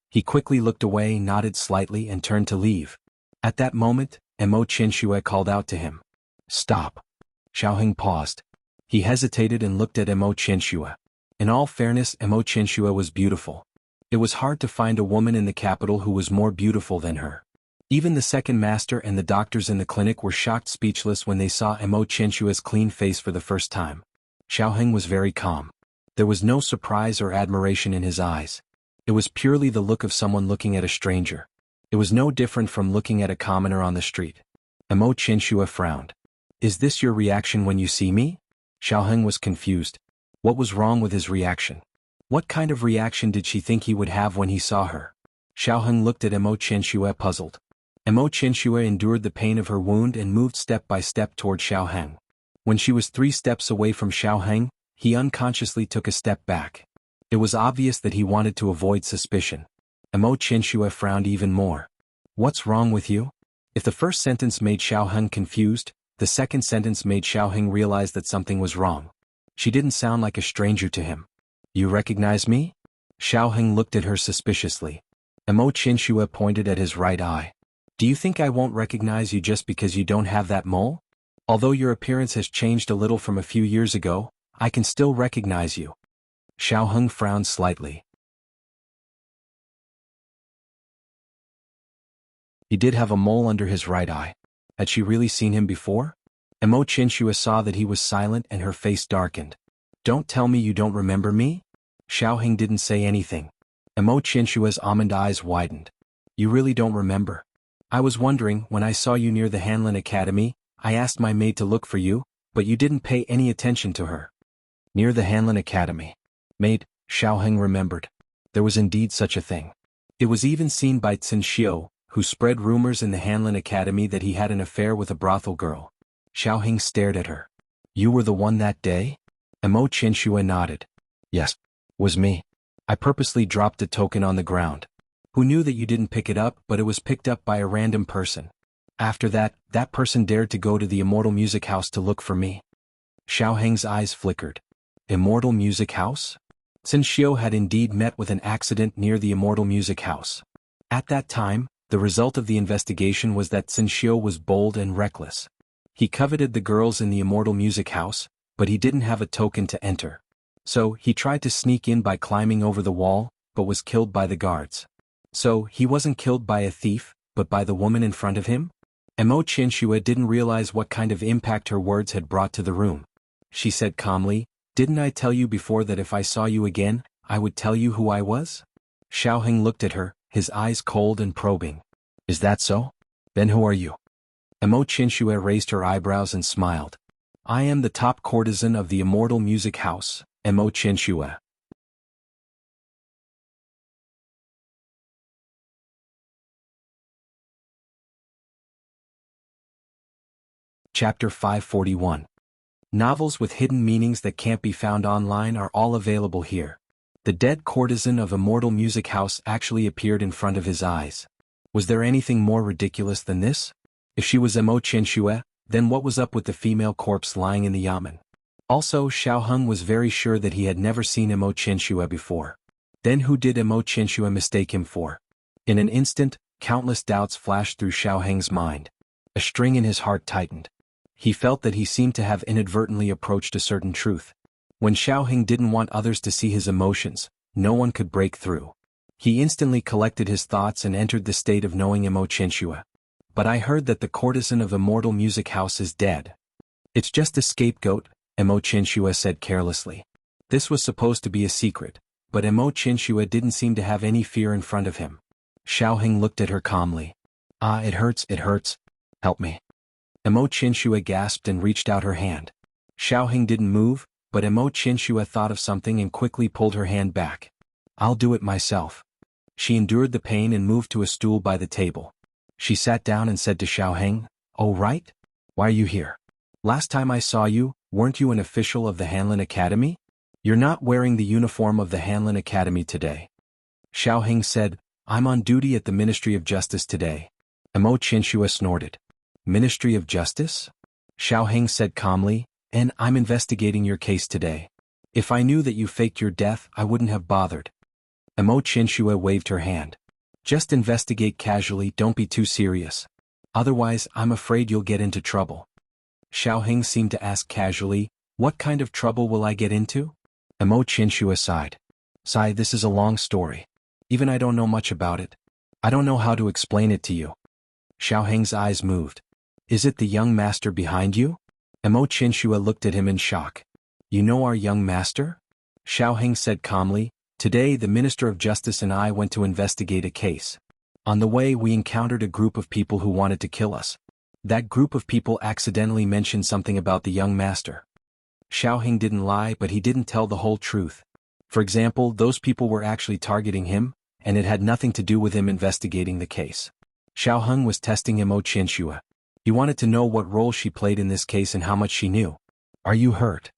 [SPEAKER 1] He quickly looked away, nodded slightly and turned to leave. At that moment, Mo Qianxue called out to him. Stop. Xiao Heng paused. He hesitated and looked at Mo Qianxue. In all fairness, Mo Qianxue was beautiful. It was hard to find a woman in the capital who was more beautiful than her. Even the second master and the doctors in the clinic were shocked speechless when they saw Mo Qianxue's clean face for the first time. Xiao Heng was very calm. There was no surprise or admiration in his eyes. It was purely the look of someone looking at a stranger. It was no different from looking at a commoner on the street. Emo Chinshua frowned. Is this your reaction when you see me? Xiaoheng was confused. What was wrong with his reaction? What kind of reaction did she think he would have when he saw her? Xiaoheng looked at Emo Chinshua puzzled. Emo Chinshua endured the pain of her wound and moved step by step toward Xiaoheng. When she was 3 steps away from Xiaoheng, he unconsciously took a step back. It was obvious that he wanted to avoid suspicion. Emo Chinshua frowned even more. What's wrong with you? If the first sentence made Xiaoheng confused, the second sentence made Xiaoheng realize that something was wrong. She didn't sound like a stranger to him. You recognize me? Xiaoheng looked at her suspiciously. Emo Chinshua pointed at his right eye. Do you think I won't recognize you just because you don't have that mole? Although your appearance has changed a little from a few years ago, I can still recognize you. Xiaoheng frowned slightly. He did have a mole under his right eye. Had she really seen him before? Emo Chinshua saw that he was silent and her face darkened. Don't tell me you don't remember me? Xiaoheng didn't say anything. Emo Chinshua's almond eyes widened. You really don't remember? I was wondering, when I saw you near the Hanlin Academy, I asked my maid to look for you, but you didn't pay any attention to her. Near the Hanlin Academy. Maid, Xiaoheng remembered. There was indeed such a thing. It was even seen by Cin Xiu, who spread rumors in the Hanlin Academy that he had an affair with a brothel girl. Xiaoheng stared at her. You were the one that day? Emo Chinshua nodded. Yes, was me. I purposely dropped a token on the ground. Who knew that you didn't pick it up, but it was picked up by a random person. After that, that person dared to go to the Immortal Music House to look for me. Xiaoheng's eyes flickered. Immortal Music House? Cin Xiu had indeed met with an accident near the Immortal Music House. At that time, the result of the investigation was that Cin Xiu was bold and reckless. He coveted the girls in the Immortal Music House, but he didn't have a token to enter. So, he tried to sneak in by climbing over the wall, but was killed by the guards. So, he wasn't killed by a thief, but by the woman in front of him? Emo Chinshua didn't realize what kind of impact her words had brought to the room. She said calmly, Didn't I tell you before that if I saw you again, I would tell you who I was? Xiaoheng looked at her, his eyes cold and probing. Is that so? Then who are you? Emo Chinshua raised her eyebrows and smiled. I am the top courtesan of the Immortal Music House, Emo Chinshua. Chapter 541. Novels with hidden meanings that can't be found online are all available here. The dead courtesan of Immortal Music House actually appeared in front of his eyes. Was there anything more ridiculous than this? If she was Emo Chinshua, then what was up with the female corpse lying in the yamen? Also, Xiaoheng was very sure that he had never seen Emo Chinshua before. Then who did Emo Chinshua mistake him for? In an instant, countless doubts flashed through Xiaoheng's mind. A string in his heart tightened. He felt that he seemed to have inadvertently approached a certain truth. When Xiaoheng didn't want others to see his emotions, no one could break through. He instantly collected his thoughts and entered the state of knowing Emo Chinshua. But I heard that the courtesan of Immortal Music House is dead. It's just a scapegoat, Emo Chinshua said carelessly. This was supposed to be a secret, but Emo Chinshua didn't seem to have any fear in front of him. Xiaoheng looked at her calmly. Ah, it hurts. Help me. Emo Chinshua gasped and reached out her hand. Xiaoheng didn't move, but Emo Chinshua thought of something and quickly pulled her hand back. I'll do it myself. She endured the pain and moved to a stool by the table. She sat down and said to Xiaoheng, Oh right? Why are you here? Last time I saw you, weren't you an official of the Hanlin Academy? You're not wearing the uniform of the Hanlin Academy today. Xiaoheng said, I'm on duty at the Ministry of Justice today. Emo Chinshua snorted. Ministry of Justice? Xiaoheng said calmly, and I'm investigating your case today. If I knew that you faked your death, I wouldn't have bothered. Emo Chinshua waved her hand. Just investigate casually, don't be too serious. Otherwise, I'm afraid you'll get into trouble. Xiaoheng seemed to ask casually, what kind of trouble will I get into? Emo Chinshua sighed. This is a long story. Even I don't know much about it. I don't know how to explain it to you. Xiaoheng's eyes moved. Is it the young master behind you? Emo Chinshua looked at him in shock. You know our young master? Xiaoheng said calmly, Today the Minister of Justice and I went to investigate a case. On the way we encountered a group of people who wanted to kill us. That group of people accidentally mentioned something about the young master. Xiaoheng didn't lie, but he didn't tell the whole truth. For example, those people were actually targeting him, and it had nothing to do with him investigating the case. Xiaoheng was testing Mo Qianxue. He wanted to know what role she played in this case and how much she knew. Are you hurt?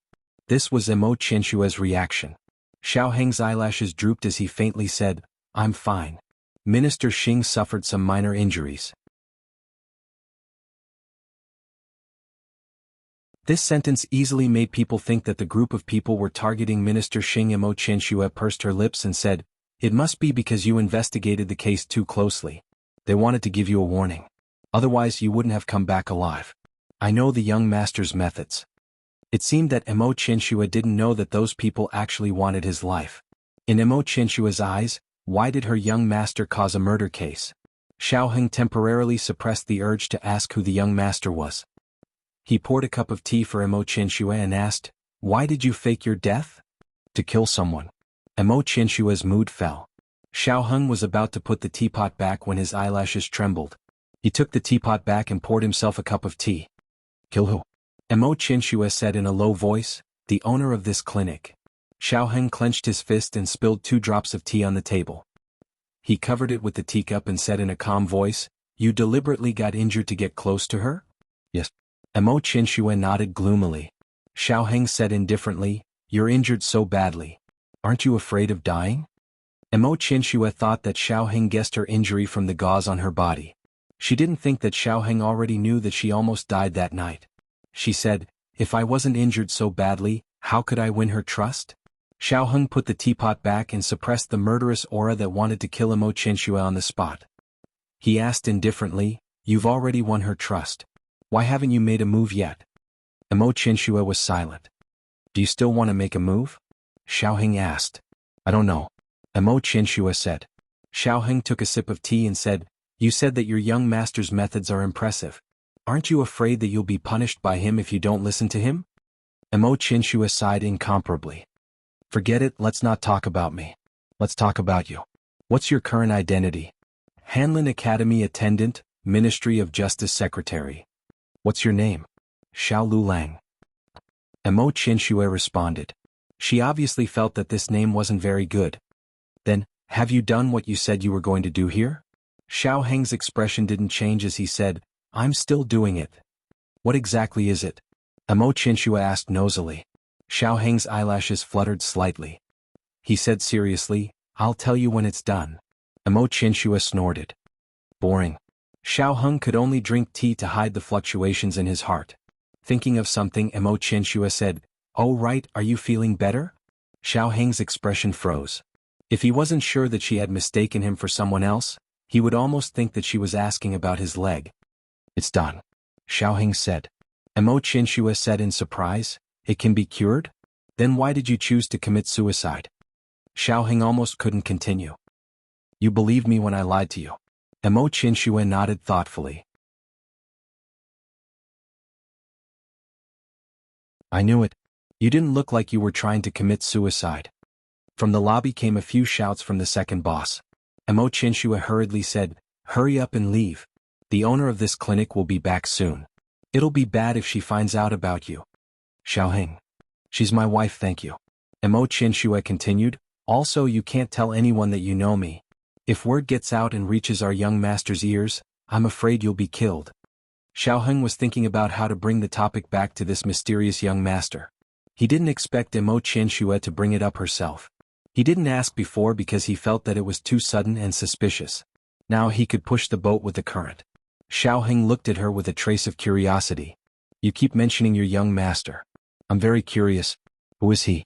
[SPEAKER 1] This was Mo Qianxue's reaction. Xiaoheng's eyelashes drooped as he faintly said, I'm fine. Minister Xing suffered some minor injuries. This sentence easily made people think that the group of people were targeting Minister Xing. Mo Qianxue pursed her lips and said, It must be because you investigated the case too closely. They wanted to give you a warning. Otherwise you wouldn't have come back alive. I know the young master's methods. It seemed that Mo Qianxue didn't know that those people actually wanted his life. In Mo Qianxue's eyes, why did her young master cause a murder case? Xiaoheng temporarily suppressed the urge to ask who the young master was. He poured a cup of tea for Mo Qianxue and asked, Why did you fake your death? To kill someone. Mo Qianxue's mood fell. Xiaoheng was about to put the teapot back when his eyelashes trembled. He took the teapot back and poured himself a cup of tea. Kill who? Mo Qianxue said in a low voice, The owner of this clinic. Xiaoheng clenched his fist and spilled 2 drops of tea on the table. He covered it with the teacup and said in a calm voice, You deliberately got injured to get close to her? Yes. Mo Qianxue nodded gloomily. Xiaoheng said indifferently, You're injured so badly. Aren't you afraid of dying? Mo Qianxue thought that Xiaoheng guessed her injury from the gauze on her body. She didn't think that Xiaoheng already knew that she almost died that night. She said, If I wasn't injured so badly, how could I win her trust? Xiaoheng put the teapot back and suppressed the murderous aura that wanted to kill Mo Qianxue on the spot. He asked indifferently, You've already won her trust. Why haven't you made a move yet? Mo Qianxue was silent. Do you still want to make a move? Xiaoheng asked. I don't know. Mo Qianxue said. Xiaoheng took a sip of tea and said, You said that your young master's methods are impressive. Aren't you afraid that you'll be punished by him if you don't listen to him? Mo Qianxue sighed incomparably. Forget it, let's not talk about me. Let's talk about you. What's your current identity? Hanlin Academy attendant, Ministry of Justice secretary. What's your name? Xiao Lulang. Mo Qianxue responded. She obviously felt that this name wasn't very good. Then, have you done what you said you were going to do here? Xiaoheng's expression didn't change as he said, I'm still doing it. What exactly is it? Mo Qianxue asked nosily. Xiaoheng's eyelashes fluttered slightly. He said seriously, I'll tell you when it's done. Mo Qianxue snorted. Boring. Xiaoheng could only drink tea to hide the fluctuations in his heart. Thinking of something, Mo Qianxue said, Oh right, are you feeling better? Xiaoheng's expression froze. If he wasn't sure that she had mistaken him for someone else, he would almost think that she was asking about his leg. It's done. Xiaoheng said. Mo Qianxue said in surprise, It can be cured? Then why did you choose to commit suicide? Xiaoheng almost couldn't continue. You believed me when I lied to you. Mo Qianxue nodded thoughtfully. I knew it. You didn't look like you were trying to commit suicide. From the lobby came a few shouts from the second boss. Mo Qianxue hurriedly said, Hurry up and leave. The owner of this clinic will be back soon. It'll be bad if she finds out about you. Xiaoheng. She's my wife, thank you. Mo Qianxue continued, Also you can't tell anyone that you know me. If word gets out and reaches our young master's ears, I'm afraid you'll be killed. Xiaoheng was thinking about how to bring the topic back to this mysterious young master. He didn't expect Mo Qianxue to bring it up herself. He didn't ask before because he felt that it was too sudden and suspicious. Now he could push the boat with the current. Xiaoheng looked at her with a trace of curiosity. You keep mentioning your young master. I'm very curious. Who is he?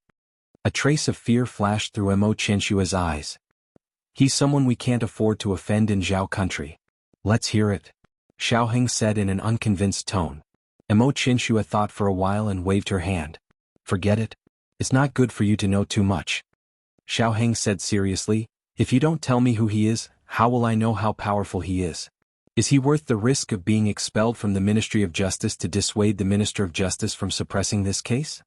[SPEAKER 1] A trace of fear flashed through Mo Qianxue's eyes. He's someone we can't afford to offend in Zhao country. Let's hear it. Xiaoheng said in an unconvinced tone. Mo Qianxue thought for a while and waved her hand. Forget it. It's not good for you to know too much. Xiaoheng said seriously, If you don't tell me who he is, how will I know how powerful he is? Is he worth the risk of being expelled from the Ministry of Justice to dissuade the Minister of Justice from suppressing this case?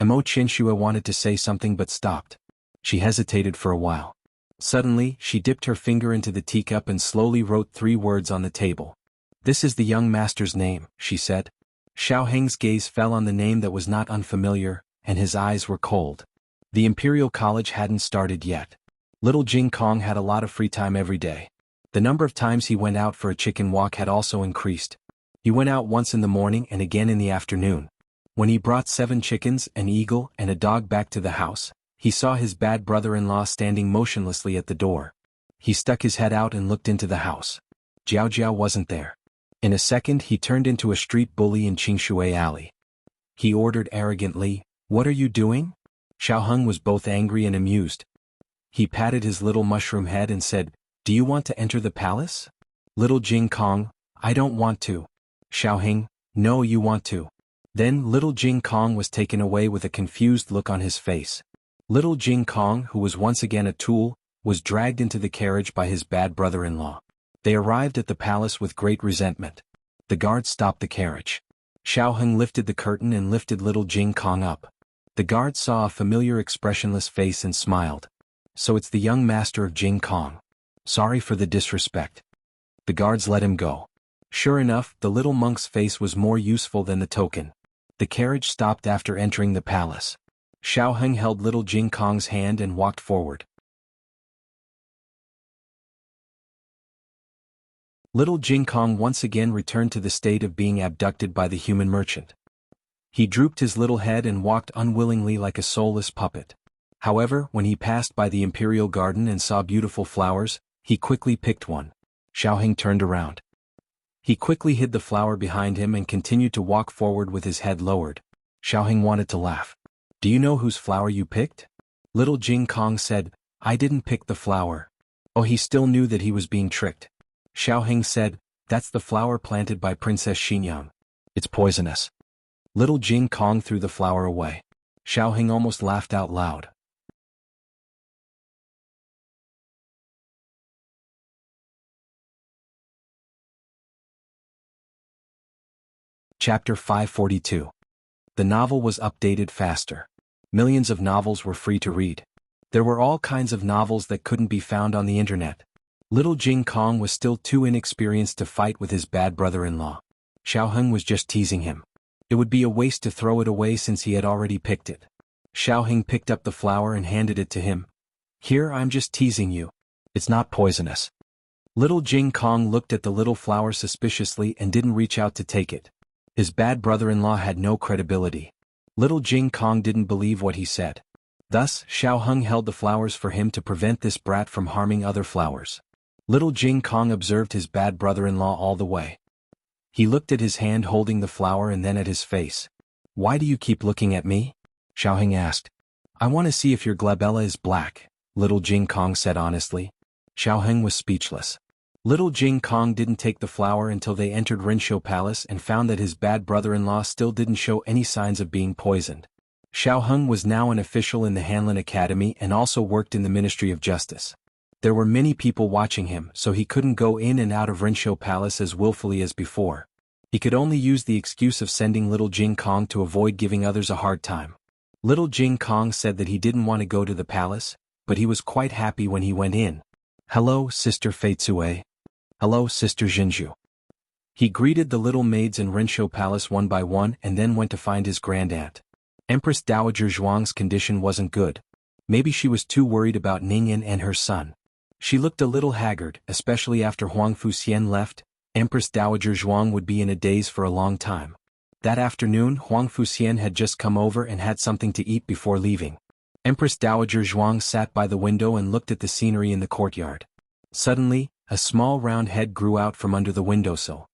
[SPEAKER 1] Mo Qianxue wanted to say something but stopped. She hesitated for a while. Suddenly, she dipped her finger into the teacup and slowly wrote 3 words on the table. "This is the young master's name," she said. Xiao Heng's gaze fell on the name that was not unfamiliar, and his eyes were cold. The Imperial College hadn't started yet. Little Jing Kong had a lot of free time every day. The number of times he went out for a chicken walk had also increased. He went out once in the morning and again in the afternoon. When he brought 7 chickens, an eagle, and a dog back to the house, he saw his bad brother-in-law standing motionlessly at the door. He stuck his head out and looked into the house. Jiao Jiao wasn't there. In a second he turned into a street bully in Qingshui Alley. He ordered arrogantly, "What are you doing?" Xiao Heng was both angry and amused. He patted his little mushroom head and said, "Do you want to enter the palace?" Little Jing Kong, "I don't want to." Xiao Heng, "No, you want to." Then little Jing Kong was taken away with a confused look on his face. Little Jing Kong, who was once again a tool, was dragged into the carriage by his bad brother-in-law. They arrived at the palace with great resentment. The guards stopped the carriage. Xiao Heng lifted the curtain and lifted little Jing Kong up. The guards saw a familiar expressionless face and smiled. "So it's the young master of Jing Kong. Sorry for the disrespect." The guards let him go. Sure enough, the little monk's face was more useful than the token. The carriage stopped after entering the palace. Xiao Heng held little Jing Kong's hand and walked forward. Little Jing Kong once again returned to the state of being abducted by the human merchant. He drooped his little head and walked unwillingly like a soulless puppet. However, when he passed by the imperial garden and saw beautiful flowers, he quickly picked one. Xiao Heng turned around. He quickly hid the flower behind him and continued to walk forward with his head lowered. Xiao Heng wanted to laugh. "Do you know whose flower you picked?" Little Jing Kong said, "I didn't pick the flower." Oh, he still knew that he was being tricked. Xiao Heng said, "That's the flower planted by Princess Xinyang. It's poisonous." Little Jing Kong threw the flower away. Xiao Heng almost laughed out loud. Chapter 542. The novel was updated faster. Millions of novels were free to read. There were all kinds of novels that couldn't be found on the internet. Little Jing Kong was still too inexperienced to fight with his bad brother-in-law. Xiao Heng was just teasing him. It would be a waste to throw it away since he had already picked it. Xiao Heng picked up the flower and handed it to him. "Here, I'm just teasing you. It's not poisonous." Little Jing Kong looked at the little flower suspiciously and didn't reach out to take it. His bad brother-in-law had no credibility. Little Jing Kong didn't believe what he said. Thus, Xiao Heng held the flowers for him to prevent this brat from harming other flowers. Little Jing Kong observed his bad brother-in-law all the way. He looked at his hand holding the flower and then at his face. "Why do you keep looking at me?" Xiao Heng asked. "I want to see if your glabella is black," Little Jing Kong said honestly. Xiao Heng was speechless. Little Jing Kong didn't take the flower until they entered Rinshou Palace and found that his bad brother-in-law still didn't show any signs of being poisoned. Xiao Heng was now an official in the Hanlin Academy and also worked in the Ministry of Justice. There were many people watching him, so he couldn't go in and out of Rinshou Palace as willfully as before. He could only use the excuse of sending Little Jing Kong to avoid giving others a hard time. Little Jing Kong said that he didn't want to go to the palace, but he was quite happy when he went in. "Hello, Sister Fei Cue. Hello, Sister Jinju." He greeted the little maids in Rinshou Palace one by one and then went to find his grandaunt. Empress Dowager Zhuang's condition wasn't good. Maybe she was too worried about Ningyan and her son. She looked a little haggard, especially after Huang Fuxian left. Empress Dowager Zhuang would be in a daze for a long time. That afternoon, Huang Fuxian had just come over and had something to eat before leaving. Empress Dowager Zhuang sat by the window and looked at the scenery in the courtyard. Suddenly, a small round head grew out from under the windowsill.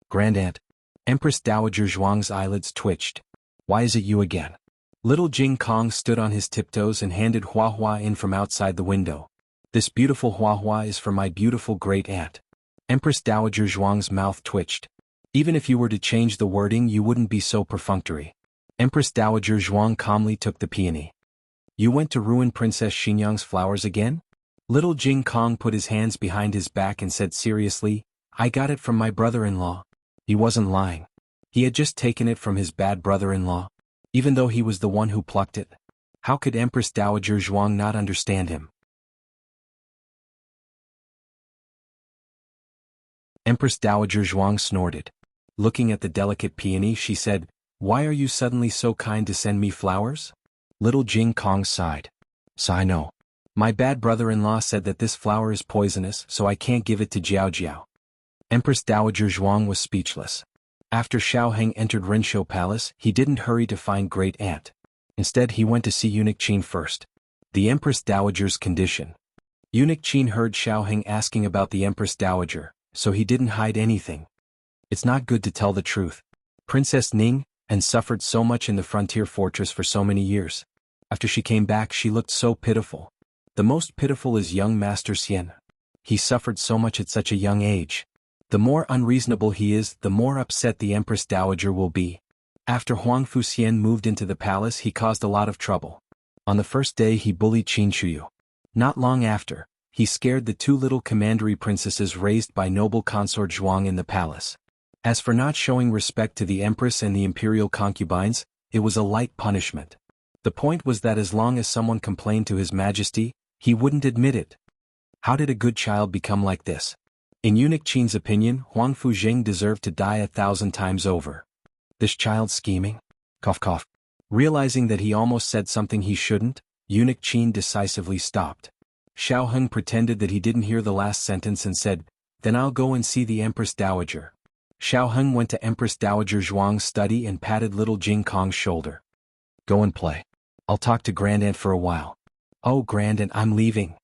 [SPEAKER 1] "Grandaunt." Empress Dowager Zhuang's eyelids twitched. "Why is it you again?" Little Jing Kong stood on his tiptoes and handed Hua Hua in from outside the window. "This beautiful Hua Hua is for my beautiful great-aunt." Empress Dowager Zhuang's mouth twitched. "Even if you were to change the wording you wouldn't be so perfunctory." Empress Dowager Zhuang calmly took the peony. "You went to ruin Princess Xinyang's flowers again?" Little Jing Kong put his hands behind his back and said seriously, "I got it from my brother-in-law." He wasn't lying. He had just taken it from his bad brother-in-law. Even though he was the one who plucked it. How could Empress Dowager Zhuang not understand him? Empress Dowager Zhuang snorted. Looking at the delicate peony, she said, "Why are you suddenly so kind to send me flowers?" Little Jing Kong sighed. "I know. My bad brother-in-law said that this flower is poisonous, so I can't give it to Jiao Jiao." Empress Dowager Zhuang was speechless. After Xiao Heng entered Renshou Palace, he didn't hurry to find Great Aunt. Instead, he went to see Eunuch Qin first. The Empress Dowager's condition. Eunuch Qin heard Xiao Heng asking about the Empress Dowager, so he didn't hide anything. "It's not good to tell the truth. Princess Ning and suffered so much in the frontier fortress for so many years. After she came back, she looked so pitiful. The most pitiful is young Master Xian. He suffered so much at such a young age. The more unreasonable he is, the more upset the Empress Dowager will be. After Huang Fuxian moved into the palace, he caused a lot of trouble. On the first day he bullied Qin Shuyu. Not long after, he scared the two little commandery princesses raised by noble consort Zhuang in the palace. As for not showing respect to the empress and the imperial concubines, it was a light punishment. The point was that as long as someone complained to His Majesty, he wouldn't admit it. How did a good child become like this? In Eunuch Qin's opinion, Huang Fuzheng deserved to die 1,000 times over. This child scheming? Cough cough. Realizing that he almost said something he shouldn't, Eunuch Qin decisively stopped. Xiao Heng pretended that he didn't hear the last sentence and said, "Then I'll go and see the Empress Dowager." Xiao Heng went to Empress Dowager Zhuang's study and patted little Jing Kong's shoulder. "Go and play. I'll talk to Grandaunt for a while." "Oh, Grandaunt, I'm leaving."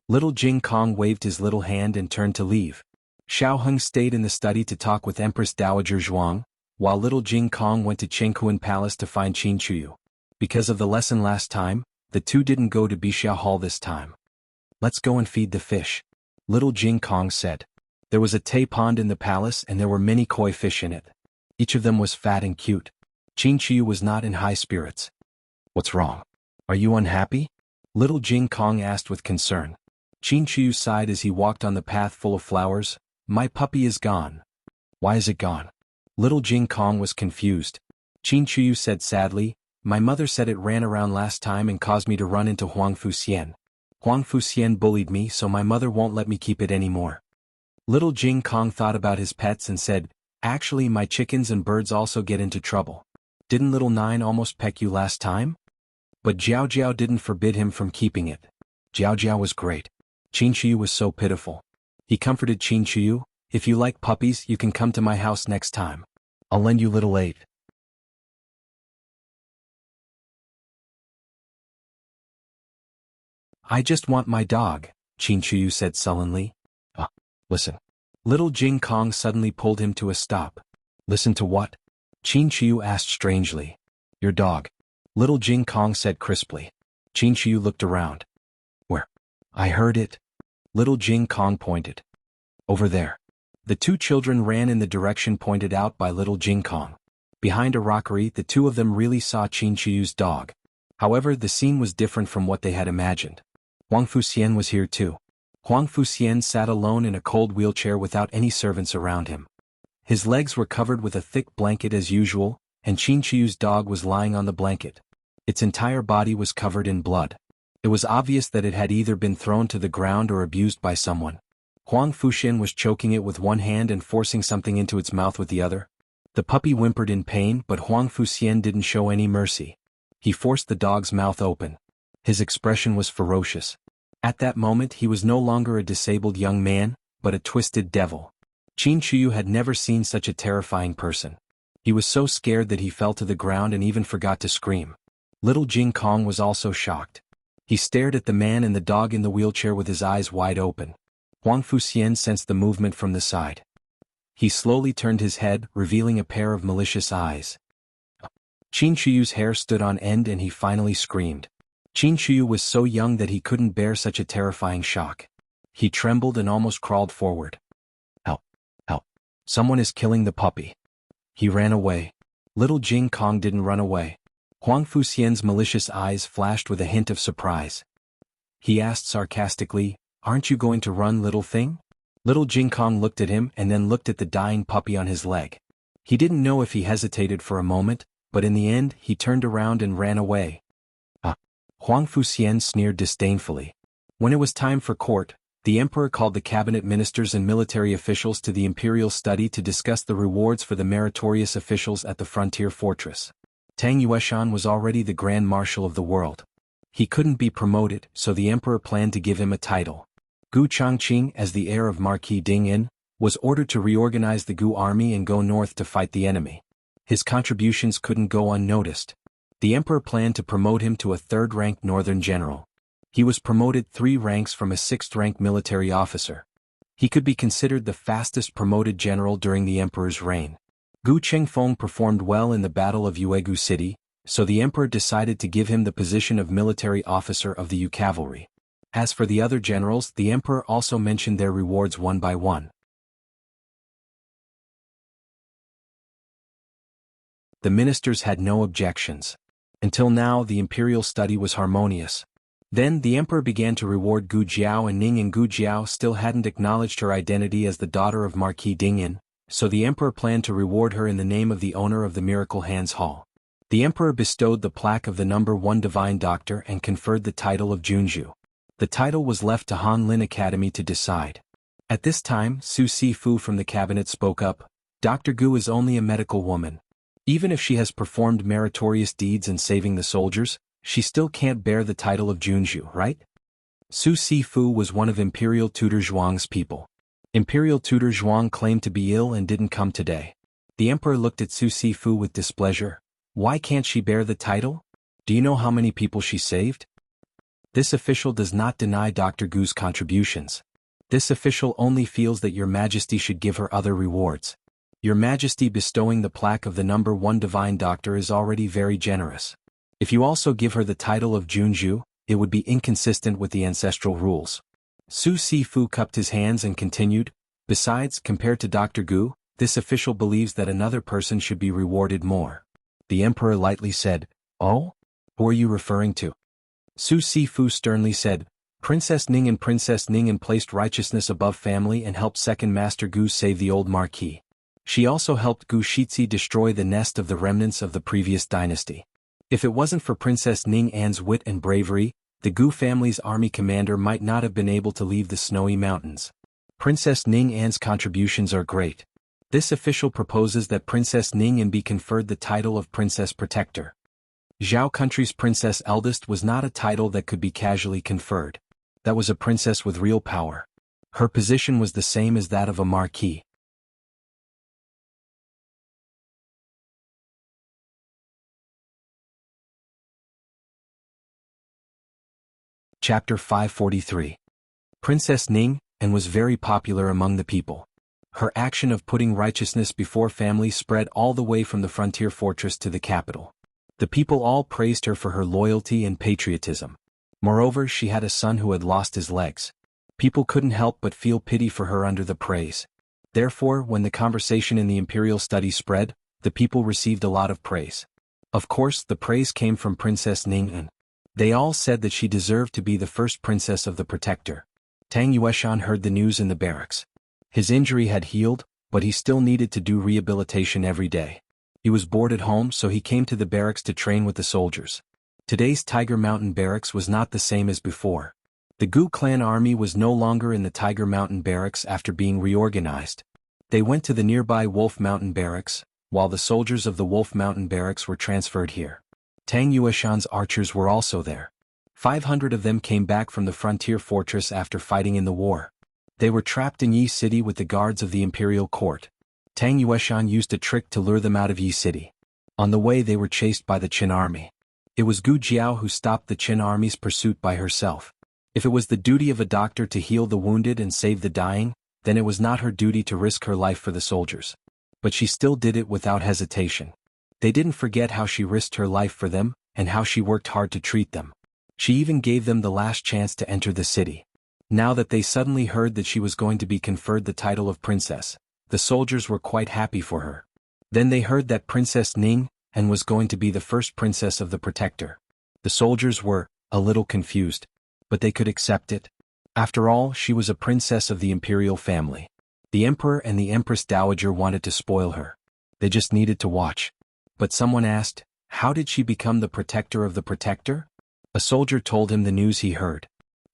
[SPEAKER 1] Little Jing Kong waved his little hand and turned to leave. Xiao Heng stayed in the study to talk with Empress Dowager Zhuang, while little Jing Kong went to Chengquan Palace to find Qin Chuyu. Because of the lesson last time, the two didn't go to Bixia Hall this time. "Let's go and feed the fish," little Jing Kong said. There was a tay pond in the palace and there were many koi fish in it. Each of them was fat and cute. Qin Chuyu was not in high spirits. "What's wrong? Are you unhappy?" little Jing Kong asked with concern. Qin Chuyu sighed as he walked on the path full of flowers. "My puppy is gone." "Why is it gone?" Little Jing Kong was confused. Qin Chuyu said sadly, "My mother said it ran around last time and caused me to run into Huang Fuxian. Huang Fuxian bullied me, so my mother won't let me keep it anymore." Little Jing Kong thought about his pets and said, "Actually, my chickens and birds also get into trouble. Didn't little Nine almost peck you last time?" But Jiao Jiao didn't forbid him from keeping it. Jiao Jiao was great. Qin Chuyu was so pitiful. He comforted Qin Chuyu, "If you like puppies, you can come to my house next time. I'll lend you little 8." "I just want my dog," Qin Chuyu said sullenly. Listen." Little Jing Kong suddenly pulled him to a stop. "Listen to what?" Qin Chuyu asked strangely. "Your dog," little Jing Kong said crisply. Qin Chuyu looked around. "Where?" "I heard it." Little Jing Kong pointed. "Over there." The two children ran in the direction pointed out by little Jing Kong. Behind a rockery, the two of them really saw Qin Chuyu's dog. However, the scene was different from what they had imagined. Huang Fuxian was here too. Huang Fuxian sat alone in a cold wheelchair without any servants around him. His legs were covered with a thick blanket as usual, and Qin Chuyu's dog was lying on the blanket. Its entire body was covered in blood. It was obvious that it had either been thrown to the ground or abused by someone. Huang Fuxian was choking it with one hand and forcing something into its mouth with the other. The puppy whimpered in pain, but Huang Fuxian didn't show any mercy. He forced the dog's mouth open. His expression was ferocious. At that moment he was no longer a disabled young man, but a twisted devil. Qin Chuyu had never seen such a terrifying person. He was so scared that he fell to the ground and even forgot to scream. Little Jing Kong was also shocked. He stared at the man and the dog in the wheelchair with his eyes wide open. Huang Fuxian sensed the movement from the side. He slowly turned his head, revealing a pair of malicious eyes. Qin Chuyu's hair stood on end and he finally screamed. Qin Chuyu was so young that he couldn't bear such a terrifying shock. He trembled and almost crawled forward. "Help! Help! Someone is killing the puppy." He ran away. Little Jing Kong didn't run away. Huang Fuxian's malicious eyes flashed with a hint of surprise. He asked sarcastically, "Aren't you going to run, little thing?" Little Jing Kong looked at him and then looked at the dying puppy on his leg. He didn't know if he hesitated for a moment, but in the end he turned around and ran away. Huang Fuxian sneered disdainfully. When it was time for court, The emperor called the cabinet ministers and military officials to the imperial study to discuss the rewards for the meritorious officials at the frontier fortress. Tang Yueshan was already the grand marshal of the world. He couldn't be promoted, so the emperor planned to give him a title. Gu Changqing, as the heir of Marquis Dingyan, was ordered to reorganize the Gu army and go north to fight the enemy. His contributions couldn't go unnoticed. The emperor planned to promote him to a third-ranked northern general. He was promoted 3 ranks from a 6th-rank military officer. He could be considered the fastest promoted general during the emperor's reign. Gu Chengfeng performed well in the Battle of Yuegu City, so the emperor decided to give him the position of military officer of the Yu cavalry. As for the other generals, the emperor also mentioned their rewards one by one. The ministers had no objections. Until now, the imperial study was harmonious. Then the emperor began to reward Gu Jiao and Ning, and Gu Jiao still hadn't acknowledged her identity as the daughter of Marquis Dingyan, so the emperor planned to reward her in the name of the owner of the Miracle Hands Hall. The emperor bestowed the plaque of the number 1 divine doctor and conferred the title of Junju. The title was left to Han Lin Academy to decide. At this time, Su Sifu from the cabinet spoke up. Dr. Gu is only a medical woman. Even if she has performed meritorious deeds in saving the soldiers, she still can't bear the title of Junju, right? Su Sifu was one of Imperial Tutor Zhuang's people. Imperial Tutor Zhuang claimed to be ill and didn't come today. The emperor looked at Su Sifu with displeasure. Why can't she bear the title? Do you know how many people she saved? This official does not deny Dr. Gu's contributions. This official only feels that Your Majesty should give her other rewards. Your Majesty bestowing the plaque of the number 1 divine doctor is already very generous. If you also give her the title of Junju, it would be inconsistent with the ancestral rules. Su Sifu cupped his hands and continued, besides, compared to Dr. Gu, this official believes that another person should be rewarded more. The emperor lightly said, Oh? Who are you referring to? Su Sifu sternly said, Princess Ning, and Princess Ning placed righteousness above family and helped Second Master Gu save the old marquis. She also helped Gu Shizhi destroy the nest of the remnants of the previous dynasty. If it wasn't for Princess Ning An's wit and bravery, the Gu family's army commander might not have been able to leave the snowy mountains. Princess Ning An's contributions are great. This official proposes that Princess Ning An be conferred the title of Princess Protector. Zhao country's princess eldest was not a title that could be casually conferred. That was a princess with real power. Her position was the same as that of a marquis. Chapter 543. Princess Ning An was very popular among the people. Her action of putting righteousness before family spread all the way from the frontier fortress to the capital. The people all praised her for her loyalty and patriotism. Moreover, she had a son who had lost his legs. People couldn't help but feel pity for her under the praise. Therefore, when the conversation in the imperial study spread, the people received a lot of praise. Of course, the praise came from Princess Ning An. They all said that she deserved to be the first princess of the Protector. Tang Yueshan heard the news in the barracks. His injury had healed, but he still needed to do rehabilitation every day. He was bored at home, so he came to the barracks to train with the soldiers. Today's Tiger Mountain barracks was not the same as before. The Gu clan army was no longer in the Tiger Mountain barracks after being reorganized. They went to the nearby Wolf Mountain barracks, while the soldiers of the Wolf Mountain barracks were transferred here. Tang Yueshan's archers were also there. 500 of them came back from the frontier fortress after fighting in the war. They were trapped in Yi City with the guards of the imperial court. Tang Yueshan used a trick to lure them out of Yi City. On the way they were chased by the Qin army. It was Gu Jiao who stopped the Qin army's pursuit by herself. If it was the duty of a doctor to heal the wounded and save the dying, then it was not her duty to risk her life for the soldiers. But she still did it without hesitation. They didn't forget how she risked her life for them, and how she worked hard to treat them. She even gave them the last chance to enter the city. Now that they suddenly heard that she was going to be conferred the title of princess, the soldiers were quite happy for her. Then they heard that Princess Ning An was going to be the first princess of the Protector. The soldiers were a little confused, but they could accept it. After all, she was a princess of the imperial family. The emperor and the empress dowager wanted to spoil her. They just needed to watch. But someone asked, how did she become the protector of the Protector? A soldier told him the news he heard.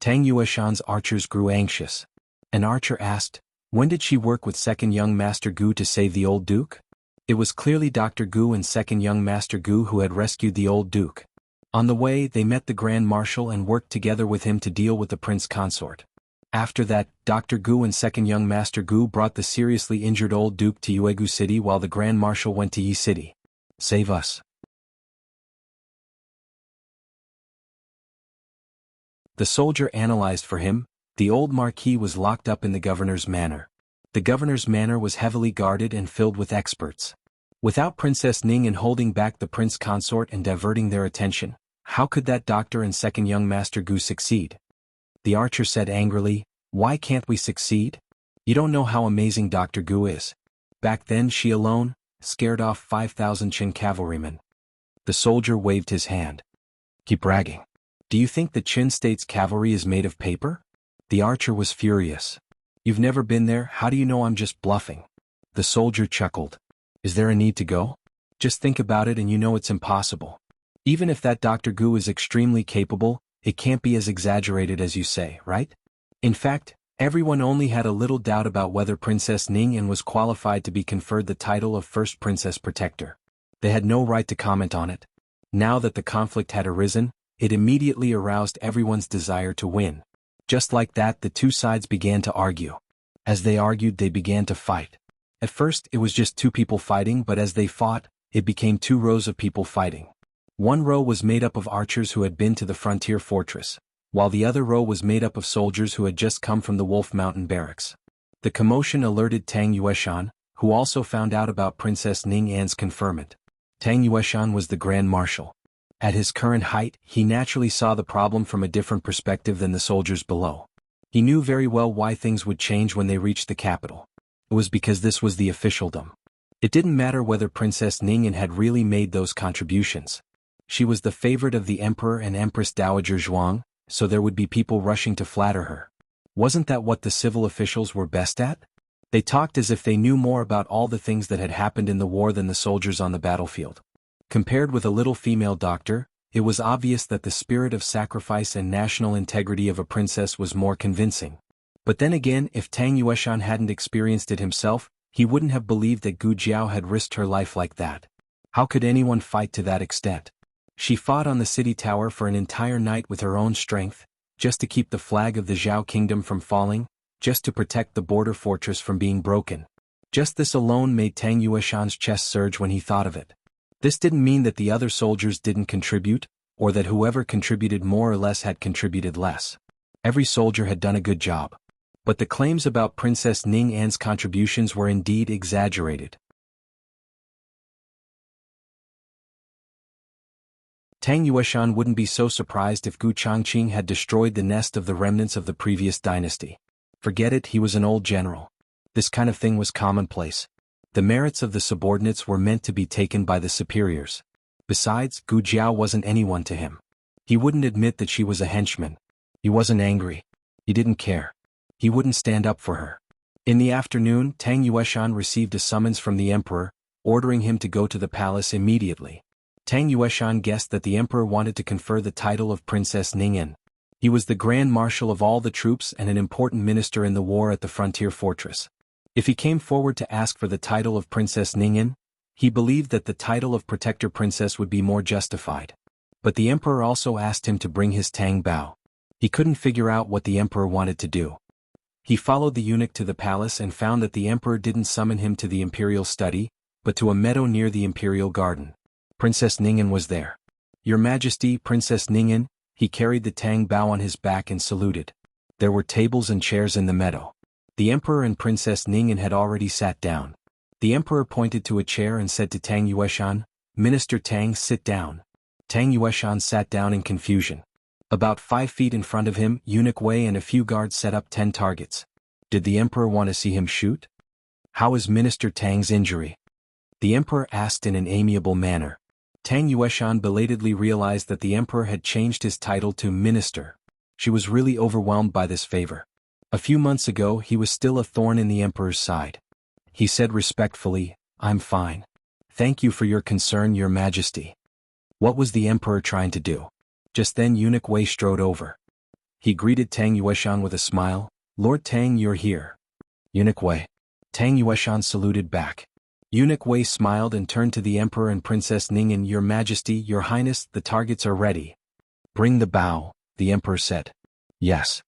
[SPEAKER 1] Tang Yueshan's archers grew anxious. An archer asked, when did she work with second young Master Gu to save the old duke? It was clearly Dr. Gu and second young Master Gu who had rescued the old duke. On the way, they met the Grand Marshal and worked together with him to deal with the prince consort. After that, Dr. Gu and second young Master Gu brought the seriously injured old duke to Yuegu City while the Grand Marshal went to Yi City. Save us. The soldier analyzed for him. The old marquis was locked up in the governor's manor. The governor's manor was heavily guarded and filled with experts. Without Princess Ningyan holding back the prince consort and diverting their attention, how could that doctor and second young Master Gu succeed? The archer said angrily, why can't we succeed? You don't know how amazing Dr. Gu is. Back then she alone scared off 5,000 Qin cavalrymen. The soldier waved his hand. Keep bragging. Do you think the Qin state's cavalry is made of paper? The archer was furious. You've never been there, how do you know I'm just bluffing? The soldier chuckled. Is there a need to go? Just think about it and you know it's impossible. Even if that Dr. Gu is extremely capable, it can't be as exaggerated as you say, right? In fact, everyone only had a little doubt about whether Princess Ningyan was qualified to be conferred the title of First Princess Protector. They had no right to comment on it. Now that the conflict had arisen, it immediately aroused everyone's desire to win. Just like that, the two sides began to argue. As they argued, they began to fight. At first, it was just two people fighting, but as they fought, it became two rows of people fighting. One row was made up of archers who had been to the frontier fortress, while the other row was made up of soldiers who had just come from the Wolf Mountain barracks. The commotion alerted Tang Yueshan, who also found out about Princess Ningyan's conferment. Tang Yueshan was the Grand Marshal. At his current height, he naturally saw the problem from a different perspective than the soldiers below. He knew very well why things would change when they reached the capital. It was because this was the officialdom. It didn't matter whether Princess Ningyan had really made those contributions. She was the favorite of the Emperor and Empress Dowager Zhuang, so there would be people rushing to flatter her. Wasn't that what the civil officials were best at? They talked as if they knew more about all the things that had happened in the war than the soldiers on the battlefield. Compared with a little female doctor, it was obvious that the spirit of sacrifice and national integrity of a princess was more convincing. But then again, if Tang Yueshan hadn't experienced it himself, he wouldn't have believed that Gu Jiao had risked her life like that. How could anyone fight to that extent? She fought on the city tower for an entire night with her own strength, just to keep the flag of the Zhao kingdom from falling, just to protect the border fortress from being broken. Just this alone made Tang Yueshan's chest surge when he thought of it. This didn't mean that the other soldiers didn't contribute, or that whoever contributed more or less had contributed less. Every soldier had done a good job. But the claims about Princess Ningyan's contributions were indeed exaggerated. Tang Yueshan wouldn't be so surprised if Gu Changqing had destroyed the nest of the remnants of the previous dynasty. Forget it, he was an old general. This kind of thing was commonplace. The merits of the subordinates were meant to be taken by the superiors. Besides, Gu Jiao wasn't anyone to him. He wouldn't admit that she was a henchman. He wasn't angry. He didn't care. He wouldn't stand up for her. In the afternoon, Tang Yueshan received a summons from the emperor, ordering him to go to the palace immediately. Tang Yueshan guessed that the emperor wanted to confer the title of Princess Ningyan. He was the Grand Marshal of all the troops and an important minister in the war at the frontier fortress. If he came forward to ask for the title of Princess Ningyan, he believed that the title of Protector Princess would be more justified. But the emperor also asked him to bring his Tang Bao. He couldn't figure out what the emperor wanted to do. He followed the eunuch to the palace and found that the emperor didn't summon him to the imperial study, but to a meadow near the imperial garden. Princess Ningyan was there. Your Majesty, Princess Ningyan. He carried the Tang Bao on his back and saluted. There were tables and chairs in the meadow. The emperor and Princess Ningyan had already sat down. The emperor pointed to a chair and said to Tang Yueshan, Minister Tang, sit down. Tang Yueshan sat down in confusion. About 5 feet in front of him, Eunuch Wei and a few guards set up 10 targets. Did the emperor want to see him shoot? How is Minister Tang's injury? The emperor asked in an amiable manner. Tang Yueshan belatedly realized that the emperor had changed his title to minister. She was really overwhelmed by this favor. A few months ago he was still a thorn in the emperor's side. He said respectfully, I'm fine. Thank you for your concern, Your Majesty. What was the emperor trying to do? Just then Eunuch Wei strode over. He greeted Tang Yueshan with a smile. "Lord Tang, you're here." "Eunuch Wei." Tang Yueshan saluted back. Eunuch Wei smiled and turned to the Emperor and Princess Ningyan. "Your Majesty, Your Highness, the targets are ready." "Bring the bow," the Emperor said. "Yes."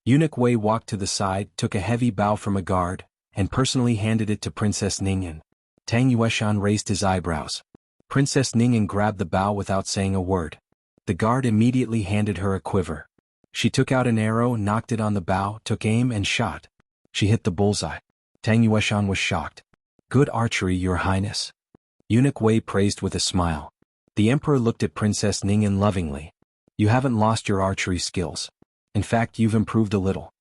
[SPEAKER 1] Eunuch Wei walked to the side, took a heavy bow from a guard, and personally handed it to Princess Ningyan. Tang Yueshan raised his eyebrows. Princess Ningyan grabbed the bow without saying a word. The guard immediately handed her a quiver. She took out an arrow, knocked it on the bow, took aim and shot. She hit the bullseye. Tang Yueshan was shocked. "Good archery, Your Highness." Eunuch Wei praised with a smile. The Emperor looked at Princess Ningyan lovingly. "You haven't lost your archery skills. In fact, you've improved a little."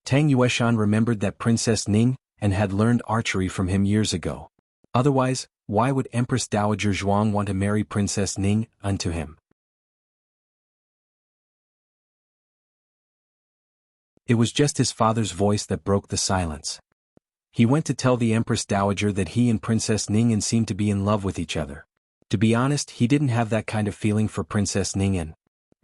[SPEAKER 1] Tang Yueshan remembered that Princess Ning and had learned archery from him years ago. Otherwise, why would Empress Dowager Zhuang want to marry Princess Ning unto him? It was just his father's voice that broke the silence. He went to tell the Empress Dowager that he and Princess Ningyan seemed to be in love with each other. To be honest, he didn't have that kind of feeling for Princess Ningyan.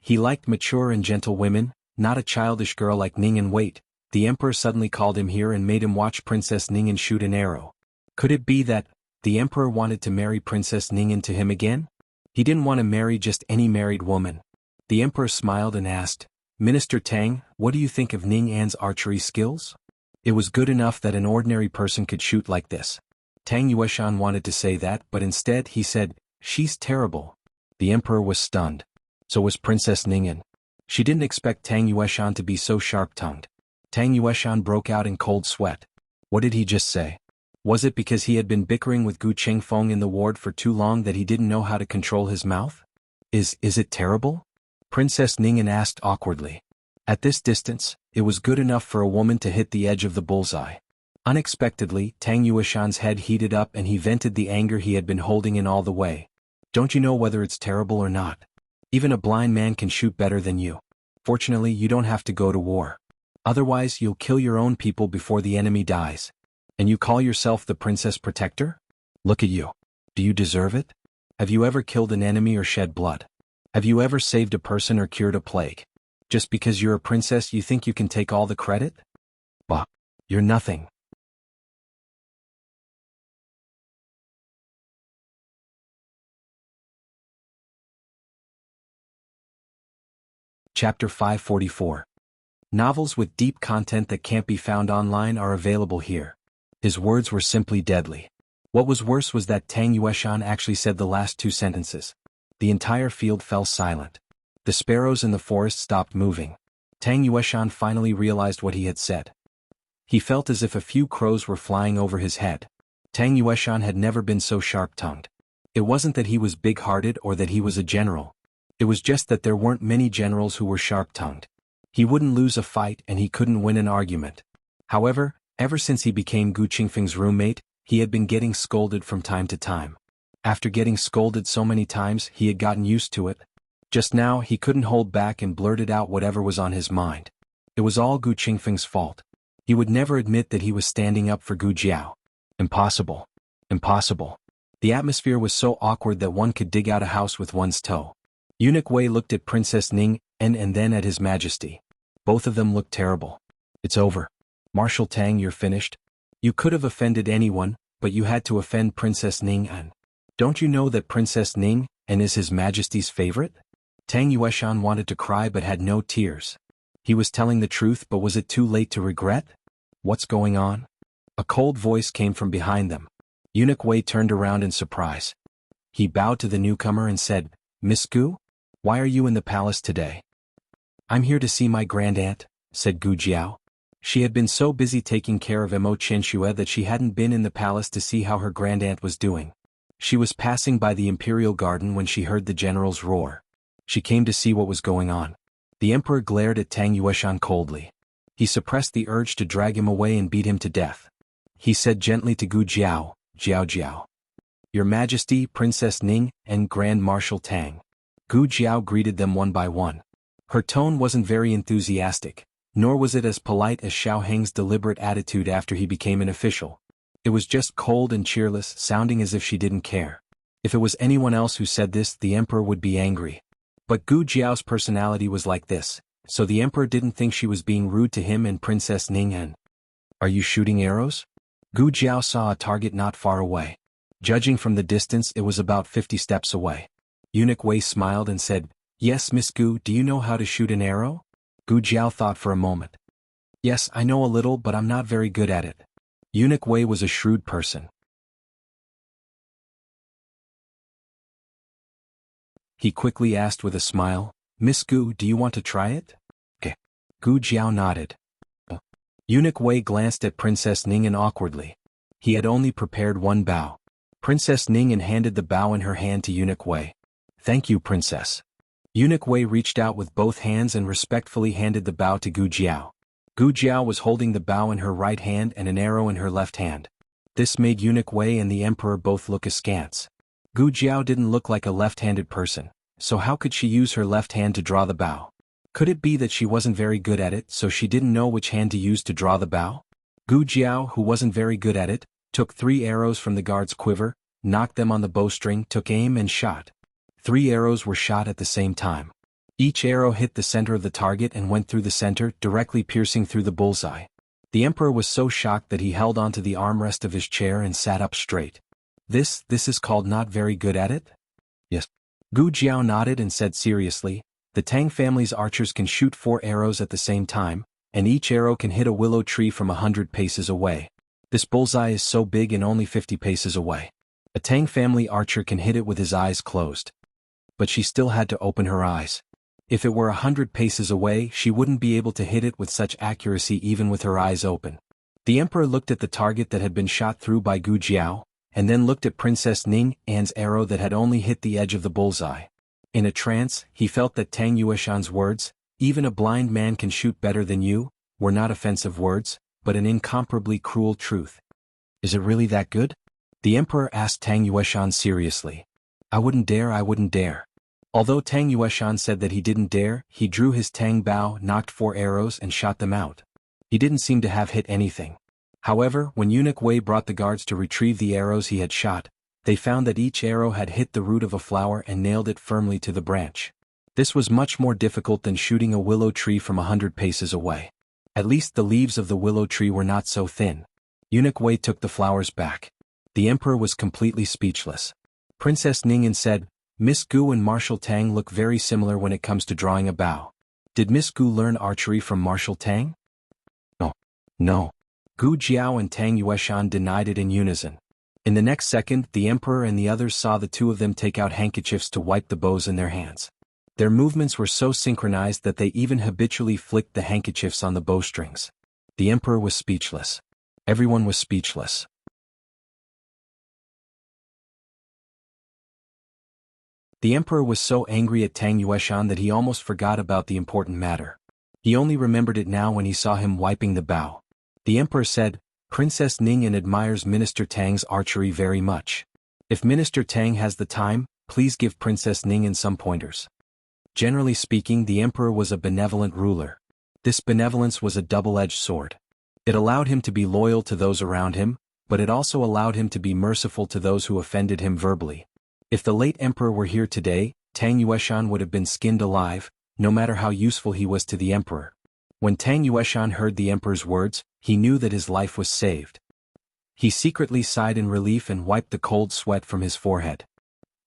[SPEAKER 1] He liked mature and gentle women, not a childish girl like Ningyan. Wait, the Emperor suddenly called him here and made him watch Princess Ningyan shoot an arrow. Could it be that the Emperor wanted to marry Princess Ningyan to him again? He didn't want to marry just any married woman. The Emperor smiled and asked, "Minister Tang, what do you think of Ning An's archery skills?" It was good enough that an ordinary person could shoot like this. Tang Yueshan wanted to say that, but instead he said, "She's terrible." The Emperor was stunned. So was Princess Ningyan. She didn't expect Tang Yueshan to be so sharp-tongued. Tang Yueshan broke out in cold sweat. What did he just say? Was it because he had been bickering with Gu Chengfeng in the ward for too long that he didn't know how to control his mouth? Is it terrible? Princess Ningyan asked awkwardly. At this distance, it was good enough for a woman to hit the edge of the bullseye. Unexpectedly, Tang Yueshan's head heated up and he vented the anger he had been holding in all the way. "Don't you know whether it's terrible or not? Even a blind man can shoot better than you. Fortunately, you don't have to go to war. Otherwise, you'll kill your own people before the enemy dies. And you call yourself the Princess Protector? Look at you. Do you deserve it? Have you ever killed an enemy or shed blood? Have you ever saved a person or cured a plague? Just because you're a princess you think you can take all the credit? Bah, you're nothing." Chapter 544. Novels with deep content that can't be found online are available here. His words were simply deadly. What was worse was that Tang Yueshan actually said the last two sentences. The entire field fell silent. The sparrows in the forest stopped moving. Tang Yueshan finally realized what he had said. He felt as if a few crows were flying over his head. Tang Yueshan had never been so sharp-tongued. It wasn't that he was big-hearted or that he was a general. It was just that there weren't many generals who were sharp-tongued. He wouldn't lose a fight and he couldn't win an argument. However, ever since he became Gu Qingfeng's roommate, he had been getting scolded from time to time. After getting scolded so many times, he had gotten used to it. Just now, he couldn't hold back and blurted out whatever was on his mind. It was all Gu Qingfeng's fault. He would never admit that he was standing up for Gu Jiao. Impossible. Impossible. The atmosphere was so awkward that one could dig out a house with one's toe. Eunuch Wei looked at Princess Ning and then at His Majesty. Both of them looked terrible. "It's over. Marshal Tang, you're finished. You could have offended anyone, but you had to offend Princess Ning An. Don't you know that Princess Ning An is His Majesty's favorite?" Tang Yueshan wanted to cry but had no tears. He was telling the truth, but was it too late to regret? "What's going on?" A cold voice came from behind them. Eunuch Wei turned around in surprise. He bowed to the newcomer and said, "Miss Gu? Why are you in the palace today?" "I'm here to see my grandaunt," said Gu Jiao. She had been so busy taking care of Emo Chenxue that she hadn't been in the palace to see how her grandaunt was doing. She was passing by the imperial garden when she heard the general's roar. She came to see what was going on. The emperor glared at Tang Yueshan coldly. He suppressed the urge to drag him away and beat him to death. He said gently to Gu Jiao, "Jiao Jiao. Your Majesty, Princess Ning, and Grand Marshal Tang." Gu Jiao greeted them one by one. Her tone wasn't very enthusiastic, nor was it as polite as Xiao Heng's deliberate attitude after he became an official. It was just cold and cheerless, sounding as if she didn't care. If it was anyone else who said this, the emperor would be angry. But Gu Jiao's personality was like this, so the emperor didn't think she was being rude to him and Princess Ning. Are you shooting arrows? Gu Jiao saw a target not far away. Judging from the distance, it was about 50 steps away. Eunuch Wei smiled and said, "Yes, Miss Gu, do you know how to shoot an arrow?" Gu Jiao thought for a moment. "Yes, I know a little, but I'm not very good at it." Eunuch Wei was a shrewd person. He quickly asked with a smile, "Miss Gu, do you want to try it?" "Okay." Gu Jiao nodded. Eunuch Wei glanced at Princess Ningen awkwardly. He had only prepared one bow. Princess Ningen handed the bow in her hand to Eunuch Wei. "Thank you, Princess." Eunuch Wei reached out with both hands and respectfully handed the bow to Gu Jiao. Gu Jiao was holding the bow in her right hand and an arrow in her left hand. This made Eunuch Wei and the emperor both look askance. Gu Jiao didn't look like a left-handed person, so how could she use her left hand to draw the bow? Could it be that she wasn't very good at it, so she didn't know which hand to use to draw the bow? Gu Jiao, who wasn't very good at it, took 3 arrows from the guard's quiver, knocked them on the bowstring, took aim and shot. 3 arrows were shot at the same time. Each arrow hit the center of the target and went through the center, directly piercing through the bullseye. The emperor was so shocked that he held onto the armrest of his chair and sat up straight. This is called not very good at it? Yes. Gu Jiao nodded and said seriously, "The Tang family's archers can shoot 4 arrows at the same time, and each arrow can hit a willow tree from 100 paces away. This bullseye is so big and only 50 paces away. A Tang family archer can hit it with his eyes closed." But she still had to open her eyes. If it were 100 paces away, she wouldn't be able to hit it with such accuracy even with her eyes open. The emperor looked at the target that had been shot through by Gu Jiao, and then looked at Princess Ning An's arrow that had only hit the edge of the bullseye. In a trance, he felt that Tang Yueshan's words, "Even a blind man can shoot better than you," were not offensive words, but an incomparably cruel truth. "Is it really that good?" The emperor asked Tang Yueshan seriously. I wouldn't dare." Although Tang Yueshan said that he didn't dare, he drew his Tang bow, knocked 4 arrows and shot them out. He didn't seem to have hit anything. However, when Eunuch Wei brought the guards to retrieve the arrows he had shot, they found that each arrow had hit the root of a flower and nailed it firmly to the branch. This was much more difficult than shooting a willow tree from 100 paces away. At least the leaves of the willow tree were not so thin. Eunuch Wei took the flowers back. The emperor was completely speechless. Princess Ningen said, "Miss Gu and Marshal Tang look very similar when it comes to drawing a bow. Did Miss Gu learn archery from Marshal Tang?" No. Gu Jiao and Tang Yueshan denied it in unison. In the next second, the emperor and the others saw the two of them take out handkerchiefs to wipe the bows in their hands. Their movements were so synchronized that they even habitually flicked the handkerchiefs on the bowstrings. The emperor was speechless. Everyone was speechless. The emperor was so angry at Tang Yueshan that he almost forgot about the important matter. He only remembered it now when he saw him wiping the bow. The emperor said, "Princess Ningen admires Minister Tang's archery very much. If Minister Tang has the time, please give Princess Ningen some pointers." Generally speaking, the emperor was a benevolent ruler. This benevolence was a double-edged sword. It allowed him to be loyal to those around him, but it also allowed him to be merciful to those who offended him verbally. If the late emperor were here today, Tang Yueshan would have been skinned alive, no matter how useful he was to the emperor. When Tang Yueshan heard the emperor's words, he knew that his life was saved. He secretly sighed in relief and wiped the cold sweat from his forehead.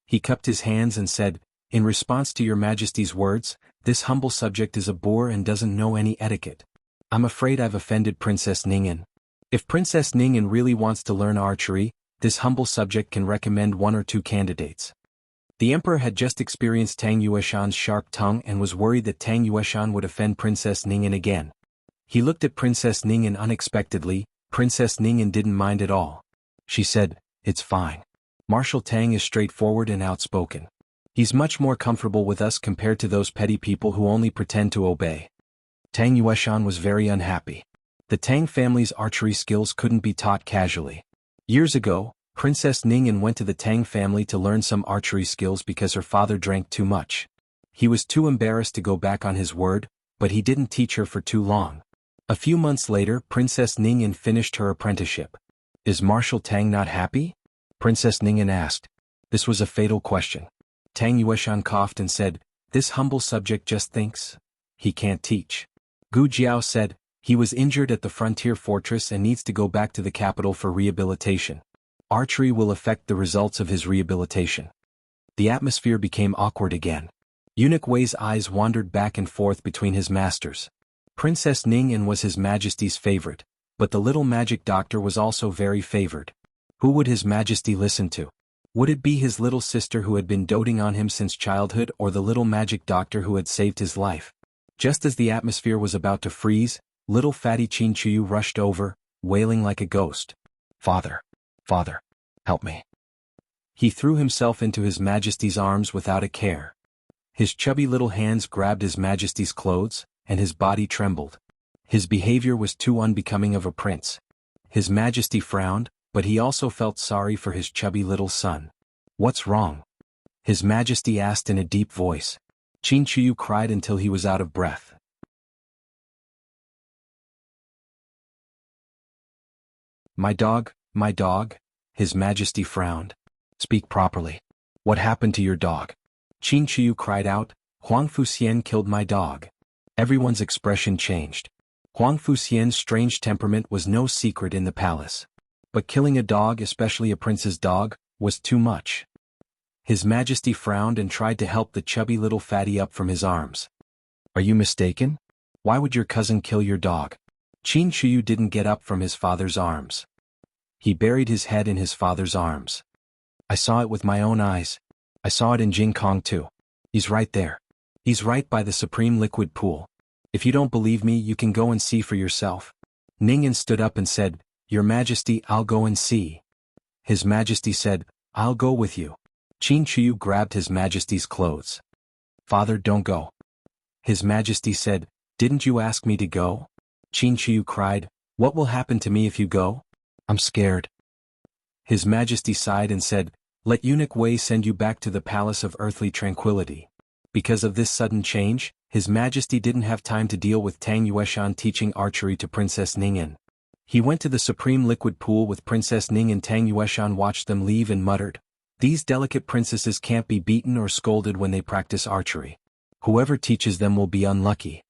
[SPEAKER 1] He cupped his hands and said, "In response to your Majesty's words, this humble subject is a boor and doesn't know any etiquette. I'm afraid I've offended Princess Ningen. If Princess Ningen really wants to learn archery, this humble subject can recommend 1 or 2 candidates." The emperor had just experienced Tang Yueshan's sharp tongue and was worried that Tang Yueshan would offend Princess Ningen again. He looked at Princess Ningen unexpectedly. Princess Ningen didn't mind at all. She said, "It's fine. Marshal Tang is straightforward and outspoken. He's much more comfortable with us compared to those petty people who only pretend to obey." Tang Yueshan was very unhappy. The Tang family's archery skills couldn't be taught casually. Years ago, Princess Ningen went to the Tang family to learn some archery skills because her father drank too much. He was too embarrassed to go back on his word, but he didn't teach her for too long. A few months later, Princess Ningen finished her apprenticeship. "Is Marshal Tang not happy?" Princess Ningen asked. This was a fatal question. Tang Yueshan coughed and said, "This humble subject just thinks. he can't teach. Gu Jiao said, he was injured at the frontier fortress and needs to go back to the capital for rehabilitation. Archery will affect the results of his rehabilitation. The atmosphere became awkward again. Eunuch Wei's eyes wandered back and forth between his masters. Princess Ning'an was His Majesty's favorite, but the little magic doctor was also very favored. Who would His Majesty listen to? Would it be his little sister who had been doting on him since childhood, or the little magic doctor who had saved his life? Just as the atmosphere was about to freeze, little fatty Qin Chuyu rushed over, wailing like a ghost. Father! Father! Help me! He threw himself into His Majesty's arms without a care. His chubby little hands grabbed His Majesty's clothes, and his body trembled. His behavior was too unbecoming of a prince. His Majesty frowned, but he also felt sorry for his chubby little son. What's wrong? His Majesty asked in a deep voice. Qin Chuyu cried until he was out of breath. My dog, His Majesty frowned. Speak properly. What happened to your dog? Qin Chuyu cried out, Huang Fuxian killed my dog. Everyone's expression changed. Huang Fuxian's strange temperament was no secret in the palace. But killing a dog, especially a prince's dog, was too much. His Majesty frowned and tried to help the chubby little fatty up from his arms. Are you mistaken? Why would your cousin kill your dog? Qin Chuyu didn't get up from his father's arms. He buried his head in his father's arms. I saw it with my own eyes. I saw it in Jianghu too. He's right there. He's right by the supreme liquid pool. If you don't believe me, you can go and see for yourself. Ning'an stood up and said, Your Majesty, I'll go and see. His Majesty said, I'll go with you. Qin Chuyu grabbed His Majesty's clothes. Father, don't go. His Majesty said, Didn't you ask me to go? Qin Chuyu cried, What will happen to me if you go? I'm scared. His Majesty sighed and said, Let Eunuch Wei send you back to the Palace of Earthly Tranquility. Because of this sudden change, His Majesty didn't have time to deal with Tang Yueshan teaching archery to Princess Ning'an. He went to the supreme liquid pool with Princess Ning, and Tang Yueshan watched them leave and muttered, These delicate princesses can't be beaten or scolded when they practice archery. Whoever teaches them will be unlucky.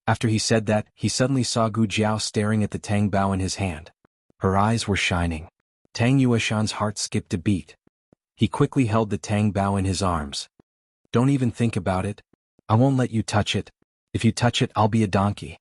[SPEAKER 1] After he said that, he suddenly saw Gu Jiao staring at the Tang Bao in his hand. Her eyes were shining. Tang Yueshan's heart skipped a beat. He quickly held the Tang Bao in his arms. Don't even think about it. I won't let you touch it. If you touch it, I'll be a donkey.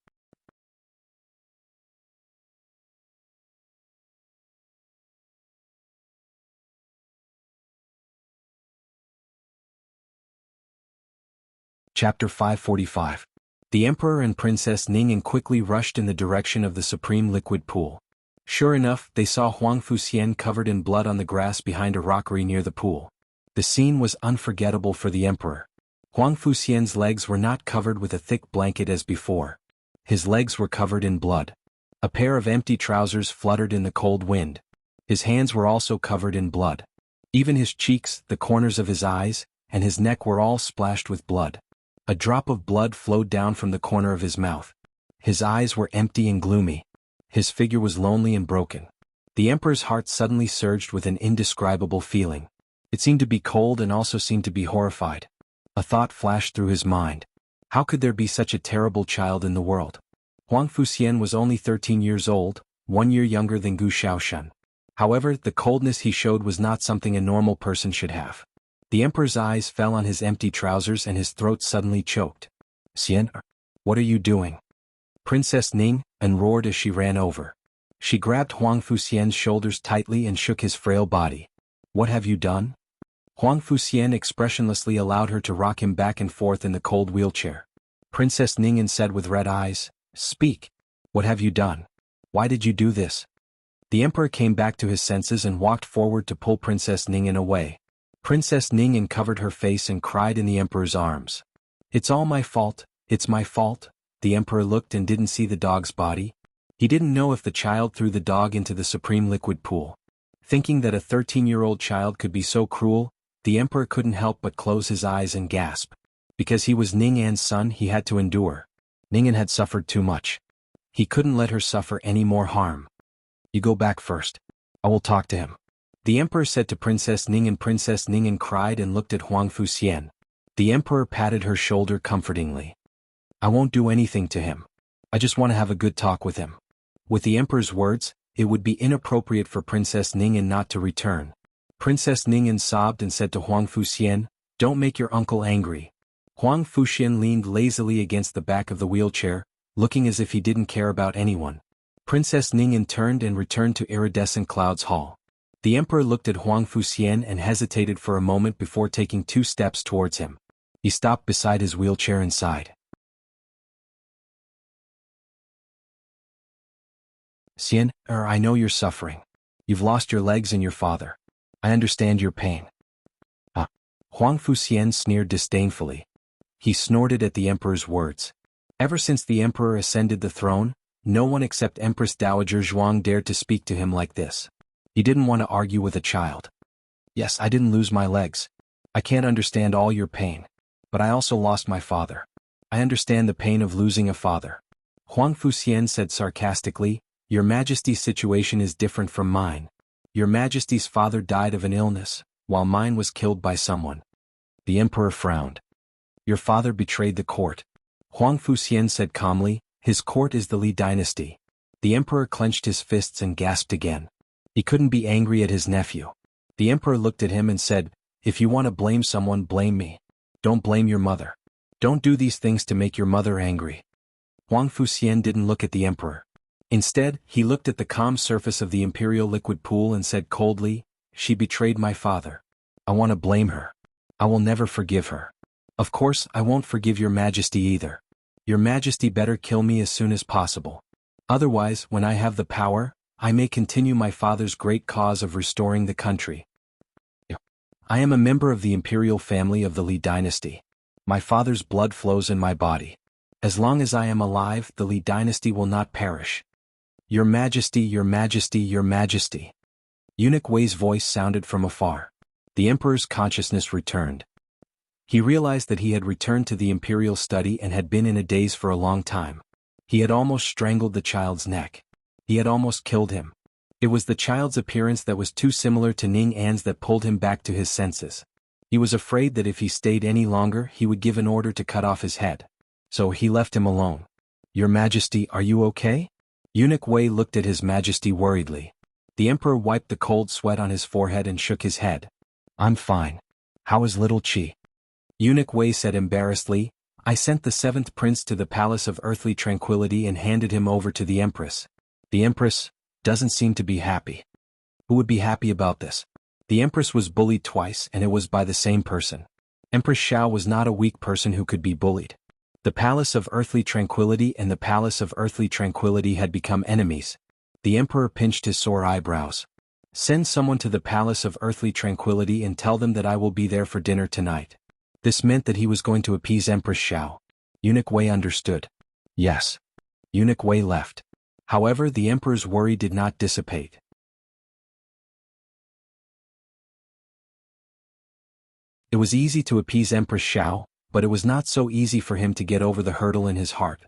[SPEAKER 1] Chapter 545. The Emperor and Princess Ning'an quickly rushed in the direction of the supreme liquid pool. Sure enough, they saw Huang Fuxian covered in blood on the grass behind a rockery near the pool. The scene was unforgettable for the Emperor. Huang Fuxian's legs were not covered with a thick blanket as before. His legs were covered in blood. A pair of empty trousers fluttered in the cold wind. His hands were also covered in blood. Even his cheeks, the corners of his eyes, and his neck were all splashed with blood. A drop of blood flowed down from the corner of his mouth. His eyes were empty and gloomy. His figure was lonely and broken. The Emperor's heart suddenly surged with an indescribable feeling. It seemed to be cold and also seemed to be horrified. A thought flashed through his mind. How could there be such a terrible child in the world? Huang Fuxian was only 13 years old, 1 year younger than Gu Shaoshan. However, the coldness he showed was not something a normal person should have. The Emperor's eyes fell on his empty trousers and his throat suddenly choked. Xian, what are you doing? Princess Ning'an roared as she ran over. She grabbed Huang Fuxian's shoulders tightly and shook his frail body. What have you done? Huang Fuxian expressionlessly allowed her to rock him back and forth in the cold wheelchair. Princess Ning'an said with red eyes, Speak. What have you done? Why did you do this? The Emperor came back to his senses and walked forward to pull Princess Ning'an away. Princess Ning'an covered her face and cried in the Emperor's arms. It's all my fault, it's my fault. The Emperor looked and didn't see the dog's body. He didn't know if the child threw the dog into the supreme liquid pool. Thinking that a 13-year-old child could be so cruel, the Emperor couldn't help but close his eyes and gasp. Because he was Ning'an's son, he had to endure. Ning'an had suffered too much. He couldn't let her suffer any more harm. You go back first. I will talk to him. The Emperor said to Princess Ning'an. Princess Ning'an cried and looked at Huang Fuxian. The Emperor patted her shoulder comfortingly. I won't do anything to him. I just want to have a good talk with him. With the emperor's words, it would be inappropriate for Princess Ningyan not to return. Princess Ningyan sobbed and said to Huang Fuxian, "Don't make your uncle angry." Huang Fuxian leaned lazily against the back of the wheelchair, looking as if he didn't care about anyone. Princess Ningyan turned and returned to Iridescent Cloud's hall. The emperor looked at Huang Fuxian and hesitated for a moment before taking 2 steps towards him. He stopped beside his wheelchair and sighed. "Xian, I know you're suffering. You've lost your legs and your father. I understand your pain." Huang Fuxian sneered disdainfully. He snorted at the emperor's words. Ever since the emperor ascended the throne, no one except Empress Dowager Zhuang dared to speak to him like this. He didn't want to argue with a child. "Yes, I didn't lose my legs. I can't understand all your pain. But I also lost my father. I understand the pain of losing a father." Huang Fuxian said sarcastically, "Your Majesty's situation is different from mine. Your Majesty's father died of an illness, while mine was killed by someone." The emperor frowned. "Your father betrayed the court." Huang Fuxian said calmly, "His court is the Li dynasty." The emperor clenched his fists and gasped again. He couldn't be angry at his nephew. The emperor looked at him and said, "If you want to blame someone, blame me. Don't blame your mother. Don't do these things to make your mother angry." Huang Fuxian didn't look at the emperor. Instead, he looked at the calm surface of the imperial liquid pool and said coldly, "She betrayed my father. I want to blame her. I will never forgive her. Of course, I won't forgive your Majesty either. Your Majesty better kill me as soon as possible. Otherwise, when I have the power, I may continue my father's great cause of restoring the country. I am a member of the imperial family of the Li dynasty. My father's blood flows in my body. As long as I am alive, the Li dynasty will not perish. Your Majesty, your Majesty, your Majesty." Eunuch Wei's voice sounded from afar. The emperor's consciousness returned. He realized that he had returned to the imperial study and had been in a daze for a long time. He had almost strangled the child's neck. He had almost killed him. It was the child's appearance that was too similar to Ning An's that pulled him back to his senses. He was afraid that if he stayed any longer he would give an order to cut off his head. So he left him alone. "Your Majesty, are you okay?" Eunuch Wei looked at His Majesty worriedly. The emperor wiped the cold sweat on his forehead and shook his head. "I'm fine. How is little Qi?" Eunuch Wei said embarrassedly, "I sent the 7th prince to the Palace of Earthly Tranquility and handed him over to the Empress. The Empress doesn't seem to be happy." Who would be happy about this? The Empress was bullied twice and it was by the same person. Empress Xiao was not a weak person who could be bullied. The Palace of Earthly Tranquility and the Palace of Earthly Tranquility had become enemies. The emperor pinched his sore eyebrows. "Send someone to the Palace of Earthly Tranquility and tell them that I will be there for dinner tonight." This meant that he was going to appease Empress Xiao. Eunuch Wei understood. Yes. Eunuch Wei left. However, the emperor's worry did not dissipate. It was easy to appease Empress Xiao, but it was not so easy for him to get over the hurdle in his heart.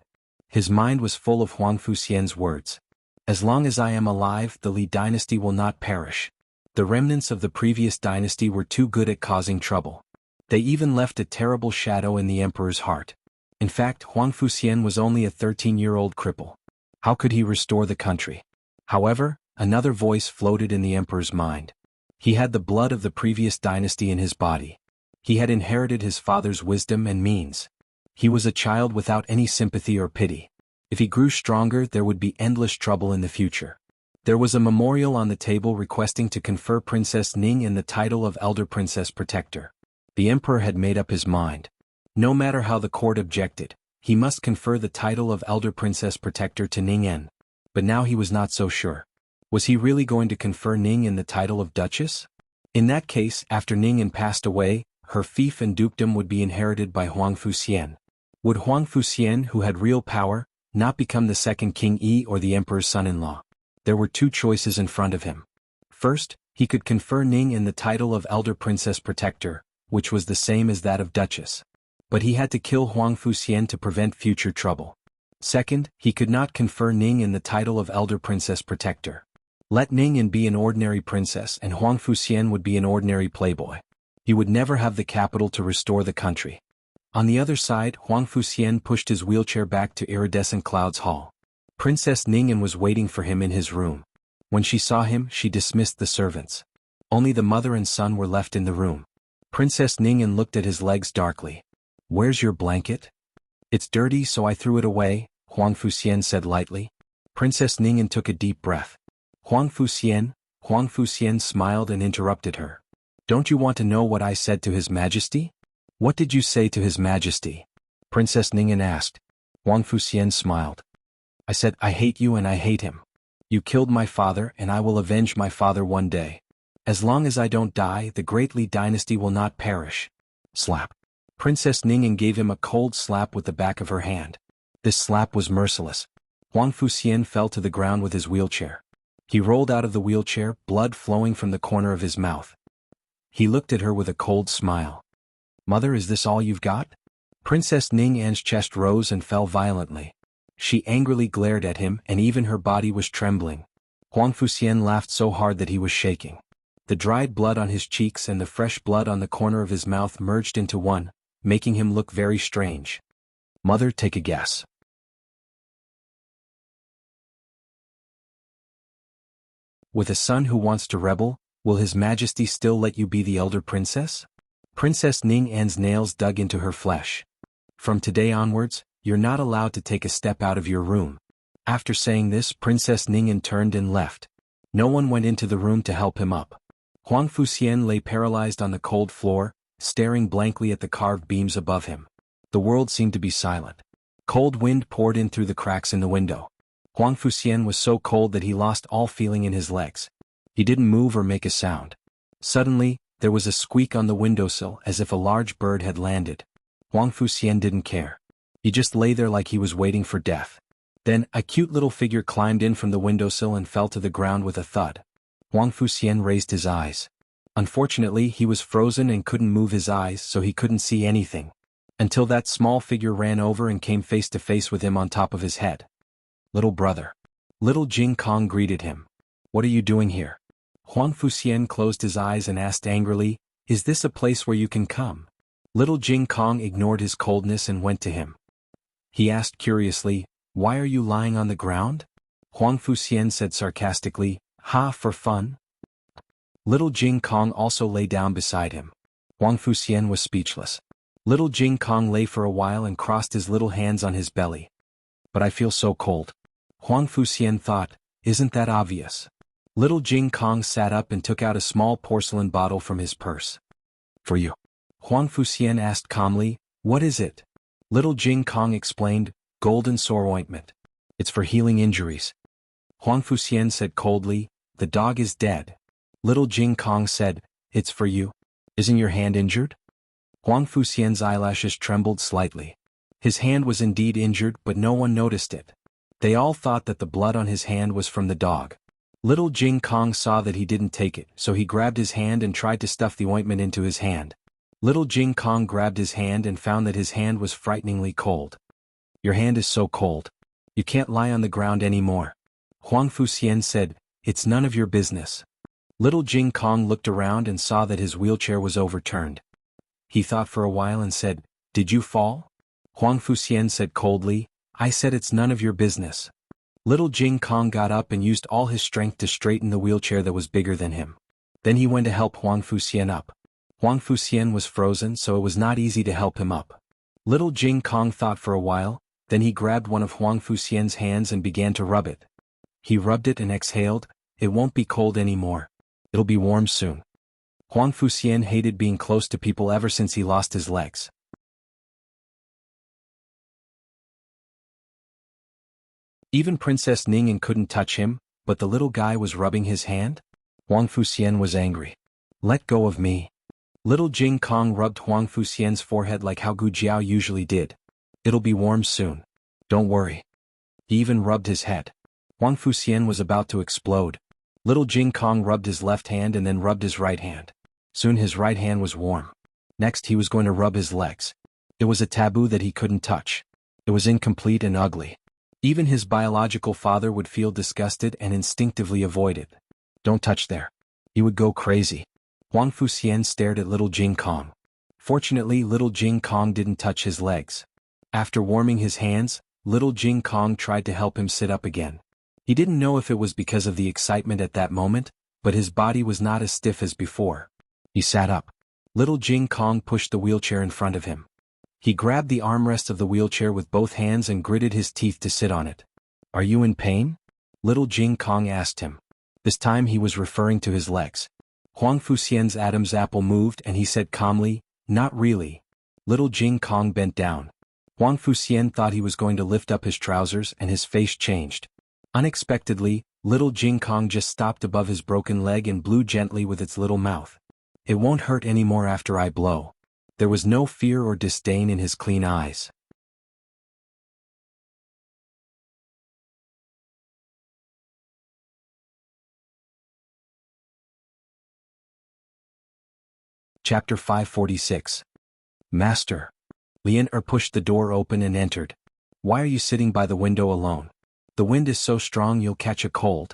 [SPEAKER 1] His mind was full of Huang Fuxian's words. "As long as I am alive, the Li dynasty will not perish." The remnants of the previous dynasty were too good at causing trouble. They even left a terrible shadow in the emperor's heart. In fact, Huang Fuxian was only a 13-year-old cripple. How could he restore the country? However, another voice floated in the emperor's mind. He had the blood of the previous dynasty in his body. He had inherited his father's wisdom and means. He was a child without any sympathy or pity. If he grew stronger, there would be endless trouble in the future. There was a memorial on the table requesting to confer Princess Ning in the title of Elder Princess Protector. The emperor had made up his mind. No matter how the court objected, he must confer the title of Elder Princess Protector to Ning En. But now he was not so sure. Was he really going to confer Ning En the title of Duchess? In that case, after Ning En passed away, her fief and dukedom would be inherited by Huang Fuxian. Would Huang Fuxian, who had real power, not become the second King Yi or the emperor's son-in-law? There were two choices in front of him. First, he could confer Ning En the title of Elder Princess Protector, which was the same as that of Duchess. But he had to kill Huang Fuxian to prevent future trouble. Second, he could not confer Ning En the title of Elder Princess Protector. Let Ning En be an ordinary princess and Huang Fuxian would be an ordinary playboy. He would never have the capital to restore the country. On the other side, Huang Fuxian pushed his wheelchair back to Iridescent Cloud's hall. Princess Ningyan was waiting for him in his room. When she saw him, she dismissed the servants. Only the mother and son were left in the room. Princess Ningyan looked at his legs darkly. "Where's your blanket?" "It's dirty, so I threw it away," Huang Fuxian said lightly. Princess Ningyan took a deep breath. Huang Fuxian smiled and interrupted her. "Don't you want to know what I said to His Majesty?" "What did you say to His Majesty?" Princess Ningyan asked. Huang Fuxian smiled. "I said, I hate you and I hate him. You killed my father and I will avenge my father one day. As long as I don't die, the Great Li dynasty will not perish." Slap. Princess Ningyan gave him a cold slap with the back of her hand. This slap was merciless. Huang Fuxian fell to the ground with his wheelchair. He rolled out of the wheelchair, blood flowing from the corner of his mouth. He looked at her with a cold smile. "Mother, is this all you've got?" Princess Ningyan's chest rose and fell violently. She angrily glared at him and even her body was trembling. Huang Fuxian laughed so hard that he was shaking. The dried blood on his cheeks and the fresh blood on the corner of his mouth merged into one, making him look very strange. "Mother, take a guess." With a son who wants to rebel, will His Majesty still let you be the elder princess? Princess Ningyan's nails dug into her flesh. "From today onwards, you're not allowed to take a step out of your room." After saying this, Princess Ningyan turned and left. No one went into the room to help him up. Huang Fuxian lay paralyzed on the cold floor, staring blankly at the carved beams above him. The world seemed to be silent. Cold wind poured in through the cracks in the window. Huang Fuxian was so cold that he lost all feeling in his legs. He didn't move or make a sound. Suddenly, there was a squeak on the windowsill as if a large bird had landed. Huang Fuxian didn't care. He just lay there like he was waiting for death. Then, a cute little figure climbed in from the windowsill and fell to the ground with a thud. Huang Fuxian raised his eyes. Unfortunately, he was frozen and couldn't move his eyes, so he couldn't see anything. Until that small figure ran over and came face to face with him on top of his head. "Little brother." Little Jing Kong greeted him. "What are you doing here?" Huang Fuxian closed his eyes and asked angrily, "Is this a place where you can come?" Little Jing Kong ignored his coldness and went to him. He asked curiously, "Why are you lying on the ground?" Huang Fuxian said sarcastically, "Ha, for fun?" Little Jing Kong also lay down beside him. Huang Fuxian was speechless. Little Jing Kong lay for a while and crossed his little hands on his belly. "But I feel so cold." Huang Fuxian thought, "Isn't that obvious?" Little Jing Kong sat up and took out a small porcelain bottle from his purse. "For you." Huang Fuxian asked calmly, "What is it?" Little Jing Kong explained, "Golden sore ointment. It's for healing injuries." Huang Fuxian said coldly, "The dog is dead." Little Jing Kong said, "It's for you. Isn't your hand injured?" Huang Fuxian's eyelashes trembled slightly. His hand was indeed injured, but no one noticed it. They all thought that the blood on his hand was from the dog. Little Jing Kong saw that he didn't take it, so he grabbed his hand and tried to stuff the ointment into his hand. Little Jing Kong grabbed his hand and found that his hand was frighteningly cold. "Your hand is so cold. You can't lie on the ground anymore." Huang Fuxian said, "It's none of your business." Little Jing Kong looked around and saw that his wheelchair was overturned. He thought for a while and said, "Did you fall?" Huang Fuxian said coldly, "I said it's none of your business." Little Jing Kong got up and used all his strength to straighten the wheelchair that was bigger than him. Then he went to help Huang Fuxian up. Huang Fuxian was frozen, so it was not easy to help him up. Little Jing Kong thought for a while, then he grabbed one of Huang Fuxian's hands and began to rub it. He rubbed it and exhaled, "It won't be cold anymore. It'll be warm soon." Huang Fuxian hated being close to people ever since he lost his legs. Even Princess Ningyan couldn't touch him, but the little guy was rubbing his hand? Huang Fuxian was angry. "Let go of me." Little Jing Kong rubbed Huang Fuxian's forehead like how Gu Jiao usually did. "It'll be warm soon. Don't worry." He even rubbed his head. Huang Fuxian was about to explode. Little Jing Kong rubbed his left hand and then rubbed his right hand. Soon his right hand was warm. Next he was going to rub his legs. It was a taboo that he couldn't touch. It was incomplete and ugly. Even his biological father would feel disgusted and instinctively avoid it. "Don't touch there." He would go crazy. Huang Fuxian stared at little Jing Kong. Fortunately, little Jing Kong didn't touch his legs. After warming his hands, little Jing Kong tried to help him sit up again. He didn't know if it was because of the excitement at that moment, but his body was not as stiff as before. He sat up. Little Jing Kong pushed the wheelchair in front of him. He grabbed the armrest of the wheelchair with both hands and gritted his teeth to sit on it. "Are you in pain?" Little Jing Kong asked him. This time he was referring to his legs. Huang Fuxian's Adam's apple moved and he said calmly, "Not really." Little Jing Kong bent down. Huang Fuxian thought he was going to lift up his trousers and his face changed. Unexpectedly, little Jing Kong just stopped above his broken leg and blew gently with its little mouth. "It won't hurt anymore after I blow." There was no fear or disdain in his clean eyes. Chapter 546. Master. Lian pushed the door open and entered. "Why are you sitting by the window alone? The wind is so strong you'll catch a cold."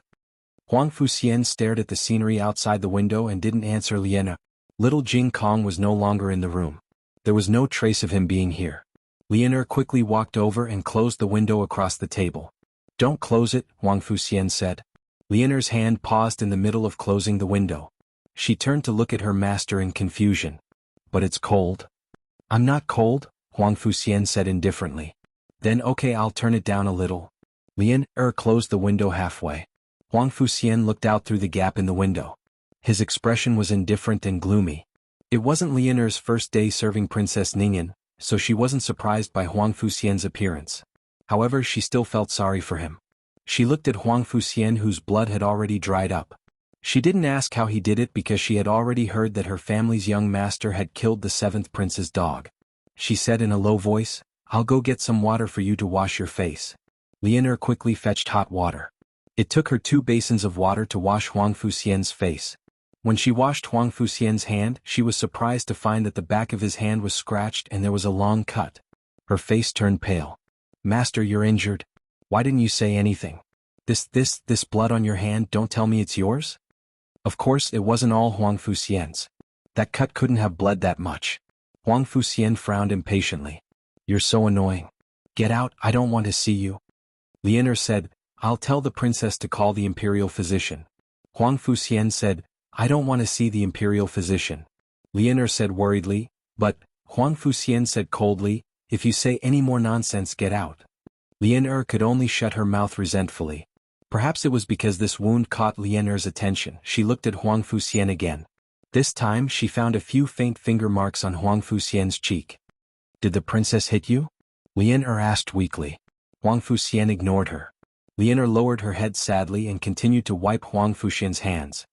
[SPEAKER 1] Huang Fuxian stared at the scenery outside the window and didn't answer Lian. Little Jing Kong was no longer in the room. There was no trace of him being here. Lian quickly walked over and closed the window across the table. "Don't close it," Huang Fuxian said. Lian's hand paused in the middle of closing the window. She turned to look at her master in confusion. "But it's cold." "I'm not cold," Huang Fuxian said indifferently. "Then okay, I'll turn it down a little." Lian closed the window halfway. Huang Fuxian looked out through the gap in the window. His expression was indifferent and gloomy. It wasn't Lian's first day serving Princess Ningyan, so she wasn't surprised by Huang Fuxian's appearance. However, she still felt sorry for him. She looked at Huang Fuxian, whose blood had already dried up. She didn't ask how he did it because she had already heard that her family's young master had killed the 7th prince's dog. She said in a low voice, "I'll go get some water for you to wash your face." Lian quickly fetched hot water. It took her 2 basins of water to wash Huang Fuxian's face. When she washed Huang Fuxian's hand, she was surprised to find that the back of his hand was scratched and there was a long cut. Her face turned pale. "Master, you're injured. Why didn't you say anything? This blood on your hand, don't tell me it's yours?" Of course, it wasn't all Huang Fuxian's. That cut couldn't have bled that much. Huang Fuxian frowned impatiently. "You're so annoying. Get out, I don't want to see you." Lian said, "I'll tell the princess to call the imperial physician." Huang Fuxian said, "I don't want to see the imperial physician." Lian said worriedly, "But," Huang Fuxian said coldly, "if you say any more nonsense, get out." Lian could only shut her mouth resentfully. Perhaps it was because this wound caught Lian's attention. She looked at Huang Fuxian again. This time she found a few faint finger marks on Huang Fuxian's cheek. "Did the princess hit you?" Lian asked weakly. Huang Fuxian ignored her. Lian lowered her head sadly and continued to wipe Huang Fuxian's hands.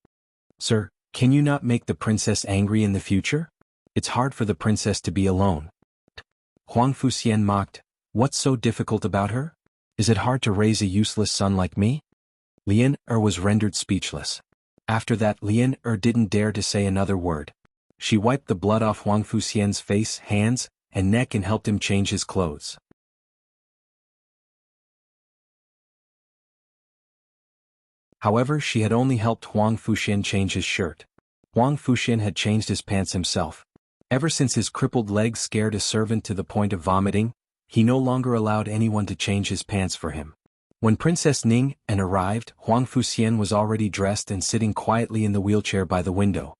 [SPEAKER 1] "Sir, can you not make the princess angry in the future? It's hard for the princess to be alone." Huang Fuxian mocked, "What's so difficult about her? Is it hard to raise a useless son like me?" Lian was rendered speechless. After that, Lian didn't dare to say another word. She wiped the blood off Huang Fuxian's face, hands, and neck and helped him change his clothes. However, she had only helped Huang Fuxian change his shirt. Huang Fuxian had changed his pants himself. Ever since his crippled legs scared a servant to the point of vomiting, he no longer allowed anyone to change his pants for him. When Princess Ning arrived, Huang Fuxian was already dressed and sitting quietly in the wheelchair by the window.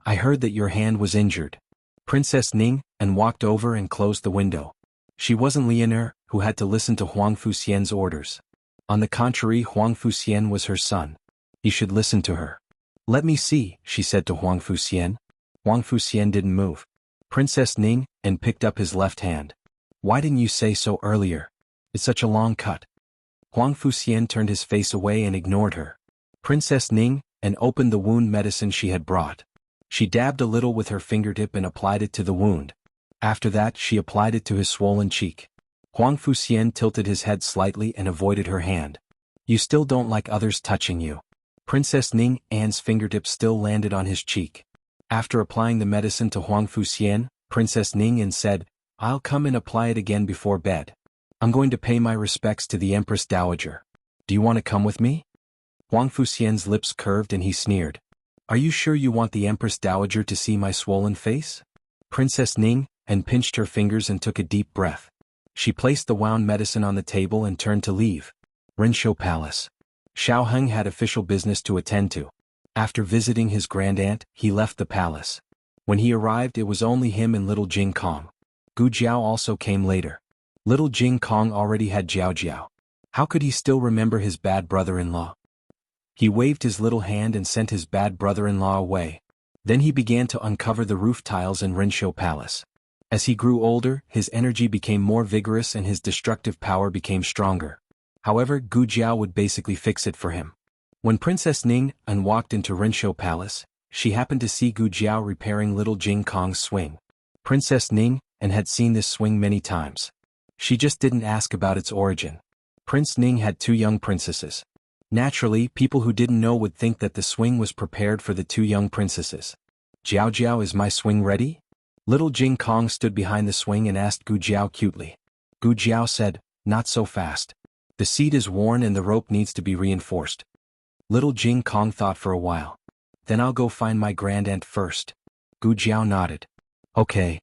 [SPEAKER 1] "I heard that your hand was injured." Princess Ning walked over and closed the window. She wasn't Lian who had to listen to Huang Fuxian's orders. On the contrary, Huang Fuxian was her son. He should listen to her. "Let me see," she said to Huang Fuxian. Huang Fuxian didn't move. Princess Ning picked up his left hand. "Why didn't you say so earlier? It's such a long cut." Huang Fuxian turned his face away and ignored her. Princess Ning opened the wound medicine she had brought. She dabbed a little with her fingertip and applied it to the wound. After that, she applied it to his swollen cheek. Huang Fuxian tilted his head slightly and avoided her hand. "You still don't like others touching you." Princess Ning's fingertip still landed on his cheek. After applying the medicine to Huang Fuxian, Princess Ning said, "I'll come and apply it again before bed. I'm going to pay my respects to the Empress Dowager. Do you want to come with me?" Huang Fuxian's lips curved and he sneered. "Are you sure you want the Empress Dowager to see my swollen face?" Princess Ning, and pinched her fingers and took a deep breath. She placed the wound medicine on the table and turned to leave. Rinshou Palace. Xiao Heng had official business to attend to. After visiting his grandaunt, he left the palace. When he arrived, it was only him and little Jing Kong. Gu Jiao also came later. Little Jing Kong already had Jiao Jiao. How could he still remember his bad brother-in-law? He waved his little hand and sent his bad brother-in-law away. Then he began to uncover the roof tiles in Rinshou Palace. As he grew older, his energy became more vigorous and his destructive power became stronger. However, Gu Jiao would basically fix it for him. When Princess Ning walked into Rinshou Palace, she happened to see Gu Jiao repairing little Jing Kong's swing. Princess Ning had seen this swing many times. She just didn't ask about its origin. Prince Ning had two young princesses. Naturally, people who didn't know would think that the swing was prepared for the two young princesses. Jiao Jiao, is my swing ready? Little Jing Kong stood behind the swing and asked Gu Jiao cutely. Gu Jiao said, not so fast. The seat is worn and the rope needs to be reinforced. Little Jing Kong thought for a while. Then I'll go find my grandaunt first. Gu Jiao nodded. Okay.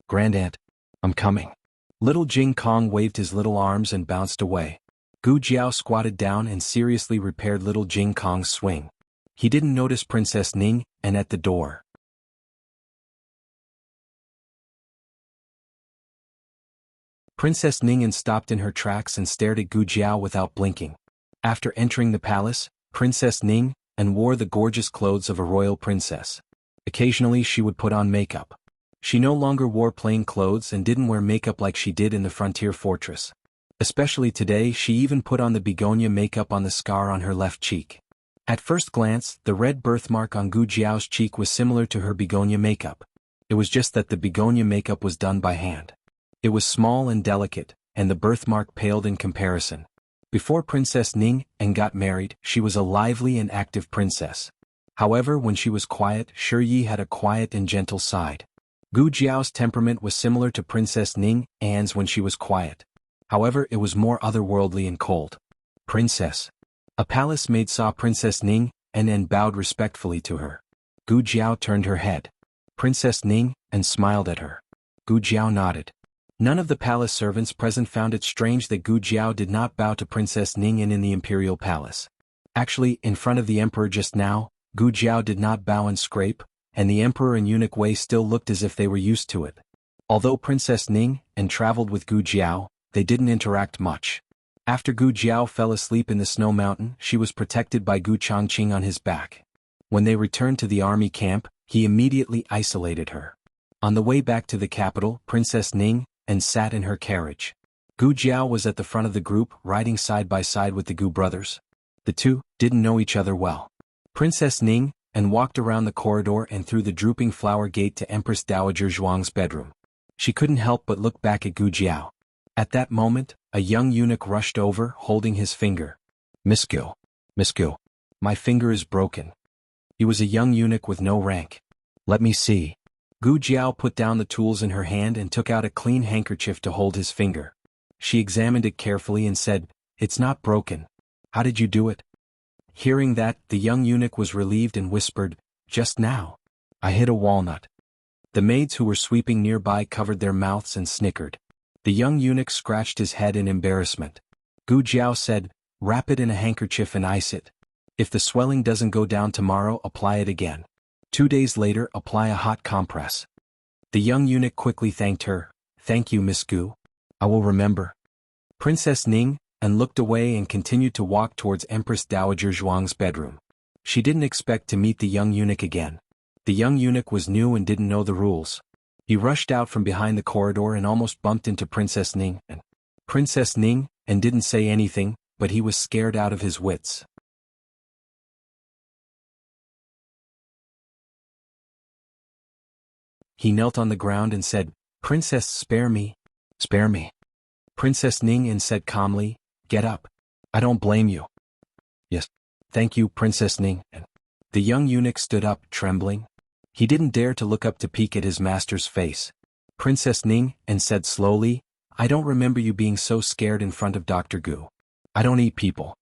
[SPEAKER 1] Grandaunt, I'm coming. Little Jing Kong waved his little arms and bounced away. Gu Jiao squatted down and seriously repaired little Jing Kong's swing. He didn't notice Princess Ning at the door. Princess Ning stopped in her tracks and stared at Gu Jiao without blinking. After entering the palace, Princess Ning wore the gorgeous clothes of a royal princess. Occasionally she would put on makeup. She no longer wore plain clothes and didn't wear makeup like she did in the frontier fortress. Especially today, she even put on the begonia makeup on the scar on her left cheek. At first glance, the red birthmark on Gu Jiao's cheek was similar to her begonia makeup. It was just that the begonia makeup was done by hand. It was small and delicate, and the birthmark paled in comparison. Before Princess Ning got married, she was a lively and active princess. However, when she was quiet, Shi Yi had a quiet and gentle side. Gu Jiao's temperament was similar to Princess Ning's when she was quiet. However, it was more otherworldly and cold. Princess. A palace maid saw Princess Ning and bowed respectfully to her. Gu Jiao turned her head. Princess Ning smiled at her. Gu Jiao nodded. None of the palace servants present found it strange that Gu Jiao did not bow to Princess Ning in the imperial palace. Actually, in front of the emperor just now, Gu Jiao did not bow and scrape, and the emperor and eunuch Wei still looked as if they were used to it. Although Princess Ning traveled with Gu Jiao, they didn't interact much. After Gu Jiao fell asleep in the snow mountain, she was protected by Gu Chongqing on his back. When they returned to the army camp, he immediately isolated her. On the way back to the capital, Princess Ning sat in her carriage. Gu Jiao was at the front of the group, riding side by side with the Gu brothers. The two didn't know each other well. Princess Ning walked around the corridor and through the drooping flower gate to Empress Dowager Zhuang's bedroom. She couldn't help but look back at Gu Jiao. At that moment, a young eunuch rushed over, holding his finger. Miss Gu, my finger is broken. He was a young eunuch with no rank. Let me see. Gu Jiao put down the tools in her hand and took out a clean handkerchief to hold his finger. She examined it carefully and said, "It's not broken. How did you do it?" Hearing that, the young eunuch was relieved and whispered, "Just now. I hit a walnut." The maids who were sweeping nearby covered their mouths and snickered. The young eunuch scratched his head in embarrassment. Gu Jiao said, "Wrap it in a handkerchief and ice it. If the swelling doesn't go down tomorrow, apply it again. 2 days later, apply a hot compress." The young eunuch quickly thanked her. "Thank you, Miss Gu. I will remember." Princess Ning looked away and continued to walk towards Empress Dowager Zhuang's bedroom. She didn't expect to meet the young eunuch again. The young eunuch was new and didn't know the rules. He rushed out from behind the corridor and almost bumped into Princess Ning. Princess Ning didn't say anything, but he was scared out of his wits. He knelt on the ground and said, "Princess, spare me. Spare me." Princess Ning said calmly, "Get up. I don't blame you." "Yes. Thank you, Princess Ning." The young eunuch stood up, trembling. He didn't dare to look up to peek at his master's face. Princess Ning said slowly, "I don't remember you being so scared in front of Dr. Gu. I don't eat people."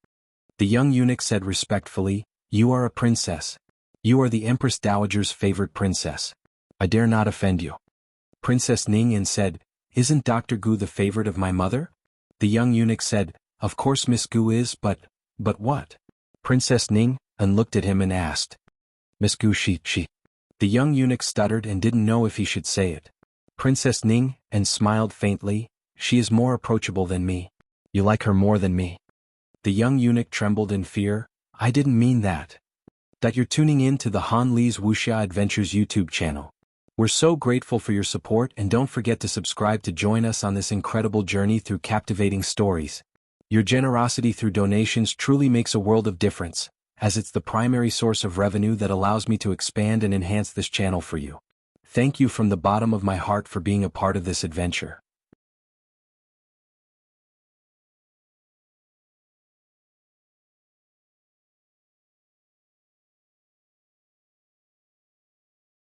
[SPEAKER 1] The young eunuch said respectfully, "You are a princess. You are the Empress Dowager's favorite princess. I dare not offend you." Princess Ning and said, "Isn't Dr. Gu the favorite of my mother?" The young eunuch said, "Of course Miss Gu is, but what?" Princess Ning looked at him and asked, "Miss Gu she." The young eunuch stuttered and didn't know if he should say it. Princess Ning smiled faintly, "She is more approachable than me. You like her more than me." The young eunuch trembled in fear, "I didn't mean that." That you're tuning in to the Han Li's Wuxia Adventures YouTube channel. We're so grateful for your support, and don't forget to subscribe to join us on this incredible journey through captivating stories. Your generosity through donations truly makes a world of difference, as it's the primary source of revenue that allows me to expand and enhance this channel for you. Thank you from the bottom of my heart for being a part of this adventure.